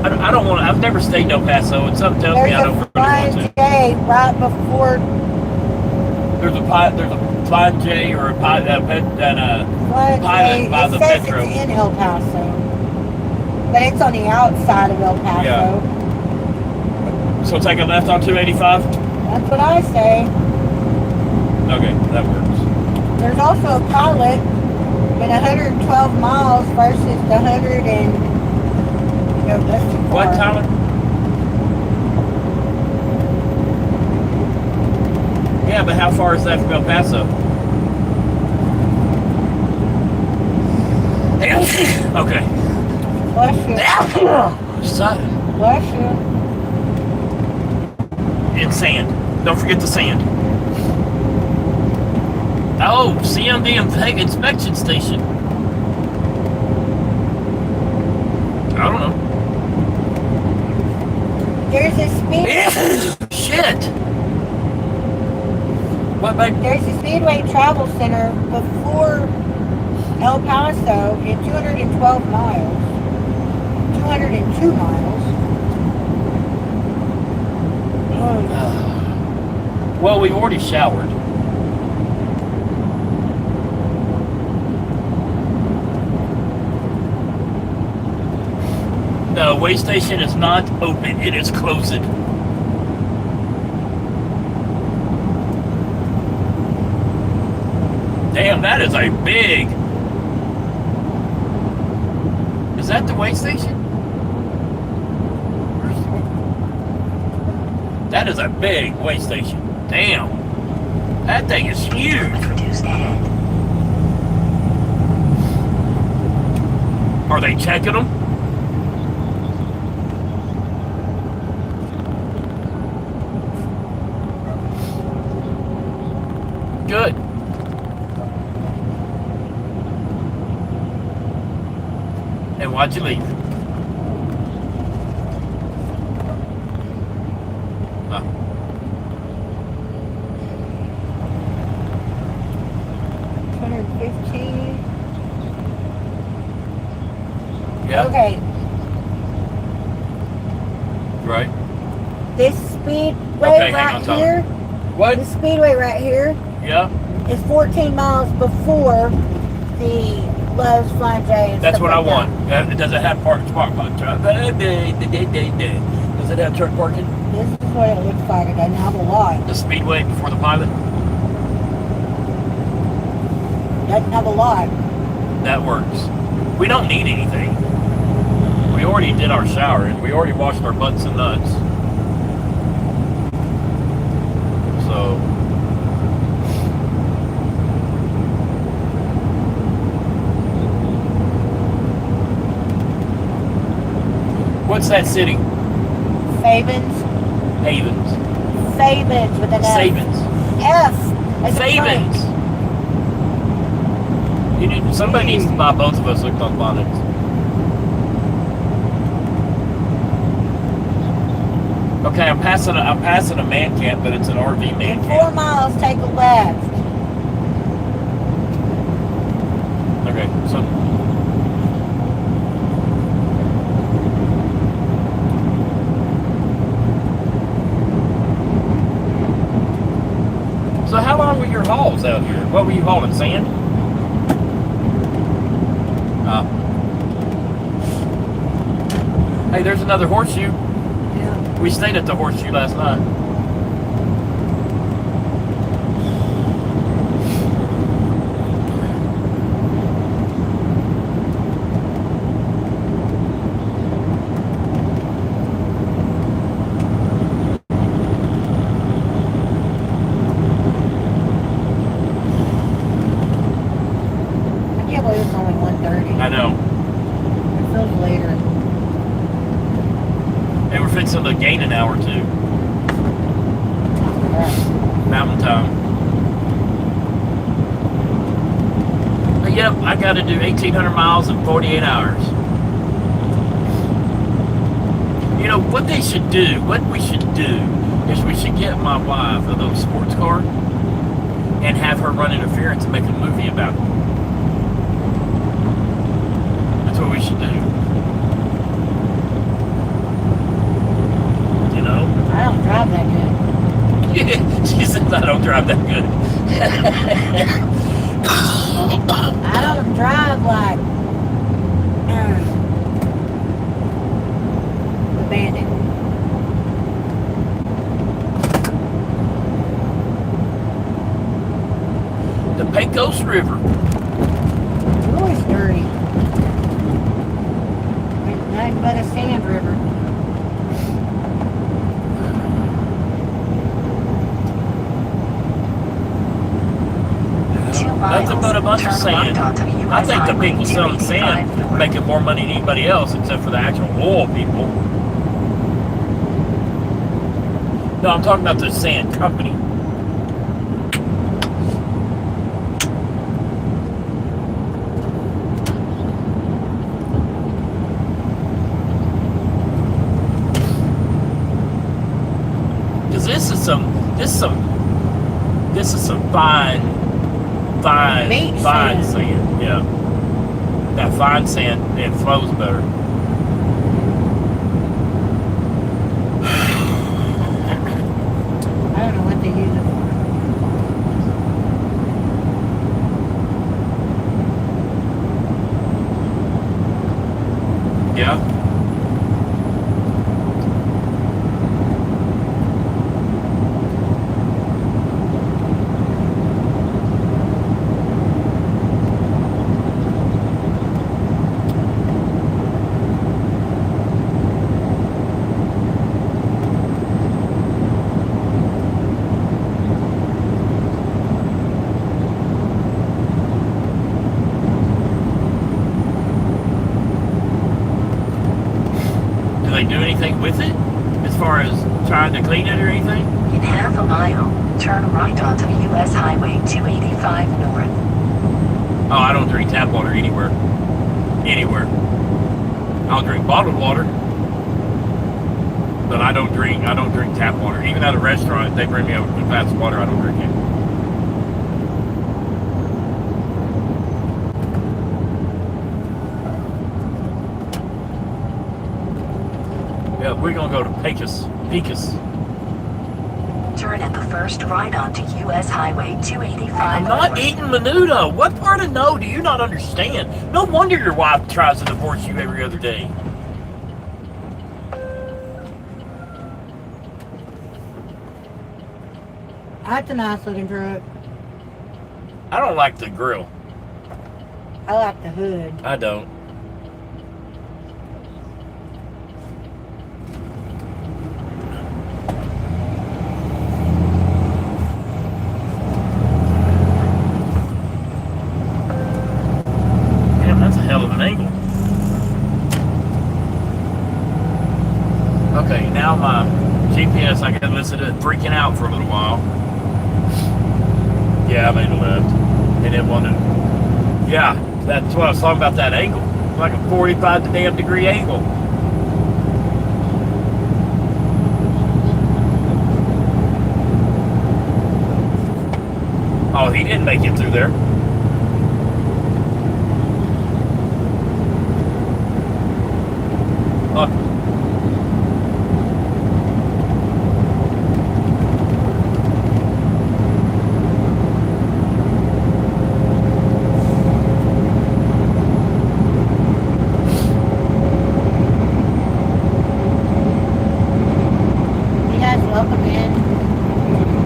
Speaker 1: I don't want to. I've never stayed in El Paso, and something tells me I don't
Speaker 3: There's a
Speaker 1: really
Speaker 3: Flying
Speaker 1: want to.
Speaker 3: J right before
Speaker 1: There's a Flying J or a
Speaker 3: Flying
Speaker 1: Pilot
Speaker 3: J.
Speaker 1: by
Speaker 3: It
Speaker 1: the
Speaker 3: says
Speaker 1: Metro.
Speaker 3: it's in El Paso, but it's on the outside of El Paso.
Speaker 1: Yeah. So take a left on 285.
Speaker 3: That's what I say.
Speaker 1: Okay, that works.
Speaker 3: There's also a Pilot in 112 miles versus the 100 and no, that's too far.
Speaker 1: What, Tyler? Yeah, but how far is that from El Paso? Okay.
Speaker 3: Bless you.
Speaker 1: Son.
Speaker 3: Bless you.
Speaker 1: And sand. Don't forget the sand. Oh, CMD inspection station. I don't know.
Speaker 3: There's a speed.
Speaker 1: Shit. What, babe?
Speaker 3: There's a Speedway Travel Center before El Paso in 212 miles. 202 miles.
Speaker 1: Well, we've already showered. The way station is not open. It is closed. Damn, that is a big... Is that the way station? That is a big way station. Damn. That thing is huge.
Speaker 2: Limit reduced ahead.
Speaker 1: Are they checking them? Good. And why'd you leave? Huh.
Speaker 3: 215.
Speaker 1: Yeah.
Speaker 3: Okay,
Speaker 1: Right.
Speaker 3: this speedway
Speaker 1: Okay, hang on,
Speaker 3: right
Speaker 1: Tyler.
Speaker 3: here,
Speaker 1: What?
Speaker 3: this speedway right here
Speaker 1: Yeah.
Speaker 3: is 14 miles before the Love's Flying J. And
Speaker 1: That's
Speaker 3: stuff
Speaker 1: what I
Speaker 3: like
Speaker 1: want. Does it have park? Does it have truck parking?
Speaker 3: that. This is what it looks like. It doesn't have a lot.
Speaker 1: The speedway before the pilot?
Speaker 3: Doesn't have a lot.
Speaker 1: That works. We don't need anything. We already did our shower and we already washed our butts and nuts. So what's that city?
Speaker 3: Fabens.
Speaker 1: Havens.
Speaker 3: Fabens with an F.
Speaker 1: Sabins.
Speaker 3: F. As a
Speaker 1: Fabens. Somebody needs to buy both of us hooked on bonnets. Okay, I'm passing a man camp, but it's an RV man
Speaker 3: In 4
Speaker 1: camp.
Speaker 3: miles, take a left.
Speaker 1: Okay, so how long were your hauls out here? What were you hauling, sand? Hey, there's another horseshoe.
Speaker 3: Yeah.
Speaker 1: We stayed at the horseshoe last night.
Speaker 3: I can't believe it's only 1:30.
Speaker 1: I know.
Speaker 3: It feels later.
Speaker 1: And we're fixing to gain an hour too.
Speaker 3: Yeah.
Speaker 1: Mountain time. But yep, I got to do 1,800 miles in 48 hours. You know, what they should do, what we should do, is we should get my wife a little sports car and have her run interference and make a movie about it. That's what we should do. You know?
Speaker 3: I don't drive that good.
Speaker 1: She says I don't drive that good.
Speaker 3: I don't drive like the bandit.
Speaker 1: The Pecos River.
Speaker 3: It's always dirty. It's nothing but a sand river.
Speaker 1: Nothing but a bunch of sand. I think the people selling sand making more money than anybody else except for the actual oil people. No, I'm talking about the sand company. Because this is some fine
Speaker 3: Beach
Speaker 1: sand.
Speaker 3: sand.
Speaker 1: Yeah. That fine sand, it flows better.
Speaker 3: I don't know what they use it for.
Speaker 1: Yeah. Do anything with it as far as trying to clean it or anything?
Speaker 2: In half a mile, turn right onto US Highway 285 North.
Speaker 1: Oh, I don't drink tap water anywhere. I'll drink bottled water, but I don't drink tap water. Even at a restaurant, they bring me a glass of water, I don't drink it. Yeah, we're gonna go to Pecos.
Speaker 2: Turn at the first right onto US Highway 285
Speaker 1: I'm not
Speaker 2: North.
Speaker 1: eating menudo. What part of no do you not understand? No wonder your wife tries to divorce you every other day.
Speaker 3: That's a nice looking truck.
Speaker 1: I don't like the grill.
Speaker 3: I like the hood.
Speaker 1: I don't. Damn, that's a hell of an angle. Okay, now my GPS, I can listen to it freaking out for a little while. Yeah, I made a left. And it wanted. Yeah, that's what I was talking about, that angle. Like a 45 damn degree angle. Oh, he didn't make it through there. Look.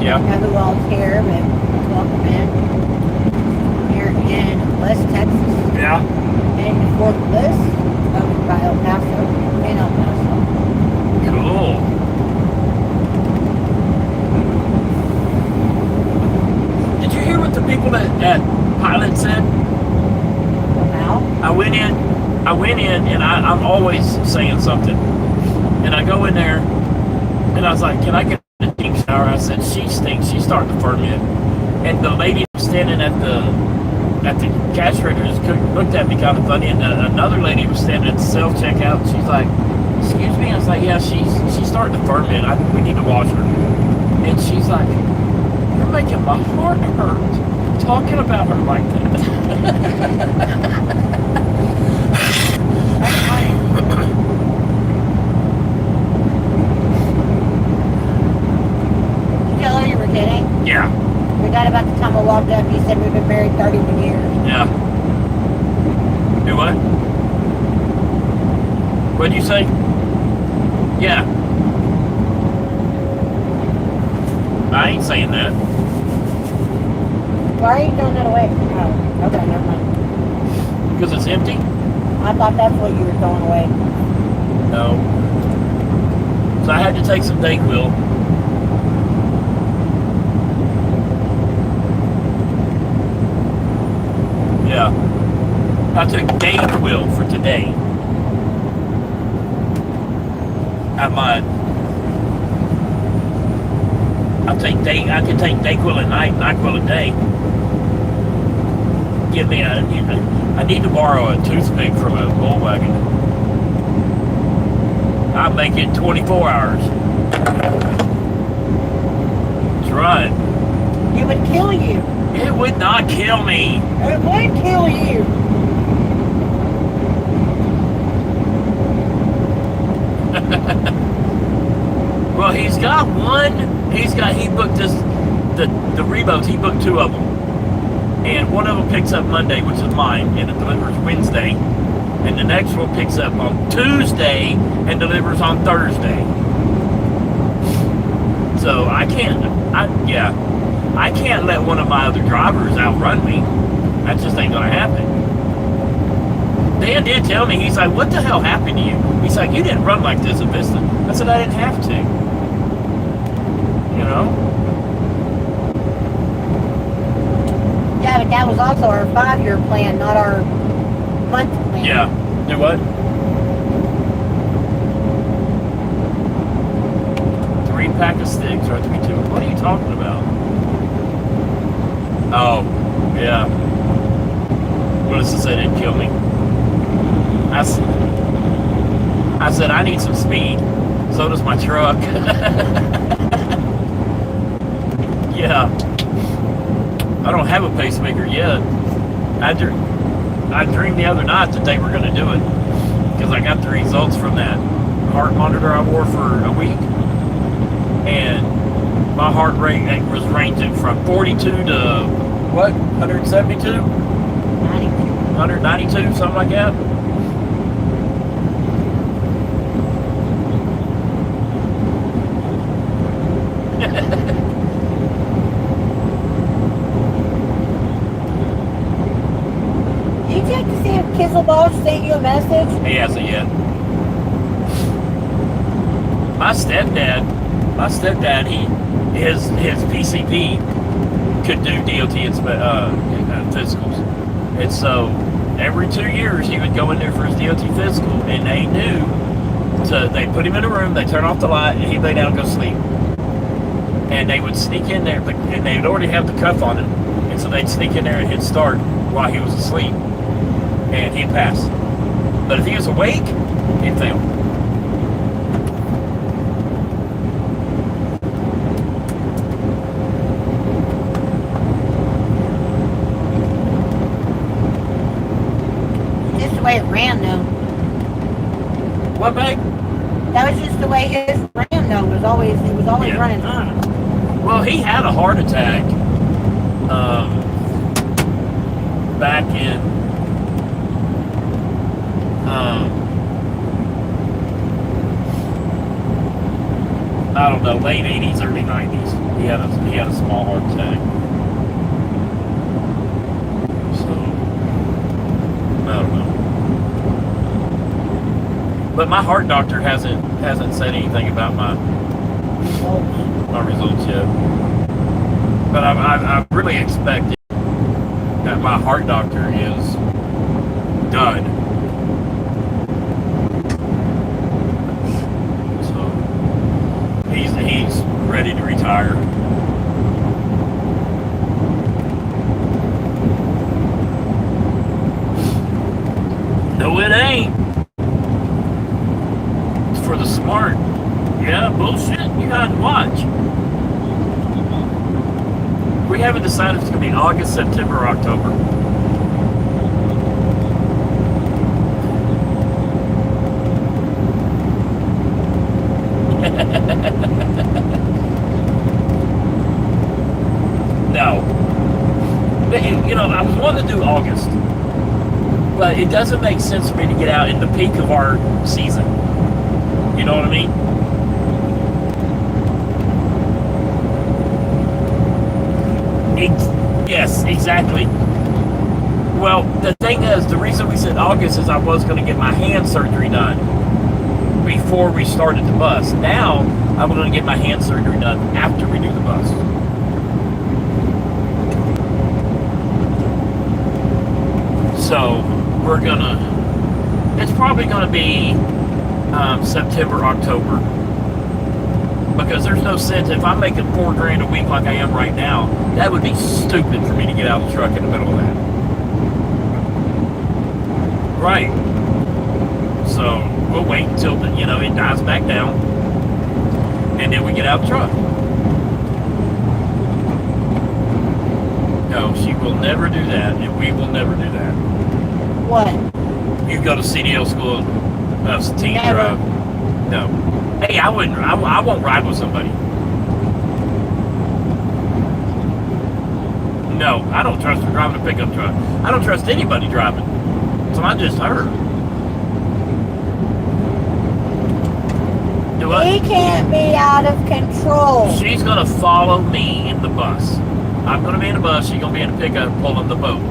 Speaker 1: Yeah.
Speaker 3: know who all's here, but welcome in. Here in Bliss, Texas.
Speaker 1: Yeah.
Speaker 3: And Fort Bliss, over by El Paso, in El Paso.
Speaker 1: Cool. Did you hear what the people at Pilot said?
Speaker 3: Now,
Speaker 1: I went in and I'm always saying something. And I go in there and I was like, can I get a stink shower? I said, she stinks, she's starting to ferment. And the lady standing at the cash register looked at me kind of funny, and another lady was standing at the self-checkout. She's like, excuse me? I was like, yeah, she's starting to ferment. We need to wash her. And she's like, you're making my heart hurt talking about her like that.
Speaker 3: that's funny. You tell her you were kidding?
Speaker 1: Yeah.
Speaker 3: Your dad, about the time I walked up, he said we've been married 31 years.
Speaker 1: Yeah. Do what? What'd you say? Yeah. I ain't saying that.
Speaker 3: Why are you throwing that away? Oh, okay, never mind.
Speaker 1: Because it's empty?
Speaker 3: I thought that's what you were throwing away.
Speaker 1: No. So I had to take some Dayquil. Yeah. I took Dayquil for today. I might. I can take Dayquil at night, NyQuil a day. Give me I need to borrow a toothpick from a bull wagon. I'll make it 24 hours. That's right.
Speaker 3: It would kill you.
Speaker 1: It would not kill me.
Speaker 3: It would kill you.
Speaker 1: Well, he booked the Reeboks, he booked 2 of them. And one of them picks up Monday, which is mine, and it delivers Wednesday. And the next one picks up on Tuesday and delivers on Thursday. So I can't let one of my other drivers outrun me. That just ain't gonna happen. Dan did tell me, he's like, what the hell happened to you? He's like, you didn't run like this at Vista. I said, I didn't have to. You know?
Speaker 3: Yeah, but that was also our 5-year plan, not our month plan.
Speaker 1: Yeah. Do what? 3-pack of sticks or 3 2. What are you talking about? Oh, yeah. Melissa said it'd kill me. I said I need some speed. So does my truck. Yeah. I don't have a pacemaker yet. I dreamed the other night that they were going to do it because I got the results from that heart monitor I wore for a week, and my heart rate was ranging from 42 to what? 172? 192, something like that.
Speaker 3: You check to see if Kisselbosch sent you a message?
Speaker 1: He hasn't yet. My stepdad, his PCP could do DOT physicals, and so every 2 years he would go in there for his DOT physical, and they knew. So they put him in a room, they turn off the light, and he'd lay down and go sleep. And they would sneak in there, and they would already have the cuff on him, and so they'd sneak in there and hit start while he was asleep, and he'd pass. But if he was awake, he'd fail.
Speaker 3: Just the way it ran, though.
Speaker 1: What, babe?
Speaker 3: That was just the way his ran, though. It was always
Speaker 1: Yeah.
Speaker 3: running on.
Speaker 1: Well, he had a heart attack back in I don't know, late 80s, early 90s. He had a small heart attack. So I don't know. But my heart doctor hasn't said anything about my results yet. But I really expected that my heart doctor is done. So he's ready to retire. No, it ain't. It's for the smart. Yeah, bullshit. You gotta watch. We haven't decided if it's gonna be August, September, or October. No. You know, I was wanting to do August, but it doesn't make sense for me to get out in the peak of our season. You know what I mean? Yes, exactly. Well, the thing is, the reason we said August is I was going to get my hand surgery done before we started the bus. Now, I'm going to get my hand surgery done after we do the bus. So, we're going to, it's probably going to be September, October. Because there's no sense, if I'm making $4 grand a week like I am right now, that would be stupid for me to get out of the truck in the middle of that. Right. So we'll wait until it dies back down, and then we get out of the truck. No, she will never do that, and we will never do that.
Speaker 3: What?
Speaker 1: You go to CDL school, teen
Speaker 3: Never.
Speaker 1: drive. No. Hey, I won't ride with somebody. No, I don't trust her driving a pickup truck. I don't trust anybody driving. So I just her. Do I?
Speaker 3: He can't be out of control.
Speaker 1: She's gonna follow me in the bus. I'm gonna be in the bus, she's gonna be in the pickup pulling the boat.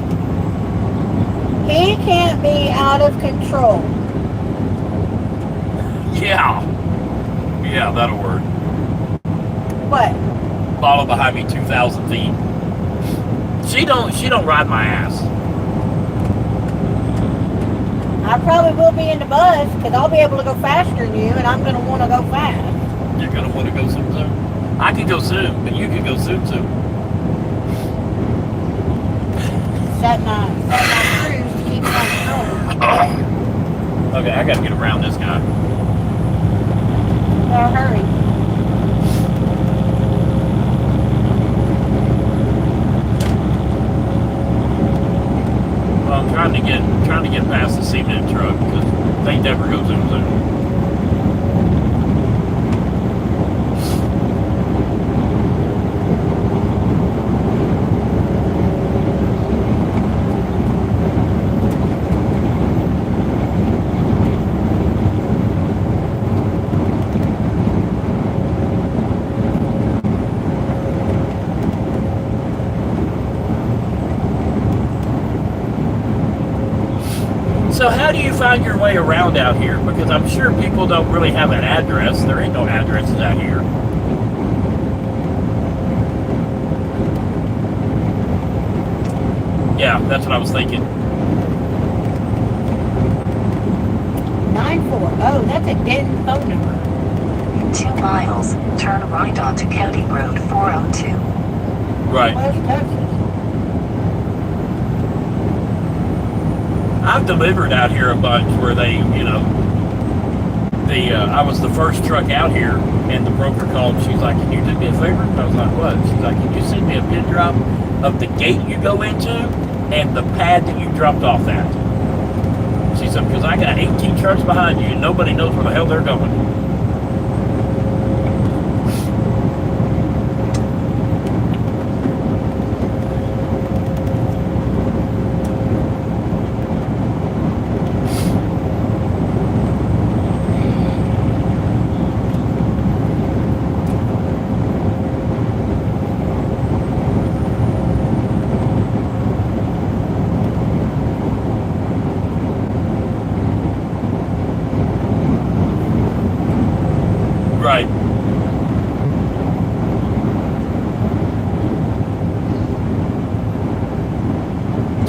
Speaker 3: He can't be out of control.
Speaker 1: Yeah. Yeah, that'll work.
Speaker 3: What?
Speaker 1: Follow behind me 2,000 feet. She don't ride my ass.
Speaker 3: I probably will be in the bus because I'll be able to go faster than you, and I'm going to want to go fast.
Speaker 1: You're gonna want to go soon. I can go soon, but you can go soon too.
Speaker 3: Set my cruise to keep my control.
Speaker 1: Okay, I gotta get around this guy.
Speaker 3: So hurry.
Speaker 1: Well, I'm trying to get past the cement truck because they never go zoom zoom. So how do you find your way around out here? Because I'm sure people don't really have an address. There ain't no addresses out here. Yeah, that's what I was thinking.
Speaker 3: 940. Oh, that's a dead phone number.
Speaker 2: In 2 miles, turn right onto County Road 402.
Speaker 1: Right.
Speaker 3: West Texas.
Speaker 1: I've delivered out here a bunch where they, I was the first truck out here, and the broker called. She's like, "Can you do me a favor?" I was like, "What?" She's like, "Can you send me a pin drop of the gate you go into and the pad that you dropped off at?" She said, "Because I got 18 trucks behind you, and nobody knows where the hell they're going."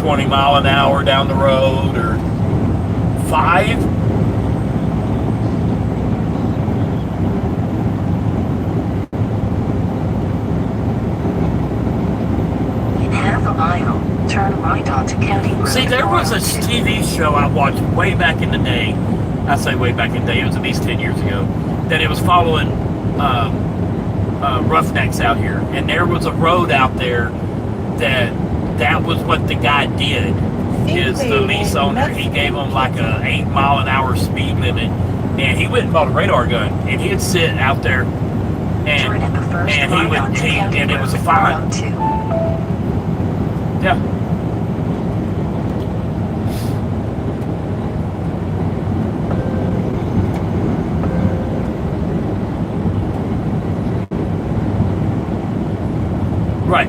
Speaker 1: 20 mile an hour down the road, or 5.
Speaker 2: In half a mile, turn right onto County Road.
Speaker 1: See, there was a TV show I watched way back in the day. I say way back in the day, it was at least 10 years ago, that it was following roughnecks out here. And there was a road out there that was what the guy did. Is the lease owner, he gave him like a 8 mile an hour speed limit, and he went and bought a radar gun, and he'd sit out there, and it was a fine. Yeah. Right.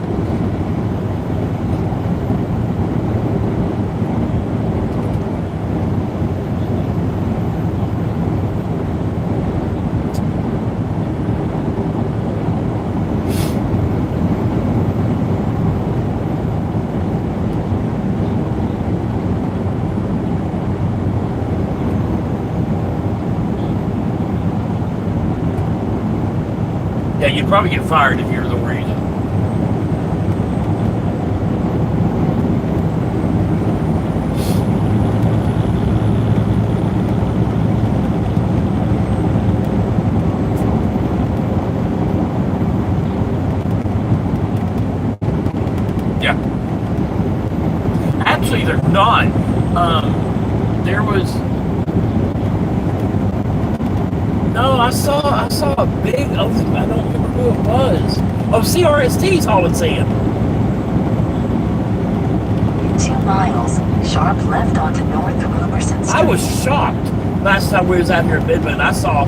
Speaker 1: Yeah, you'd probably get fired if you were the reason. Yeah. Actually, they're not. There was. No, I saw a big. Oh, I don't remember who it was. Oh, CRST's hauling sand.
Speaker 2: 2 miles, sharp left onto North Roberson Street.
Speaker 1: I was shocked last time we was out here at Midland. I saw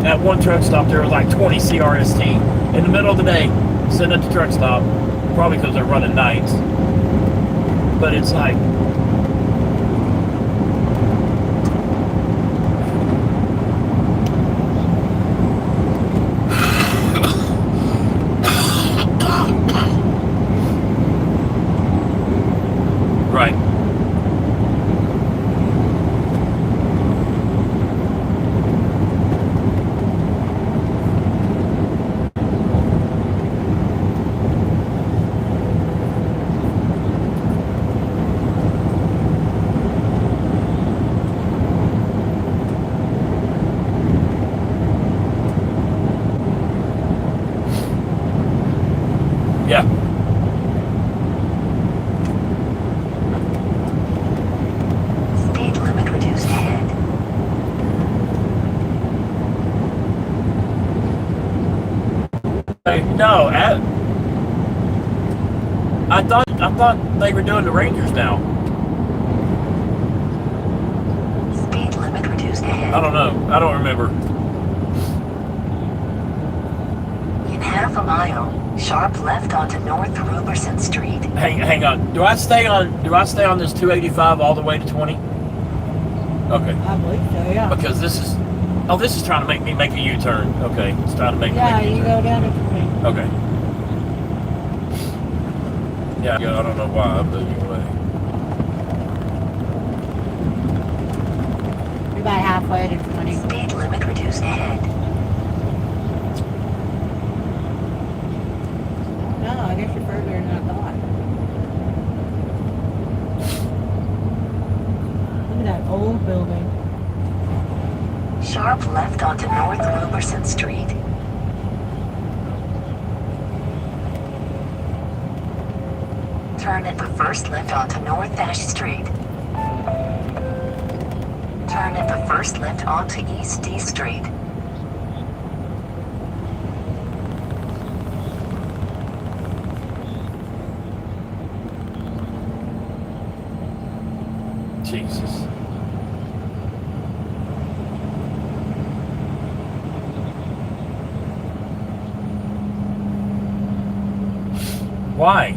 Speaker 1: at one truck stop there was like 20 CRST in the middle of the day, sitting at the truck stop, probably because they're running nights. But it's like. Right. Yeah.
Speaker 2: Speed limit reduced ahead.
Speaker 1: No, I thought they were doing the Rangers now.
Speaker 2: Speed limit reduced ahead.
Speaker 1: I don't know. I don't remember.
Speaker 2: In half a mile, sharp left onto North Roberson Street.
Speaker 1: Hang on. Do I stay on this 285 all the way to 20? Okay.
Speaker 3: I believe so, yeah.
Speaker 1: Because this is trying to make me make a U-turn. Okay. It's trying to make me
Speaker 3: Yeah,
Speaker 1: make a
Speaker 3: you
Speaker 1: U-turn.
Speaker 3: go down to 20.
Speaker 1: Okay. Yeah, I don't know why, but anyway.
Speaker 3: You're about halfway to 20.
Speaker 2: Speed limit reduced ahead.
Speaker 3: No, I guess you're further than I thought. Look at that old building.
Speaker 2: Sharp left onto North Roberson Street. Turn at the first left onto North Ash Street. Turn at the first left onto East D Street.
Speaker 1: Jesus. Why?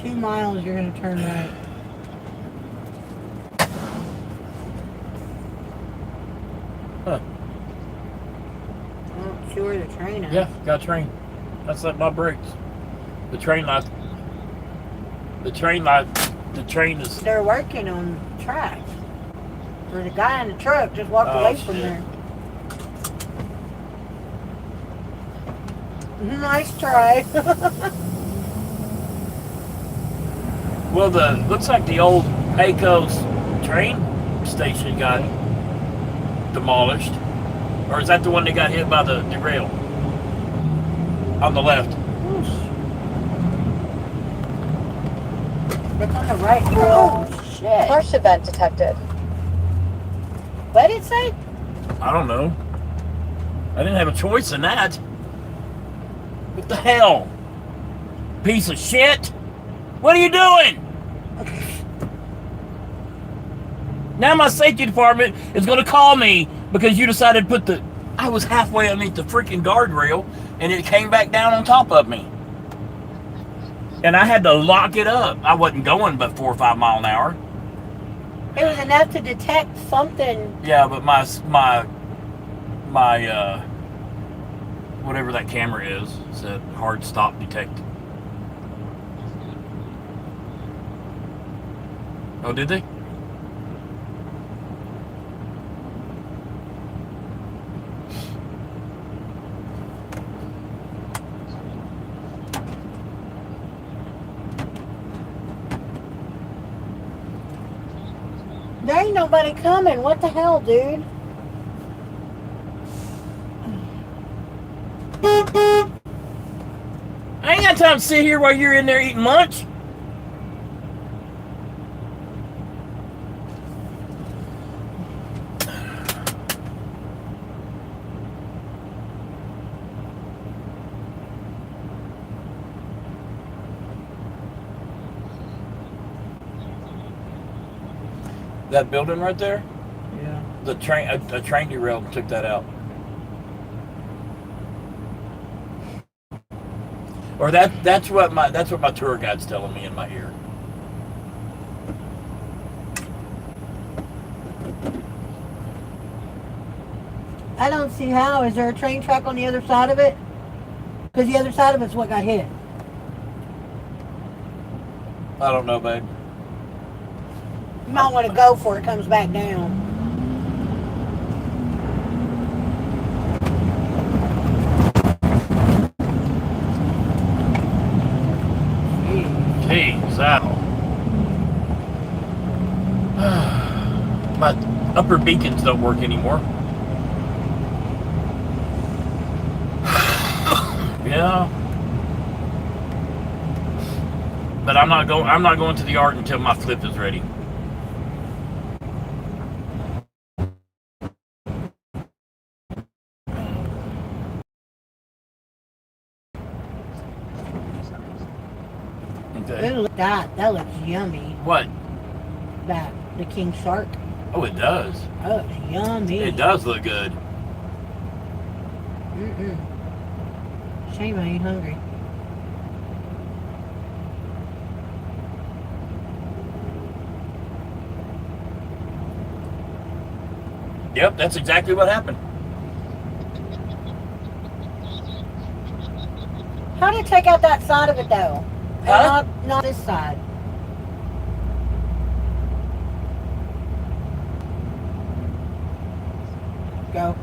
Speaker 3: 2 miles, you're gonna turn right.
Speaker 1: Huh.
Speaker 3: Oh, sure, the train is.
Speaker 1: Yeah, got a train. That's like my brakes. The train light. The train is.
Speaker 3: They're working on tracks. There's a guy in the truck just walked away from
Speaker 1: shit.
Speaker 3: there. Nice try.
Speaker 1: Well, looks like the old Pecos train station got demolished. Or is that the one that got hit by the rail? On the left.
Speaker 3: Look on the right. Oh, shit.
Speaker 5: Harsh event detected.
Speaker 3: What did it say?
Speaker 1: I don't know. I didn't have a choice in that. What the hell? Piece of shit? What are you doing? Now my safety department is going to call me because you decided to put the... I was halfway underneath the freaking guardrail and it came back down on top of me. And I had to lock it up. I wasn't going but 4 or 5 miles an hour.
Speaker 3: It was enough to detect something.
Speaker 1: Yeah, but my whatever that camera is said hard stop detected. Oh, did they?
Speaker 3: There ain't nobody coming. What the hell, dude?
Speaker 1: I ain't got time to sit here while you're in there eating lunch. That building right there?
Speaker 3: Yeah.
Speaker 1: The train, a train derailed and took that out. Or that's what my tour guide's telling me in my ear.
Speaker 3: I don't see how. Is there a train track on the other side of it? Because the other side of it's what got hit.
Speaker 1: I don't know, babe.
Speaker 3: You might want to go before it comes back down.
Speaker 1: Jeez, ow. My upper beacons don't work anymore. Yeah. But I'm not going to the yard until my flip is ready. Okay.
Speaker 3: Ooh, that looks yummy.
Speaker 1: What?
Speaker 3: The king shark.
Speaker 1: Oh, it does.
Speaker 3: Oh, it's yummy.
Speaker 1: It does look good.
Speaker 3: Shame I ain't hungry.
Speaker 1: Yep, that's exactly what happened.
Speaker 3: How did it take out that side of it though?
Speaker 1: Huh?
Speaker 3: And not this side. Go.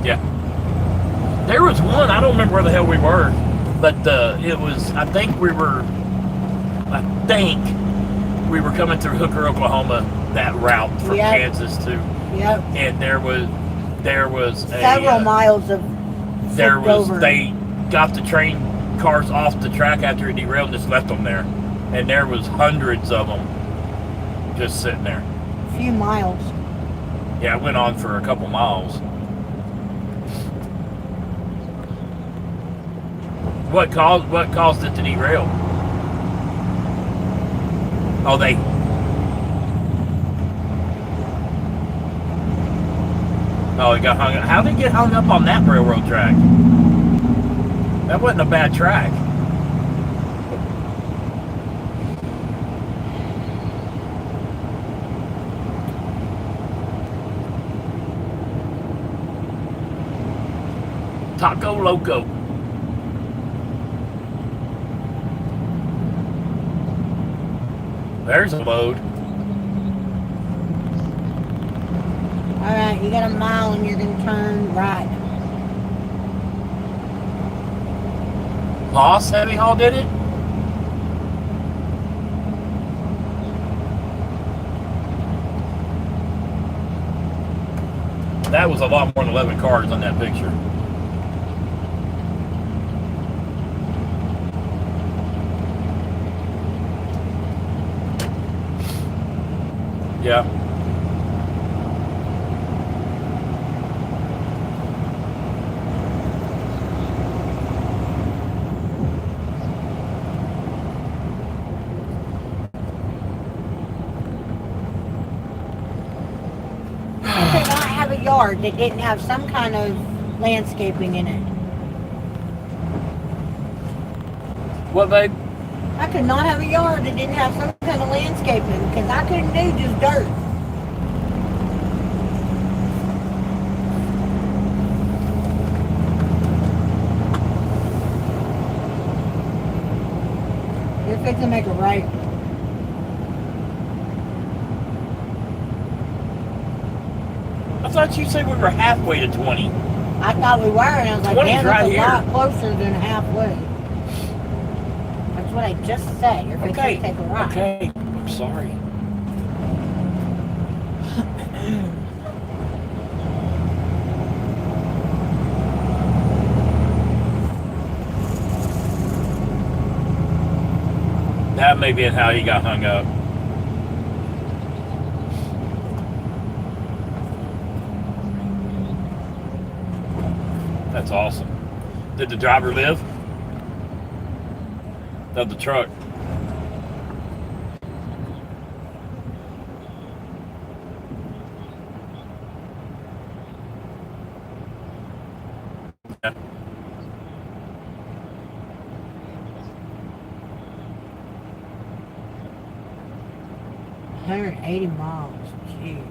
Speaker 1: Yeah. There was one, I don't remember where the hell we were, but it was, I think we were coming through Hooker, Oklahoma, that route from
Speaker 3: Yep.
Speaker 1: Kansas to,
Speaker 3: Yep.
Speaker 1: and there was
Speaker 3: Several miles of flipped over.
Speaker 1: they got the train cars off the track after it derailed and just left them there, and there was hundreds of them just sitting there.
Speaker 3: A few miles.
Speaker 1: Yeah, it went on for a couple miles. What caused it to derail? Oh, they. Oh, he got hung up. How did he get hung up on that railroad track? That wasn't a bad track. Taco Loco. There's a load.
Speaker 3: Alright, you got a mile and you're going to turn right.
Speaker 1: Lost Heavy Haul did it? That was a lot more than 11 cars on that picture. Yeah.
Speaker 3: Yard that didn't have some kind of landscaping in it.
Speaker 1: What, babe?
Speaker 3: I could not have a yard that didn't have some kind of landscaping because I couldn't do just dirt. You're fixing to make a right.
Speaker 1: I thought you said we were halfway to 20.
Speaker 3: I thought we were, and I was like,
Speaker 1: 20's
Speaker 3: man,
Speaker 1: right
Speaker 3: that's a
Speaker 1: here.
Speaker 3: lot closer than halfway. That's what I just said. You're fixing
Speaker 1: Okay.
Speaker 3: to take a right.
Speaker 1: Okay. I'm sorry. That may be how he got hung up. That's awesome. Did the driver live? Of the truck? Yeah.
Speaker 3: $180 miles. Jeez.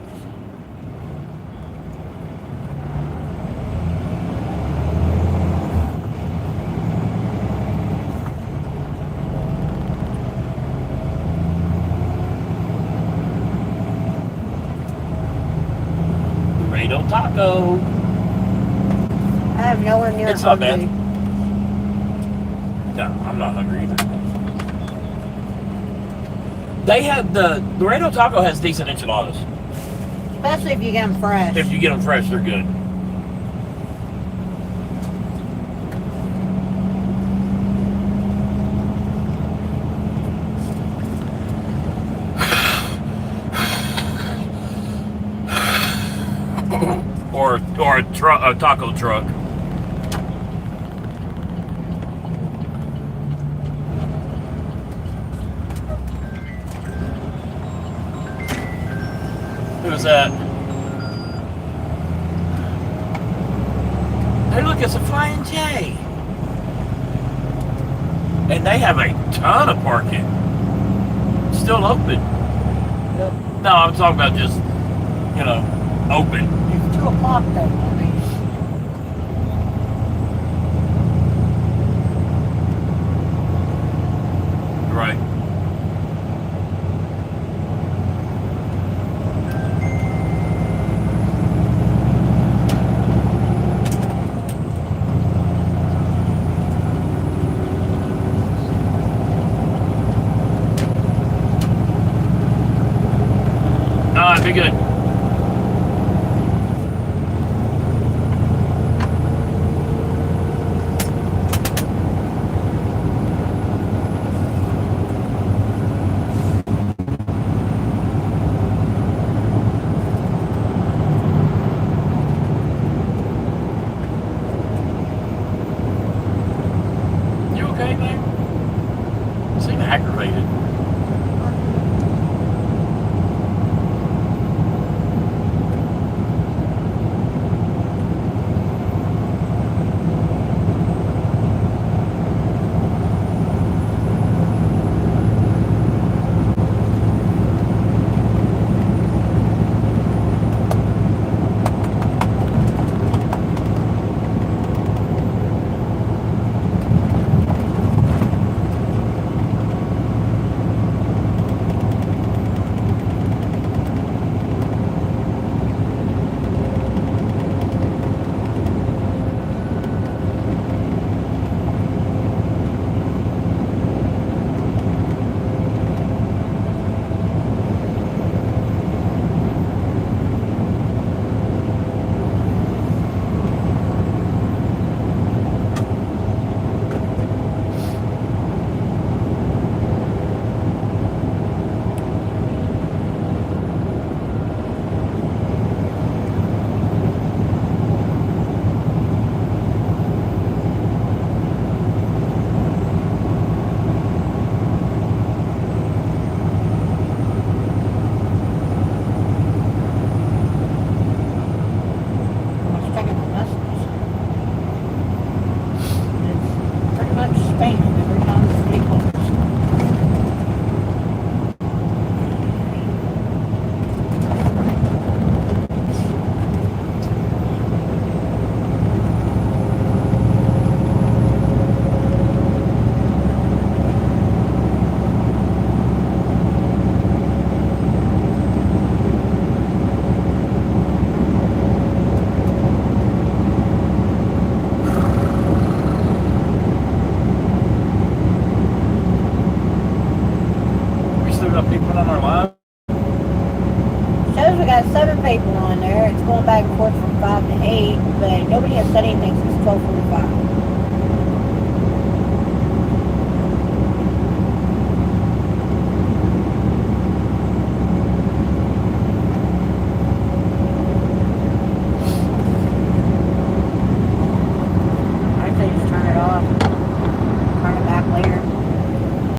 Speaker 1: Burrito taco.
Speaker 3: I have nowhere near
Speaker 1: It's not bad.
Speaker 3: hungry.
Speaker 1: No, I'm not hungry either. They have the Burrito taco has decent enchiladas.
Speaker 3: Especially if you get them fresh.
Speaker 1: If you get them fresh, they're good. or a taco truck. Who's that? Hey, look, it's a Flying J. And they have a ton of parking. Still open.
Speaker 3: Yep.
Speaker 1: No, I'm talking about just, open.
Speaker 3: It's 2 o'clock though.
Speaker 1: Right. Be good.
Speaker 3: going back and forth from 5 to 8, but nobody has said anything since 12:45.